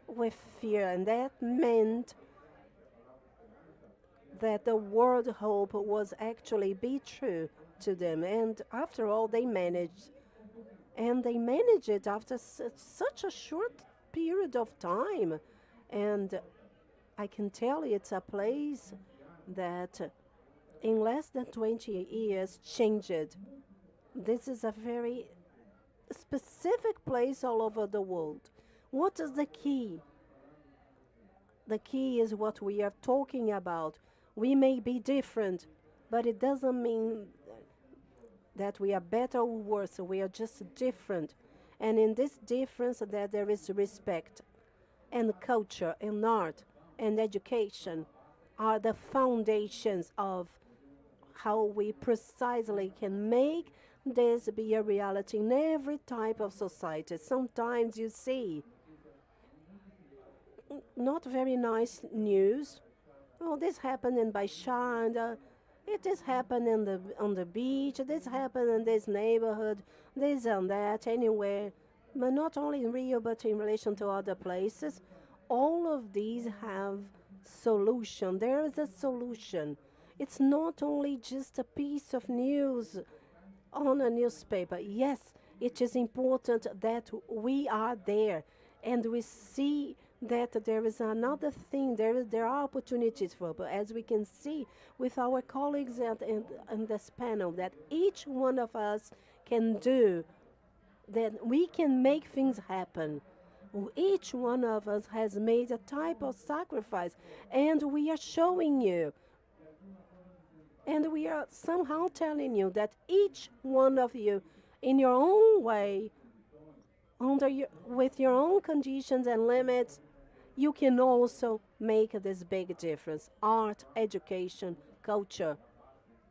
with fear, and that meant that the world hope was actually be true to them. And after all, they managed. And they managed it after such a short period of time. And I can tell you it's a place that in less than 20 years changed. This is a very specific place all over the world. What is the key? The key is what we are talking about. We may be different, but it doesn't mean that we are better or worse. We are just different. And in this difference, that there is respect, and culture, and art, and education are the foundations of how we precisely can make this be a reality in every type of society. Sometimes you see not very nice news. Oh, this happened in Baixada. It is happening on the beach. This happened in this neighborhood. This and that, anywhere. But not only in Rio, but in relation to other places. All of these have solution. There is a solution. It's not only just a piece of news on a newspaper. Yes, it is important that we are there and we see that there is another thing, there are opportunities for, but as we can see with our colleagues in this panel, that each one of us can do, that we can make things happen. Each one of us has made a type of sacrifice, and we are showing you. And we are somehow telling you that each one of you, in your own way, with your own conditions and limits, you can also make this big difference. Art, education, culture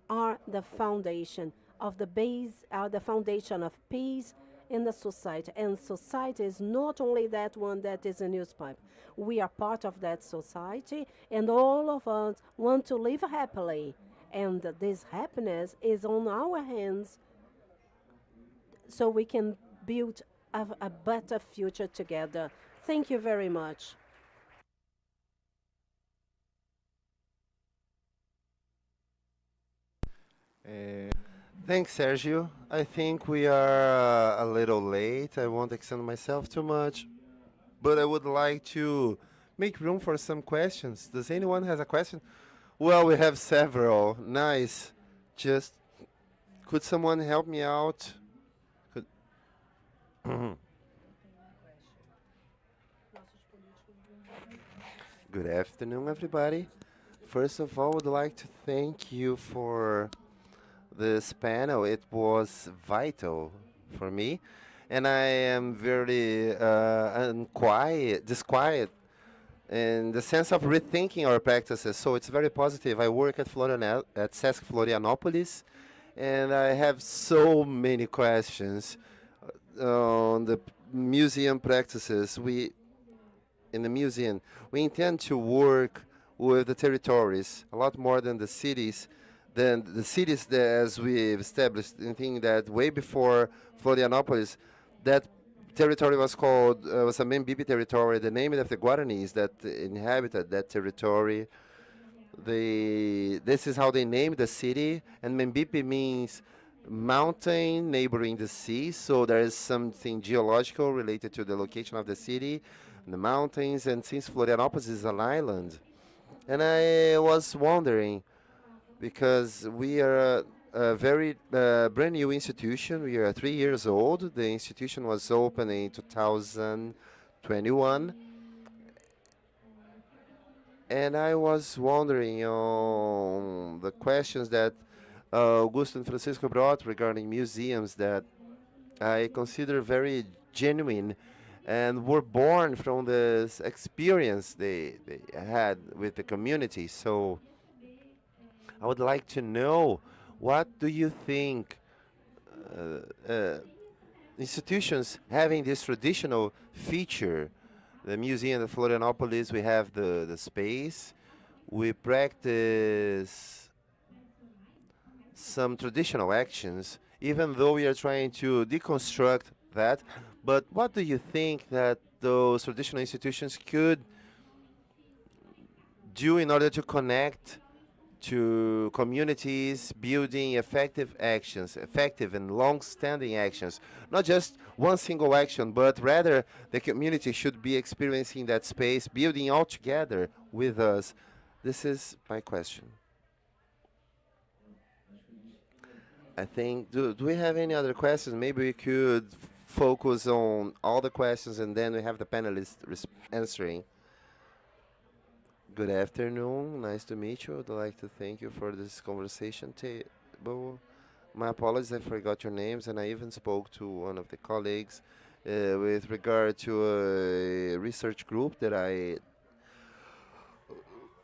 are the foundation of the base, are the foundation of peace in the society. And society is not only that one that is a newspaper. We are part of that society, and all of us want to live happily. And this happiness is on our hands, so we can build a better future together. Thank you very much. Thanks, Sergio. I think we are a little late. I won't extend myself too much, but I would like to make room for some questions. Does anyone has a question? Well, we have several. Nice. Just could someone help me out? Could Good afternoon, everybody. First of all, I would like to thank you for this panel. It was vital for me, and I am very disquiet in the sense of rethinking our practices. So it's very positive. I work at at Sesc Florianópolis, and I have so many questions on the museum practices. In the museum, we intend to work with the territories a lot more than the cities. As we've established, I think that way before Florianópolis, that territory was called, was a Membipe territory, the name of the Guaranis that inhabited that territory. This is how they named the city, and Membipe means mountain neighboring the sea, so there is something geological related to the location of the city, the mountains, and since Florianópolis is an island. And I was wondering, because we are a very brand new institution. We are 3 years old. The institution was opened in 2021. And I was wondering on the questions that Augusto and Francisco brought regarding museums that I consider very genuine and were born from this experience they had with the community. So I would like to know, what do you think institutions having this traditional feature? The museum of Florianópolis, we have the space. We practice some traditional actions, even though we are trying to deconstruct that. But what do you think that those traditional institutions could do in order to connect to communities, building effective actions, effective and long-standing actions, not just one single action, but rather the community should be experiencing that space, building all together with us. This is my question. I think, do we have any other questions? Maybe we could focus on all the questions and then we have the panelists answering. Good afternoon. Nice to meet you. I'd like to thank you for this conversation table. My apologies, I forgot your names, and I even spoke to one of the colleagues with regard to a research group that I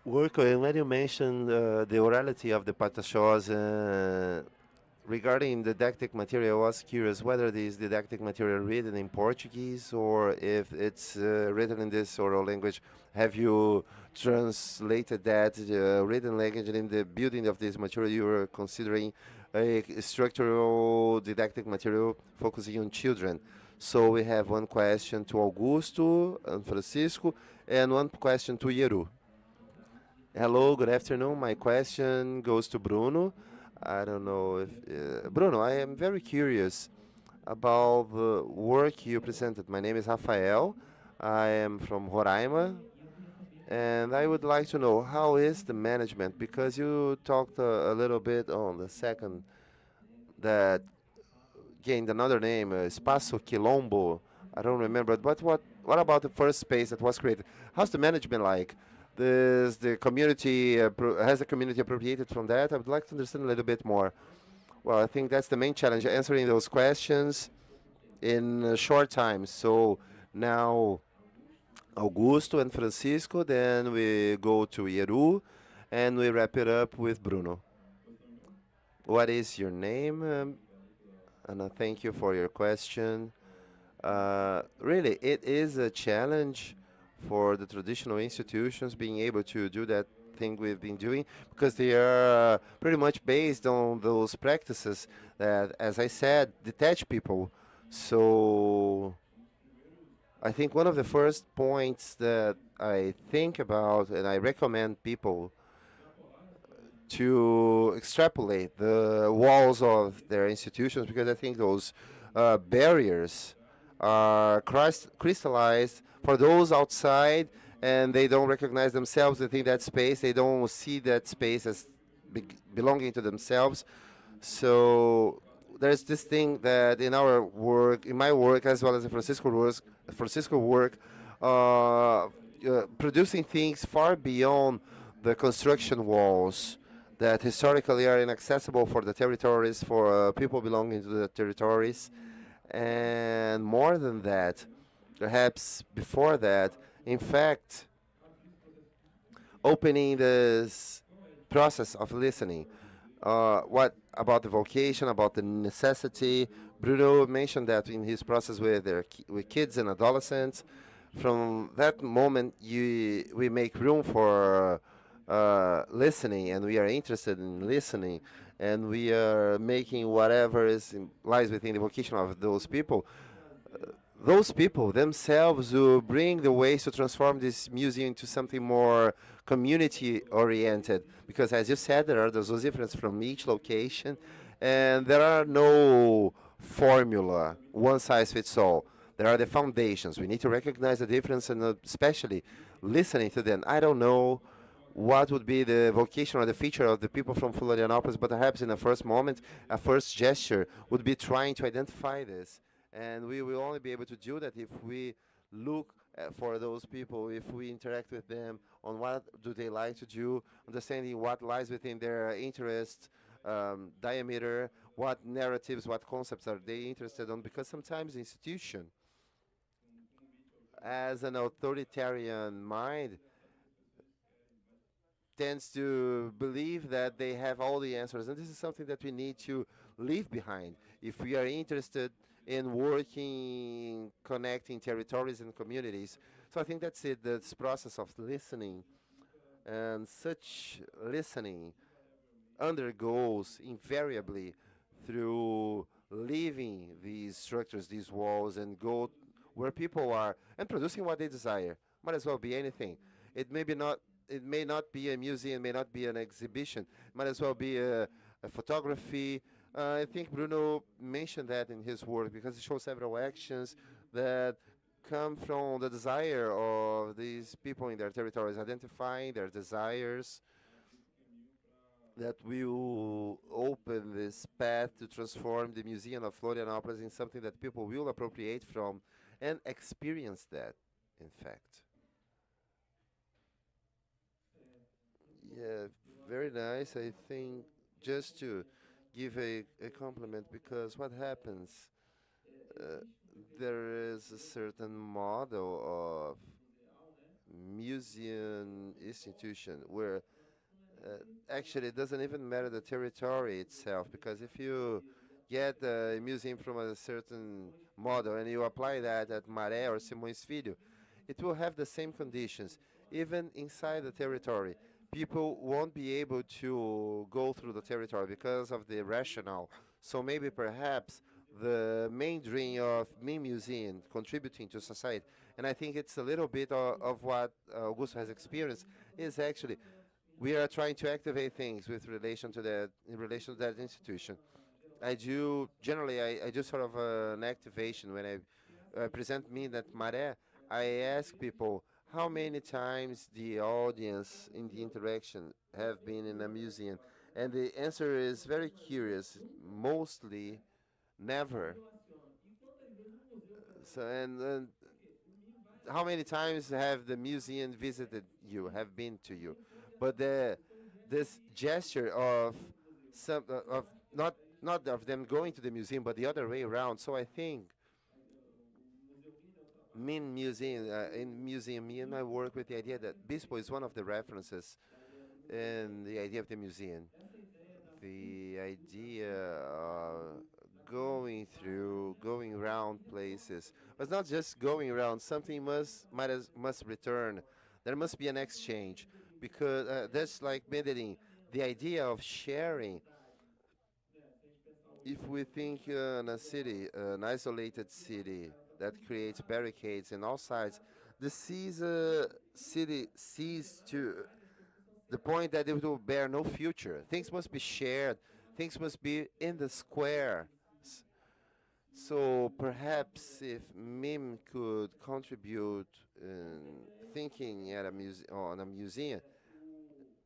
work with. When you mentioned the orality of the Pataxós regarding didactic material, I was curious whether this didactic material written in Portuguese or if it's written in this oral language. Have you translated that written language, and in the building of this material you were considering a structural didactic material focusing on children? So we have one question to Augusto and Francisco and one question to Yeru. Hello, good afternoon. My question goes to Bruno. I don't know if Bruno, I am very curious about the work you presented. My name is Rafael. I am from Roraima, and I would like to know how is the management, because you talked a little bit on the second that gained another name, Espaço Quilombo. I don't remember, but what about the first space that was created? How's the management like? Does the community has the community appropriated from that? I would like to understand a little bit more. Well, I think that's the main challenge, answering those questions in a short time. So now Augusto and Francisco, then we go to Yeru, and we wrap it up with Bruno. What is your name? And thank you for your question. Really, it is a challenge for the traditional institutions being able to do that thing we've been doing, because they are pretty much based on those practices that, as I said, detach people. So I think one of the first points that I think about and I recommend people to extrapolate the walls of their institutions, because I think those barriers are crystallized for those outside, and they don't recognize themselves within that space. They don't see that space as belonging to themselves. So there's this thing that in our work, in my work, as well as in Francisco work, producing things far beyond the construction walls that historically are inaccessible for the territories, for people belonging to the territories. And more than that, perhaps before that, in fact, opening this process of listening. What about the vocation, about the necessity? Bruno mentioned that in his process with kids and adolescents. From that moment, we make room for listening, and we are interested in listening, and we are making whatever lies within the vocation of those people. Those people themselves will bring the ways to transform this museum into something more community-oriented, because as you said, there are those differences from each location, and there are no formula, one size fits all. There are the foundations. We need to recognize the difference, and especially listening to them. I don't know what would be the vocation or the feature of the people from Florianopolis, but perhaps in the first moment, a first gesture would be trying to identify this. And we will only be able to do that if we look for those people, if we interact with them on what do they like to do, understanding what lies within their interest, diameter, what narratives, what concepts are they interested in, because sometimes the institution, as an authoritarian mind, tends to believe that they have all the answers, and this is something that we need to leave behind if we are interested in working, connecting territories and communities. So I think that's it, this process of listening, and such listening undergoes invariably through leaving these structures, these walls, and go where people are and producing what they desire. Might as well be anything. It may not be a museum, may not be an exhibition, might as well be a photography. I think Bruno mentioned that in his work, because it shows several actions that come from the desire of these people in their territories, identifying their desires, that will open this path to transform the Museum of Florianopolis in something that people will appropriate from and experience that, in fact. Yeah, very nice. I think just to give a compliment, because what happens, there is a certain model of museum institution where Actually, it doesn't even matter the territory itself, because if you get a museum from a certain model and you apply that at Maré or Simões Filho, it will have the same conditions. Even inside the territory, people won't be able to go through the territory because of the rationale. So maybe perhaps the main dream of me museum contributing to society, and I think it's a little bit of what Augusto has experienced, is actually we are trying to activate things with relation to that, in relation to that institution. I do generally I do sort of an activation when I present me that Maré. I ask people how many times the audience in the interaction have been in a museum, and the answer is very curious. Mostly, never. So and how many times have the museum visited you, have been to you? But this gesture of some of not of them going to the museum, but the other way around. So I think in museum, me and I work with the idea that Bispo is one of the references in the idea of the museum. The idea of going around places, but it's not just going around. Something must return. There must be an exchange, because that's like Medellin. The idea of sharing. If we think in a city, an isolated city that creates barricades on all sides, the city sees to the point that it will bear no future. Things must be shared. Things must be in the square. So perhaps if MIM could contribute in thinking at on a museum,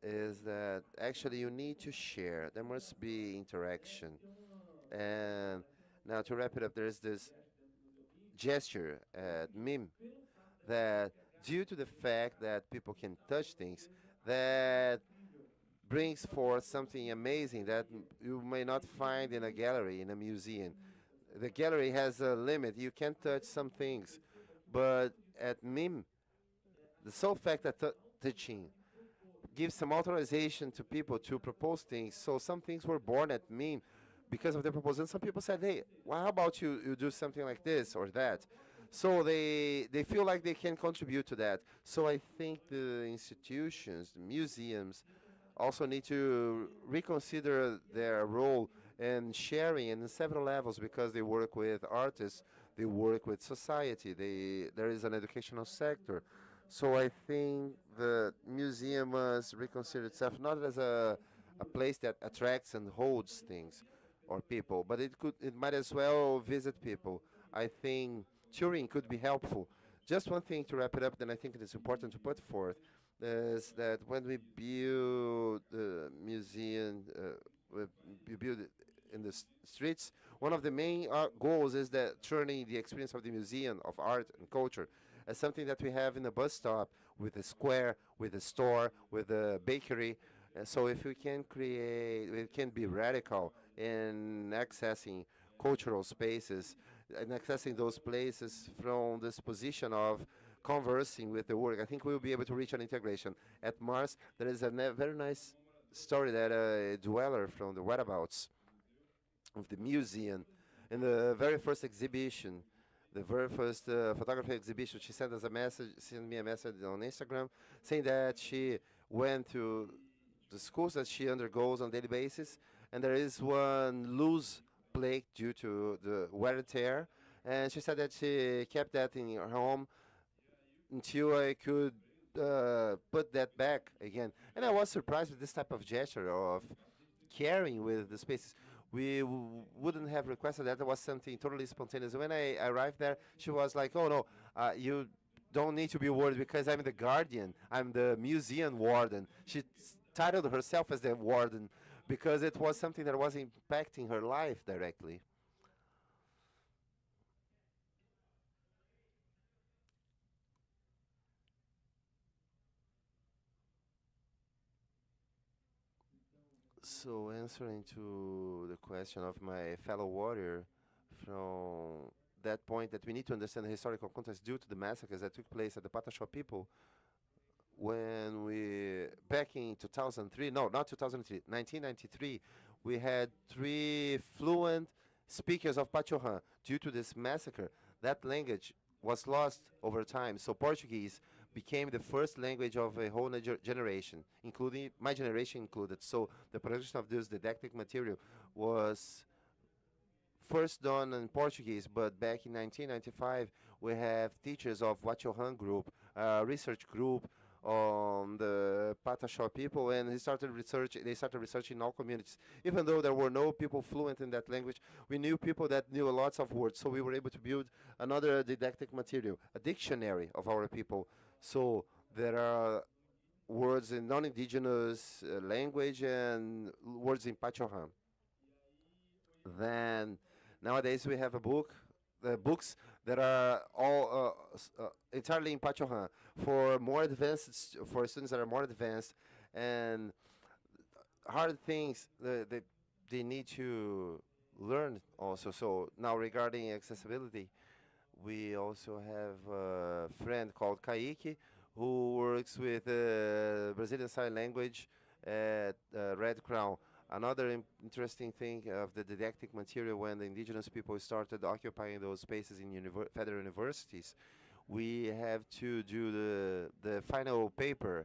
is that actually you need to share. There must be interaction. And now to wrap it up, there's this gesture at MIM that due to the fact that people can touch things, that brings forth something amazing that you may not find in a gallery, in a museum. The gallery has a limit. You can touch some things. But at MIM, the sole fact that touching gives some authorization to people to propose things. So some things were born at MIM because of the proposal. And some people said, hey, well, how about you do something like this or that? So they feel like they can contribute to that. So I think the institutions, the museums, also need to reconsider their role in sharing in several levels, because they work with artists, they work with society, there is an educational sector. So I think the museum must reconsider itself not as a place that attracts and holds things or people, but it might as well visit people. I think touring could be helpful. Just one thing to wrap it up, then I think it is important to put forth, is that when we build the museum, we build it in the streets, one of the main goals is that turning the experience of the museum of art and culture as something that we have in a bus stop, with a square, with a store, with a bakery. So if we can create, we can be radical in accessing cultural spaces and accessing those places from this position of conversing with the work, I think we'll be able to reach an integration. At Mars, there is a very nice story that a dweller from the whereabouts of the museum, in the very first exhibition, the very first photography exhibition, she sent me a message on Instagram saying that she went to the schools that she undergoes on a daily basis, and there is one loose plate due to the wear and tear, and she said that she kept that in her home until I could put that back again. And I was surprised with this type of gesture of caring with the spaces. We wouldn't have requested that. It was something totally spontaneous. When I arrived there, she was like, oh no, you don't need to be worried because I'm the guardian. I'm the museum warden. She titled herself as the warden because it was something that was impacting her life directly. So answering to the question of my fellow warrior, from that point that we need to understand the historical context due to the massacres that took place at the Pataxó people, when back in 2003, no, not 2003, 1993, we had 3 fluent speakers of Pachorran. Due to this massacre, that language was lost over time. So Portuguese became the first language of a whole generation, including my generation included. So the production of this didactic material was first done in Portuguese, but back in 1995, we have teachers of Wachohan group, a research group on the Patachó people, and they started researching in all communities. Even though there were no people fluent in that language, we knew people that knew lots of words, so we were able to build another didactic material, a dictionary of our people. So there are words in non-indigenous language and words in Pachorran. Then nowadays we have books that are all entirely in Pachorran for more advanced, for students that are more advanced and hard things that they need to learn also. So now regarding accessibility, we also have a friend called Kaique who works with Brazilian Sign Language at Red Crown. Another interesting thing of the didactic material, when the indigenous people started occupying those spaces in federal universities, we have to do the final paper,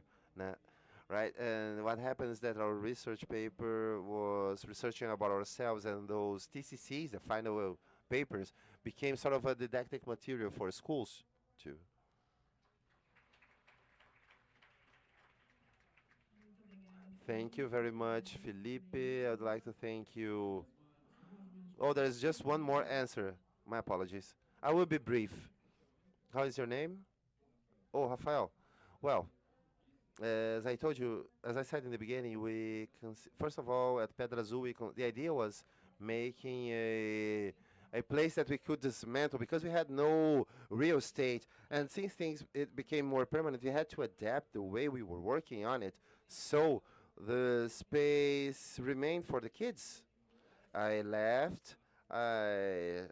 right? And what happens that our research paper was researching about ourselves, and those TCCs, the final papers, became sort of a didactic material for schools too. Thank you very much, Felipe. I'd like to thank you. Oh, there's just one more answer. My apologies. I will be brief. How is your name? Oh, Rafael. Well, as I told you, as I said in the beginning, first of all, at Pedra Azul, the idea was making a place that we could dismantle because we had no real estate. And since it became more permanent, we had to adapt the way we were working on it. So the space remained for the kids. I left. I'm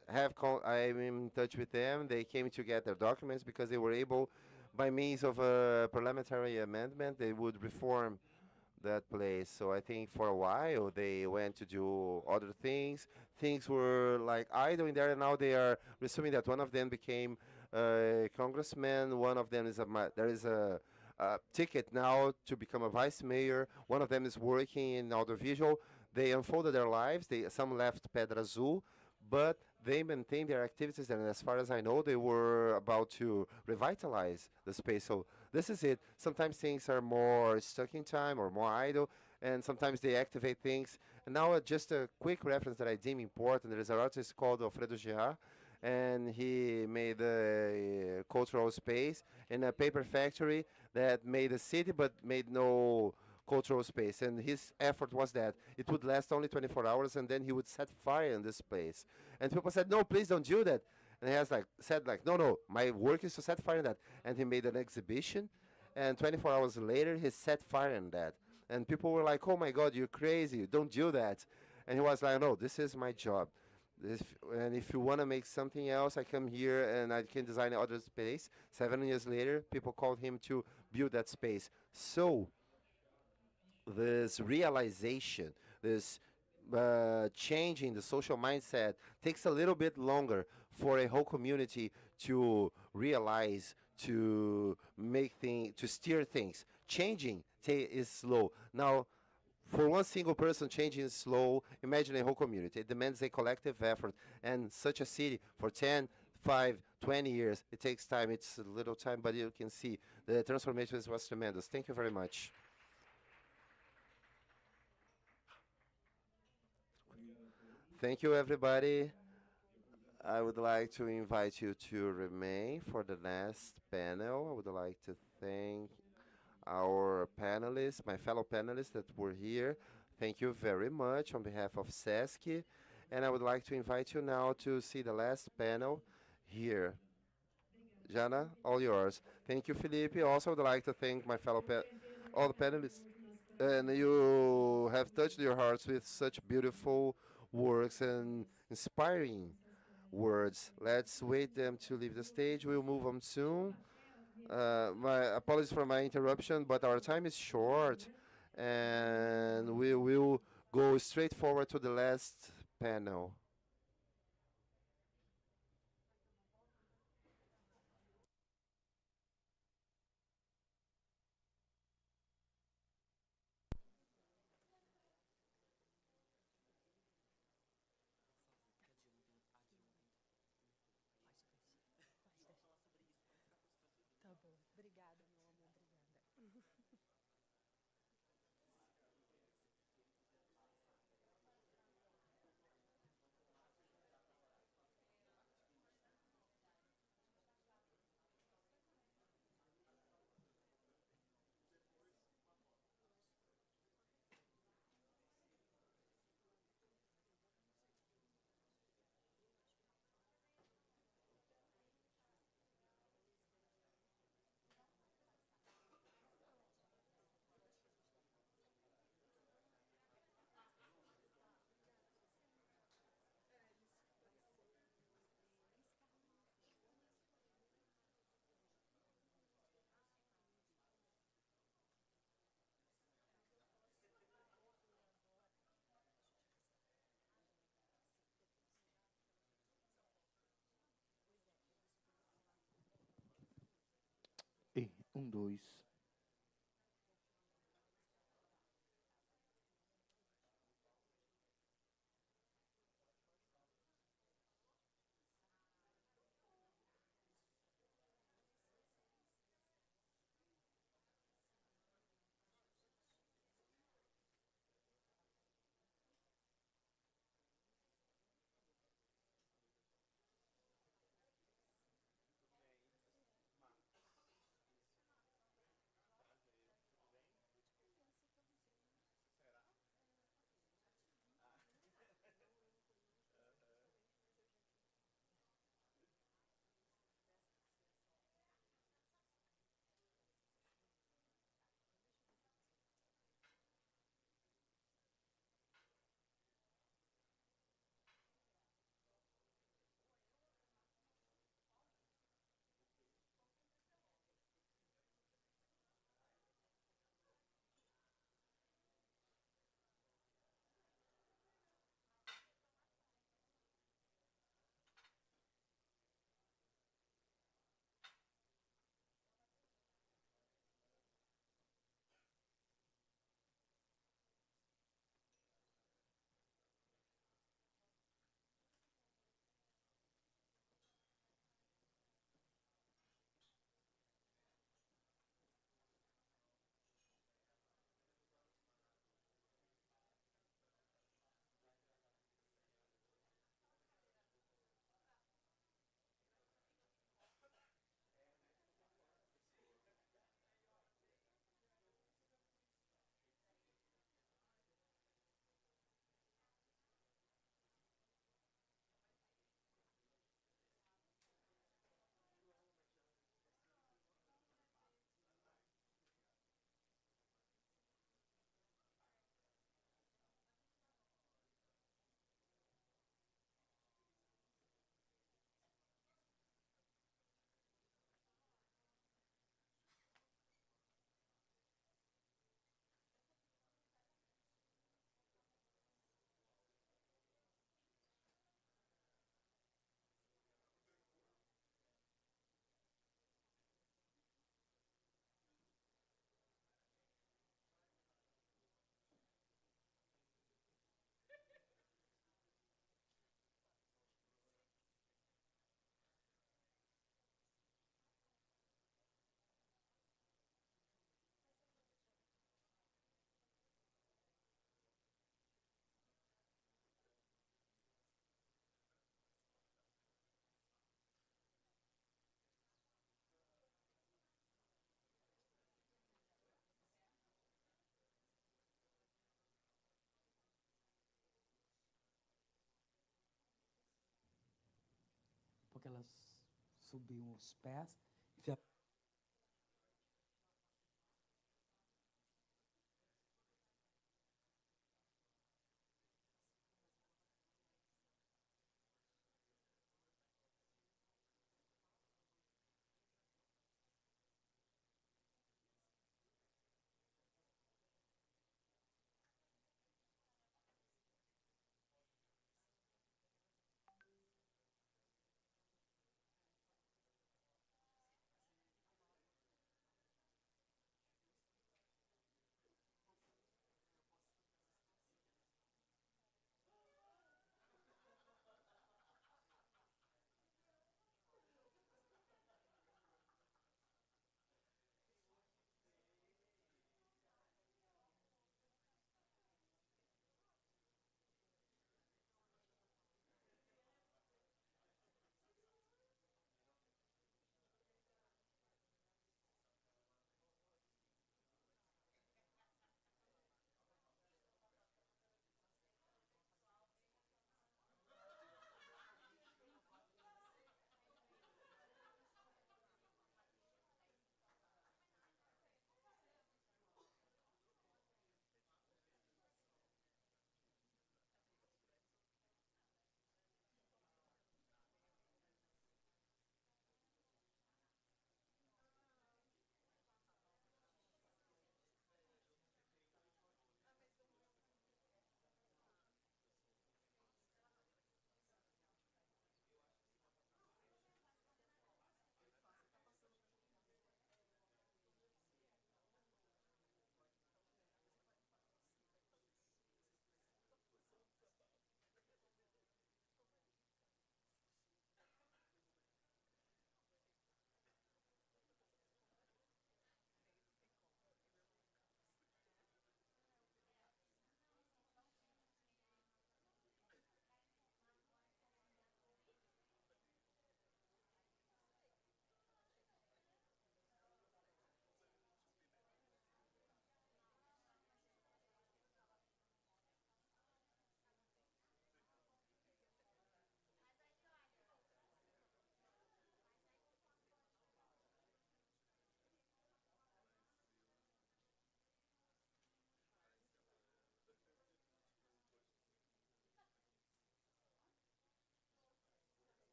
in touch with them. They came to get their documents because they were able, by means of a parliamentary amendment, they would reform that place. So I think for a while they went to do other things. Things were like idle in there, and now they are resuming that. One of them became a congressman. One of them there is a ticket now to become a vice mayor. One of them is working in audiovisual. They unfolded their lives. Some left Pedra Azul, but they maintained their activities, and as far as I know, they were about to revitalize the space. So this is it. Sometimes things are more stuck in time or more idle, and sometimes they activate things. And now just a quick reference that I deem important. There is an artist called Alfredo Gerard, and he made a cultural space in a paper factory that made a city but made no cultural space. And his effort was that it would last only 24 hours, and then he would set fire in this place. And people said, no, please don't do that. And he has said, no, my work is to set fire in that. And he made an exhibition, and 24 hours later, he set fire in that. And people were like, oh my God, you're crazy, don't do that. And he was like, no, this is my job. And if you want to make something else, I come here and I can design other space. 7 years later, people called him to build that space. So this realization, this changing the social mindset takes a little bit longer for a whole community to realize, to make things, to steer things. Changing is slow. Now, for one single person, changing is slow. Imagine a whole community. It demands a collective effort. And such a city, for 10, 5, 20 years, it takes time. It's a little time, but you can see the transformation was tremendous. Thank you very much. Thank you, everybody. I would like to invite you to remain for the last panel. I would like to thank our panelists, my fellow panelists that were here. Thank you very much on behalf of Sesc. And I would like to invite you now to see the last panel here. Jana, all yours. Thank you, Felipe. Also, I would like to thank my fellow all the panelists. And you have touched your hearts with such beautiful works and inspiring words. Let's wait them to leave the stage. We'll move on soon. My apologies for my interruption, but our time is short, and we will go straight forward to the last panel. Tá bom. Obrigada, meu amor. Obrigada. E, 2. Porque elas subiam os pés.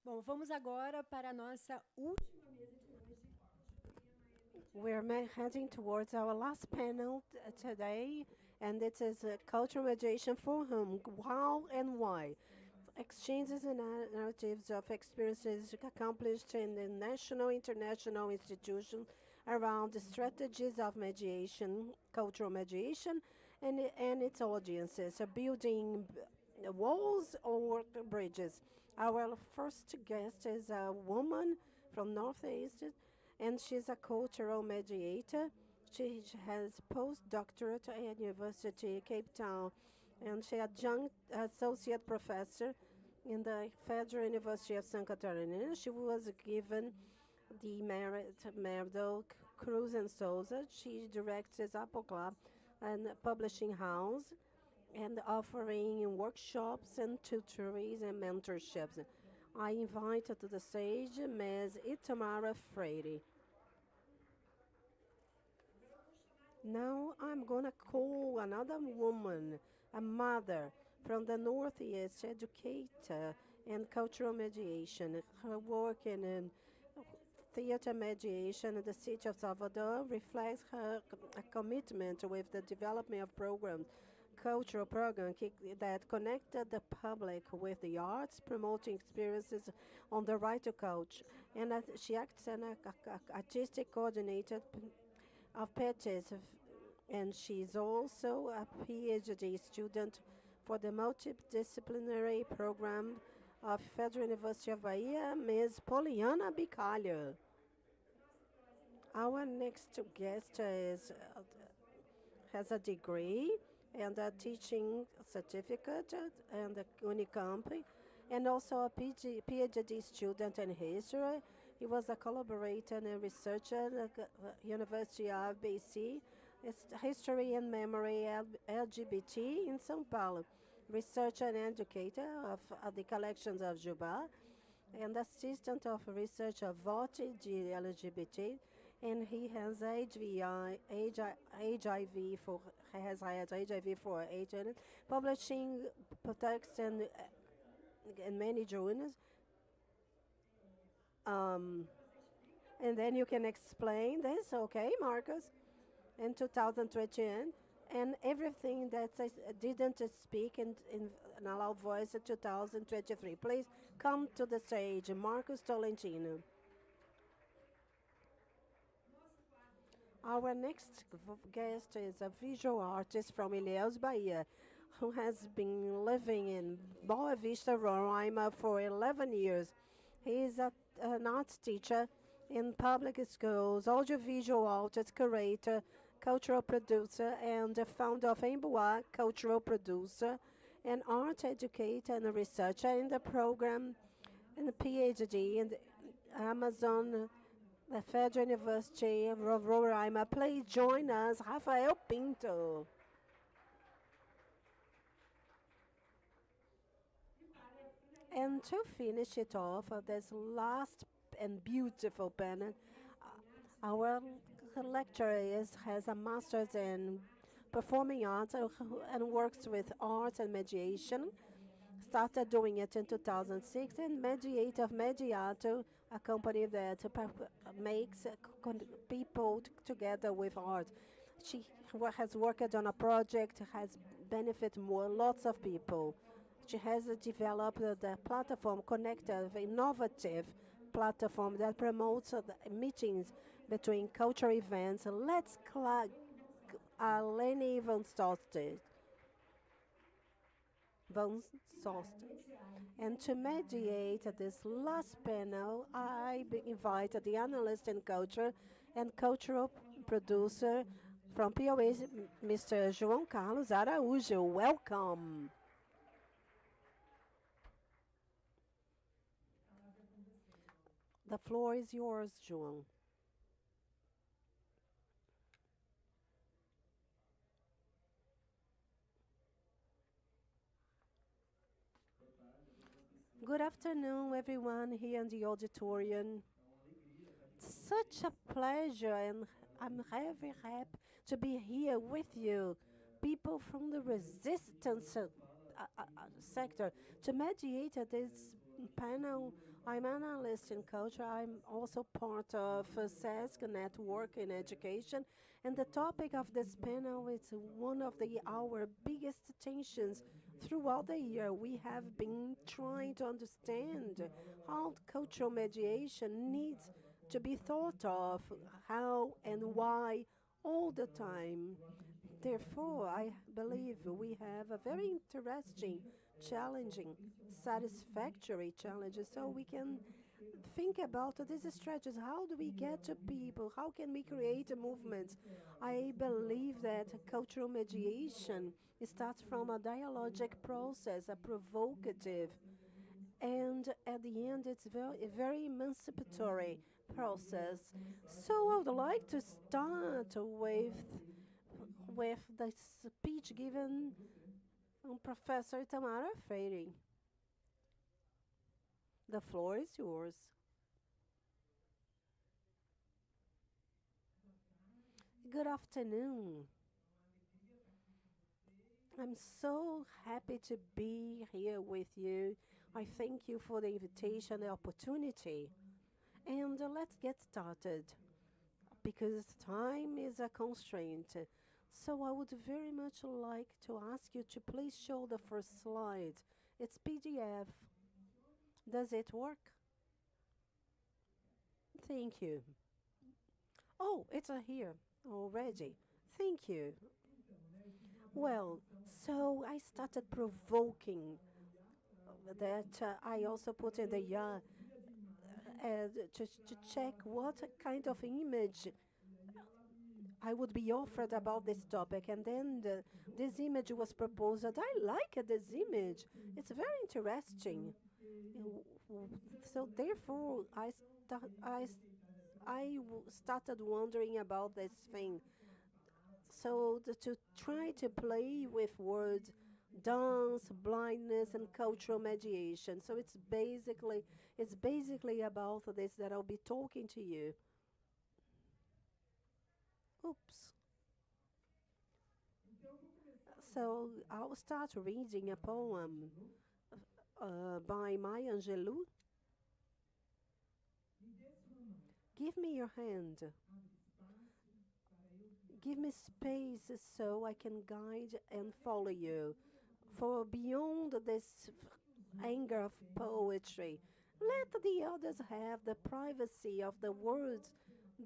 Bom, vamos agora para a nossa última mesa de hoje. We're heading towards our last panel today, and it is cultural mediation for whom, how, and why. Exchanges and narratives of experiences accomplished in the national, international institutions around the strategies of mediation, cultural mediation, and its audiences, building walls or bridges. Our first guest is a woman from Northeast, and she's a cultural mediator. She has postdoctorate at University Cape Town, and she adjunct associate professor in the Federal University of Santa Catarina. She was given the Merit Medal Cruz and Souza. She directs Apple Club and publishing house, and offering workshops and tutories and mentorships. I invite to the stage Ms. Itamara Freire. Now I'm gonna call another woman, a mother from the Northeast, educator and cultural mediation. Her work in theater mediation in the city of Salvador reflects her commitment with the development of programs, cultural programs that connected the public with the arts, promoting experiences on the right to culture. And she acts as an artistic coordinator of PETIS, and she's also a PhD student for the multidisciplinary program of Federal University of Bahia, Ms. Poliana Bicalho. Our next guest has a degree and a teaching certificate and the Unicamp, and also a PhD student in history. He was a collaborator and a researcher at the University of BC, History and Memory LGBT in São Paulo, researcher and educator of the collections of Juba, and assistant of research of Vote de LGBT, and he has HIV for HIV, publishing texts in many journals. And then you can explain this, okay, Marcus? In 2020, and everything that I didn't speak in a loud voice in 2023. Please come to the stage, Marcus Tolentino. Our next guest is a visual artist from Ilhéus, Bahia, who has been living in Boa Vista, Roraima for 11 years. He is an art teacher in public schools, audiovisual artist, curator, cultural producer, and the founder of Emboa, cultural producer, and art educator and researcher in the program, and the PhD in the Amazon, the Federal University of Roraima. Please join us, Rafael Pinto. And to finish it off, this last and beautiful panel, our lecturer has a master's in performing arts and works with art and mediation. Started doing it in 2006, and Mediato, a company that makes people together with art. She has worked on a project, has benefited lots of people. She has developed the platform, connective, innovative platform that promotes meetings between cultural events. Let's clap Leni Van Sosten. And to mediate this last panel, I invite the analyst in culture and cultural producer from POA, Mr. João Carlos Araújo. Welcome. The floor is yours, João. Good afternoon, everyone here in the auditorium. Such a pleasure, and I'm very happy to be here with you, people from the resistance sector, to mediate this panel I'm an analyst in culture. I'm also part of Sesc, Network in Education. And the topic of this panel is one of our biggest tensions throughout the year. We have been trying to understand how cultural mediation needs to be thought of, how and why all the time. Therefore, I believe we have a very interesting, challenging, satisfactory challenges, so we can think about these strategies. How do we get to people? How can we create a movement? I believe that cultural mediation starts from a dialogic process, a provocative, and at the end it's a very emancipatory process. So I would like to start with the speech given from Professor Tamara Freire. The floor is yours. Good afternoon. I'm so happy to be here with you. I thank you for the invitation, the opportunity. And let's get started, because time is a constraint. So I would very much like to ask you to please show the first slide. It's PDF. Does it work? Thank you. Oh, it's here already. Thank you. Well, so I started provoking that I also put in the to check what kind of image I would be offered about this topic, and then this image was proposed. I like this image. It's very interesting. So therefore, I started wondering about this thing. So to try to play with words, dance, blindness, and cultural mediation. So it's basically about this that I'll be talking to you. Oops. So I'll start reading a poem by Maya Angelou. Give me your hand. Give me space so I can guide and follow you. For beyond this anger of poetry, let the others have the privacy of the words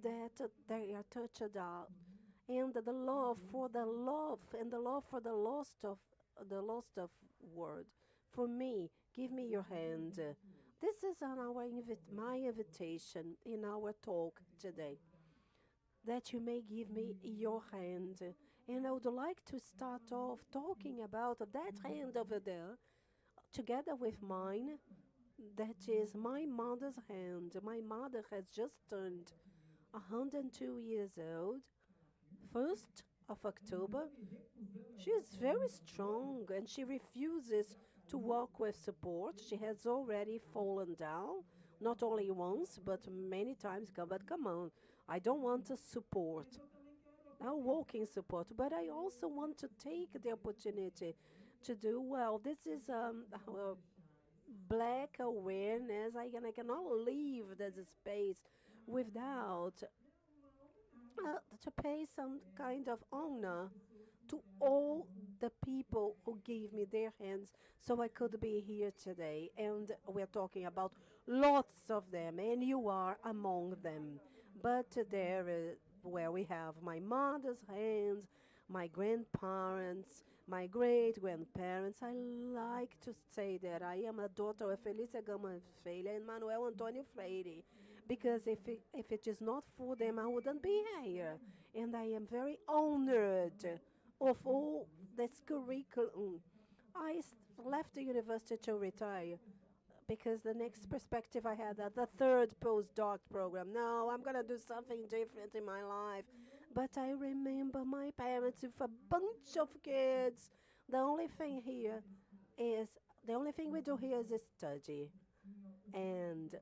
that they are touched out, and the love for the love, and the love for the lost of word. For me, give me your hand. This is on my invitation in our talk today, that you may give me your hand. And I would like to start off talking about that hand over there, together with mine. That is my mother's hand. My mother has just turned 102 years old, 1st of October. She is very strong and she refuses to walk with support. She has already fallen down, not only once, but many times. But come on, I don't want a support, a walking support, but I also want to take the opportunity to do well. This is Black awareness. I cannot leave this space without to pay some kind of honor to all the people who gave me their hands so I could be here today. And we're talking about lots of them, and you are among them. But there, where we have my mother's hands, my grandparents, my great-grandparents. I like to say that I am a daughter of Felícia Gama Freire and Manuel Antônio Freire, because if it is not for them, I wouldn't be here. And I am very honored of all this curriculum. I left the university to retire because the next perspective I had at the 3rd postdoc program. No, I'm going to do something different in my life. But I remember my parents with a bunch of kids. The only thing we do here is study. And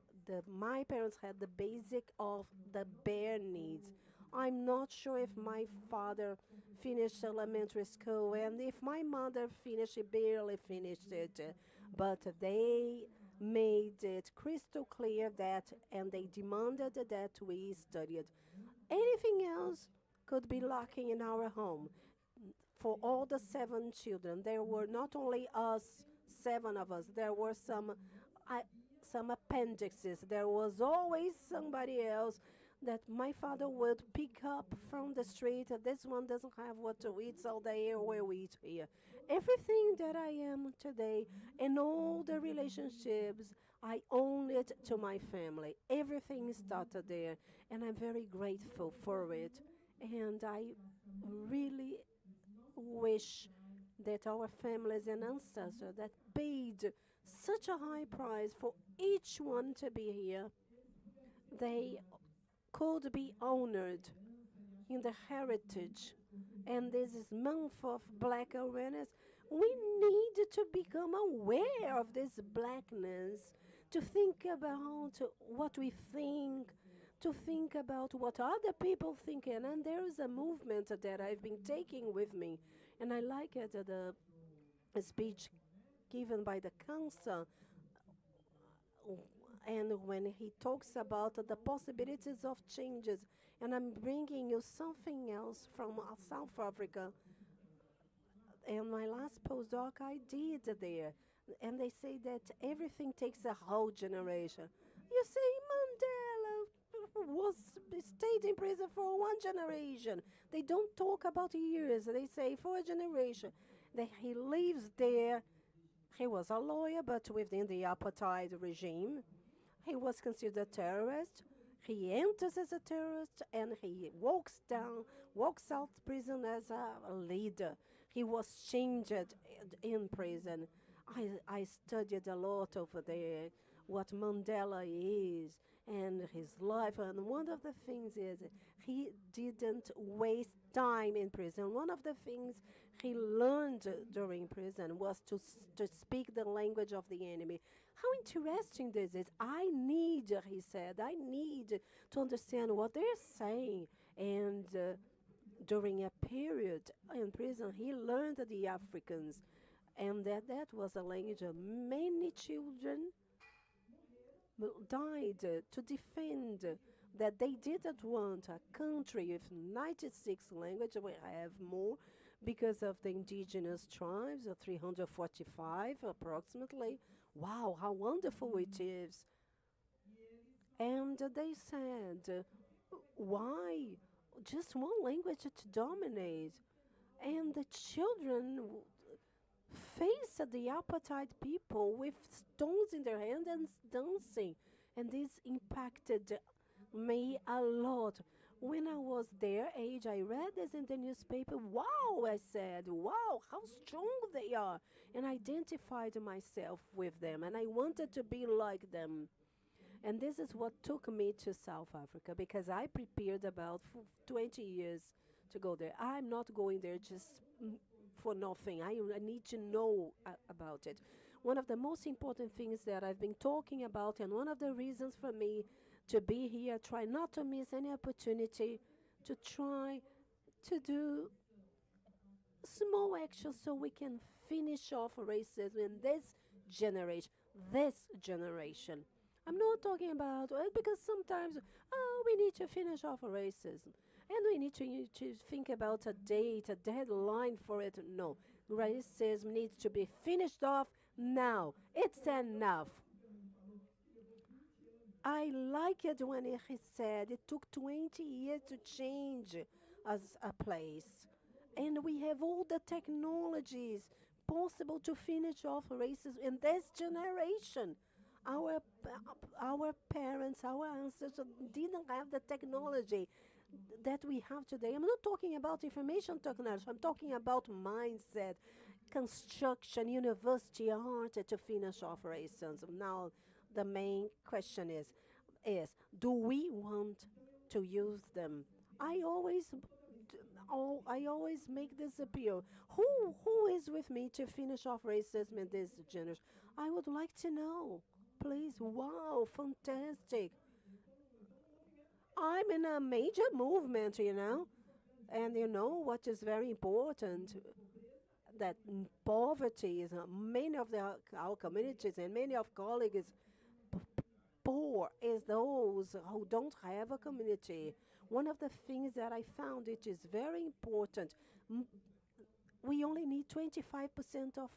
my parents had the basic of the bare needs. I'm not sure if my father finished elementary school, and if my mother finished, she barely finished it. But they made it crystal clear that, and they demanded that we studied. Anything else could be lacking in our home. For all the 7 children, there were not only us, 7 of us, there were some appendixes. There was always somebody else that my father would pick up from the street. This one doesn't have what to eat, so they will eat here. Everything that I am today and all the relationships, I owe it to my family. Everything started there, and I'm very grateful for it. And I really wish that our families and ancestors that paid such a high price for each one to be here, they could be honored in the heritage. And this is month of Black awareness. We need to become aware of this blackness, to think about what we think, to think about what other people think. And there is a movement that I've been taking with me, and I like it, the speech given by the council, and when he talks about the possibilities of changes. And I'm bringing you something else from South Africa. And my last postdoc I did there, and they say that everything takes a whole generation. You say Mandela stayed in prison for 1 generation. They don't talk about years. They say for a generation. He lives there. He was a lawyer, but within the apartheid regime. He was considered a terrorist. He enters as a terrorist, and he walks out prison as a leader. He was changed in prison. I studied a lot over there, what Mandela is and his life. And one of the things is he didn't waste time in prison. One of the things he learned during prison was to speak the language of the enemy. How interesting this is. He said, I need to understand what they're saying. And during a period in prison, he learned the Africans. And that was a language of many children died to defend that they didn't want a country with 96 languages. We have more because of the indigenous tribes, 345 approximately. Wow, how wonderful it is. And they said, why just one language to dominate? And the children faced the apartheid people with stones in their hand and dancing. And this impacted me a lot. When I was their age, I read this in the newspaper. Wow, I said, wow, how strong they are. And I identified myself with them, and I wanted to be like them. And this is what took me to South Africa, because I prepared about 20 years to go there. I'm not going there just for nothing. I need to know about it. One of the most important things that I've been talking about, and one of the reasons for me to be here, try not to miss any opportunity to try to do small actions so we can finish off racism in this generation. I'm not talking about, because sometimes, we need to finish off racism. And we need to think about a date, a deadline for it. No, racism needs to be finished off now. It's enough. I like it when he said it took 20 years to change as a place. And we have all the technologies possible to finish off racism in this generation. Our parents, our ancestors didn't have the technology that we have today. I'm not talking about information technology. I'm talking about mindset, construction, university, art to finish off racism. Now, the main question is do we want to use them? I always make this appeal. Who is with me to finish off racism in this generation? I would like to know. Please. Wow, fantastic. I'm in a major movement, and what is very important, that poverty is many of our communities and many of colleagues poor is those who don't have a community. One of the things that I found it is very important. We only need 25% of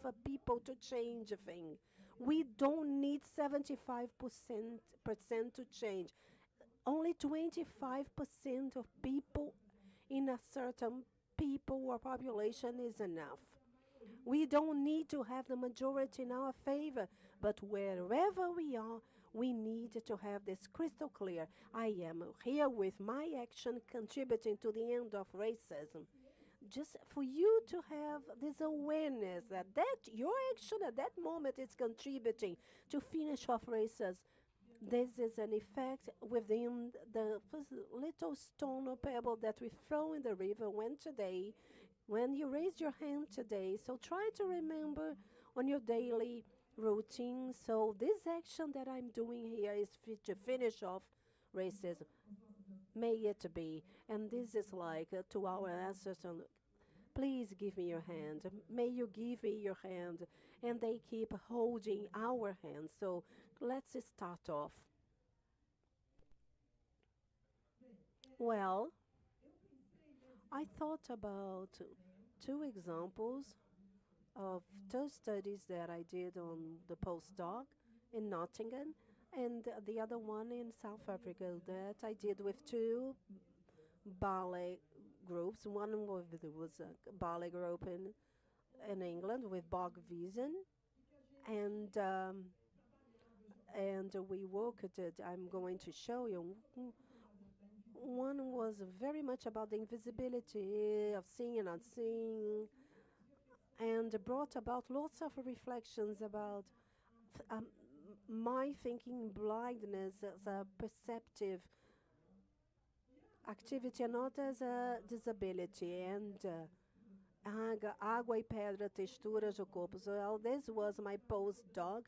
a people to change a thing. We don't need 75% to change. Only 25% of people in a certain people or population is enough. We don't need to have the majority in our favor, but wherever we are, we need to have this crystal clear. I am here with my action contributing to the end of racism. Just for you to have this awareness that your action at that moment is contributing to finish off racism. This is an effect within the little stone or pebble that we throw in the river when you raise your hand today. So try to remember on your daily routine. So this action that I'm doing here is to finish off racism. May it be. And this is like to our ancestors, please give me your hand. May you give me your hand. And they keep holding our hands. So let's start off. Well, I thought about two examples of two studies that I did on the postdoc in Nottingham, and the other one in South Africa that I did with two ballet groups. One was a ballet group in England with Bog Vision, and we worked it. I'm going to show you. One was very much about the invisibility of seeing and unseen, and brought about lots of reflections about my thinking blindness as a perceptive activity and not as a disability. And água e pedra, texturas do corpo. So this was my postdoc.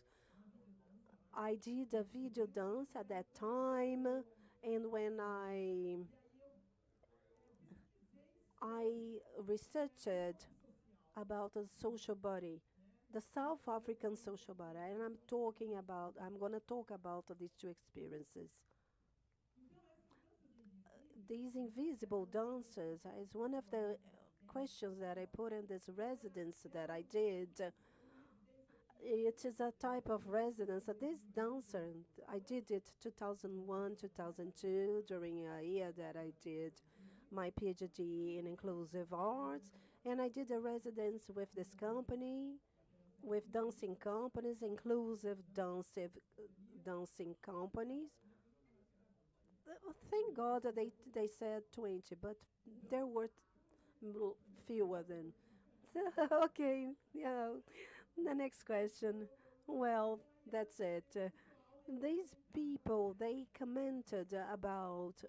I did a video dance at that time, and when I researched about the social body, the South African social body, and I'm going to talk about these two experiences. These invisible dancers is one of the questions that I put in this residence that I did. It is a type of residence. This dancer, I did it 2001, 2002, during a year that I did my PhD in inclusive arts. And I did a residence with this company, with dancing companies, inclusive dancing companies. Thank God that they said 20, but there were fewer than. Okay, yeah. The next question. Well, that's it. These people, they commented about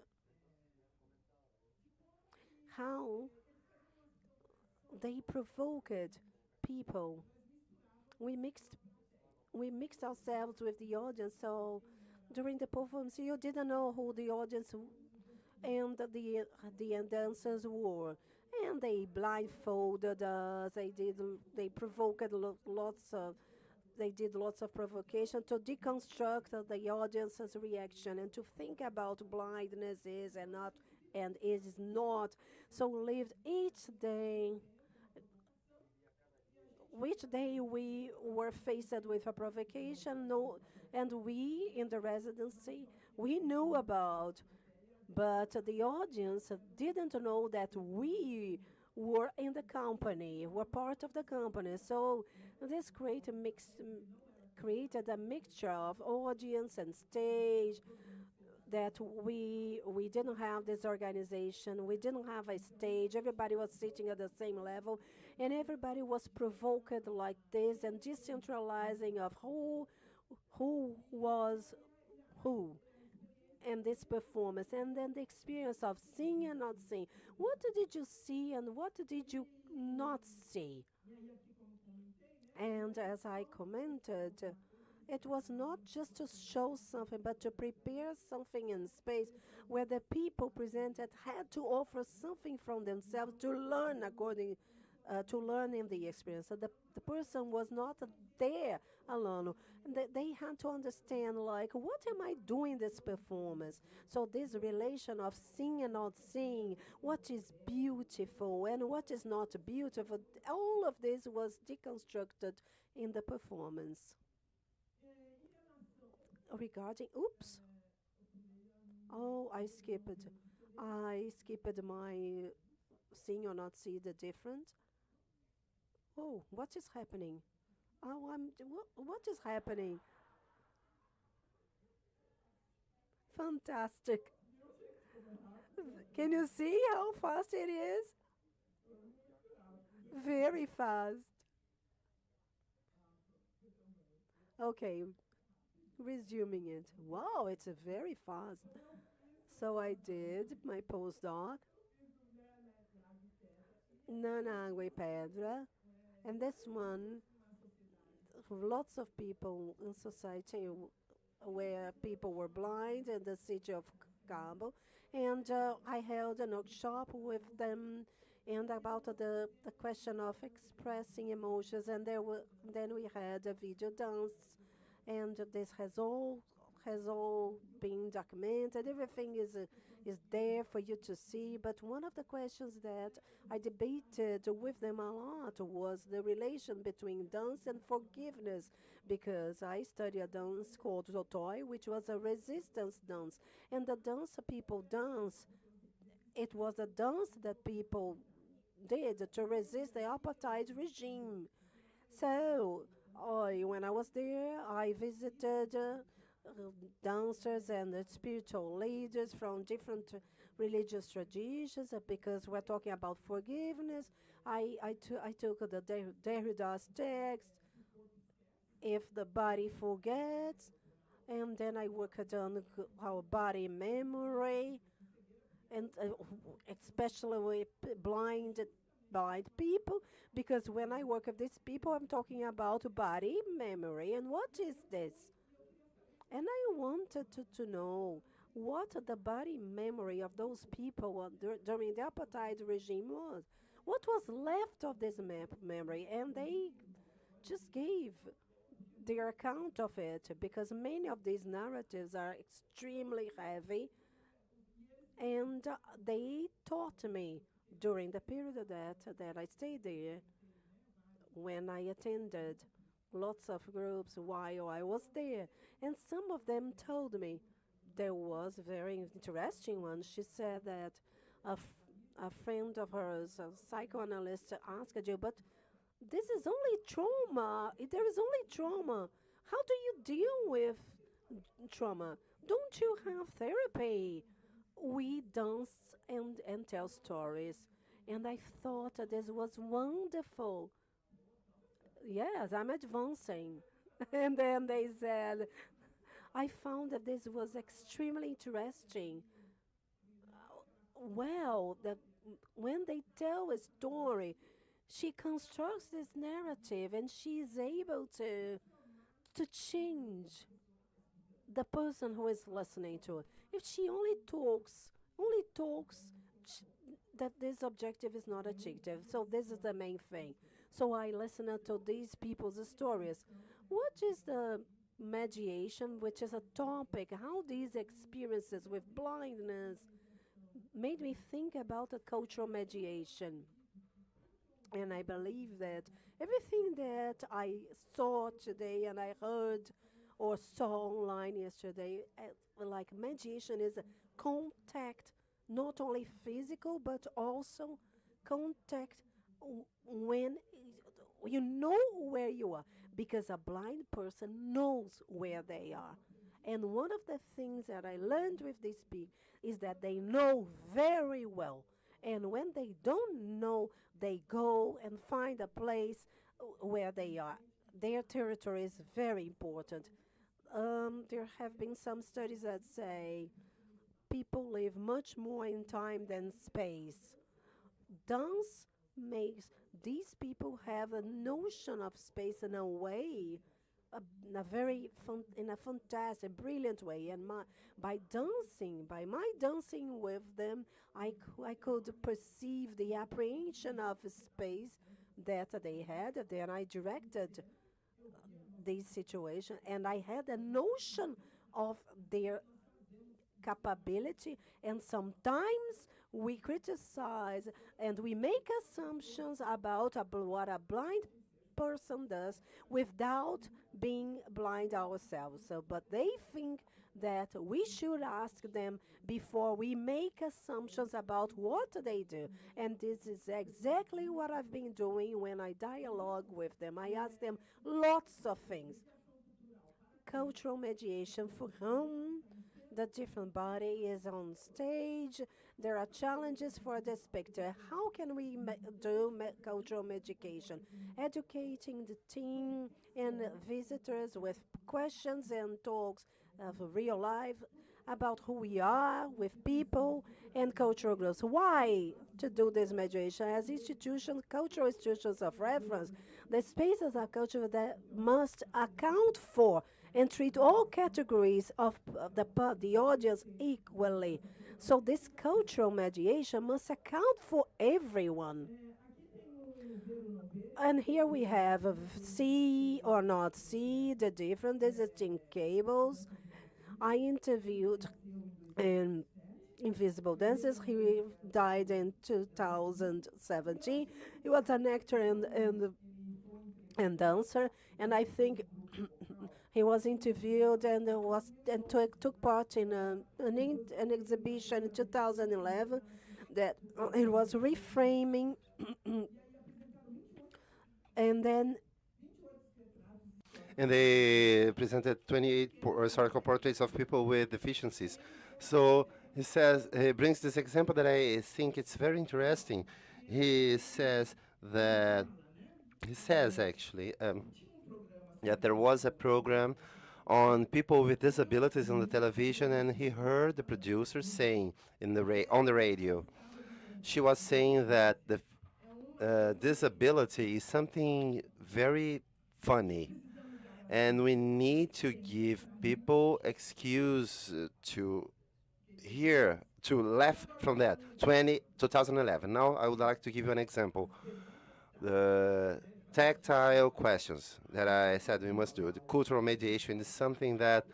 how they provoked people. We mixed ourselves with the audience, so during the performance, you didn't know who the audience and the dancers were. And they blindfolded us. They did lots of provocation to deconstruct the audience's reaction and to think about blindness is and not and is not. So lived each day. Which day we were faced with a provocation, and we in the residency we knew about. But the audience didn't know that we were in the company, were part of the company. So this created a mixture of audience and stage, that we didn't have this organization. We didn't have a stage. Everybody was sitting at the same level, and everybody was provoked like this and decentralizing of who was who. And this performance, and then the experience of seeing and not seeing. What did you see and what did you not see? And as I commented, it was not just to show something, but to prepare something in space where the people presented had to offer something from themselves to learn according to learn in the experience. So the person was not there alone. And they had to understand, like, what am I doing this performance? So this relation of seeing and not seeing, what is beautiful and what is not beautiful, all of this was deconstructed in the performance. Regarding, oops. Oh, I skipped my seeing or not see the difference. Oh, what is happening? Oh, what is happening? Fantastic. Can you see how fast it is? Very fast. Okay, resuming it. Wow, it's very fast. So I did my postdoc. Nana Água e Pedra. And this one, lots of people in society where people were blind in the city of Cabo. And I held a workshop with them and about the question of expressing emotions. And then we had a video dance. And this has all been documented. Everything is there for you to see. But one of the questions that I debated with them a lot was the relation between dance and forgiveness, because I studied a dance called Zotoi, which was a resistance dance. And the dance people dance, it was a dance that people did to resist the apartheid regime. So when I was there, I visited dancers and spiritual leaders from different religious traditions, because we're talking about forgiveness. I took the Derrida's text, if the body forgets, and then I worked on our body memory, and especially with blind people, because when I work with these people, I'm talking about body memory. And what is this? And I wanted to know what the body memory of those people during the apartheid regime was. What was left of this memory? And they just gave their account of it, because many of these narratives are extremely heavy. And they taught me during the period that I stayed there, when I attended lots of groups while I was there. And some of them told me, there was a very interesting one. She said that a friend of hers, a psychoanalyst, asked you, but this is only trauma. There is only trauma. How do you deal with trauma? Don't you have therapy? We dance and tell stories. And I thought that this was wonderful. Yes, I'm advancing. And then they said, I found that this was extremely interesting. Well, when they tell a story, she constructs this narrative, and she is able to change the person who is listening to it. If she only talks, that this objective is not achieved. So this is the main thing. So I listen to these people's stories. What is the mediation, which is a topic, how these experiences with blindness made me think about the cultural mediation. And I believe that everything that I saw today and I heard or saw online yesterday, like mediation is a contact, not only physical, but also contact when you know where you are, because a blind person knows where they are. And one of the things that I learned with these people is that they know very well. And when they don't know, they go and find a place where they are. Their territory is very important. There have been some studies that say people live much more in time than space. Dance makes these people have a notion of space in a way in a in a fantastic, brilliant way. And by my dancing with them, I could perceive the apprehension of space that they had. Then I directed this situation, and I had a notion of their capability. And sometimes we criticize and we make assumptions about what a blind person does without being blind ourselves. But they think that we should ask them before we make assumptions about what they do. And this is exactly what I've been doing when I dialogue with them. I ask them lots of things. Cultural mediation, for whom the different body is on stage. There are challenges for the spectator. How can we do cultural education? Educating the team and visitors with questions and talks of real life about who we are with people and cultural groups. Why to do this mediation? As institutions, cultural institutions of reference, the spaces are culture that must account for and treat all categories of the audience equally. So this cultural mediation must account for everyone. And here we have see or not see the different distinct cables. I interviewed Invisible Dancers. He died in 2017. He was an actor and dancer, and I think he was interviewed and took part in an exhibition in 2011 that it was reframing, and then. And they presented 28 historical portraits of people with deficiencies. So he brings this example that I think it's very interesting. He says actually that there was a program on people with disabilities on the television, and he heard the producer saying on the radio, she was saying that the disability is something very funny, and we need to give people excuse to laugh from that. 2011. Now I would like to give you an example. The tactile questions that I said we must do. The cultural mediation is something that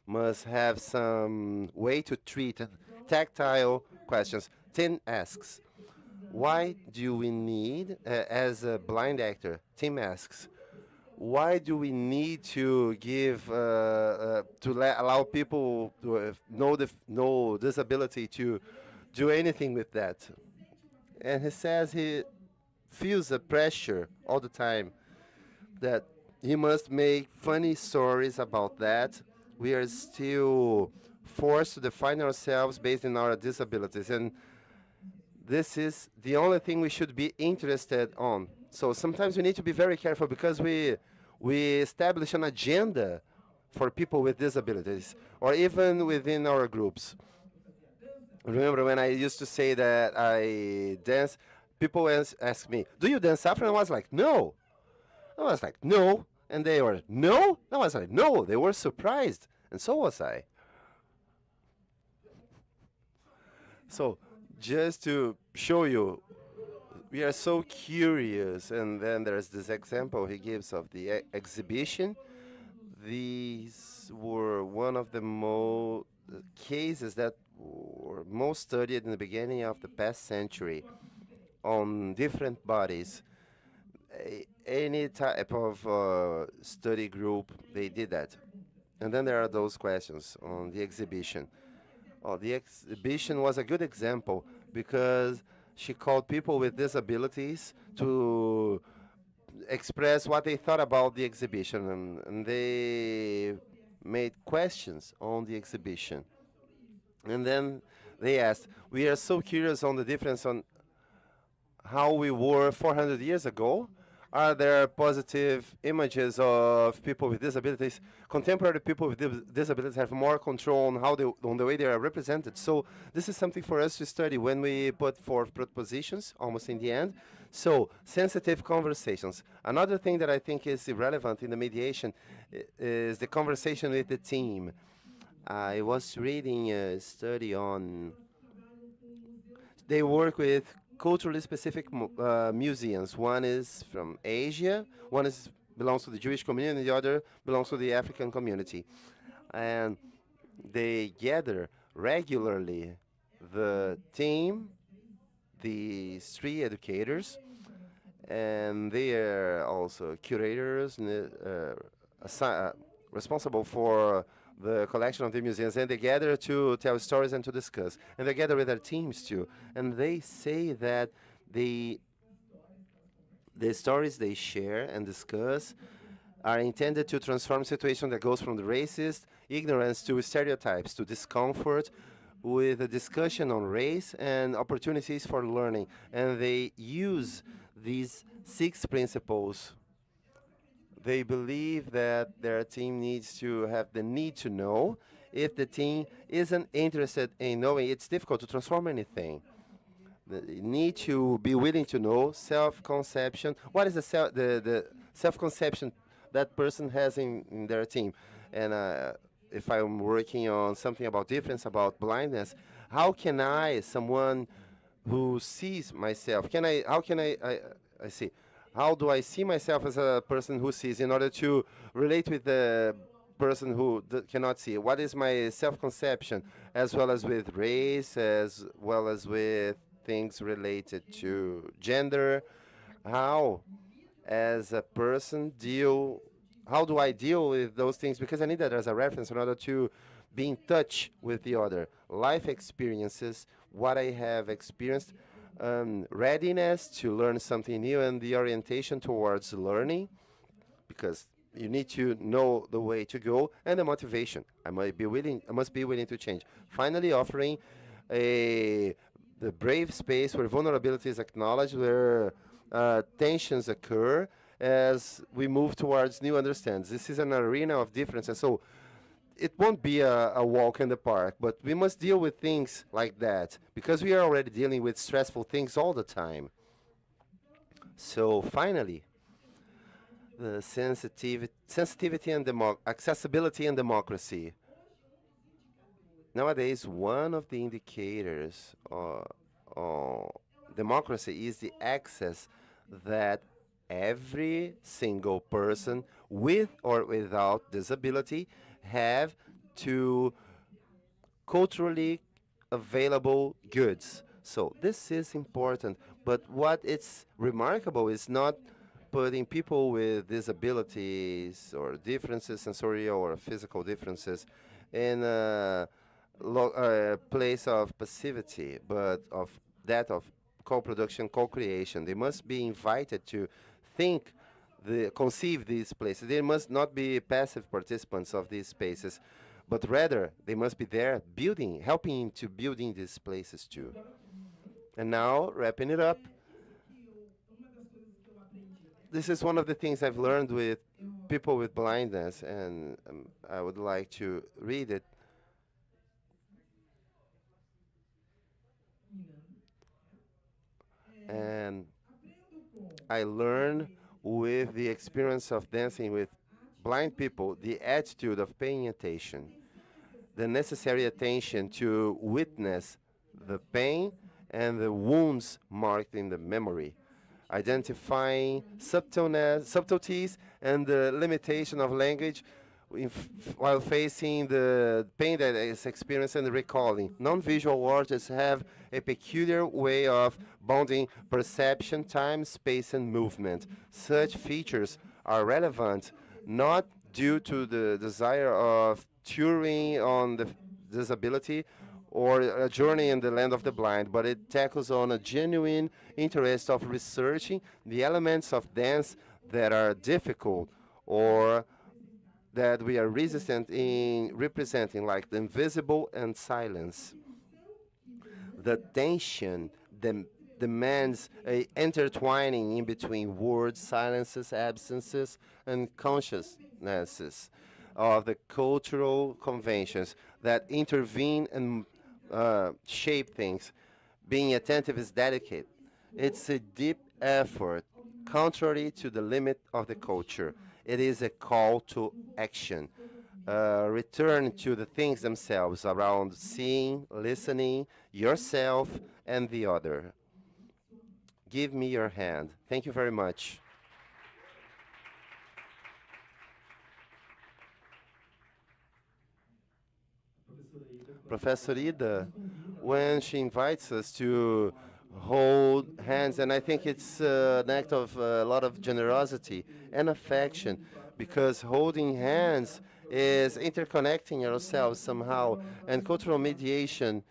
must have some way to treat tactile questions. Tim asks, why do we need, as a blind actor, Tim asks, why do we need to give, allow people to have no disability to do anything with that? And he says he feels the pressure all the time that he must make funny stories about that. We are still forced to define ourselves based on our disabilities, and this is the only thing we should be interested on. So sometimes we need to be very careful because we establish an agenda for people with disabilities, or even within our groups. Remember when I used to say that I dance, people ask me, do you dance Afro? And I was like, no. I was like, no. And they were, no? I was like, no. They were surprised. And so was I. So just to show you, we are so curious. And then there's this example he gives of the exhibition. These were one of the cases that were most studied in the beginning of the past century on different bodies. Any type of study group, they did that. And then there are those questions on the exhibition. The exhibition was a good example because she called people with disabilities to express what they thought about the exhibition, and they made questions on the exhibition. And then they asked, we are so curious on the difference on how we were 400 years ago. Are there positive images of people with disabilities? Contemporary people with disabilities have more control on the way they are represented. So this is something for us to study when we put forth propositions, almost in the end, So, sensitive conversations. Another thing that I think is irrelevant in the mediation is the conversation with the team. I was reading a study on, they work with culturally specific museums. One is from Asia, one is belongs to the Jewish community, the other belongs to the African community. And they gather regularly the team, these 3 educators, and they are also curators responsible for the collection of the museums, and they gather to tell stories and to discuss. And they gather with their teams too. And they say that the stories they share and discuss are intended to transform situation that goes from the racist ignorance to stereotypes to discomfort, with a discussion on race and opportunities for learning. And they use these 6 principles. They believe that their team needs to have the need to know. If the team isn't interested in knowing, it's difficult to transform anything. The need to be willing to know, self-conception. What is the self-conception that person has in their team? And if I'm working on something about difference, about blindness, how can I, someone who sees myself, how do I see myself as a person who sees in order to relate with the person who cannot see? What is my self-conception, as well as with race, as well as with things related to gender? How, as a person, how do I deal with those things? Because I need that as a reference in order to be in touch with the other. Life experiences, what I have experienced, readiness to learn something new, and the orientation towards learning, because you need to know the way to go, and the motivation. I must be willing to change. Finally, offering the brave space where vulnerability is acknowledged, where tensions occur as we move towards new understandings. This is an arena of differences, so it won't be a walk in the park, but we must deal with things like that, because we are already dealing with stressful things all the time. So finally, the sensitivity and accessibility and democracy. Nowadays, one of the indicators of democracy is the access that every single person, with or without disability, have to culturally available goods. So this is important, but what is remarkable is not putting people with disabilities or differences, sensorial or physical differences, in a place of passivity, but of that of co-production, co-creation. They must be invited to think, conceive these places. They must not be passive participants of these spaces, but rather they must be there helping to building these places too. And now, wrapping it up, this is one of the things I've learned with people with blindness, and I would like to read it. And I learned with the experience of dancing with blind people the attitude of paying attention, the necessary attention to witness the pain and the wounds marked in the memory, identifying subtleties and the limitation of language while facing the pain that is experienced and recalling. Non-visual artists have a peculiar way of bounding perception, time, space, and movement. Such features are relevant not due to the desire of touring on the disability or a journey in the land of the blind, but it tackles on a genuine interest of researching the elements of dance that are difficult or that we are resistant in representing, like the invisible and silence. The tension demands a intertwining in between words, silences, absences, and consciousnesses of the cultural conventions that intervene and shape things. Being attentive is delicate. It's a deep effort, contrary to the limit of the culture. It is a call to action. Return to the things themselves around seeing, listening, yourself, and the other. Give me your hand. Thank you very much. Professor Ida, when she invites us to hold hands, and I think it's an act of a lot of generosity and affection, because holding hands is interconnecting ourselves somehow, and cultural mediation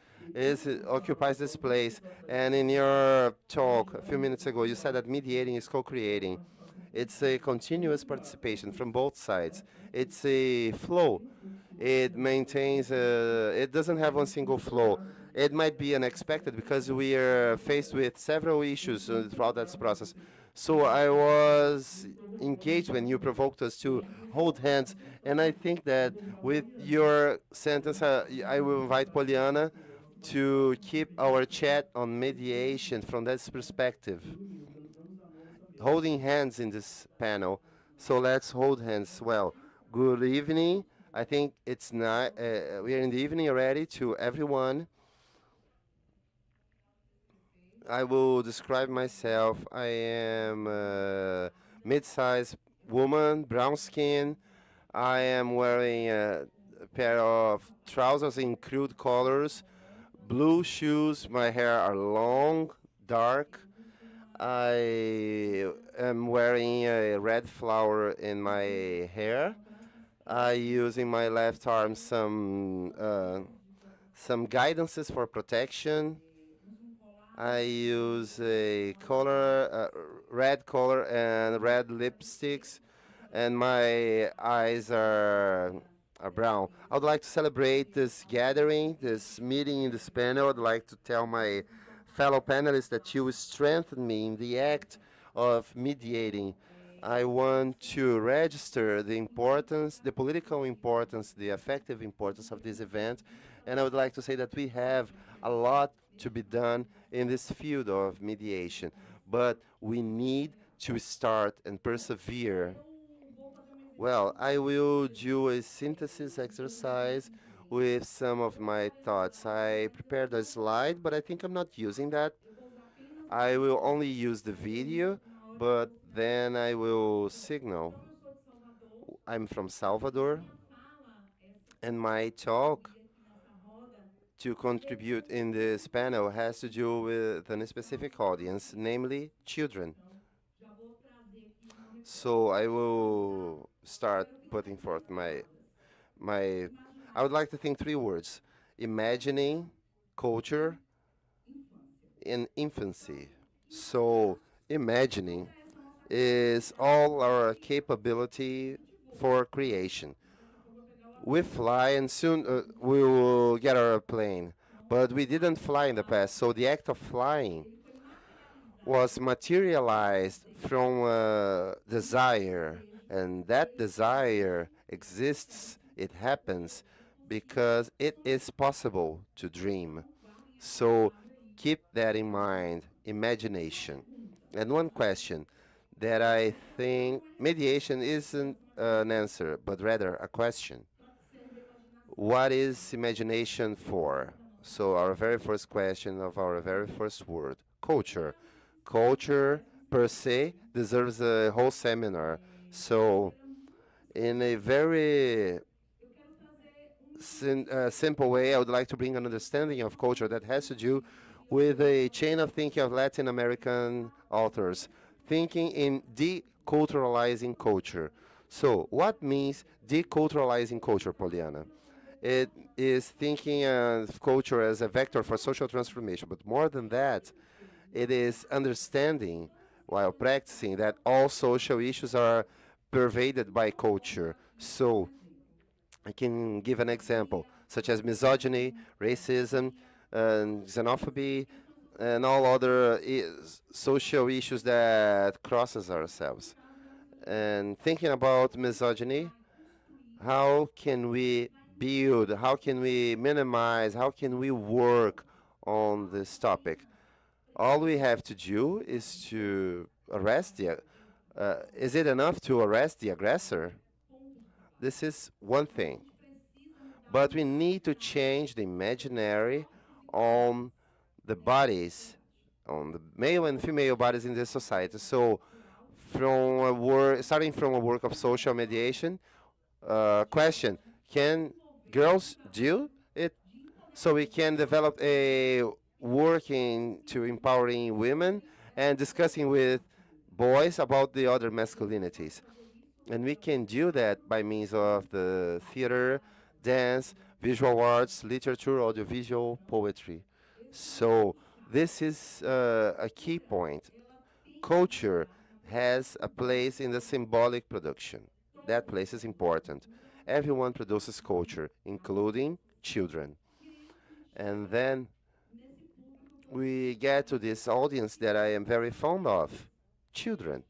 occupies this place. And in your talk a few minutes ago, you said that mediating is co-creating. It's a continuous participation from both sides. It's a flow. It maintains, it doesn't have one single flow. It might be unexpected because we are faced with several issues throughout that process. So I was engaged when you provoked us to hold hands, and I think that with your sentence, I will invite Poliana to keep our chat on mediation from that perspective. Holding hands in this panel. So let's hold hands. Well, good evening. I think it's not, we are in the evening already to everyone. I will describe myself. I am a mid-sized woman, brown skin. I am wearing a pair of trousers in crude colors, blue shoes. My hair are long, dark. I am wearing a red flower in my hair. I use in my left arm some guidances for protection. I use a color, red color and red lipsticks, and my eyes are brown. I would like to celebrate this gathering, this meeting in this panel. I'd like to tell my fellow panelists that you strengthen me in the act of mediating. I want to register the importance, the political importance, the effective importance of this event, and I would like to say that we have a lot to be done in this field of mediation, but we need to start and persevere. Well, I will do a synthesis exercise with some of my thoughts. I prepared a slide, but I think I'm not using that. I will only use the video, but then I will signal. I'm from Salvador, and my talk to contribute in this panel has to do with a specific audience, namely children. So I will start putting forth I would like to think three words: imagining, culture, and infancy. So imagining is all our capability for creation. We fly, and soon we will get our plane, but we didn't fly in the past, so the act of flying was materialized from desire, and that desire exists, it happens, because it is possible to dream. So keep that in mind, imagination. And one question that I think mediation isn't an answer, but rather a question. What is imagination for? So our very first question of our very first word, culture. Culture per se deserves a whole seminar. So in a very simple way, I would like to bring an understanding of culture that has to do with a chain of thinking of Latin American authors, thinking in deculturalizing culture. So what means deculturalizing culture, Poliana? It is thinking of culture as a vector for social transformation, but more than that, it is understanding while practicing that all social issues are pervaded by culture. So I can give an example, such as misogyny, racism, xenophobia, and all other social issues that crosses ourselves. And thinking about misogyny, how can we build, how can we minimize, how can we work on this topic? all we have to do is to arrest the, is it enough to arrest the aggressor? This is one thing. But we need to change the imaginary on the bodies, on the male and female bodies in this society. So from a work, starting from a work of social mediation, question, can girls do it? So we can develop a working to empowering women and discussing with boys about the other masculinities. And we can do that by means of the theater, dance, visual arts, literature, audiovisual, poetry. So this is a key point. Culture has a place in the symbolic production. That place is important. Everyone produces culture, including children. And then we get to this audience that I am very fond of, children.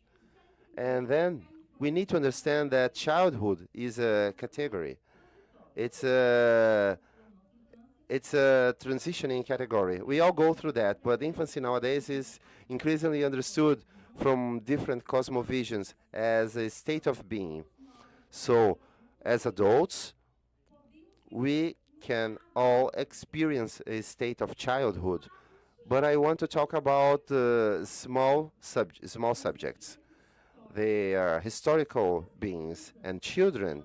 And then we need to understand that childhood is a category. It's a transitioning category. We all go through that, but infancy nowadays is increasingly understood from different cosmovisions as a state of being. So, as adults, we can all experience a state of childhood, but I want to talk about small subjects. They are historical beings, and children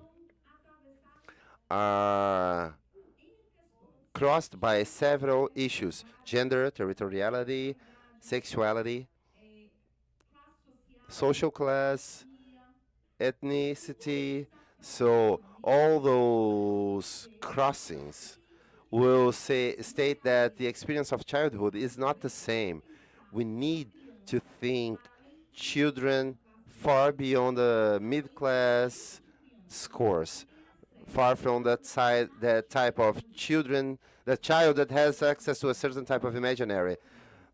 are crossed by several issues: gender, territoriality, sexuality, social class, ethnicity. So all those crossings will state that the experience of childhood is not the same. We need to think children far beyond the mid-class scores, far from that type of children, the child that has access to a certain type of imaginary.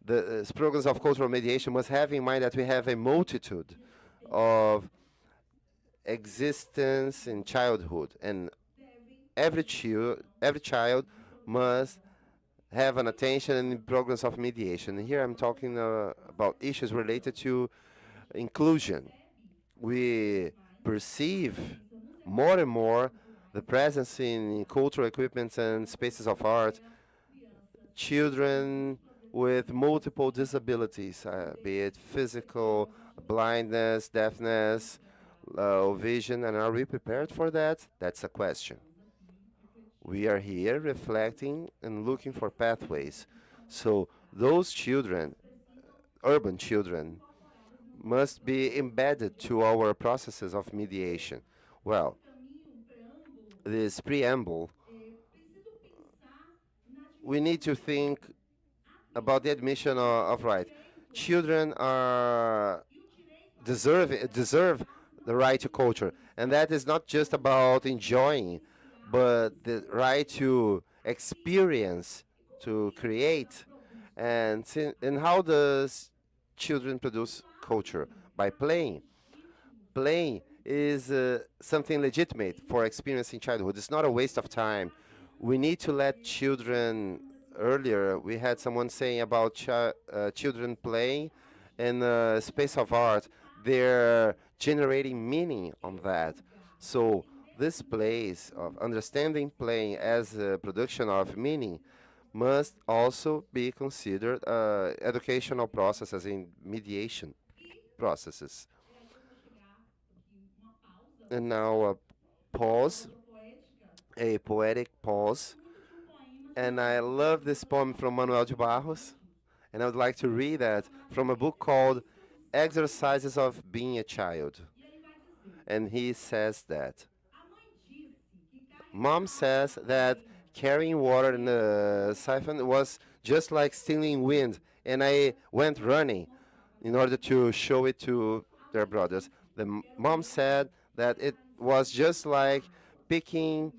The programs of cultural mediation must have in mind that we have a multitude of existence in childhood, and every child must have an attention in programs of mediation. And here I'm talking about issues related to inclusion. We perceive more and more the presence in cultural equipments and spaces of art, children with multiple disabilities, be it physical, blindness, deafness, low vision, and are we prepared for that? That's a question. We are here reflecting and looking for pathways. So those children, urban children, must be embedded to our processes of mediation. Well, this preamble, we need to think about the admission of right. Children are deserve the right to culture, and that is not just about enjoying, but the right to experience, to create. And how does children produce culture? By playing. Playing is something legitimate for experiencing childhood. It's not a waste of time. We need to let children, earlier we had someone saying about children playing in a space of art. They're generating meaning on that. So this place of understanding playing as a production of meaning must also be considered educational processes in mediation processes. And now a pause, a poetic pause. And I love this poem from Manuel de Barros, and I would like to read that from a book called Exercises of Being a Child. And he says that Mom says that carrying water in the siphon was just like stealing wind, and I went running in order to show it to their brothers. The mom said that it was just like picking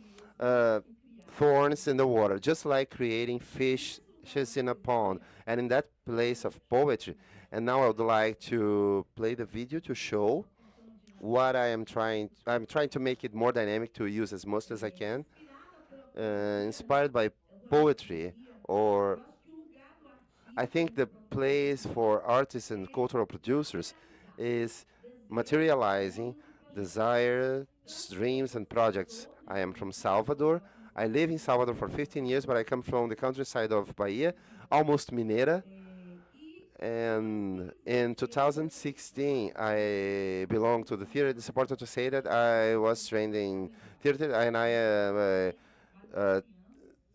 thorns in the water, just like creating fishes in a pond, and in that place of poetry. And now I would like to play the video to show what I'm trying to make it more dynamic, to use as much as I can, inspired by poetry. Or I think the place for artists and cultural producers is materializing desires, dreams, and projects. I am from Salvador. I live in Salvador for 15 years, but I come from the countryside of Bahia, almost Mineira. And in 2016, I belonged to the theater. It's important to say that I was trained in theater, and I am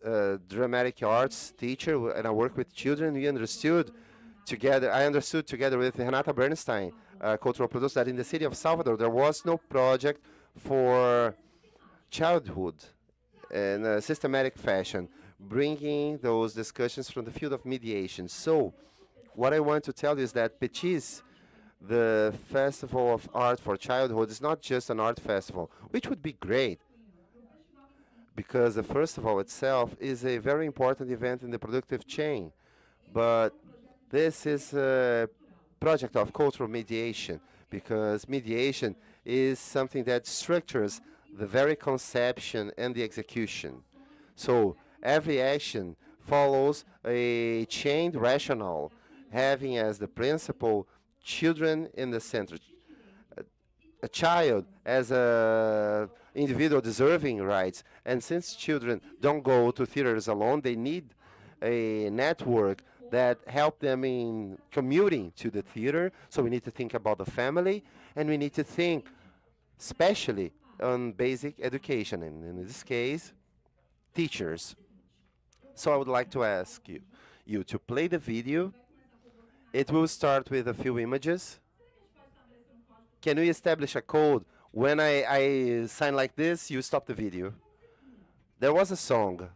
a dramatic arts teacher, and I work with children. I understood together with Renata Bernstein, a cultural producer, that in the city of Salvador there was no project for childhood in a systematic fashion, bringing those discussions from the field of mediation. So what I want to tell you is that Petis, the Festival of Art for Childhood, is not just an art festival, which would be great, because the festival itself is a very important event in the productive chain. But this is a project of cultural mediation, because mediation is something that structures the very conception and the execution. So every action follows a chained rationale, having as the principle children in the center. A child as a individual deserving rights, and since children don't go to theaters alone, they need a network that help them in commuting to the theater. So we need to think about the family, and we need to think especially on basic education, and in this case, teachers. So I would like to ask you to play the video. It will start with a few images. Can we establish a code? When I sign like this, you stop the video. There was a song.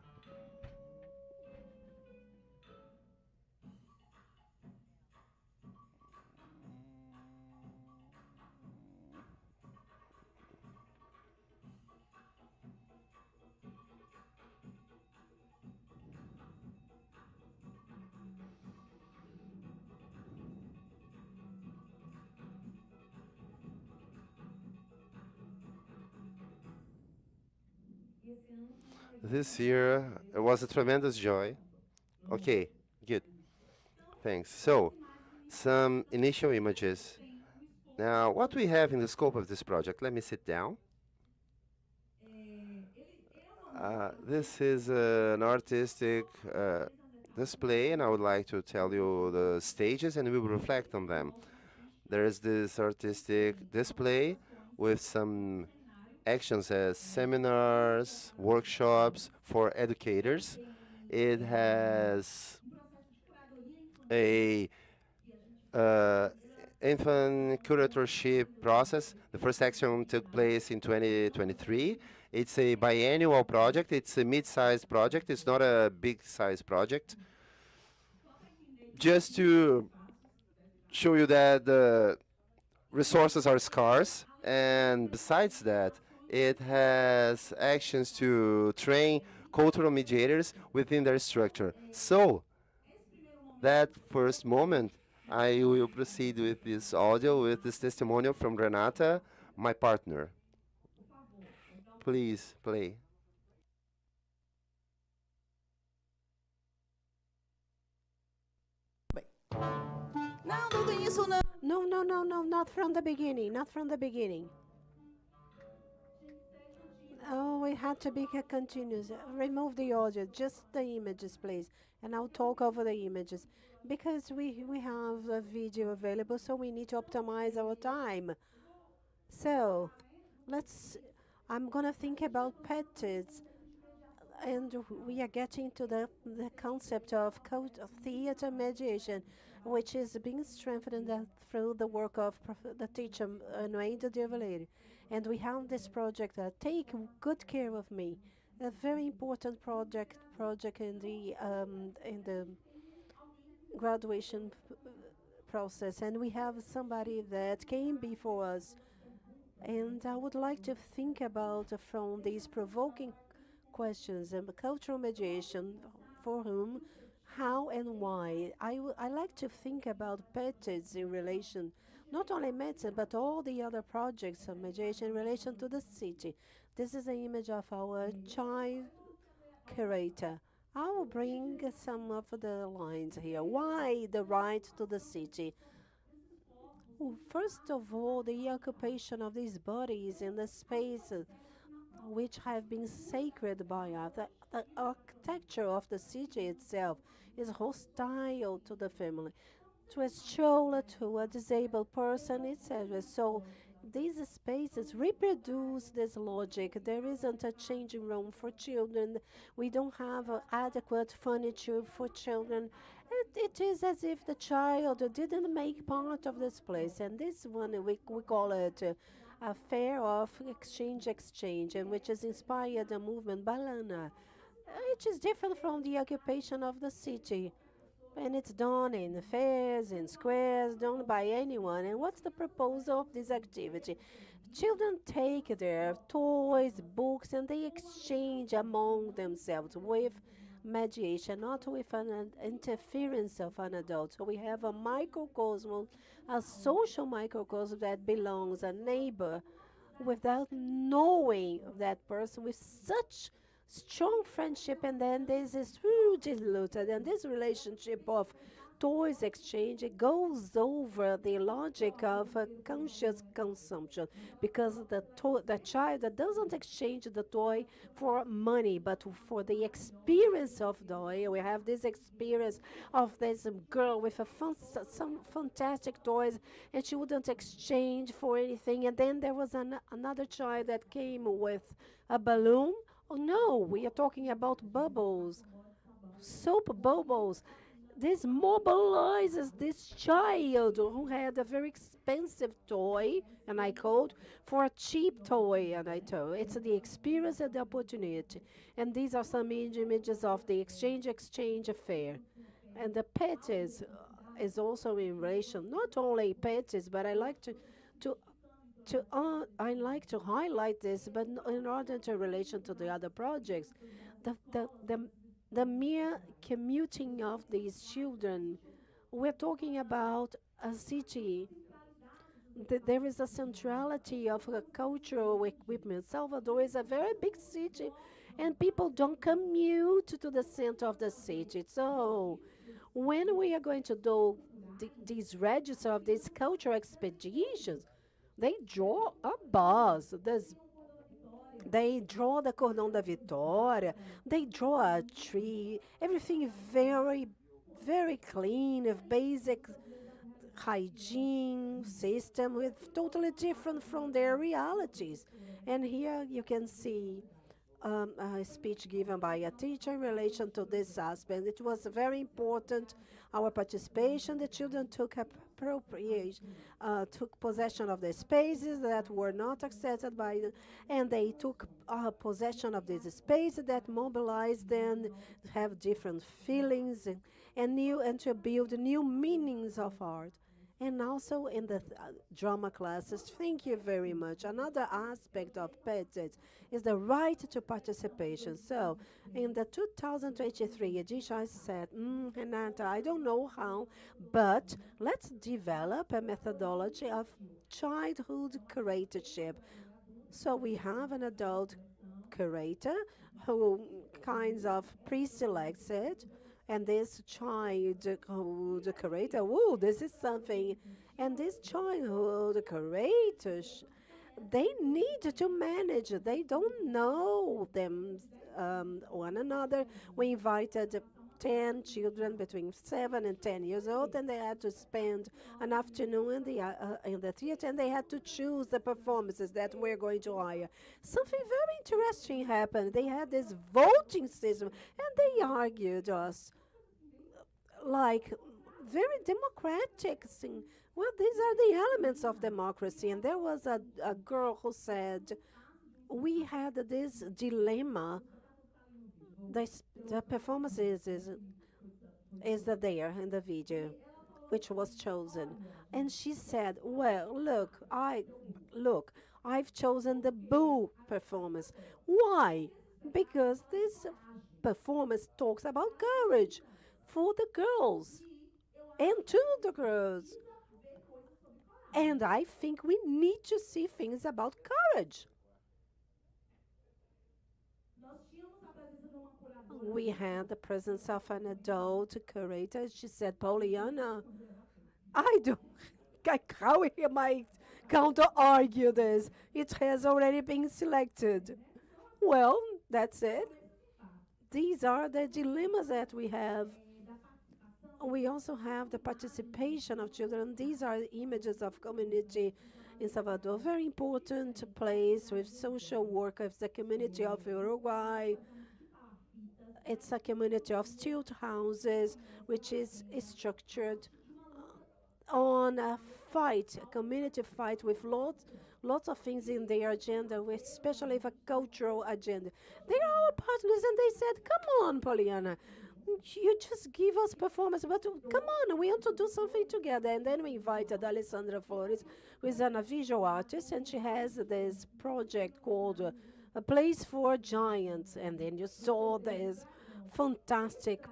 This year, it was a tremendous joy. Okay, good. Thanks. So, some initial images. Now, what we have in the scope of this project, let me sit down. This is an artistic display, and I would like to tell you the stages, and we will reflect on them. There is this artistic display with some actions as seminars, workshops for educators. It has a infant curatorship process. The first action took place in 2023. It's a biannual project. It's a mid-sized project. It's not a big-sized project. Just to show you that the resources are scarce, and besides that, it has actions to train cultural mediators within their structure. So, that first moment, I will proceed with this audio, with this testimonial from Renata, my partner. Please play. No, not from the beginning, not from the beginning. Oh, it had to be continuous. Remove the audio, just the images, please. And I'll talk over the images. Because we have a video available, so we need to optimize our time. So, I'm gonna think about petits, and we are getting to the concept of theater mediation, which is being strengthened through the work of the teacher Noeda de Valerio. And we have this project that take good care of me, a very important project in the graduation process. And we have somebody that came before us, and I would like to think about from these provoking questions and cultural mediation, for whom, how, and why. I like to think about petits in relation, not only medicine, but all the other projects of mediation in relation to the city. This is an image of our child curator. I will bring some of the lines here. Why the right to the city? Well, first of all, the occupation of these bodies in the spaces which have been sacred by us. The architecture of the city itself is hostile to the family, to a stroller, to a disabled person, etc. So these spaces reproduce this logic. There isn't a changing room for children. We don't have adequate furniture for children. It is as if the child didn't make part of this place. And this one, we call it a fair of exchange, and which has inspired the movement Balana, which is different from the occupation of the city. And it's done in fairs, in squares, done by anyone. And what's the proposal of this activity? Children take their toys, books, and they exchange among themselves with mediation, not with an interference of an adult. So we have a microcosm, a social microcosm that belongs a neighbor without knowing that person with such strong friendship, and then there's this huge diluted, and this relationship of toys exchange, it goes over the logic of conscious consumption, because the child that doesn't exchange the toy for money but for the experience of toy. We have this experience of this girl with some fantastic toys, and she wouldn't exchange for anything. And then there was another child that came with a balloon. Oh no, we are talking about bubbles, soap bubbles. This mobilizes this child who had a very expensive toy, and I quote, for a cheap toy, and I told, it's the experience and the opportunity. And these are some images of the exchange affair. And the pet is also in relation, not only pets, but I like to highlight this, but in order to relation to the other projects, the mere commuting of these children. We're talking about a city. There is a centrality of a cultural equipment. Salvador is a very big city, and people don't commute to the center of the city. So when we are going to do these register of these cultural expeditions, they draw a bus. They draw the Cordão da Vitória. They draw a tree. Everything very, very clean, of basic hygiene system, with totally different from their realities. And here you can see a speech given by a teacher in relation to this aspect. It was very important, our participation. The children took took possession of the spaces that were not accessed by the, and they took possession of this space that mobilized them, have different feelings, and to build new meanings of art. And also in the drama classes. Thank you very much. Another aspect of PETS is the right to participation. So in the 2023 edition, I said, Renata, I don't know how, but let's develop a methodology of childhood curatorship. So we have an adult curator who kinds of pre-selects it, and this childhood curator, oh, this is something. And this childhood curators, they need to manage. They don't know them one another. We invited 10 children between 7 and 10 years old, and they had to spend an afternoon in the theater, and they had to choose the performances that we're going to hire. Something very interesting happened. They had this voting system, and they argued us like very democratic thing. Well, these are the elements of democracy. And there was a girl who said, we had this dilemma. The performance is there in the video, which was chosen. And she said, well, I've chosen the boo performance. Why? Because this performance talks about courage for the girls and to the girls. And I think we need to see things about courage. we had the presence of an adult curator. She said, Poliana, how am I counter argue this? It has already been selected. Well, that's it. These are the dilemmas that we have. We also have the participation of children. These are images of community in Salvador. Very important place with social workers, the community of Uruguay. It's a community of stilt houses, which is structured on a fight, a community fight with lots of things in their agenda, with especially a cultural agenda. They are our partners, and they said, come on, Poliana, you just give us performance, but come on, we want to do something together. And then we invited Alessandra Flores, who is a visual artist, and she has this project called A Place for Giants. And then you saw this fantastic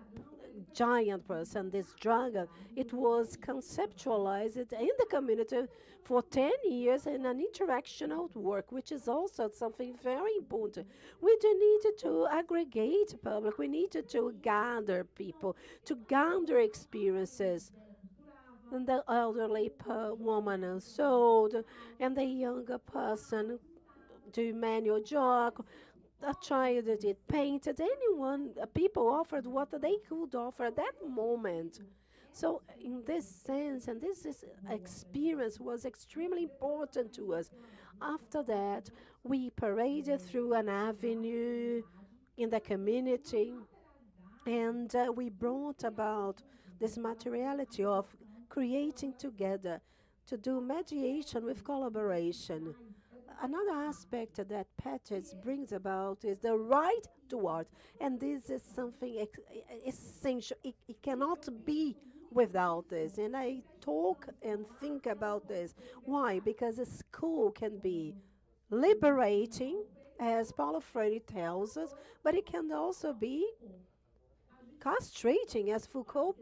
giant person, this dragon. It was conceptualized in the community for 10 years in an interactional work, which is also something very important. We do need to aggregate public. We need to gather people, to gather experiences. And the elderly woman and sold, and the younger person do manual job, a child that did painted, anyone, people offered what they could offer at that moment. So in this sense, and experience was extremely important to us. After that, we paraded through an avenue in the community, and we brought about this materiality of creating together, to do mediation with collaboration. Another aspect that Patches brings about is the right to art, and this is something essential. It cannot be without this, and I talk and think about this. Why? Because a school can be liberating, as Paulo Freire tells us, but it can also be castrating, as Foucault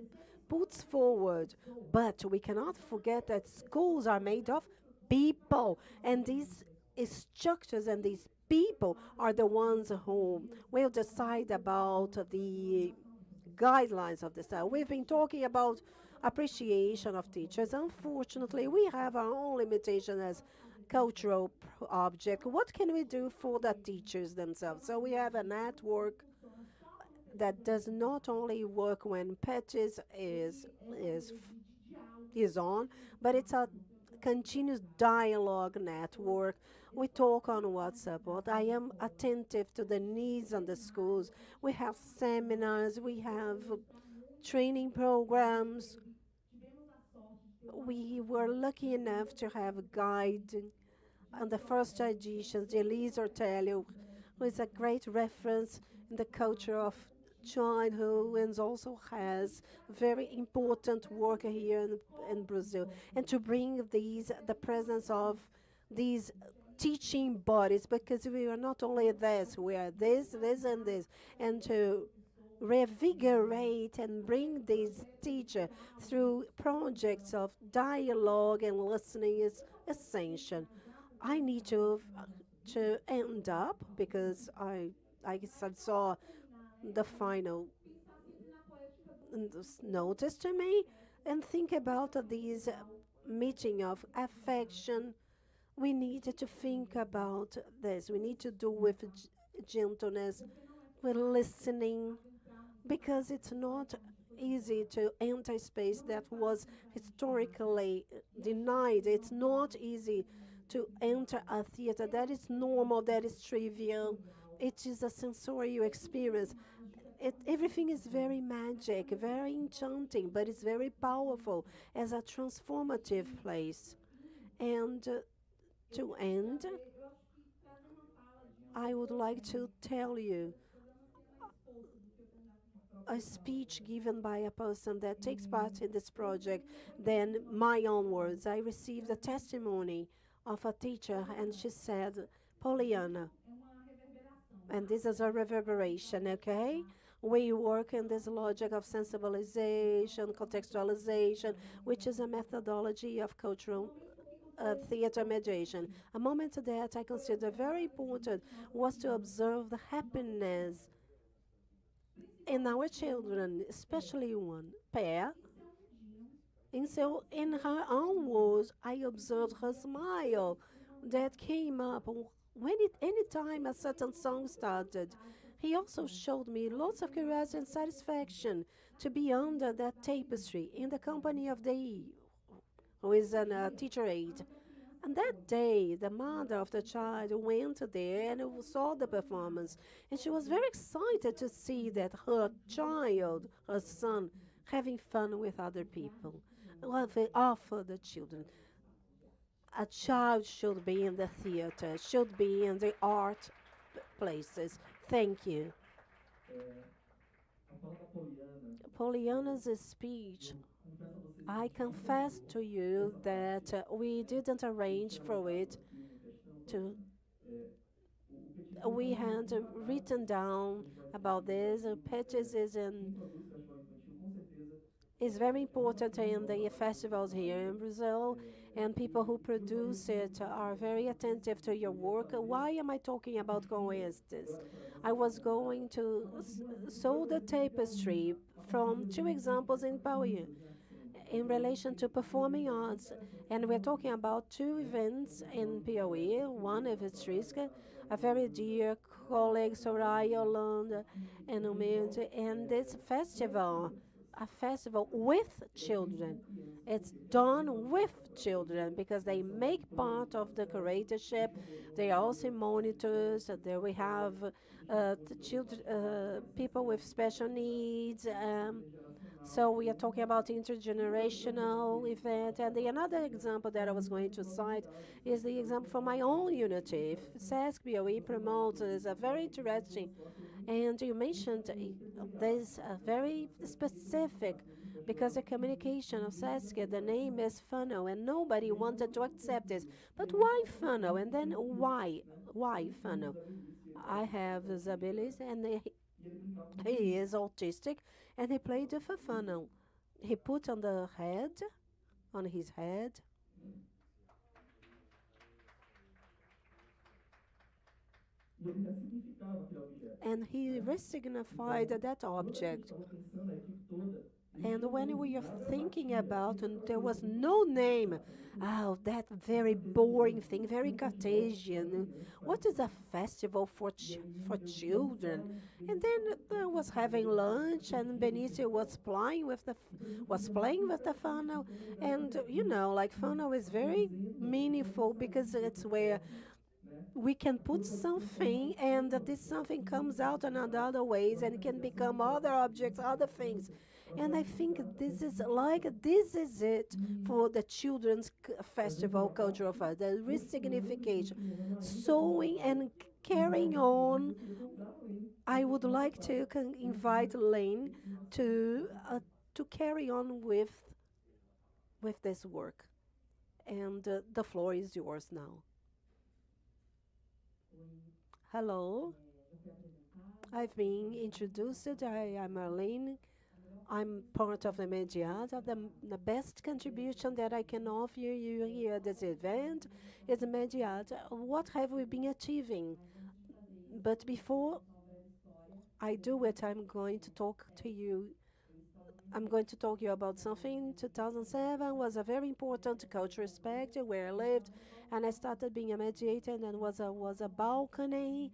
puts forward. But we cannot forget that schools are made of people, and these structures and these people are the ones who will decide about the guidelines of the style. We've been talking about appreciation of teachers. Unfortunately, we have our own limitation as cultural object. What can we do for the teachers themselves? So we have a network that does not only work when Patches is on, but it's a continuous dialogue network. We talk on WhatsApp. But I am attentive to the needs on the schools. We have seminars, we have training programs. We were lucky enough to have a guide on the first editions, Elise Ortelio, who is a great reference in the culture of childhood and also has very important work here in Brazil. And to bring the presence of these teaching bodies, because we are not only this, we are this, and this, and to revigorate and bring these teachers through projects of dialogue and listening is essential. I need to end up, because I saw the final notice to me, and think about these meeting of affection. We need to think about this. We need to do with gentleness, with listening, because it's not easy to enter space that was historically denied. It's not easy to enter a theater that is normal, that is trivial. It is a sensorial experience. Everything is very magic, very enchanting, but it's very powerful as a transformative place. And to end, I would like to tell you a speech given by a person that takes part in this project, then my own words. I received a testimony of a teacher, and she said, Poliana, and this is a reverberation, okay? We work in this logic of sensibilization, contextualization, which is a methodology of cultural theater mediation. A moment that I consider very important was to observe the happiness in our children, especially one pair. And so in her own words, I observed her smile that came up any time a certain song started. He also showed me lots of curiosity and satisfaction to be under that tapestry in the company of Dei, who is a teacher aide. And that day, the mother of the child went there and saw the performance. And she was very excited to see that her child, her son, having fun with other people. Well, they offer the children. A child should be in the theater, should be in the art places. Thank you. Pollyanna's speech. I confess to you that we didn't arrange for it we had written down about this. Pitches is very important in the festivals here in Brazil, and people who produce it are very attentive to your work. Why am I talking about Coestes? I was going to sew the tapestry from two examples in Pauia in relation to performing arts. And we're talking about two events in Piauí. One of it's Sesc, a very dear colleague, Soraya Holanda, and Umilde, and this festival, a festival with children. It's done with children because they make part of the curatorship. They are also monitors. There we have the children, people with special needs. So we are talking about intergenerational event. And another example that I was going to cite is the example from my own unity. Sesc BOE promotes is a very interesting, and you mentioned this very specific, because the communication of Sesc, the name is funnel, and nobody wanted to accept this. But why funnel? And then why? Why funnel? I have Zabilis, and he is autistic, and he played with a funnel. He put on his head, and he resignified that object. And when we are thinking about, and there was no name, that very boring thing, very Cartesian. What is a festival for children? And then I was having lunch, and Benicio was playing with the funnel, and like funnel is very meaningful because it's where we can put something, and this something comes out in other ways, and it can become other objects, other things. And I think this is it for the children's festival culture of art, the resignification, sewing and carrying on. I would like to invite Lane to carry on with this work, and the floor is yours now. Hello, I've been introduced. I am Marlene. I'm part of the Mediação. The best contribution that I can offer you here at this event is the Mediação. What have we been achieving? But before I do it, I'm going to talk to you about something. 2007 was a very important cultural aspect where I lived, and I started being a mediator, and then was a balcony.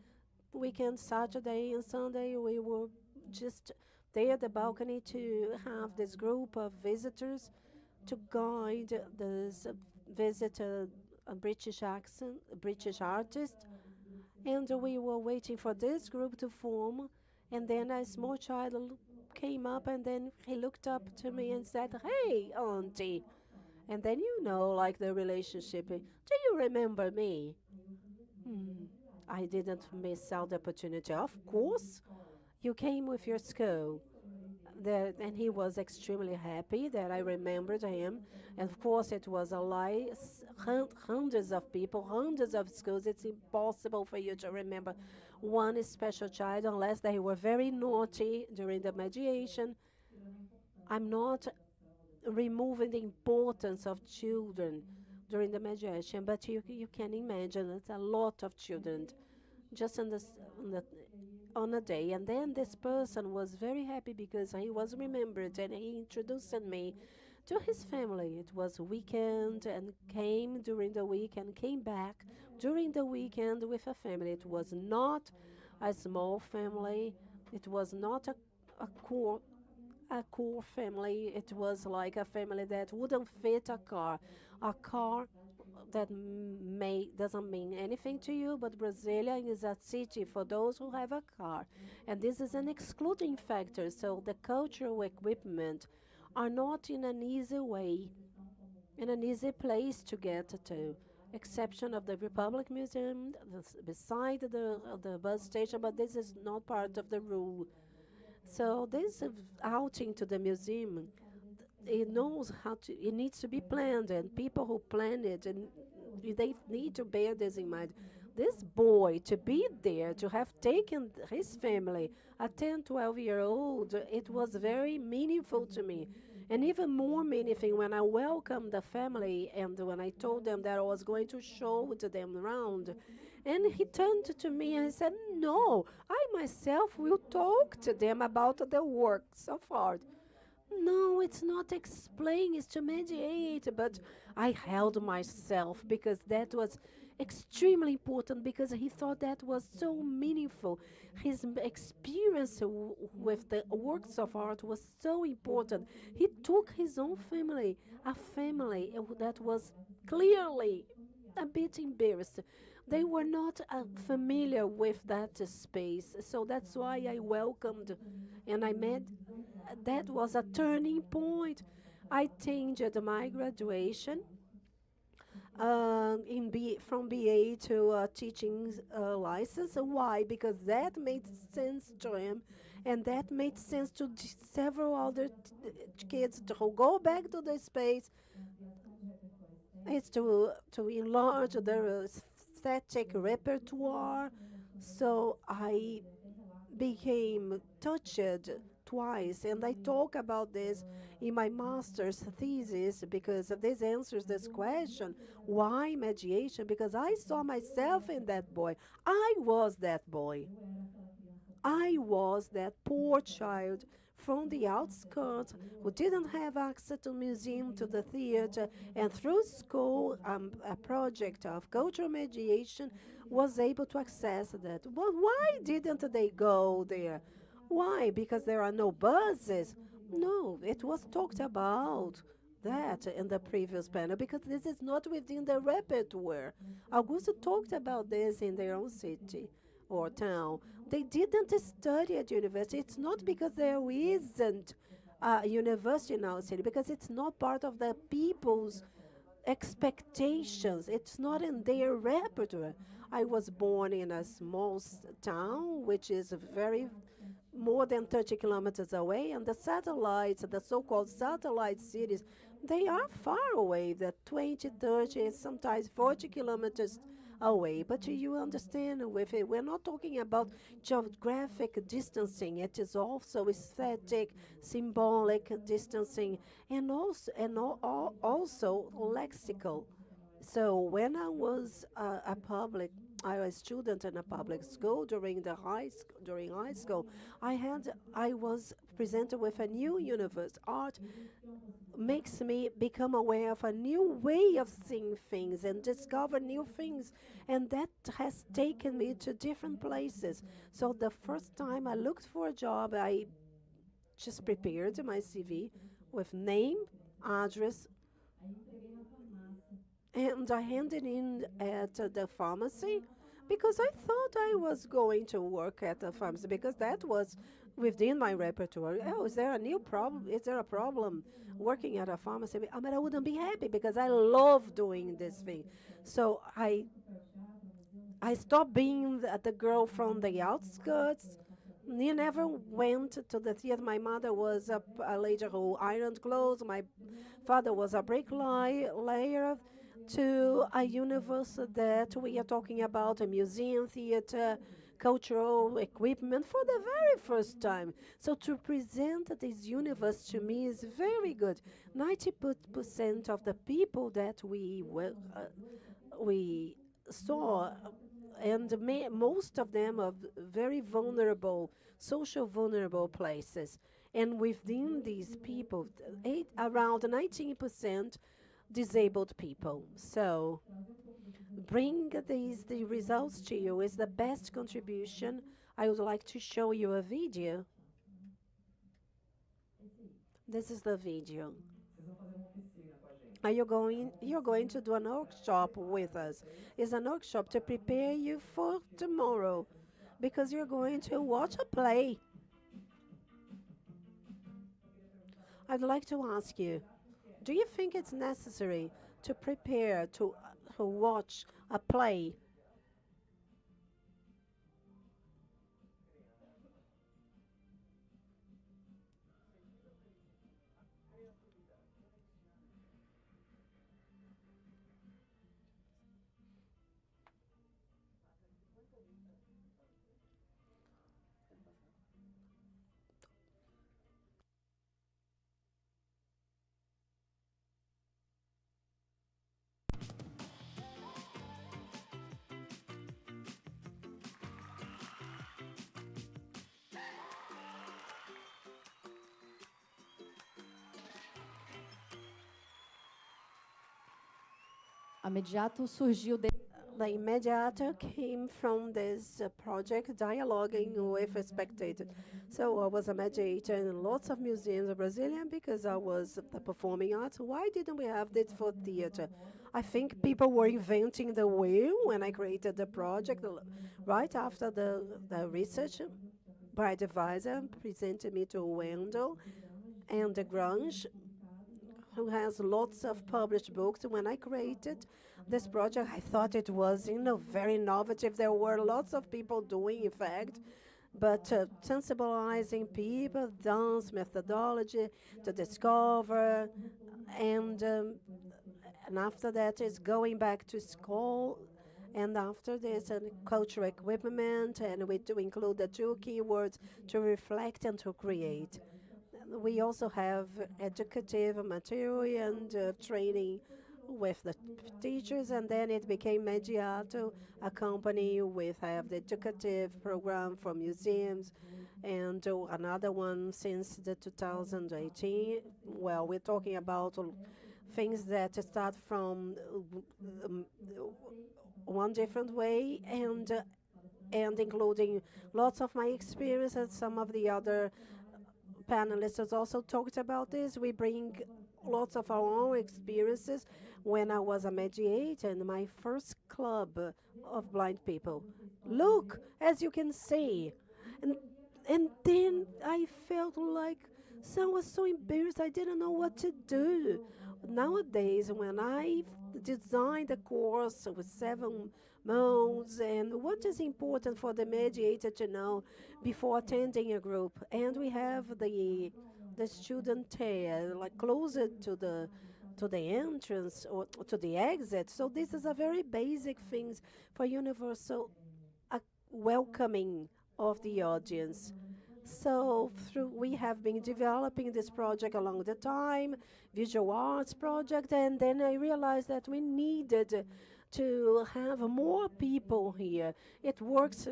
Weekend, Saturday and Sunday, we were just there at the balcony to have this group of visitors to guide this visitor, a British artist. And we were waiting for this group to form, and then a small child came up, and then he looked up to me and said, "Hey, auntie." And then like the relationship. Do you remember me? I didn't miss out the opportunity. Of course, you came with your school. And he was extremely happy that I remembered him. And of course, it was a lie. Hundreds of people, hundreds of schools. It's impossible for you to remember one special child unless they were very naughty during the mediation. I'm not removing the importance of children during the mediation, but you can imagine it's a lot of children just on a day. And then this person was very happy because he was remembered and he introduced me to his family. It was a weekend and came during the week and came back during the weekend with a family. It was not a small family. It was not a core family. It was like a family that wouldn't fit a car. A car that doesn't mean anything to you, but Brasilia is a city for those who have a car. And this is an excluding factor. So the cultural equipment are not in an easy way, in an easy place to get to. Exception of the Republic Museum, beside the bus station, but this is not part of the rule. So this outing to the museum, it knows how to, it needs to be planned, and people who plan it, and they need to bear this in mind. This boy, to be there, to have taken his family, a 10, 12-year-old, it was very meaningful to me. And even more meaningful when I welcomed the family and when I told them that I was going to show to them around. And he turned to me and said, no, I myself will talk to them about the works of art. No, it's not explain, it's to mediate. But I held myself because that was extremely important, because he thought that was so meaningful. His experience with the works of art was so important. He took his own family, a family that was clearly a bit embarrassed. They were not familiar with that space, so that's why I welcomed and I met. That was a turning point. I changed my graduation from BA to a teaching license. Why? Because that made sense to him, and that made sense to several other kids to go back to the space. It's to enlarge their aesthetic repertoire. So I became touched twice, and I talk about this in my master's thesis because this answers this question: why mediation? Because I saw myself in that boy. I was that boy. I was that poor child from the outskirts who didn't have access to museum, to the theater, and through school, a project of cultural mediation was able to access that. But why didn't they go there? Why? Because there are no buses? No, it was talked about that in the previous panel, because this is not within the repertoire. Augusto talked about this in their own city or town. They didn't study at university. It's not because there isn't a university in our city, because it's not part of the people's expectations. It's not in their repertoire. I was born in a small town, which is very more than 30 kilometers away, and the satellites, the so-called satellite cities, they are far away, the 20, 30, sometimes 40 kilometers away. But you understand, with it, we're not talking about geographic distancing. It is also aesthetic, symbolic distancing, and also lexical. So when I was I was a student in a public school during high school. I was presented with a new universe. Art makes me become aware of a new way of seeing things and discover new things, and that has taken me to different places. So the first time I looked for a job, I just prepared my CV with name, address, and I handed in at the pharmacy because I thought I was going to work at the pharmacy because that was within my repertoire. Oh, is there a new problem? Is there a problem working at a pharmacy? I mean, I wouldn't be happy because I love doing this thing. So I stopped being the girl from the outskirts. You never went to the theater. My mother was a lady who ironed clothes. My father was a bricklayer. To a universe that we are talking about, a museum, theater, cultural equipment for the very first time. So to present this universe to me is very good. 90% of the people that we saw and most of them are very vulnerable, social vulnerable places. And within these people, around 19% disabled people. So bring the results to you is the best contribution. I would like to show you a video. This is the video. You're going to do an workshop with us. It's an workshop to prepare you for tomorrow, because you're going to watch a play. I'd like to ask you, do you think it's necessary to prepare to watch a play? A Mediato surgiu de The Mediator came from this project, dialoguing with a spectator. So I was a mediator in lots of museums in Brazil because I was the performing arts. Why didn't we have this for theater? I think people were inventing the wheel when I created the project. Right after the research, my advisor presented me to Wendell and the Grange, who has lots of published books. When I created this project, I thought it was, very innovative. There were lots of people doing, in fact, but sensibilizing people, dance methodology to discover, and after that is going back to school, and after this, cultural equipment, and we do include the two keywords to reflect and to create. We also have educative material and training with the teachers, and then it became Mediato, a company with have the educative program for museums, and another one since the 2018. Well, we're talking about things that start from one different way, and including lots of my experiences. Some of the other panelists also talked about this. We bring lots of our own experiences. When I was a mediator in my first club of blind people, look, as you can see, and then I felt like I was so embarrassed. I didn't know what to do. Nowadays, when I designed a course with 7 modes and what is important for the mediator to know before attending a group, and we have the student here, like closer to the entrance or to the exit. So this is a very basic things for universal welcoming of the audience. So we have been developing this project along the time, visual arts project, and then I realized that we needed to have more people here. It works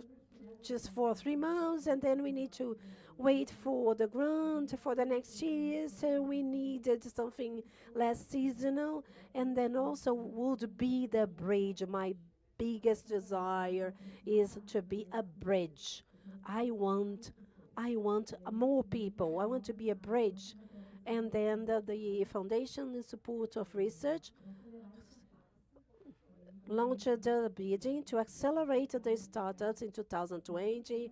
just for 3 months, and then we need to wait for the grant for the next year, so we needed something less seasonal, and then also would be the bridge. My biggest desire is to be a bridge. I want more people. I want to be a bridge. And then the Foundation in Support of Research launched a bidding to accelerate the startups in 2020.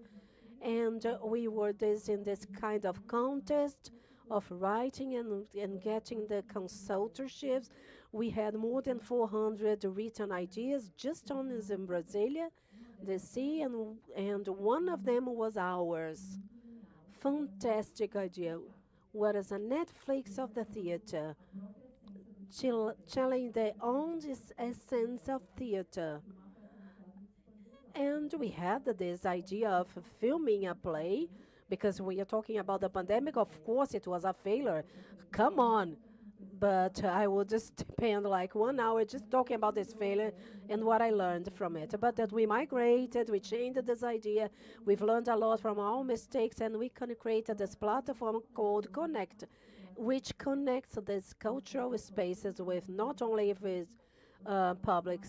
And we were in this kind of contest of writing and getting the consultorships. We had more than 400 written ideas just on this in Brasilia, DC, and one of them was ours. Fantastic idea. What is a Netflix of the theater? Challenge the own essence of theater. And we had this idea of filming a play, because we are talking about the pandemic. Of course, it was a failure. Come on. but I will just spend like 1 hour just talking about this failure and what I learned from it. But that we migrated, we changed this idea, we've learned a lot from our mistakes, and we created this platform called Connect, which connects these cultural spaces with not only with public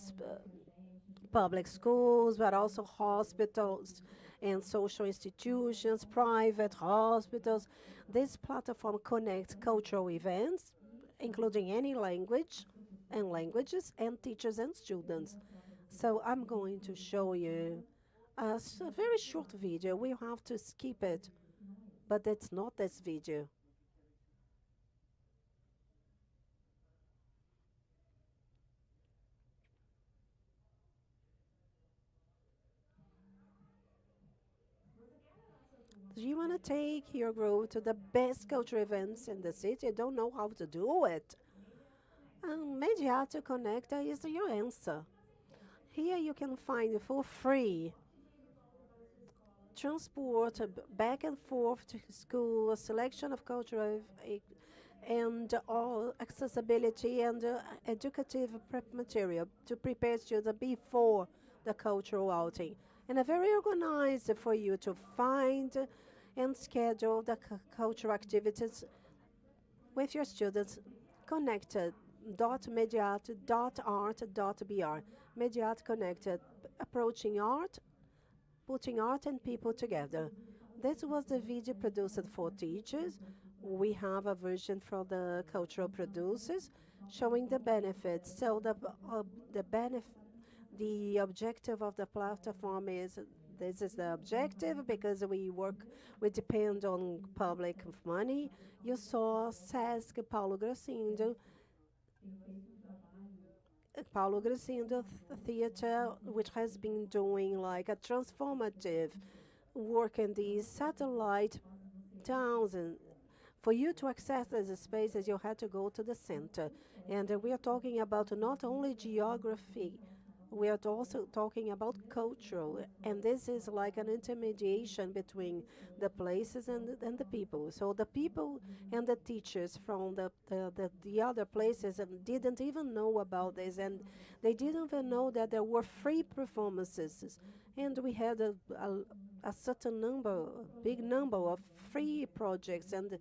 schools, but also hospitals and social institutions, private hospitals. This platform connects cultural events, including any language and languages, and teachers and students. So I'm going to show you a very short video. We have to skip it, but it's not this video. Do you want to take your group to the best cultural events in the city? Don't know how to do it? Mediator Connector is your answer. Here you can find for free transport back and forth to school, a selection of cultural and all accessibility and educative prep material to prepare students before the cultural outing. And a very organized for you to find and schedule the cultural activities with your students. Connected .mediat.art.br. Mediat Connected, approaching art, putting art and people together. This was the video produced for teachers. We have a version for the cultural producers showing the benefits. So the objective of the platform is, this is the objective because we depend on public money. You saw Sesc, Paulo Gracindo Theater, which has been doing like a transformative work in these satellite towns. And for you to access these spaces, you had to go to the center. And we are talking about not only geography, we are also talking about cultural, and this is like an intermediation between the places and the people. So the people and the teachers from the other places didn't even know about this, and they didn't even know that there were free performances. And we had a certain number, big number of free projects, and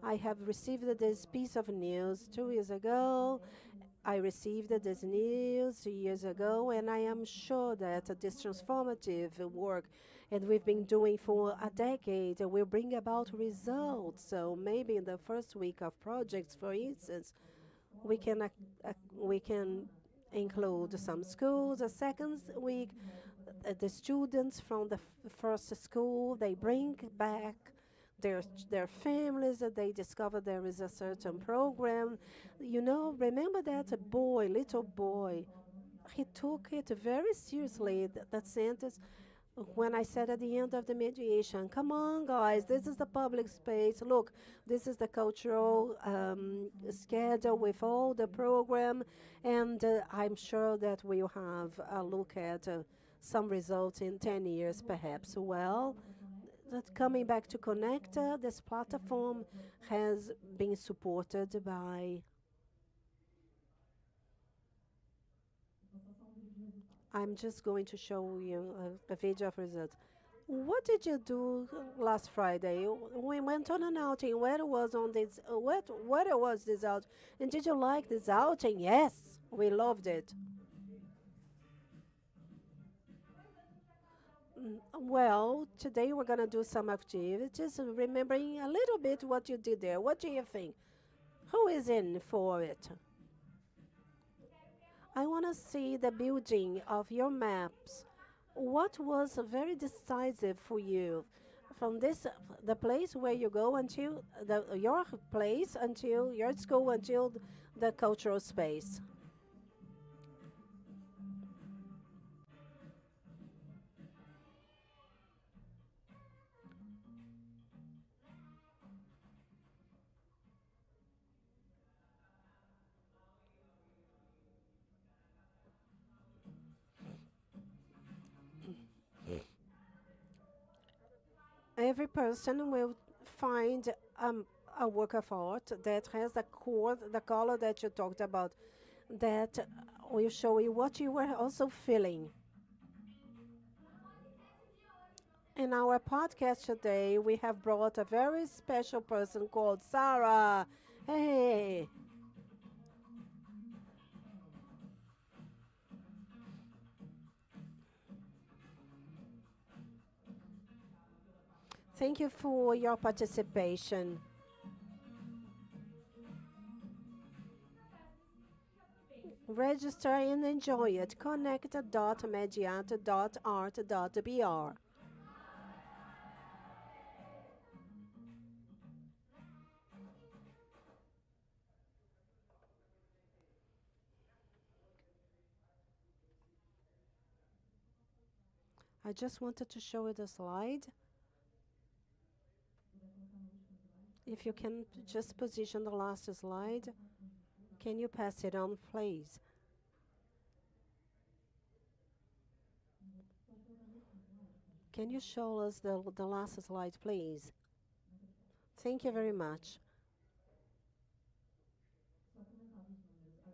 I have received this piece of news 2 years ago. I received this news 3 years ago, and I am sure that this transformative work, and we've been doing for a decade, will bring about results. So maybe in the first week of projects, for instance, we can include some schools. The second week, the students from the first school, they bring back their families, that they discover there is a certain program. You know, remember that little boy, he took it very seriously, that sentence, when I said at the end of the mediation, come on guys, this is the public space, look, this is the cultural schedule with all the program, and I'm sure that we'll have a look at some results in 10 years perhaps. Well, coming back to Connecta, this platform has been supported by, I'm just going to show you a video of results. What did you do last Friday? We went on an outing. Where was this outing? And did you like this outing? Yes, we loved it. Well, today we're going to do some activities, remembering a little bit what you did there. What do you think? Who is in for it? I want to see the building of your maps. What was very decisive for you from the place where you go until your place, until your school, until the cultural space? Every person will find a work of art that has the core, the color that you talked about, that will show you what you were also feeling. In our podcast today, we have brought a very special person called Sarah. Hey. Thank you for your participation. Register and enjoy it. Connect.mediate.art.br. I just wanted to show you the slide. If you can just position the last slide, can you pass it on, please? Can you show us the last slide, please? Thank you very much.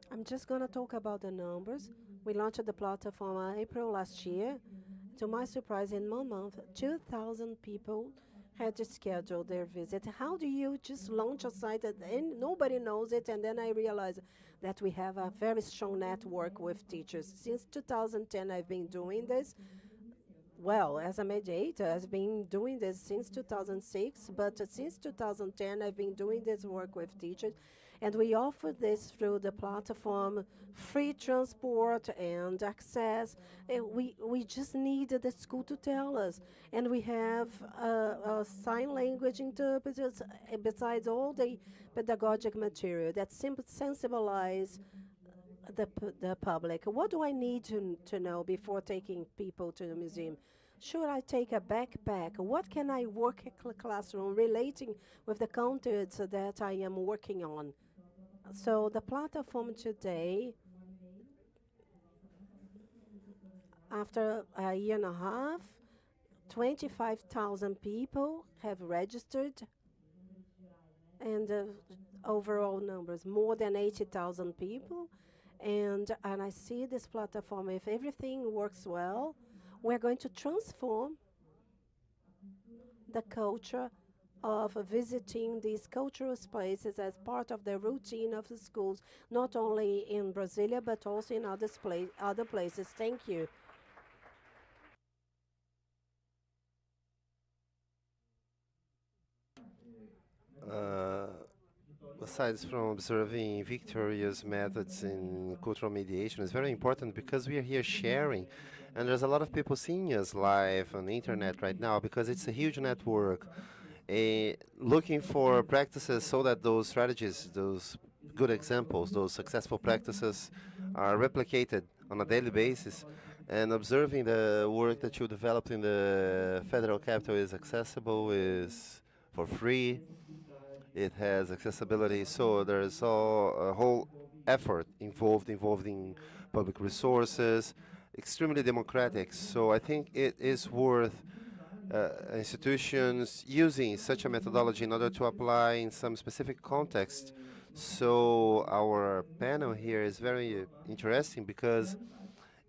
I'm just going to talk about the numbers. We launched the platform in April last year. To my surprise, in 1 month, 2,000 people had scheduled their visit. How do you just launch a site and nobody knows it? And then I realized that we have a very strong network with teachers. Since 2010, I've been doing this. Well, as a mediator, I've been doing this since 2006, but since 2010, I've been doing this work with teachers. And we offer this through the platform, free transport and access. We just needed the school to tell us. And we have sign language interpreters besides all the pedagogic material that sensibilize the public. What do I need to know before taking people to the museum? Should I take a backpack? What can I work in the classroom relating with the contents that I am working on? So the platform today, after a year and a half, 25,000 people have registered, and the overall numbers, more than 80,000 people. And I see this platform, if everything works well, we're going to transform the culture of visiting these cultural spaces as part of the routine of the schools, not only in Brasilia, but also in other places. Thank you. Besides from observing Victoria's methods in cultural mediation, is very important because we are here sharing, and there's a lot of people seeing us live on the internet right now because it's a huge network. Looking for practices so that those strategies, those good examples, those successful practices are replicated on a daily basis, and observing the work that you developed in the federal capital is accessible, is for free. It has accessibility, so there's a whole effort involving public resources, extremely democratic. So I think it is worth institutions using such a methodology in order to apply in some specific context. So our panel here is very interesting because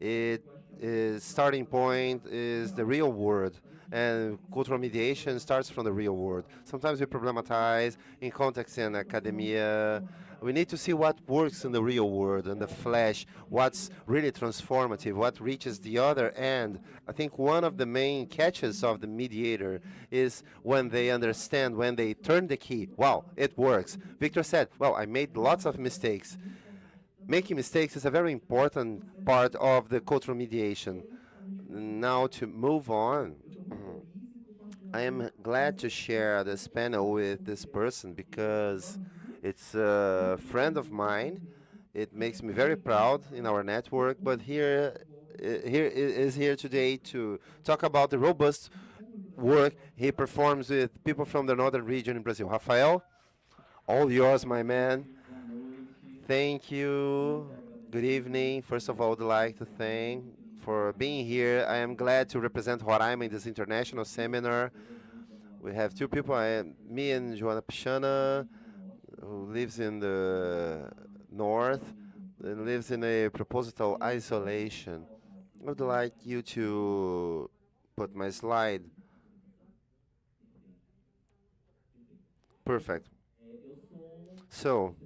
its starting point is the real world, and cultural mediation starts from the real world. Sometimes we problematize in context in academia. We need to see what works in the real world, in the flesh, what's really transformative, what reaches the other end. I think one of the main catches of the mediator is when they understand, when they turn the key. Wow, it works. Victor said, well, I made lots of mistakes. Making mistakes is a very important part of the cultural mediation. Now to move on, I am glad to share this panel with this person because it's a friend of mine. It makes me very proud in our network, but here is here today to talk about the robust work he performs with people from the northern region in Brazil. Rafael, all yours, my man. Thank you. Good evening. First of all, I'd like to thank for being here. I am glad to represent Roraima in this international seminar. We have two people, me and Joana Pichana, who lives in the north, and lives in a proposital isolation. I would like you to put my slide. Perfect. So,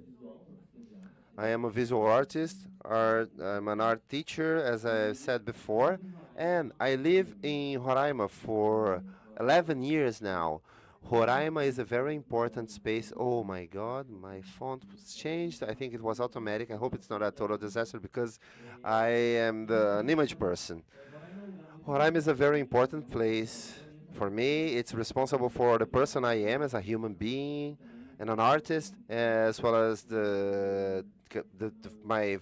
I am a visual artist. I'm an art teacher, as I said before, and I live in Roraima for 11 years now. Roraima is a very important space. Oh my God, my font was changed. I think it was automatic. I hope it's not a total disaster because I am an image person. Roraima is a very important place for me. It's responsible for the person I am as a human being and an artist, as well as my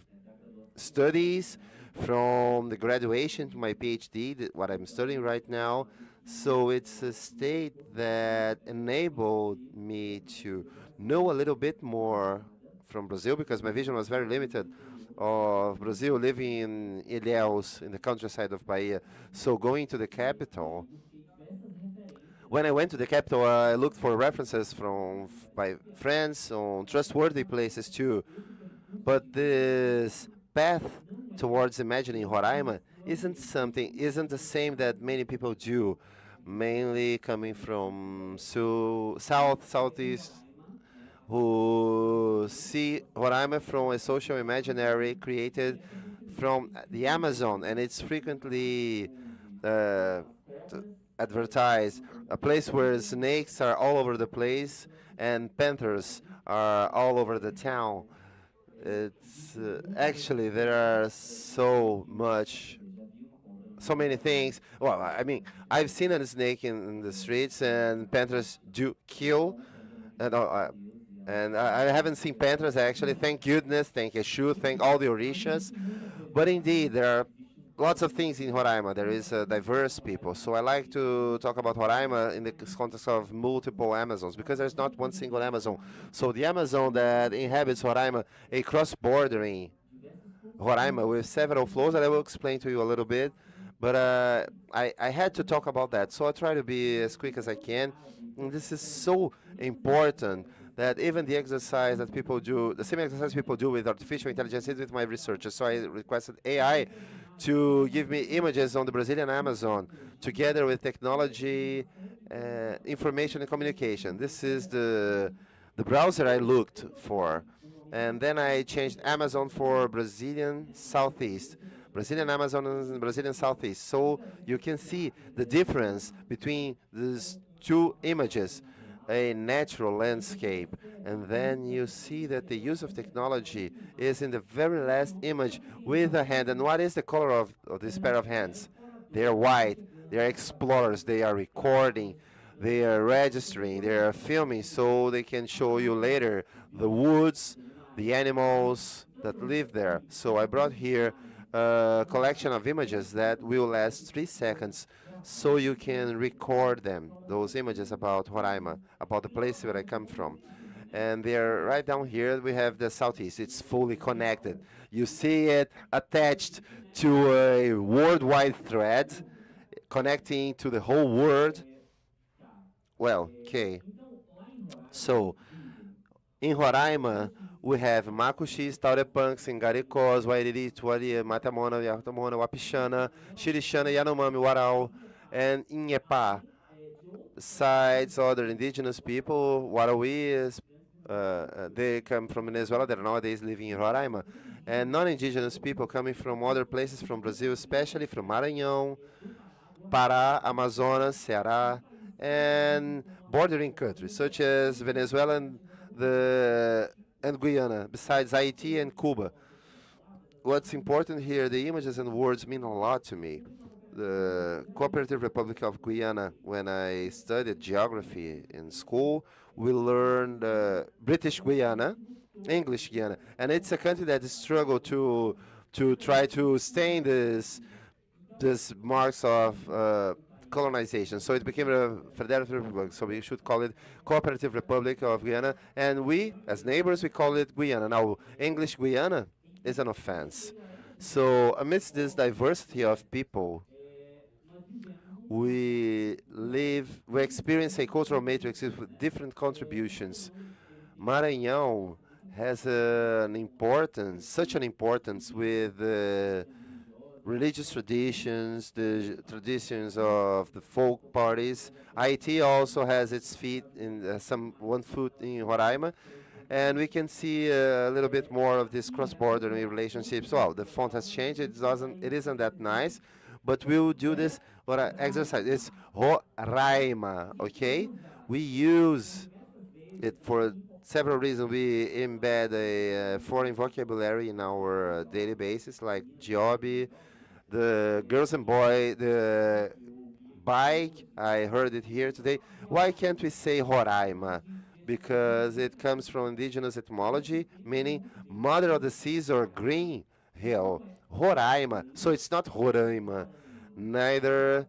studies from the graduation to my PhD, what I'm studying right now. So it's a state that enabled me to know a little bit more from Brazil, because my vision was very limited of Brazil, living in Ilhéus, in the countryside of Bahia. So going to the capital, when I went to the capital, I looked for references from by friends on trustworthy places too. But this path towards imagining Roraima isn't the same that many people do, mainly coming from southeast, who see Roraima from a social imaginary created from the Amazon, and it's frequently advertised, a place where snakes are all over the place and panthers are all over the town. It's actually there are so many things. Well, I mean, I've seen a snake in the streets, and panthers do kill. And I haven't seen panthers actually. Thank goodness, thank Yeshu, thank all the Orishas. But indeed, there are lots of things in Roraima. There is diverse people. So I like to talk about Roraima in the context of multiple Amazons, because there's not one single Amazon. So the Amazon that inhabits Roraima, a cross-bordering Roraima with several flows that I will explain to you a little bit. But I had to talk about that. So I'll try to be as quick as I can. And this is so important that even the exercise that people do, the same exercise people do with artificial intelligence is with my researchers. So I requested AI to give me images on the Brazilian Amazon, together with technology, information and communication. This is the browser I looked for. And then I changed Amazon for Brazilian Southeast. Brazilian Amazon and Brazilian Southeast. So you can see the difference between these two images, a natural landscape, and then you see that the use of technology is in the very last image with a hand. And what is the color of this pair of hands? They are white, they are explorers, they are recording, they are registering, they are filming, so they can show you later the woods, the animals that live there. So I brought here a collection of images that will last 3 seconds, so you can record them, those images about Roraima, about the place where I come from. And they're right down here. We have the Southeast. It's fully connected. You see it attached to a worldwide thread, connecting to the whole world. Well, okay. So, in Roraima, we have Macuxis, Taurepanques, Ingaricós, Wairiri, Tuari, Matamona, Yatamona, Wapixana, Xirixana, Yanomami, Warau, and Inhepá. Besides other indigenous people, Warauís, they come from Venezuela, they're nowadays living in Roraima. And non-indigenous people coming from other places from Brazil, especially from Maranhão, Pará, Amazonas, Ceará, and bordering countries, such as Venezuela and Guyana, besides Haiti and Cuba. What's important here, the images and words mean a lot to me. The Cooperative Republic of Guyana, when I studied geography in school, we learned British Guyana, English Guyana, and it's a country that struggled to try to stain this marks of colonization. So it became a Federative Republic, so we should call it Cooperative Republic of Guyana, and we, as neighbors, we call it Guyana. Now, English Guyana is an offense. So amidst this diversity of people, we we experience a cultural matrix with different contributions. Maranhão has such an importance with religious traditions, the traditions of the folk parties. IT also has its feet in one foot in Roraima, and we can see a little bit more of this cross-border relationships. Well, the font has changed. It isn't that nice, but we'll do this exercise. It's Roraima, okay? We use it for several reasons. We embed a foreign vocabulary in our daily basis, like Joby, the girls and boy, the bike. I heard it here today. Why can't we say Roraima? Because it comes from indigenous etymology, meaning mother of the seas or green hill. Roraima. So it's not Roraima. Neither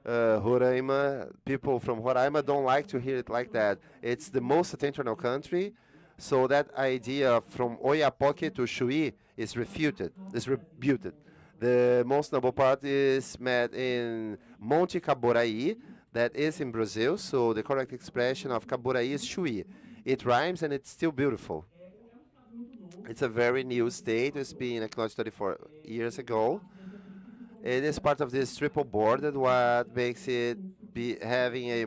Roraima, people from Roraima don't like to hear it like that. It's the most septentrional country, so that idea from Oiapoque to Chuí is refuted, is rebuted. The most noble part is met in Monte Caboraí, that is in Brazil, so the correct expression of Caboraí is Chuí. It rhymes and it's still beautiful. It's a very new state. It's been acknowledged 34 years ago. It is part of this triple border, what makes it be having a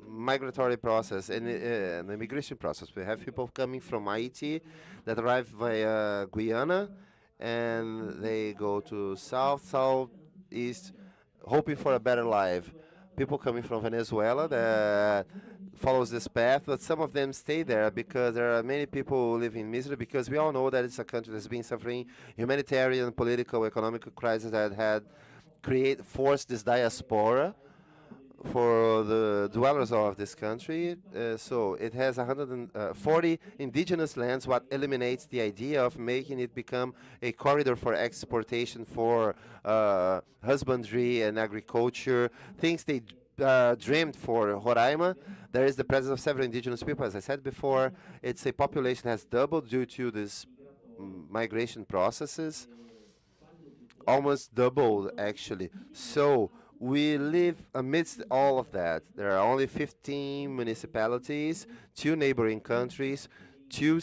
migratory process and an immigration process. We have people coming from Haiti that arrive via Guyana, and they go to southeast, hoping for a better life. People coming from Venezuela that follows this path, but some of them stay there because there are many people who live in misery, because we all know that it's a country that's been suffering humanitarian, political, economic crisis that had forced this diaspora for the dwellers of this country. So it has 140 indigenous lands, what eliminates the idea of making it become a corridor for exportation for husbandry and agriculture, things they dreamed for Roraima. There is the presence of several indigenous people. As I said before, it's a population that has doubled due to this migration processes, almost doubled actually. So we live amidst all of that. There are only 15 municipalities, 2 neighboring countries, 2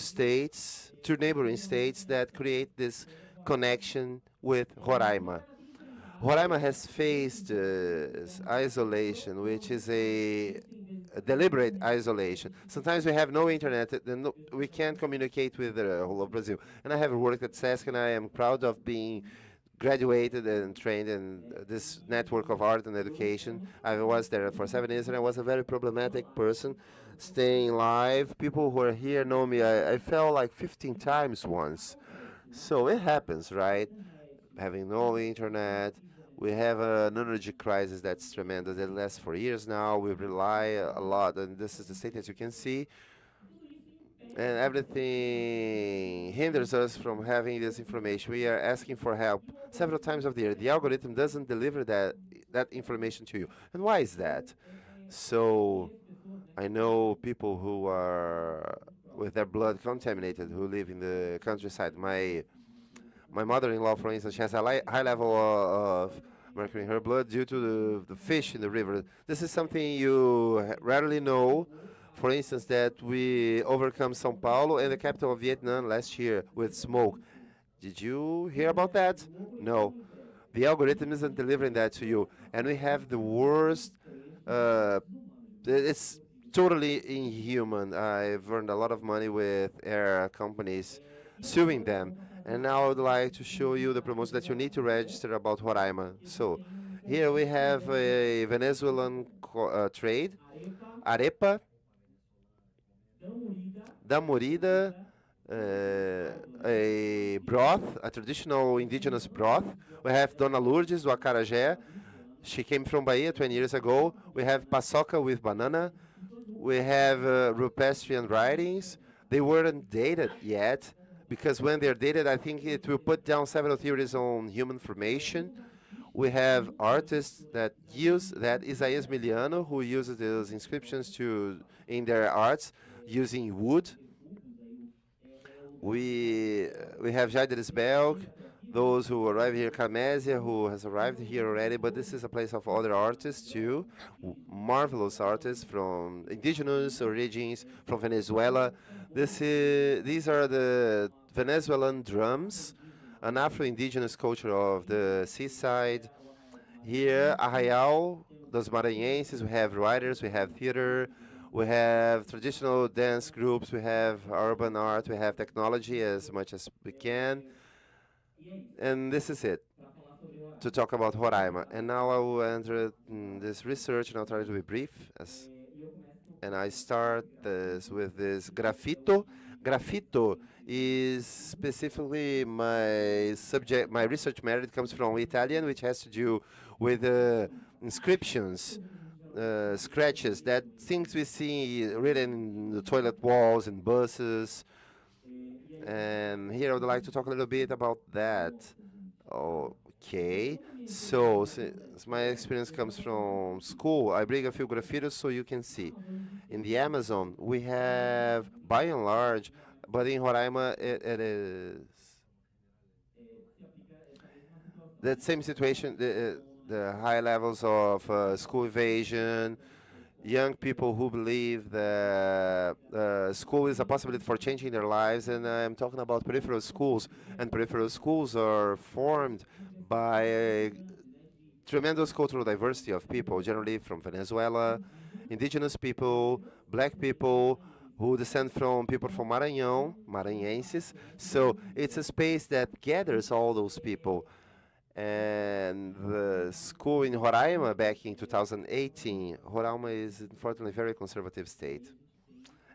neighboring states that create this connection with Roraima. Roraima has faced isolation, which is a deliberate isolation. Sometimes we have no internet, we can't communicate with the whole of Brazil. And I have worked at Sesc, and I am proud of being graduated and trained in this network of art and education. I was there for 7 years, and I was a very problematic person, staying live. People who are here know me. I fell like 15 times once. So it happens, right? Having no internet. We have an energy crisis that's tremendous. It lasts for years now. We rely a lot, and this is the state, as you can see. And everything hinders us from having this information. We are asking for help several times of the year. The algorithm doesn't deliver that information to you. And why is that? So I know people who are with their blood contaminated who live in the countryside. My mother-in-law, for instance, she has a high level of mercury in her blood due to the fish in the river. This is something you rarely know. For instance, that we overcome São Paulo and the capital of Vietnam last year with smoke. Did you hear about that? No. The algorithm isn't delivering that to you. And we have the worst, it's totally inhuman. I've earned a lot of money with air companies suing them. And now I would like to show you the promotion that you need to register about Roraima. So here we have a Venezuelan trade, arepa, da morida, a broth, a traditional indigenous broth. We have Dona Lourdes do Acarajé. She came from Bahia 20 years ago. We have paçoca with banana. We have Rupestrian writings. They weren't dated yet, because when they're dated, I think it will put down several theories on human formation. We have artists that use that. Isaías Miliano, who uses those inscriptions in their arts using wood. We have Jaider Belk, those who arrive here, Camesia, who has arrived here already, but this is a place of other artists too, marvelous artists from indigenous origins, from Venezuela. These are the Venezuelan drums, an Afro-indigenous culture of the seaside. Here, Arraial, dos Maranhenses, we have writers, we have theater, we have traditional dance groups, we have urban art, we have technology as much as we can. And this is it, to talk about Roraima. And now I will enter this research, and I'll try to be brief. And I start this with this graffito. Graffito is specifically my subject, my research merit comes from Italian, which has to do with inscriptions, scratches, that things we see written in the toilet walls and buses. And here I would like to talk a little bit about that. Okay, so since my experience comes from school, I bring a few graffitis so you can see. In the Amazon, we have, by and large, but in Roraima, it is that same situation, the high levels of school evasion, young people who believe that school is a possibility for changing their lives, and I'm talking about peripheral schools, and peripheral schools are formed by a tremendous cultural diversity of people, generally from Venezuela, indigenous people, black people, who descend from people from Maranhão, Maranhenses. So it's a space that gathers all those people. And the school in Roraima back in 2018, Roraima is unfortunately a very conservative state.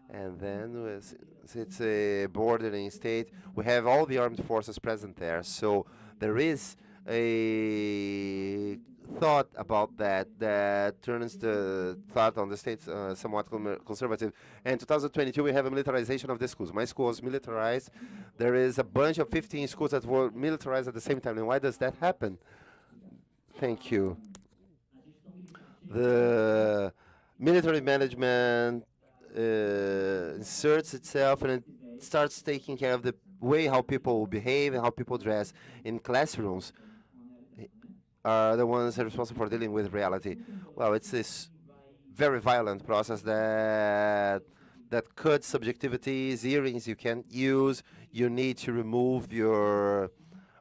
And then it's a bordering state. We have all the armed forces present there. So there is a thought about that turns the thought on the state somewhat conservative. And 2022, we have a militarization of the schools. My school was militarized. There is a bunch of 15 schools that were militarized at the same time. And why does that happen? Thank you. The military management inserts itself, and it starts taking care of the way how people behave and how people dress in classrooms. Are the ones that are responsible for dealing with reality. Well, it's this very violent process that cuts subjectivities, earrings you can't use. You need to remove your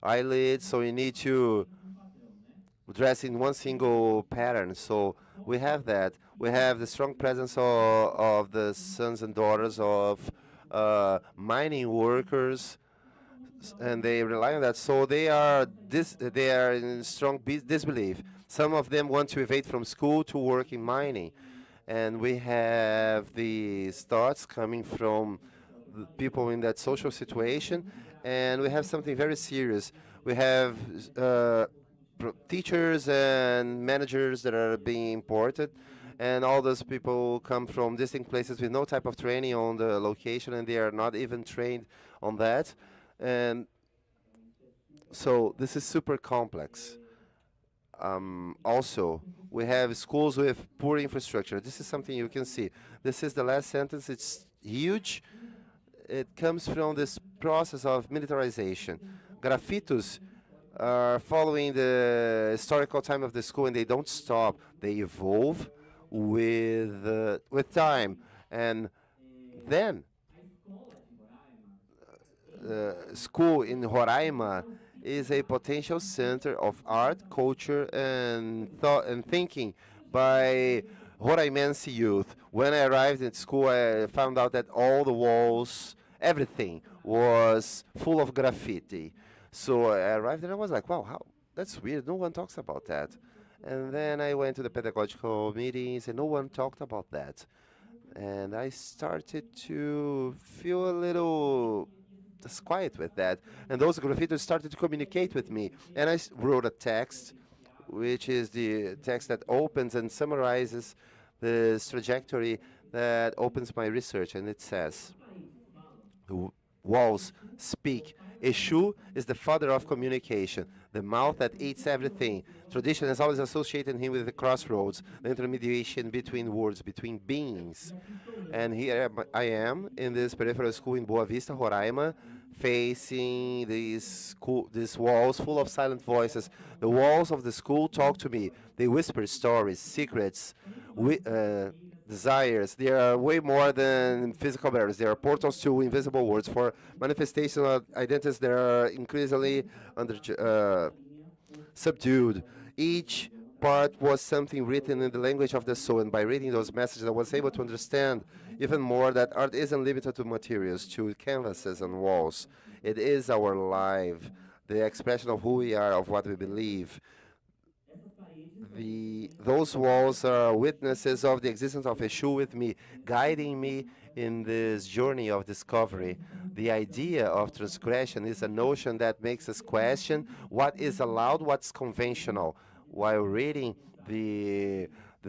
eyelids, so you need to dress in one single pattern. So we have that. We have the strong presence of the sons and daughters of mining workers, and they rely on that. So they are in strong disbelief. Some of them want to evade from school to work in mining, and we have these thoughts coming from the people in that social situation. And we have something very serious. We have teachers and managers that are being imported, and all those people come from distinct places with no type of training on the location, and they are not even trained on that. And so this is super complex. Also, we have schools with poor infrastructure. This is something you can see. This is the last sentence. It's huge. It comes from this process of militarization. Graffitos are following the historical time of the school, and they don't stop. They evolve with time. And then school in Roraima is a potential center of art, culture, and thought and thinking by Roraimense youth. When I arrived at school, I found out that all the walls, everything was full of graffiti. So I arrived and I was like, wow, that's weird. No one talks about that. And then I went to the pedagogical meetings, and no one talked about that. And I started to feel a little disquiet with that. And those graffitis started to communicate with me. And I wrote a text, which is the text that opens and summarizes this trajectory that opens my research. And it says, the walls speak. Eshu is the father of communication, the mouth that eats everything. Tradition has always associated him with the crossroads, the intermediation between words, between beings. And here I am in this peripheral school in Boa Vista, Roraima, facing these walls full of silent voices. The walls of the school talk to me. They whisper stories, secrets, desires. They are way more than physical barriers. They are portals to invisible worlds for manifestation of identities that are increasingly subdued. Each part was something written in the language of the soul, and by reading those messages, I was able to understand even more that art isn't limited to materials, to canvases and walls. It is our life, the expression of who we are, of what we believe. Those walls are witnesses of the existence of Eshu with me, guiding me in this journey of discovery. The idea of transgression is a notion that makes us question what is allowed, what's conventional. While reading the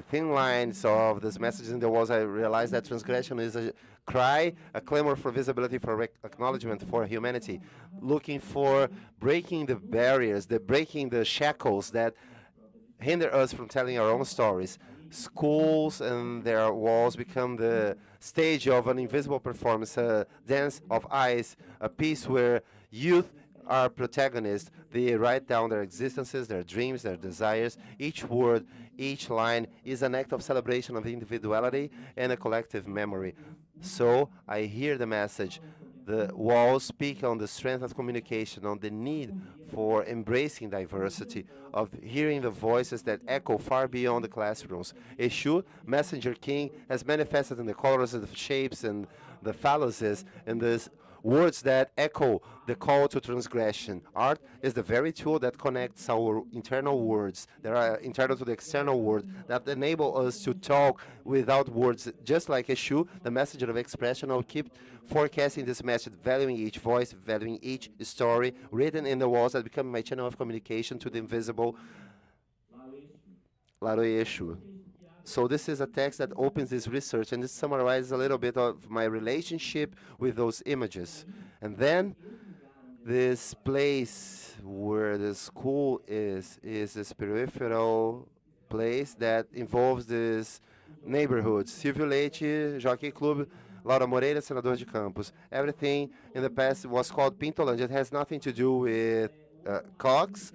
thin lines of these messages in the walls, I realized that transgression is a cry, a clamor for visibility, for acknowledgement, for humanity, looking for breaking the barriers, breaking the shackles that hinder us from telling our own stories. Schools and their walls become the stage of an invisible performance, a dance of eyes, a piece where youth are protagonists. They write down their existences, their dreams, their desires. Each word, each line is an act of celebration of individuality and a collective memory. So I hear the message. The walls speak on the strength of communication, on the need for embracing diversity, of hearing the voices that echo far beyond the classrooms. Eshu, Messenger King, has manifested in the colors and the shapes and the phalluses and the words that echo the call to transgression. Art is the very tool that connects our internal words that are internal to the external world, that enable us to talk without words. Just like Eshu, the messenger of expression, I'll keep forecasting this message, valuing each voice, valuing each story written in the walls that become my channel of communication to the invisible. Laro Eshu. So this is a text that opens this research, and this summarizes a little bit of my relationship with those images. And then this place where the school is this peripheral place that involves this neighborhood. Silvio Leite, Jockey Club, Laura Moreira, Senador de Campos. Everything in the past was called Pintolândia. It has nothing to do with Cox,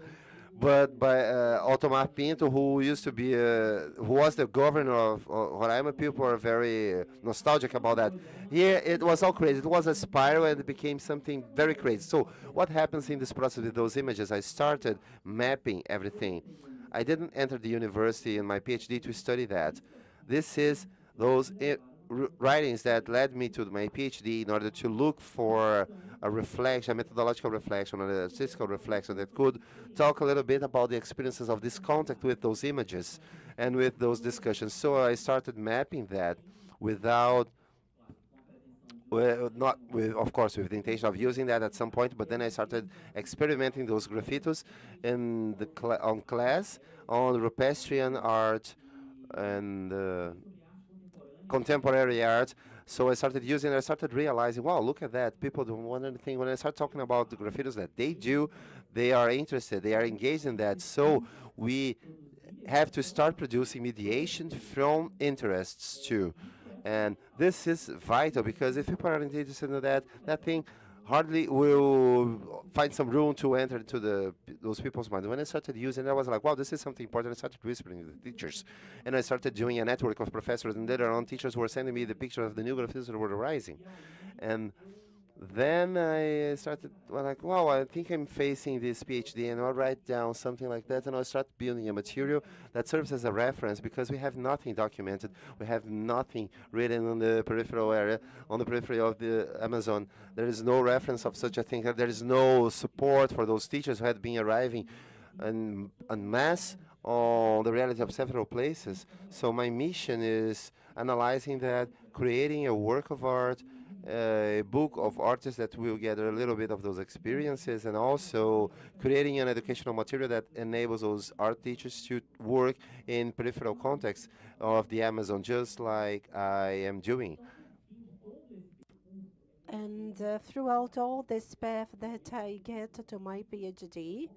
but by Altomar Pinto, who used to be, who was the governor of Roraima. People are very nostalgic about that. Here, it was all crazy. It was a spiral, and it became something very crazy. So what happens in this process with those images? I started mapping everything. I didn't enter the university in my PhD to study that. This is those writings that led me to my PhD in order to look for a reflection, a methodological reflection, an artistical reflection that could talk a little bit about the experiences of this contact with those images and with those discussions. So I started mapping that without, well, not with, of course, with the intention of using that at some point, but then I started experimenting those graffitos in the on class, on Rupestrian art and contemporary art. So I started using it. I started realizing, wow, look at that. People don't want anything. When I start talking about the graffitis that they do, they are interested. They are engaged in that. So we have to start producing mediation from interests too. And this is vital, because if people are interested in that, that thing hardly will find some room to enter into those people's minds. When I started using it, I was like, wow, this is something important. I started whispering to the teachers. And I started doing a network of professors, and later on, teachers were sending me the picture of the new graffitis that were rising. And then I started, well, like, wow, I think I'm facing this PhD, and I'll write down something like that, and I'll start building a material that serves as a reference, because we have nothing documented. We have nothing written on the peripheral area, on the periphery of the Amazon. There is no reference of such a thing. There is no support for those teachers who had been arriving en masse on the reality of several places. So my mission is analyzing that, creating a work of art, a book of artists that will gather a little bit of those experiences, and also creating an educational material that enables those art teachers to work in peripheral context of the Amazon, just like I am doing. And throughout all this path that I get to my PhD,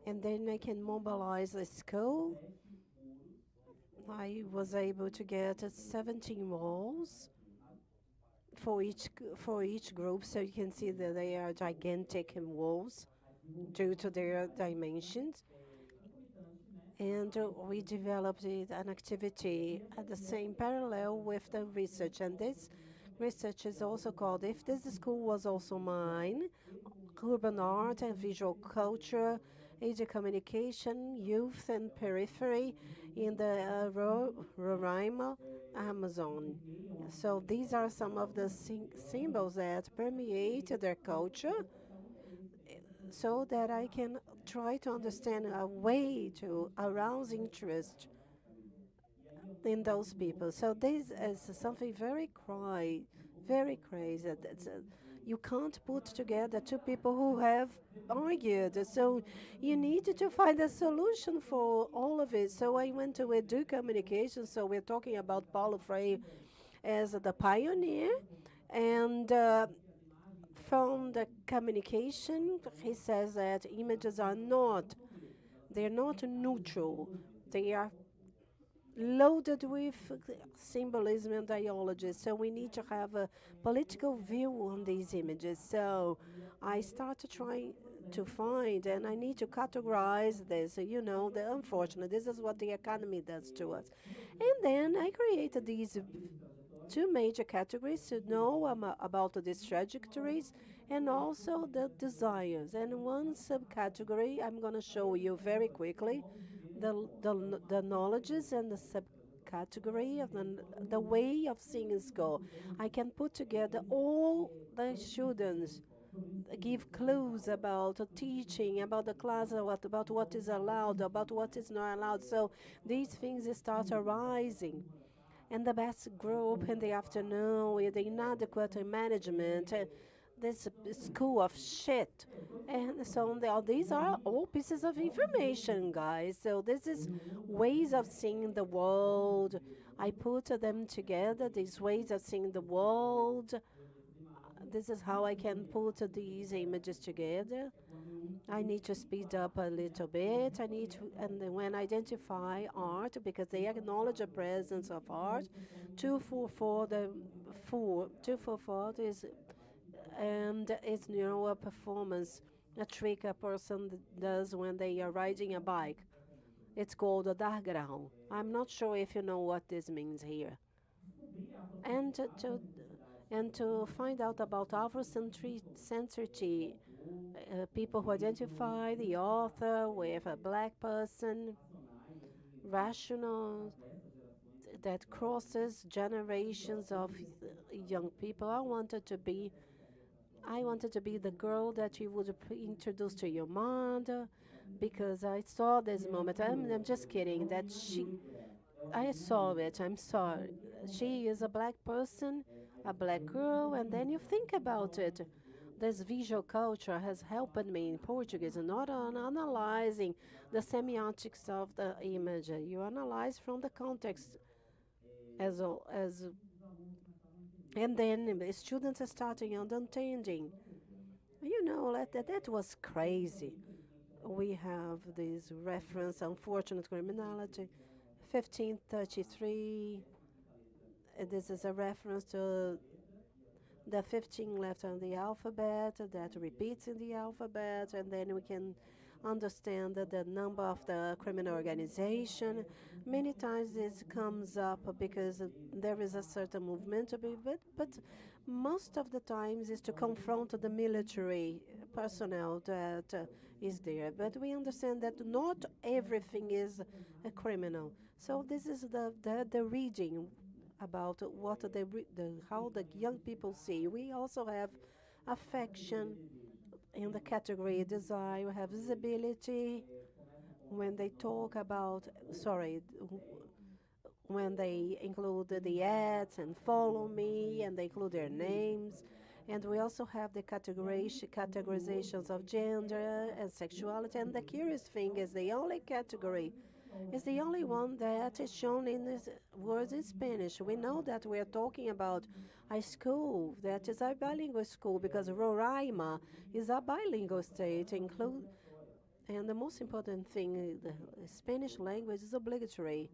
and then I can mobilize the school, I was able to get 17 walls for each group, so you can see that they are gigantic in walls due to their dimensions. And we developed an activity at the same parallel with the research. And this research is also called If This School Was Also Mine, Urban Art and Visual Culture, Age Communication, Youth and Periphery in the Roraima, Amazon. So these are some of the symbols that permeate their culture, so that I can try to understand a way to arouse interest in those people. So this is something very crazy. You can't put together two people who have argued. So you need to find a solution for all of it. So I went to Edu Communication. So we're talking about Paulo Freire as the pioneer, and from the communication, he says that images are they're not neutral. They are loaded with symbolism and ideology. So we need to have a political view on these images. So I started trying to find, and I need to categorize this. Unfortunately, this is what the economy does to us. And then I created these two major categories to know about these trajectories and also the desires. And one subcategory I'm going to show you very quickly, the knowledges, and the subcategory of the way of seeing school. I can put together all the students, give clues about teaching, about the class, about what is allowed, about what is not allowed. So these things start arising. And the best group in the afternoon with the inadequate management, this school of shit. And so these are all pieces of information, guys. So this is ways of seeing the world. I put them together, these ways of seeing the world. This is how I can put these images together. I need to speed up a little bit. And then when I identify art, because they acknowledge the presence of art, 244 is, and it's a performance, a trick a person does when they are riding a bike. It's called a dargrão. I'm not sure if you know what this means here. And to find out about Afrocentricity, people who identify the author with a black person, rational, that crosses generations of young people. I wanted to be the girl that you would introduce to your mother, because I saw this moment. I'm just kidding. I saw it. I'm sorry. She is a black person, a black girl, and then you think about it. This visual culture has helped me in Portuguese, not on analyzing the semiotics of the image. You analyze from the context and then the students are starting understanding. That was crazy. We have this reference, unfortunate criminality, 1533. This is a reference to the 15 letters in the alphabet that repeats in the alphabet, and then we can understand the number of the criminal organization. Many times this comes up because there is a certain movement to be, but most of the times is to confront the military personnel that is there. But we understand that not everything is a criminal. So this is the reading about how the young people see. We also have affection in the category desire. We have visibility when they talk about, when they include the ads and follow me, and they include their names. And we also have the categorizations of gender and sexuality. And the curious thing is the only category is the only one that is shown in this words in Spanish. We know that we are talking about a school that is a bilingual school, because Roraima is a bilingual state. And the most important thing, the Spanish language is obligatory,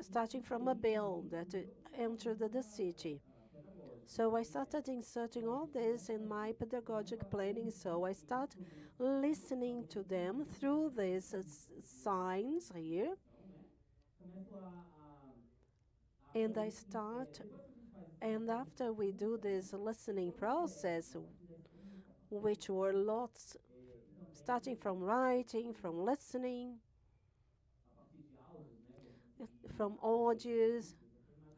starting from a bill that entered the city. So I started inserting all this in my pedagogic planning. So I start listening to them through these signs here. And I start, and after we do this listening process, which were lots, starting from writing, from listening, from audios.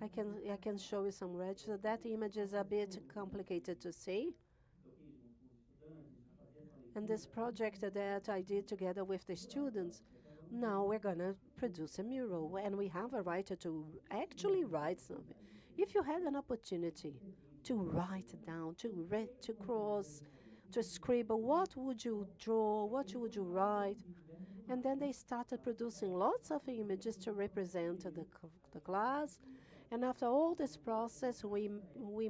I can show you some registers. That image is a bit complicated to see. And this project that I did together with the students, now we're gonna produce a mural, and we have a writer to actually write something. If you had an opportunity to write down, to read, to cross, to scribble, what would you draw? What would you write? And then they started producing lots of images to represent the class. And after all this process, we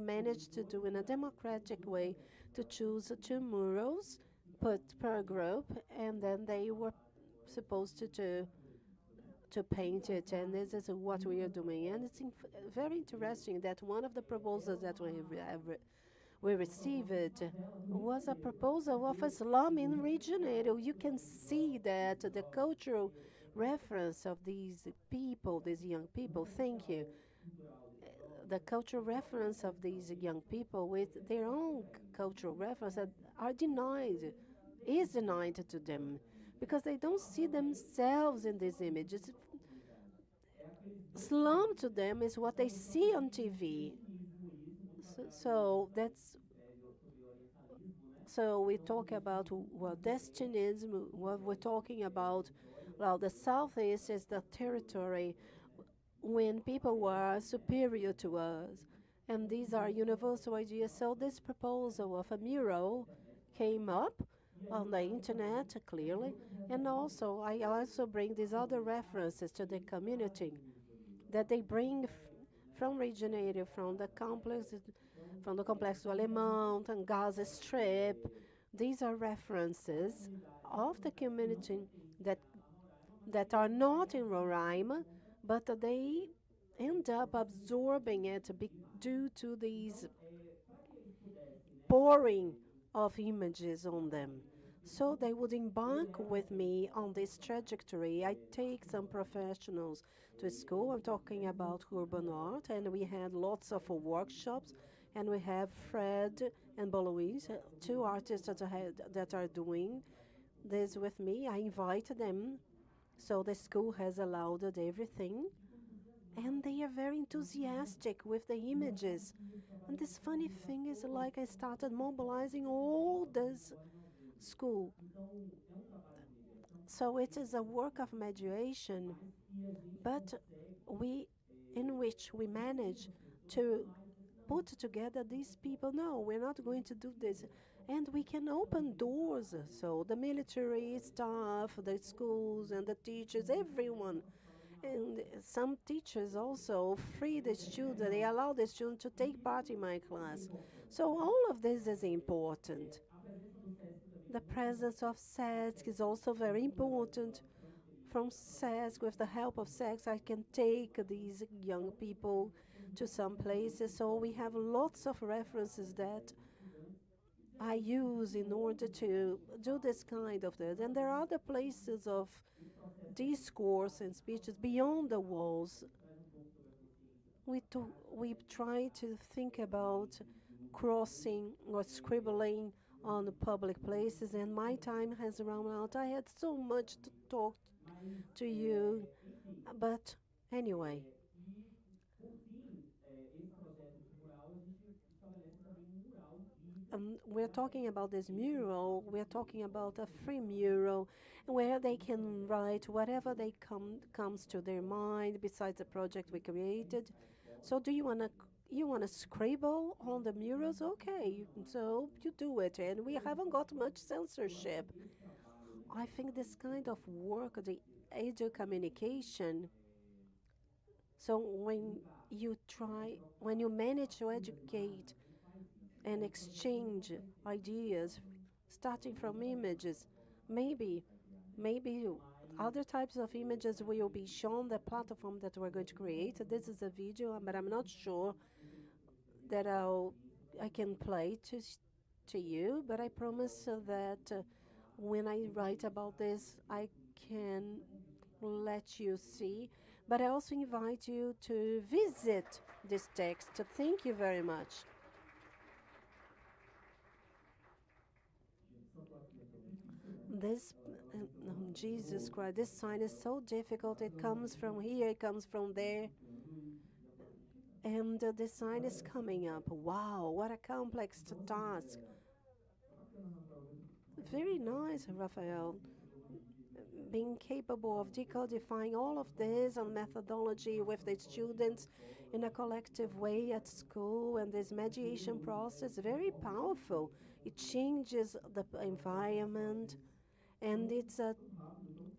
managed to do in a democratic way to choose 2 murals put per group, and then they were supposed to paint it. And this is what we are doing. And it's very interesting that one of the proposals that we received was a proposal of a slum in Rio de Janeiro. You can see that the cultural reference of these people, these young people, thank you, the cultural reference of these young people with their own cultural reference is denied to them because they don't see themselves in these images. Slum to them is what they see on TV. So we talk about destinism. What we're talking about, well, the Southeast is the territory when people were superior to us, and these are universal ideas. So this proposal of a mural came up on the internet clearly, and also I also bring these other references to the community that they bring from Rio de Janeiro, from the Complexo Alemão, and Gaza Strip. These are references of the community that are not in Roraima, but they end up absorbing it due to these pouring of images on them. So they would embark with me on this trajectory. I take some professionals to school. I'm talking about urban art, and we had lots of workshops, and we have Fred and Boloise, 2 artists that are doing this with me. I invited them, so the school has allowed everything, and they are very enthusiastic with the images. And this funny thing is, like, I started mobilizing all this school. So it is a work of mediation, but in which we manage to put together these people. No, we're not going to do this. And we can open doors. So the military staff, the schools, and the teachers, everyone. And some teachers also free the students. They allow the students to take part in my class. So all of this is important. The presence of Sesc is also very important. From Sesc, with the help of Sesc, I can take these young people to some places. So we have lots of references that I use in order to do this kind of this. And there are other places of discourse and speeches beyond the walls. We try to think about crossing or scribbling on the public places, and my time has run out. I had so much to talk to you, but anyway. We're talking about this mural. We're talking about a free mural where they can write whatever comes to their mind besides the project we created. So do you wanna scribble on the murals? Okay, so you do it, and we haven't got much censorship. I think this kind of work, the edu-communication, so when you manage to educate and exchange ideas, starting from images, maybe other types of images will be shown the platform that we're going to create. This is a video, but I'm not sure. that I can play to you, but I promise that when I write about this, I can let you see. But I also invite you to visit this text. Thank you very much. This, Jesus Christ, this sign is so difficult. It comes from here, it comes from there. And the sign is coming up. Wow, what a complex task. Very nice, Raphael. Being capable of decodifying all of this and methodology with the students in a collective way at school, and this mediation process, very powerful. It changes the environment, and it's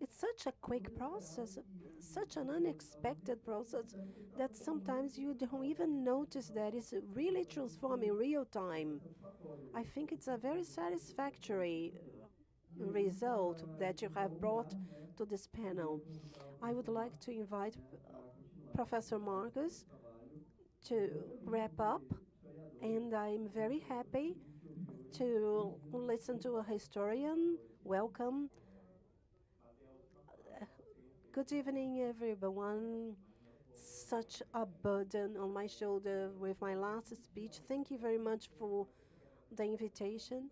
such a quick process, such an unexpected process that sometimes you don't even notice that it's really transforming real time. I think it's a very satisfactory result that you have brought to this panel. I would like to invite Professor Marcus to wrap up, and I'm very happy to listen to a historian. Welcome. Good evening, everyone. Such a burden on my shoulder with my last speech. Thank you very much for the invitation.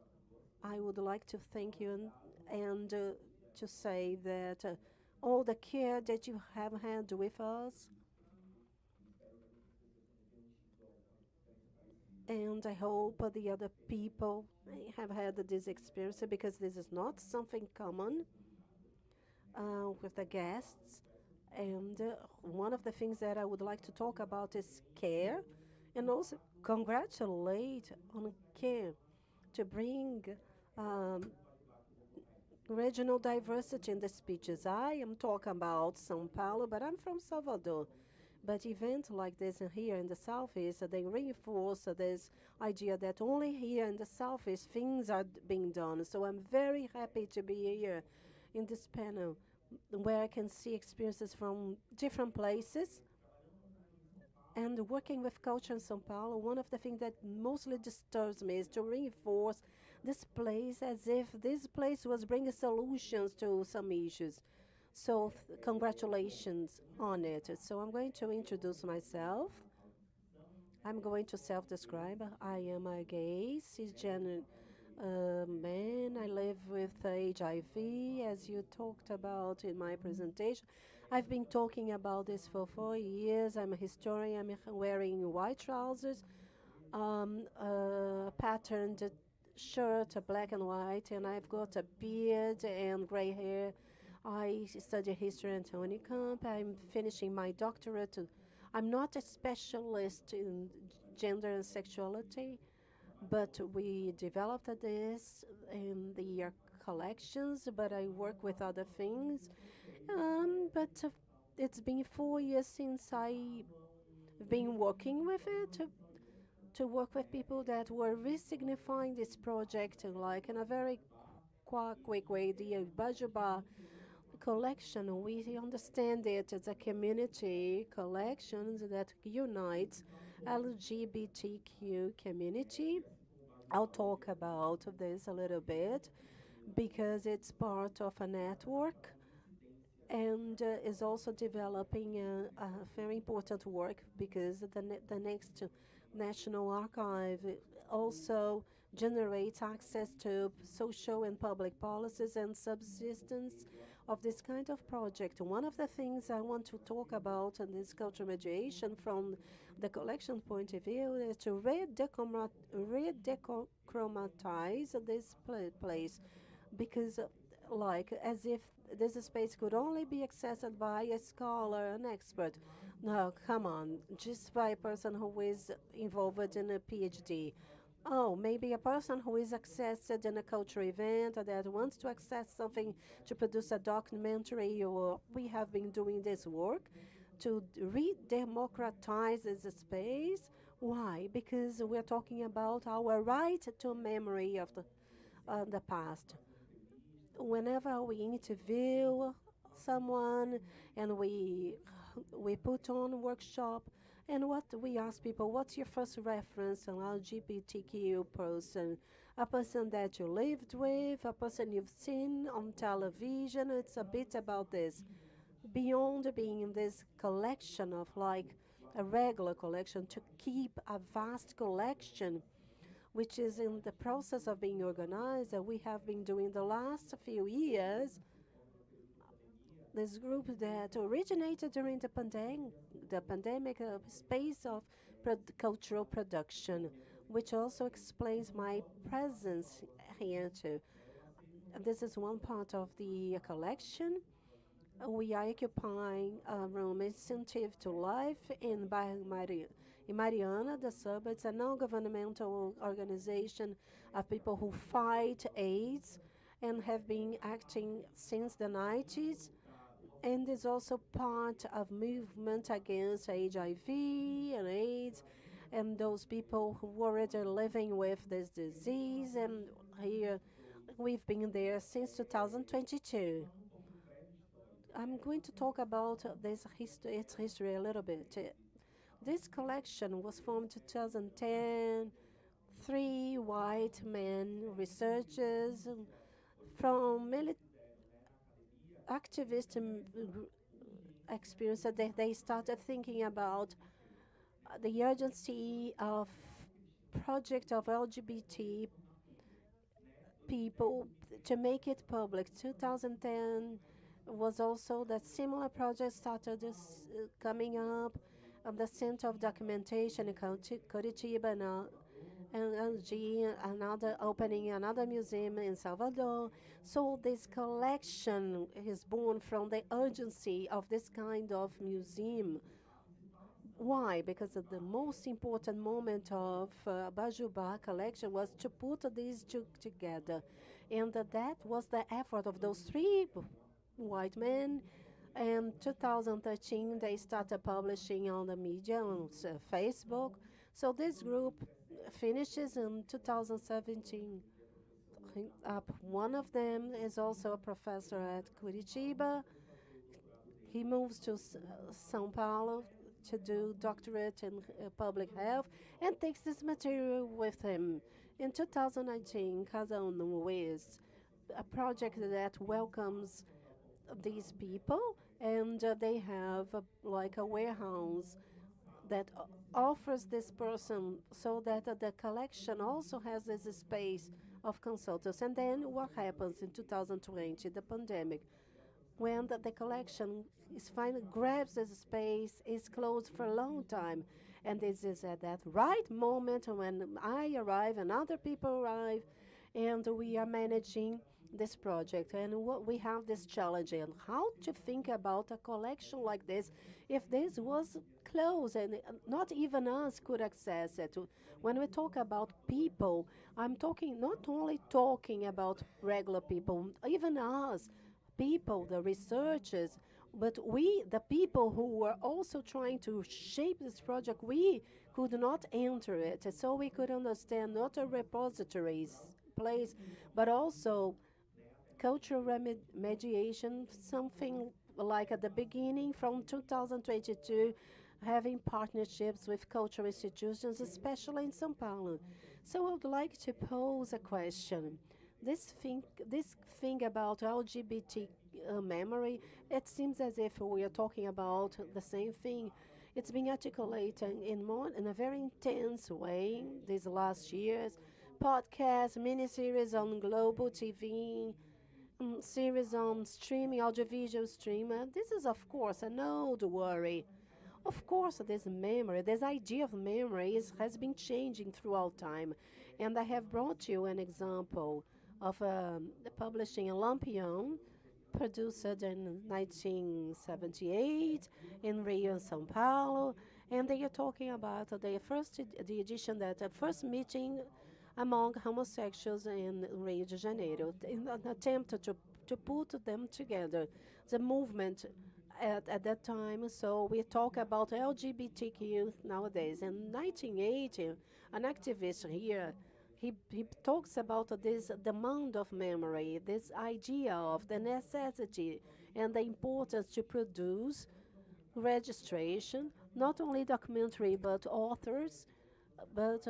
I would like to thank you and to say that all the care that you have had with us, and I hope the other people have had this experience, because this is not something common with the guests. And one of the things that I would like to talk about is care, and also congratulate on care to bring regional diversity in the speeches. I am talking about São Paulo, but I'm from Salvador. But events like this here in the Southeast, they reinforce this idea that only here in the Southeast things are being done. So I'm very happy to be here in this panel, where I can see experiences from different places. And working with culture in São Paulo, one of the things that mostly disturbs me is to reinforce this place as if this place was bringing solutions to some issues. So congratulations on it. So I'm going to introduce myself. I'm going to self-describe. I am a gay, cisgender man. I live with HIV, as you talked about in my presentation. I've been talking about this for 4 years. I'm a historian. I'm wearing white trousers, a patterned shirt, black and white, and I've got a beard and gray hair. I study history at Unicamp. I'm finishing my doctorate. I'm not a specialist in gender and sexuality, but we developed this in the collections, but I work with other things. But it's been 4 years since I've been working with it, to work with people that were re-signifying this project, like in a very quick way. The Bajubá collection, we understand it as a community collection that unites LGBTQ community. I'll talk about this a little bit because it's part of a network, and is also developing a very important work, because the next National Archive also generates access to social and public policies and subsistence of this kind of project. One of the things I want to talk about in this cultural mediation from the collection point of view is to redechromatize this place, because like as if this space could only be accessed by a scholar, an expert. No, come on, just by a person who is involved in a PhD. Oh, maybe a person who is accessed in a cultural event, or that wants to access something to produce a documentary, or we have been doing this work to re-democratize this space. Why? Because we're talking about our right to memory of the past. Whenever we interview someone and we put on a workshop, And what we ask people, what's your first reference on LGBTQ person? A person that you lived with, a person you've seen on television. It's a bit about this. Beyond being this collection of like a regular collection, to keep a vast collection, which is in the process of being organized, that we have been doing the last few years. This group that originated during the pandemic space of cultural production, which also explains my presence here too. This is one part of the collection. We are occupying a room incentive to life in Mariana, the suburbs, a non-governmental organization of people who fight AIDS and have been acting since the 90s. And is also part of movement against HIV and AIDS and those people who already are living with this disease. And here we've been there since 2022. I'm going to talk about its history a little bit. This collection was formed in 2010. 3 white men researchers from activist experience that they started thinking about the urgency of project of LGBT people to make it public. 2010 was also that similar project started coming up at the Center of Documentation in Curitiba and another opening another museum in Salvador. So this collection is born from the urgency of this kind of museum. Why? Because the most important moment of Bajuba collection was to put these two together. And that was the effort of those 3 white men. And 2013, they started publishing on the media, on Facebook. So this group finishes in 2017. One of them is also a professor at Curitiba. He moves to São Paulo to do doctorate in public health and takes this material with him. In 2019, Casa Uno is a project that welcomes these people, and they have like a warehouse that offers this person so that the collection also has this space of consultants. And then what happens in 2020, the pandemic, when the collection is finally grabs this space, is closed for a long time. And this is at that right moment when I arrive and other people arrive, and we are managing this project. And what we have this challenge in how to think about a collection like this if this was closed and not even us could access it. When we talk about people, I'm talking not only talking about regular people, even us, people, the researchers, but we, the people who were also trying to shape this project, we could not enter it. So we could understand not a repository's place, but also cultural mediation, something like at the beginning from 2022, having partnerships with cultural institutions, especially in São Paulo. So I would like to pose a question. This thing about LGBT memory, it seems as if we are talking about the same thing. It's been articulated in a very intense way these last years. Podcasts, miniseries on global TV, series on streaming, audiovisual streamer. This is, of course, an old worry. Of course, this memory, this idea of memory has been changing throughout time. And I have brought you an example of publishing a Lampion, produced in 1978 in Rio and São Paulo. And they are talking about the edition, that the first meeting among homosexuals in Rio de Janeiro, in an attempt to put them together. The movement at that time, so we talk about LGBTQ nowadays. In 1980, an activist here, he talks about this demand of memory, this idea of the necessity and the importance to produce registration not only documentary, but authors, but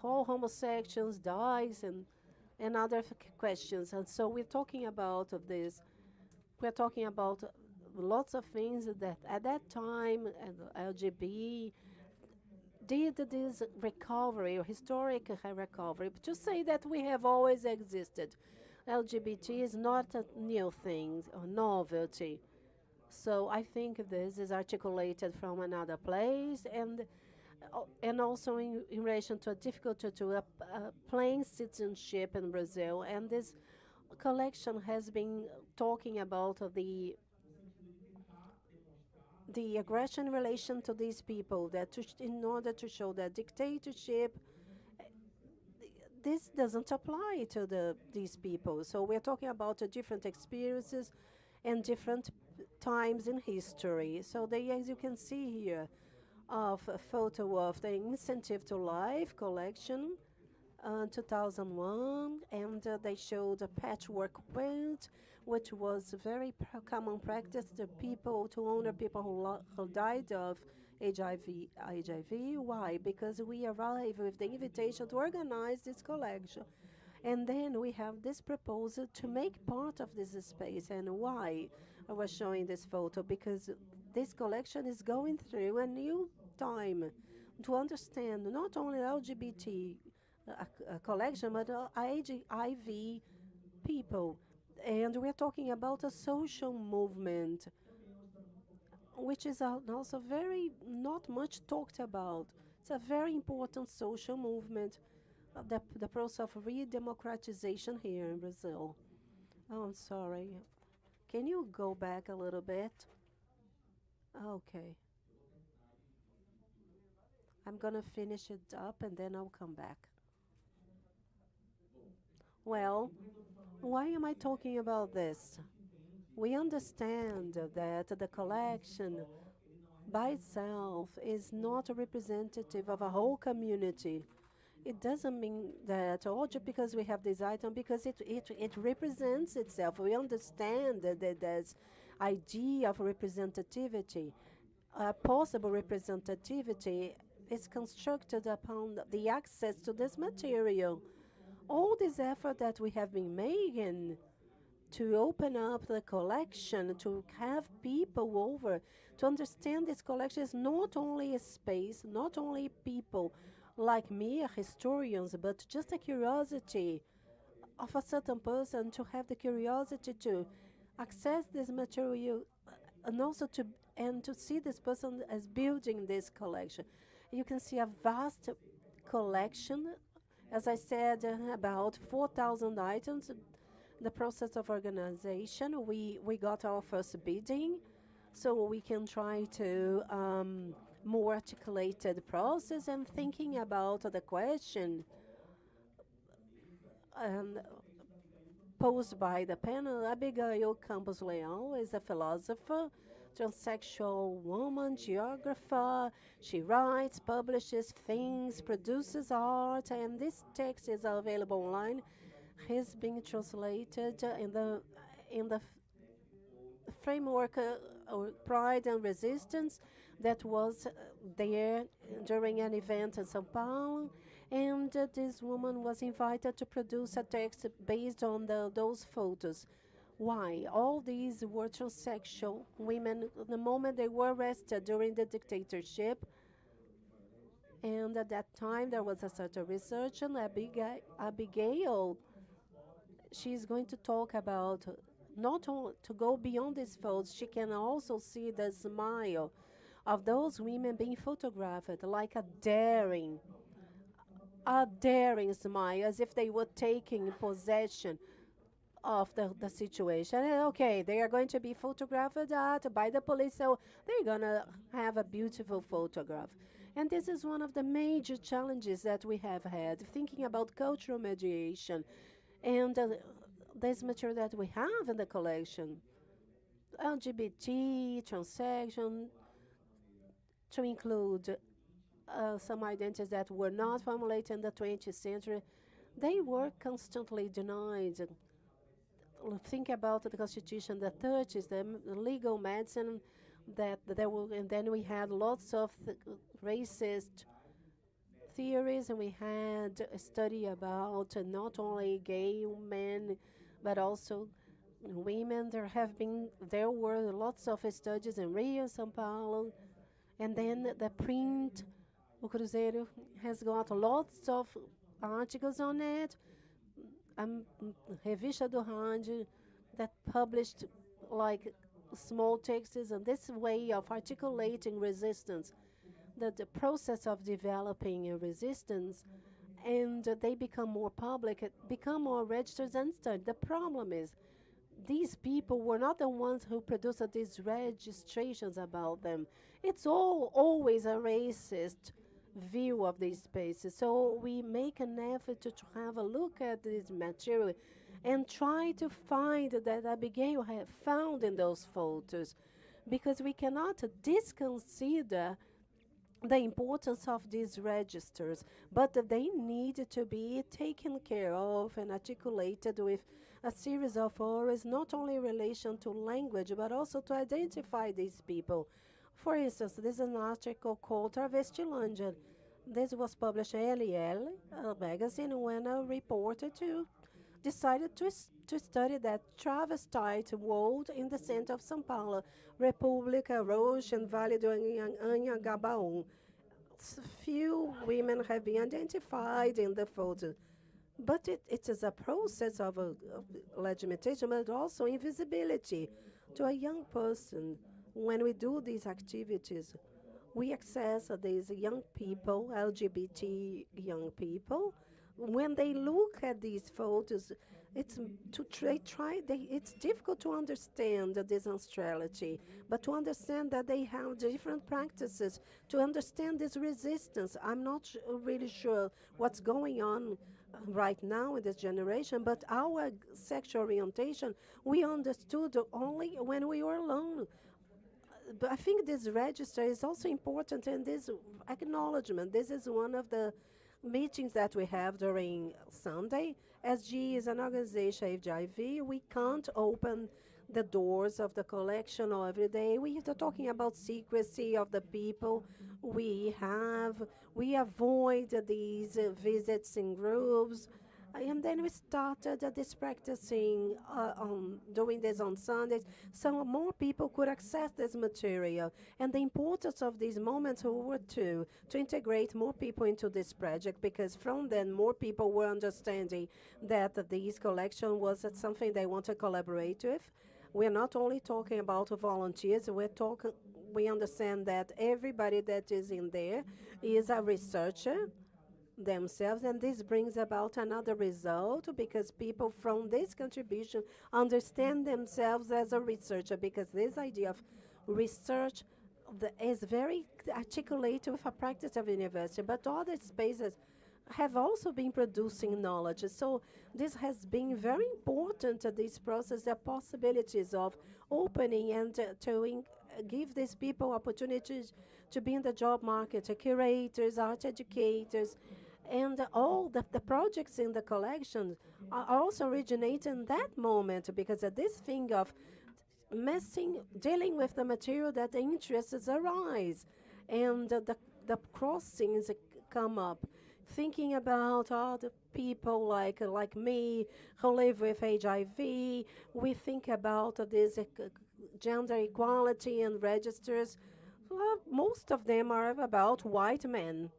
all homosexuals dies and other questions. And so we're talking about this. We're talking about lots of things that at that time LGB did this recovery or historic recovery. But to say that we have always existed, LGBT is not a new thing or novelty. So I think this is articulated from another place, and also in relation to a difficulty to plain citizenship in Brazil. And this collection has been talking about the aggression in relation to these people, that in order to show that dictatorship, this doesn't apply to these people. So we're talking about different experiences and different times in history. So as you can see here, of a photo of the Incentive to Life collection, 2001, and they showed a patchwork quilt, which was very common practice to people, to honor people who died of HIV. Why? Because we arrived with the invitation to organize this collection. And then we have this proposal to make part of this space. And why I was showing this photo? Because this collection is going through a new time to understand not only LGBT collection, but HIV people. And we're talking about a social movement, which is also very not much talked about. It's a very important social movement, the process of re-democratization here in Brazil. Oh, I'm sorry. Can you go back a little bit? Okay. I'm going to finish it up and then I'll come back. Well, why am I talking about this? We understand that the collection by itself is not a representative of a whole community. It doesn't mean that, just because we have this item, because it represents itself. We understand that there's idea of representativity. Possible representativity is constructed upon the access to this material. All this effort that we have been making to open up the collection, to have people over, to understand this collection is not only a space, not only people like me, historians, but just a curiosity of a certain person to have the curiosity to access this material and also to see this person as building this collection. You can see a vast collection, as I said, about 4,000 items. The process of organization, we got our first bidding, so we can try to more articulated process and thinking about the question posed by the panel. Abigail Campos Leão is a philosopher, transsexual woman, geographer. She writes, publishes things, produces art, and this text is available online. He's being translated in the framework or Pride and Resistance that was there during an event in São Paulo, and this woman was invited to produce a text based on those photos. Why? All these were transsexual women the moment they were arrested during the dictatorship, and at that time there was a certain research, and Abigail, she's going to talk about not only to go beyond these photos, she can also see the smile of those women being photographed, like a daring smile, as if they were taking possession of the situation. And okay, they are going to be photographed by the police, so they're going to have a beautiful photograph. And this is one of the major challenges that we have had, thinking about cultural mediation and this material that we have in the collection, LGBT, transaction, to include some identities that were not formulated in the 20th century. They were constantly denied. Think about the Constitution, the 30s, the legal medicine that there will, and then we had lots of racist theories, and we had a study about not only gay men, but also women. There were lots of studies in Rio, São Paulo, and then the print, o Cruzeiro has got lots of articles on it. Revista do Rádio that published like small texts, and this way of articulating resistance, the process of developing a resistance, and they become more public, become more registered and studied. The problem is these people were not the ones who produced these registrations about them. It's always a racist view of these spaces. So we make an effort to have a look at this material and try to find that Abigail had found in those photos, because we cannot disconsider the importance of these registers, but they need to be taken care of and articulated with a series of auras, not only in relation to language, but also to identify these people. For instance, this is an article called Travestilândia. This was published in LL, a magazine, when a reporter decided to study that travestite world in the center of São Paulo, República, Roche, and Vale do Anhangabaú. Few women have been identified in the photo, but it is a process of legitimation, but also invisibility to a young person. When we do these activities, we access these young people, LGBT young people. When they look at these photos, it's difficult to understand this ancestrality, but to understand that they have different practices, to understand this resistance. I'm not really sure what's going on right now in this generation, but our sexual orientation, we understood only when we were alone. But I think this register is also important, and this acknowledgement. This is one of the meetings that we have during Sunday. SG is an organization of HIV. We can't open the doors of the collection every day. We are talking about secrecy of the people. We avoid these visits in groups. And then we started this practicing, doing this on Sundays, so more people could access this material. And the importance of these moments were to integrate more people into this project, because from then more people were understanding that this collection was something they want to collaborate with. We're not only talking about volunteers, we understand that everybody that is in there is a researcher themselves, and this brings about another result, because people from this contribution understand themselves as a researcher, because this idea of research is very articulated with a practice of university, but other spaces have also been producing knowledge. So this has been very important, this process, the possibilities of opening and to give these people opportunities to be in the job market, curators, art educators, and all the projects in the collection are also originate in that moment, because of this thing of dealing with the material that the interests arise, and the crossings come up. Thinking about all the people like me who live with HIV, we think about this gender equality and registers. Most of them are about white men.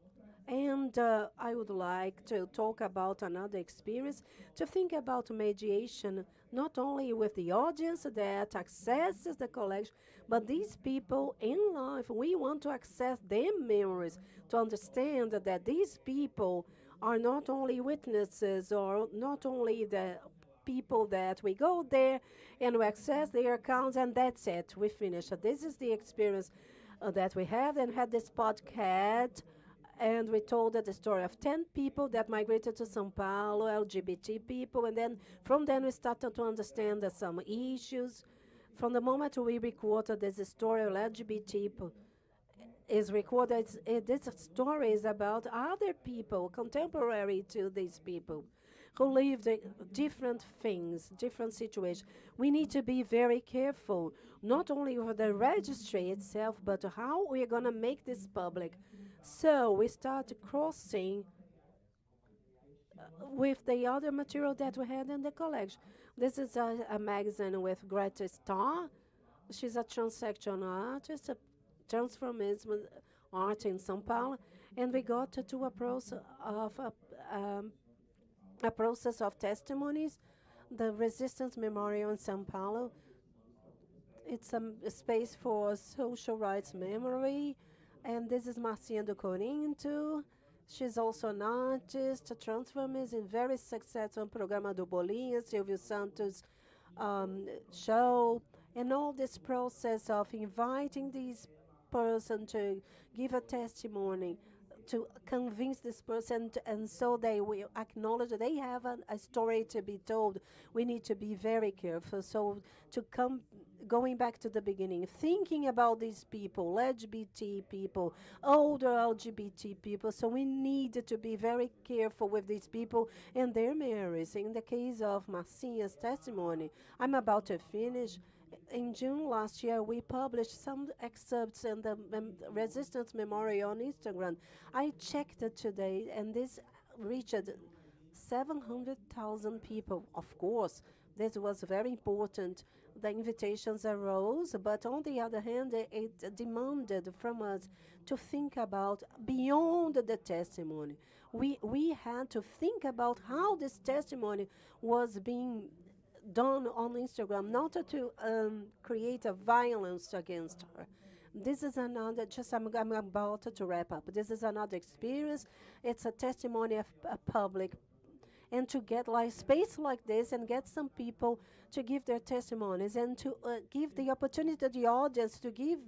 And I would like to talk about another experience, to think about mediation, not only with the audience that accesses the collection, but these people in life. We want to access their memories, to understand that these people are not only witnesses, or not only the people that we go there and we access their accounts, and that's it, we finish. This is the experience that we have, and had this podcast. And we told the story of 10 people that migrated to São Paulo, LGBT people, and then from then we started to understand some issues. From the moment we recorded this story of LGBT people is recorded, this story is about other people, contemporary to these people. who live the different things, different situations. We need to be very careful, not only with the registry itself, but how we are going to make this public. So we start crossing with the other material that we had in the collection. This is a magazine with Greta Starr. She's a transsexual artist, a transformism art in São Paulo, and we got to do a process of testimonies, the Resistance Memorial in São Paulo. It's a space for social rights memory, and this is Marcinha do Corinto. She's also an artist, a transformist, and very successful Programa do Bolinha, Silvio Santos show, and all this process of inviting these person to give a testimony, to convince this person, and so they will acknowledge that they have a story to be told. We need to be very careful. So going back to the beginning, thinking about these people, LGBT people, older LGBT people, so we need to be very careful with these people and their memories. In the case of Marcinha's testimony, I'm about to finish. In June last year, we published some excerpts in the Resistance Memorial on Instagram. I checked it today, and this reached 700,000 people. Of course, this was very important. The invitations arose, but on the other hand, it demanded from us to think about beyond the testimony. We had to think about how this testimony was being done on Instagram, not to create a violence against her. This is another, I'm about to wrap up. This is another experience. It's a testimony of a public. And to get like space like this and get some people to give their testimonies and to give the opportunity to the audience to give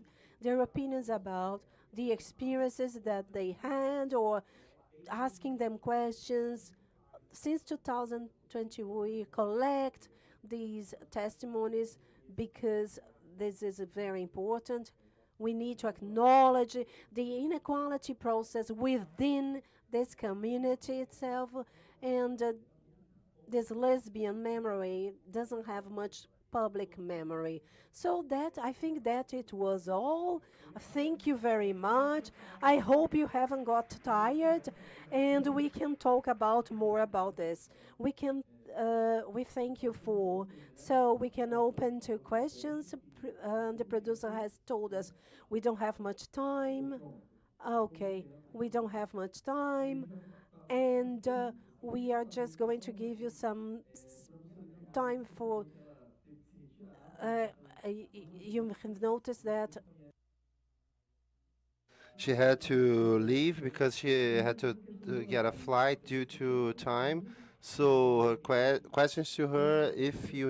their opinions about the experiences that they had, or asking them questions. Since 2020, we collect these testimonies because this is very important. We need to acknowledge the inequality process within this community itself, and this lesbian memory doesn't have much public memory. So that, I think that it was all. Thank you very much. I hope you haven't got tired, and we can talk about more about this. We thank you for, so we can open to questions. The producer has told us we don't have much time. Okay, we don't have much time, and we are just going to give you some time for, you have noticed that she had to leave because she had to get a flight due to time. So questions to her, if you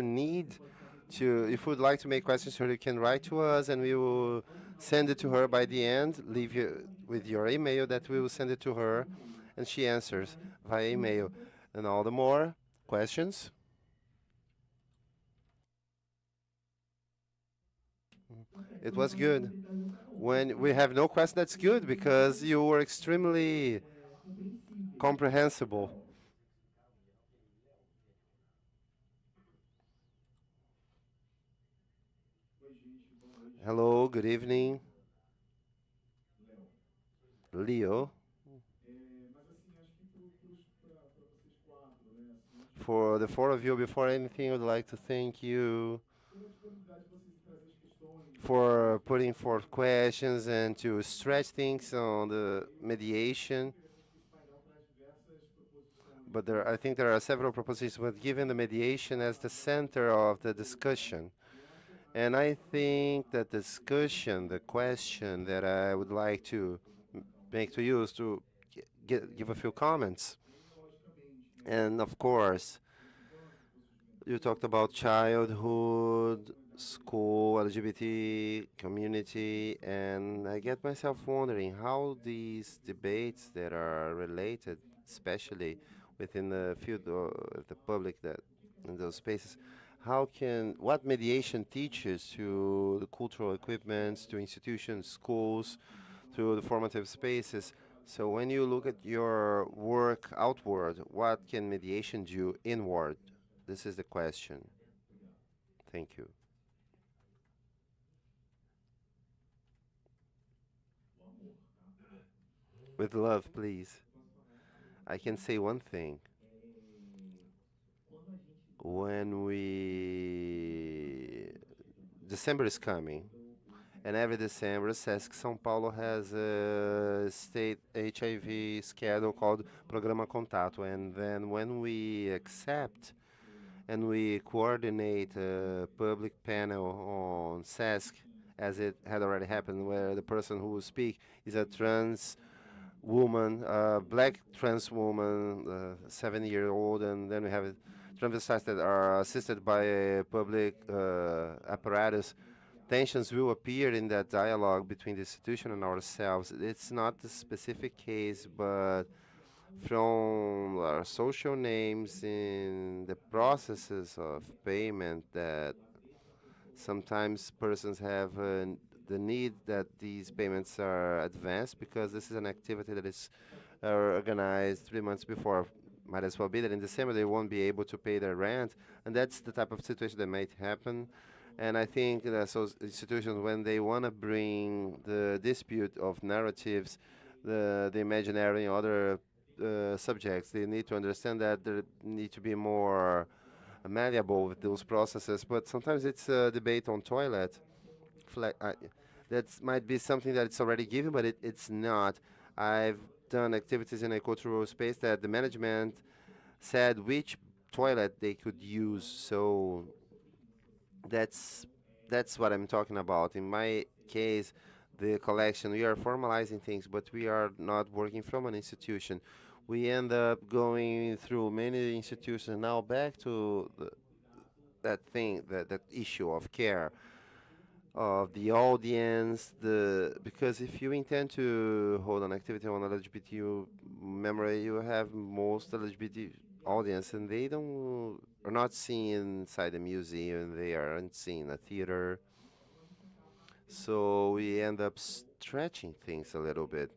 would like to make questions to her, you can write to us and we will send it to her by the end. Leave you with your email that we will send it to her, and she answers via email. And all the more questions. It was good. When we have no question, that's good, because you were extremely comprehensible. Hello, good evening. Leo. For the four of you, before anything, I would like to thank you for putting forth questions and to stretch things on the mediation. But I think there are several propositions, but given the mediation as the center of the discussion. And I think that discussion, the question that I would like to make to you is to give a few comments. And of course, you talked about childhood, school, LGBT community, and I get myself wondering how these debates that are related, especially within the field of the public, that in those spaces, what mediation teaches to the cultural equipments, to institutions, schools, to the formative spaces, So when you look at your work outward, what can mediation do inward? This is the question. Thank you. With love, please. I can say one thing. December is coming, and every December, Sesc São Paulo has a state HIV schedule called Programa Contato, and then when we accept and we coordinate a public panel on Sesc, as it had already happened, where the person who will speak is a trans woman, black trans woman, 7-year-old, and then we have transvestites that are assisted by a public apparatus. Tensions will appear in that dialogue between the institution and ourselves. It's not the specific case, but from our social names in the processes of payment that sometimes persons have the need that these payments are advanced, because this is an activity that is organized 3 months before. Might as well be that in December they won't be able to pay their rent, and that's the type of situation that might happen. And I think that so institutions, when they want to bring the dispute of narratives, the imaginary and other subjects, they need to understand that they need to be more malleable with those processes. But sometimes it's a debate on toilet. That might be something that it's already given, but it's not. I've done activities in a cultural space that the management said which toilet they could use. So that's what I'm talking about. In my case, the collection, we are formalizing things, but we are not working from an institution. We end up going through many institutions. Now back to that issue of care of the audience, because if you intend to hold an activity on LGBT memory, you have most LGBT audience, and they are not seen inside the museum, they aren't seen in a theater. So we end up stretching things a little bit.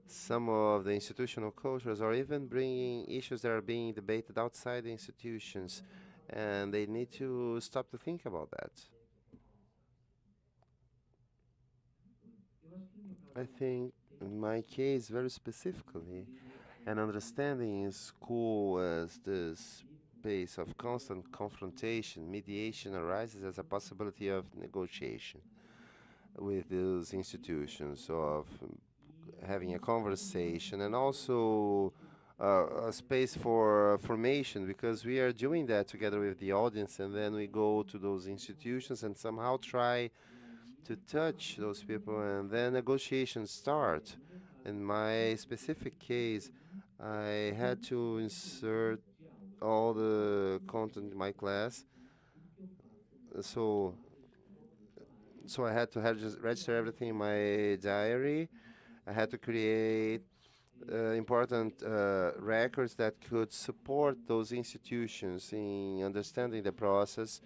Some of the institutional cultures are even bringing issues that are being debated outside the institutions, and they need to stop to think about that. I think in my case, very specifically, an understanding in school as this space of constant confrontation, mediation arises as a possibility of negotiation with those institutions, of having a conversation, and also a space for formation, because we are doing that together with the audience, and then we go to those institutions and somehow try to touch those people, and then negotiations start. In my specific case, I had to insert all the content in my class, so I had to just register everything in my diary. I had to create important records that could support those institutions in understanding the process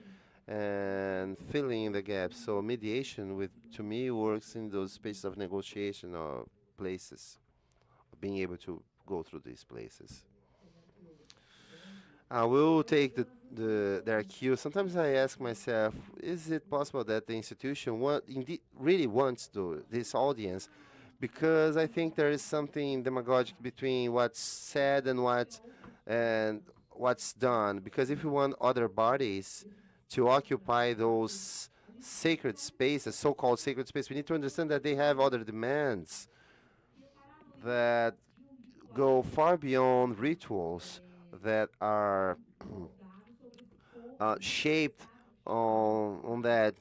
and filling in the gaps. So mediation, to me, works in those spaces of negotiation or places, being able to go through these places. I will take their cue. Sometimes I ask myself, is it possible that the institution indeed really wants this audience? Because I think there is something demagogic between what's said and what's done. Because if we want other bodies to occupy those sacred spaces, so-called sacred space, we need to understand that they have other demands that go far beyond rituals that are shaped on that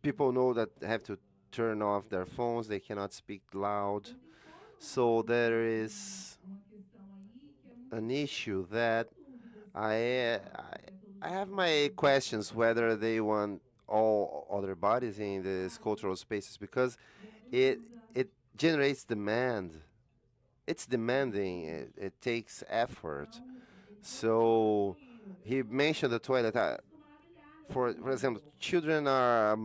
people know that have to turn off their phones, they cannot speak loud. So there is an issue that I have my questions whether they want all other bodies in these cultural spaces, because it generates demand. It's demanding. It takes effort. So he mentioned the toilet. For example, children are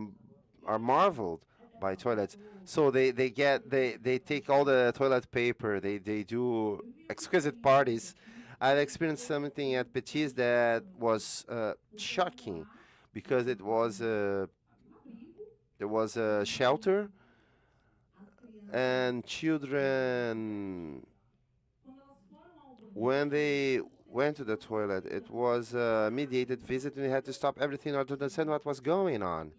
marveled by toilets. So they take all the toilet paper. They do exquisite parties. I've experienced something at Petit's that was shocking, because there was a shelter, and children, when they went to the toilet, it was a mediated visit, and we had to stop everything in order to understand what was going on.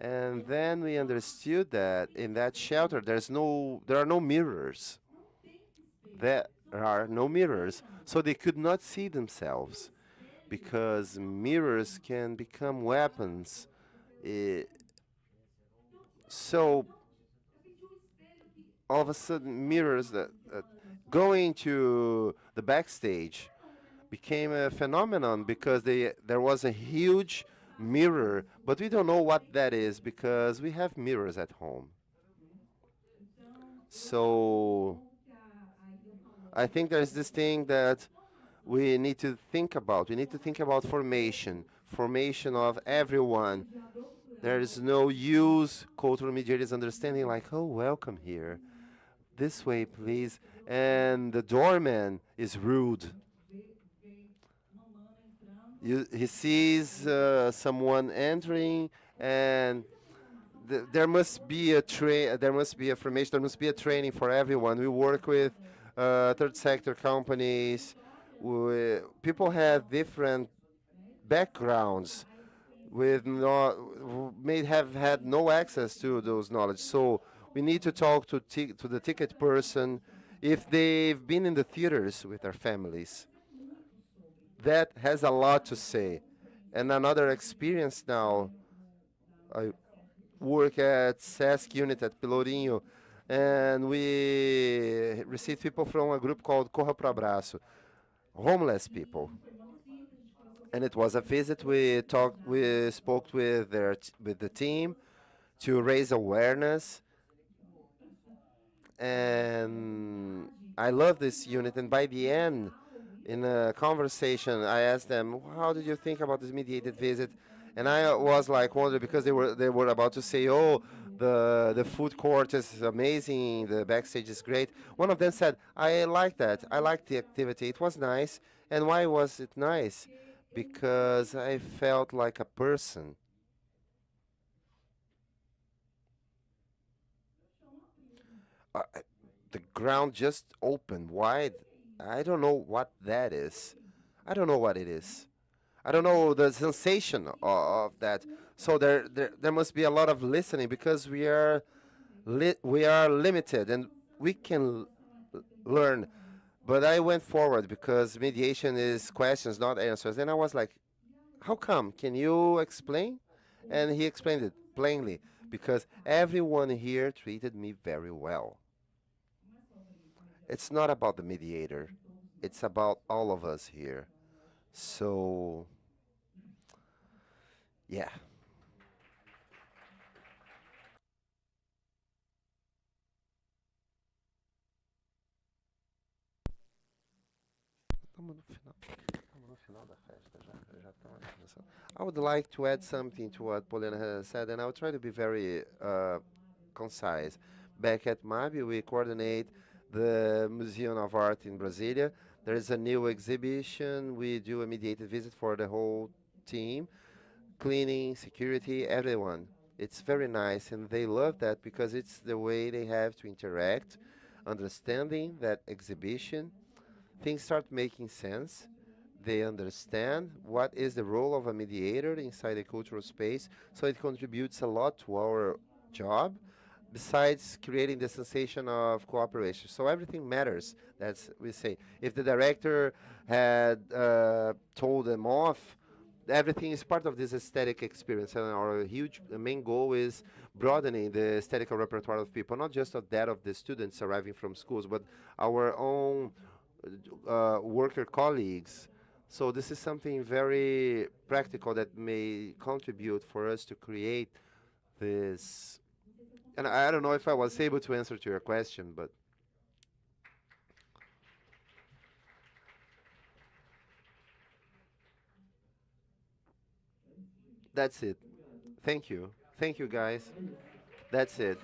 And then we understood that in that shelter there are no mirrors. There are no mirrors, so they could not see themselves, because mirrors can become weapons. So all of a sudden, mirrors that going to the backstage became a phenomenon, because there was a huge mirror, but we don't know what that is because we have mirrors at home. So I think there's this thing that we need to think about. We need to think about formation of everyone. There is no use cultural mediators understanding like, oh, welcome here. This way, please. And the doorman is rude. He sees someone entering, and there must be a there must be a formation, there must be a training for everyone. We work with third sector companies. People have different backgrounds, may have had no access to those knowledge. So we need to talk to the ticket person if they've been in the theaters with their families. That has a lot to say. And another experience now, I work at Sesc unit at Pelourinho, and we receive people from a group called Corra Pro Abraço, homeless people. And it was a visit. We spoke with the team to raise awareness. And I love this unit. And by the end, in a conversation, I asked them, how did you think about this mediated visit? And I was like wondering, because they were about to say, oh, the food court is amazing, the backstage is great. One of them said, I like that. I liked the activity. It was nice. And why was it nice? Because I felt like a person. The ground just opened wide. I don't know what that is. I don't know what it is. I don't know the sensation of that. So there must be a lot of listening, because we are limited, and we can learn. But I went forward, because mediation is questions, not answers. And I was like, how come? Can you explain? And he explained it plainly, because everyone here treated me very well. It's not about the mediator. It's about all of us here. So, yeah. I would like to add something to what Poliana has said, and I'll try to be very concise. Back at MABI, we coordinate the Museum of Art in Brasilia. There is a new exhibition. We do a mediated visit for the whole team, cleaning, security, everyone. It's very nice, and they love that, because it's the way they have to interact, understanding that exhibition. Things start making sense. They understand what is the role of a mediator inside a cultural space, so it contributes a lot to our job, besides creating the sensation of cooperation. So everything matters, that's we say. If the director had told them off, everything is part of this aesthetic experience, and our main goal is broadening the aesthetic repertoire of people, not just of that of the students arriving from schools, but our own worker colleagues. So this is something very practical that may contribute for us to create this. And I don't know if I was able to answer to your question, but that's it. Thank you. Thank you, guys. That's it.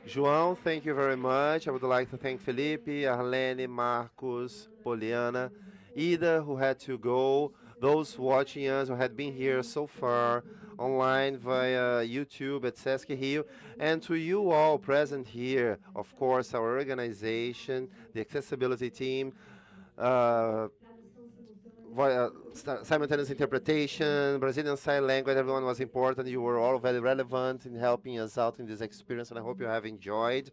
João, thank you very much. I would like to thank Felipe, Arlene, Marcos, Poliana, Ida, who had to go, those watching us who had been here so far, online via YouTube at Sesc Rio, and to you all present here, of course, our organization, the accessibility team, simultaneous interpretation, Brazilian Sign Language, everyone was important. You were all very relevant in helping us out in this experience, and I hope you have enjoyed.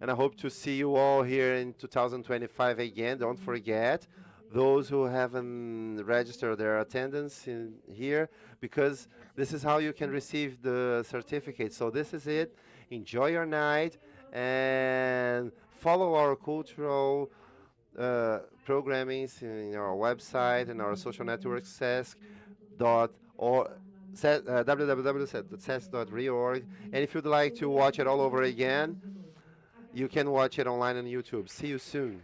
And I hope to see you all here in 2025 again. Don't forget, those who haven't registered their attendance in here, because this is how you can receive the certificate. So this is it. Enjoy your night and follow our cultural programmings in our website and our social network, www.sesc.reorg. And if you'd like to watch it all over again, you can watch it online on YouTube. See you soon.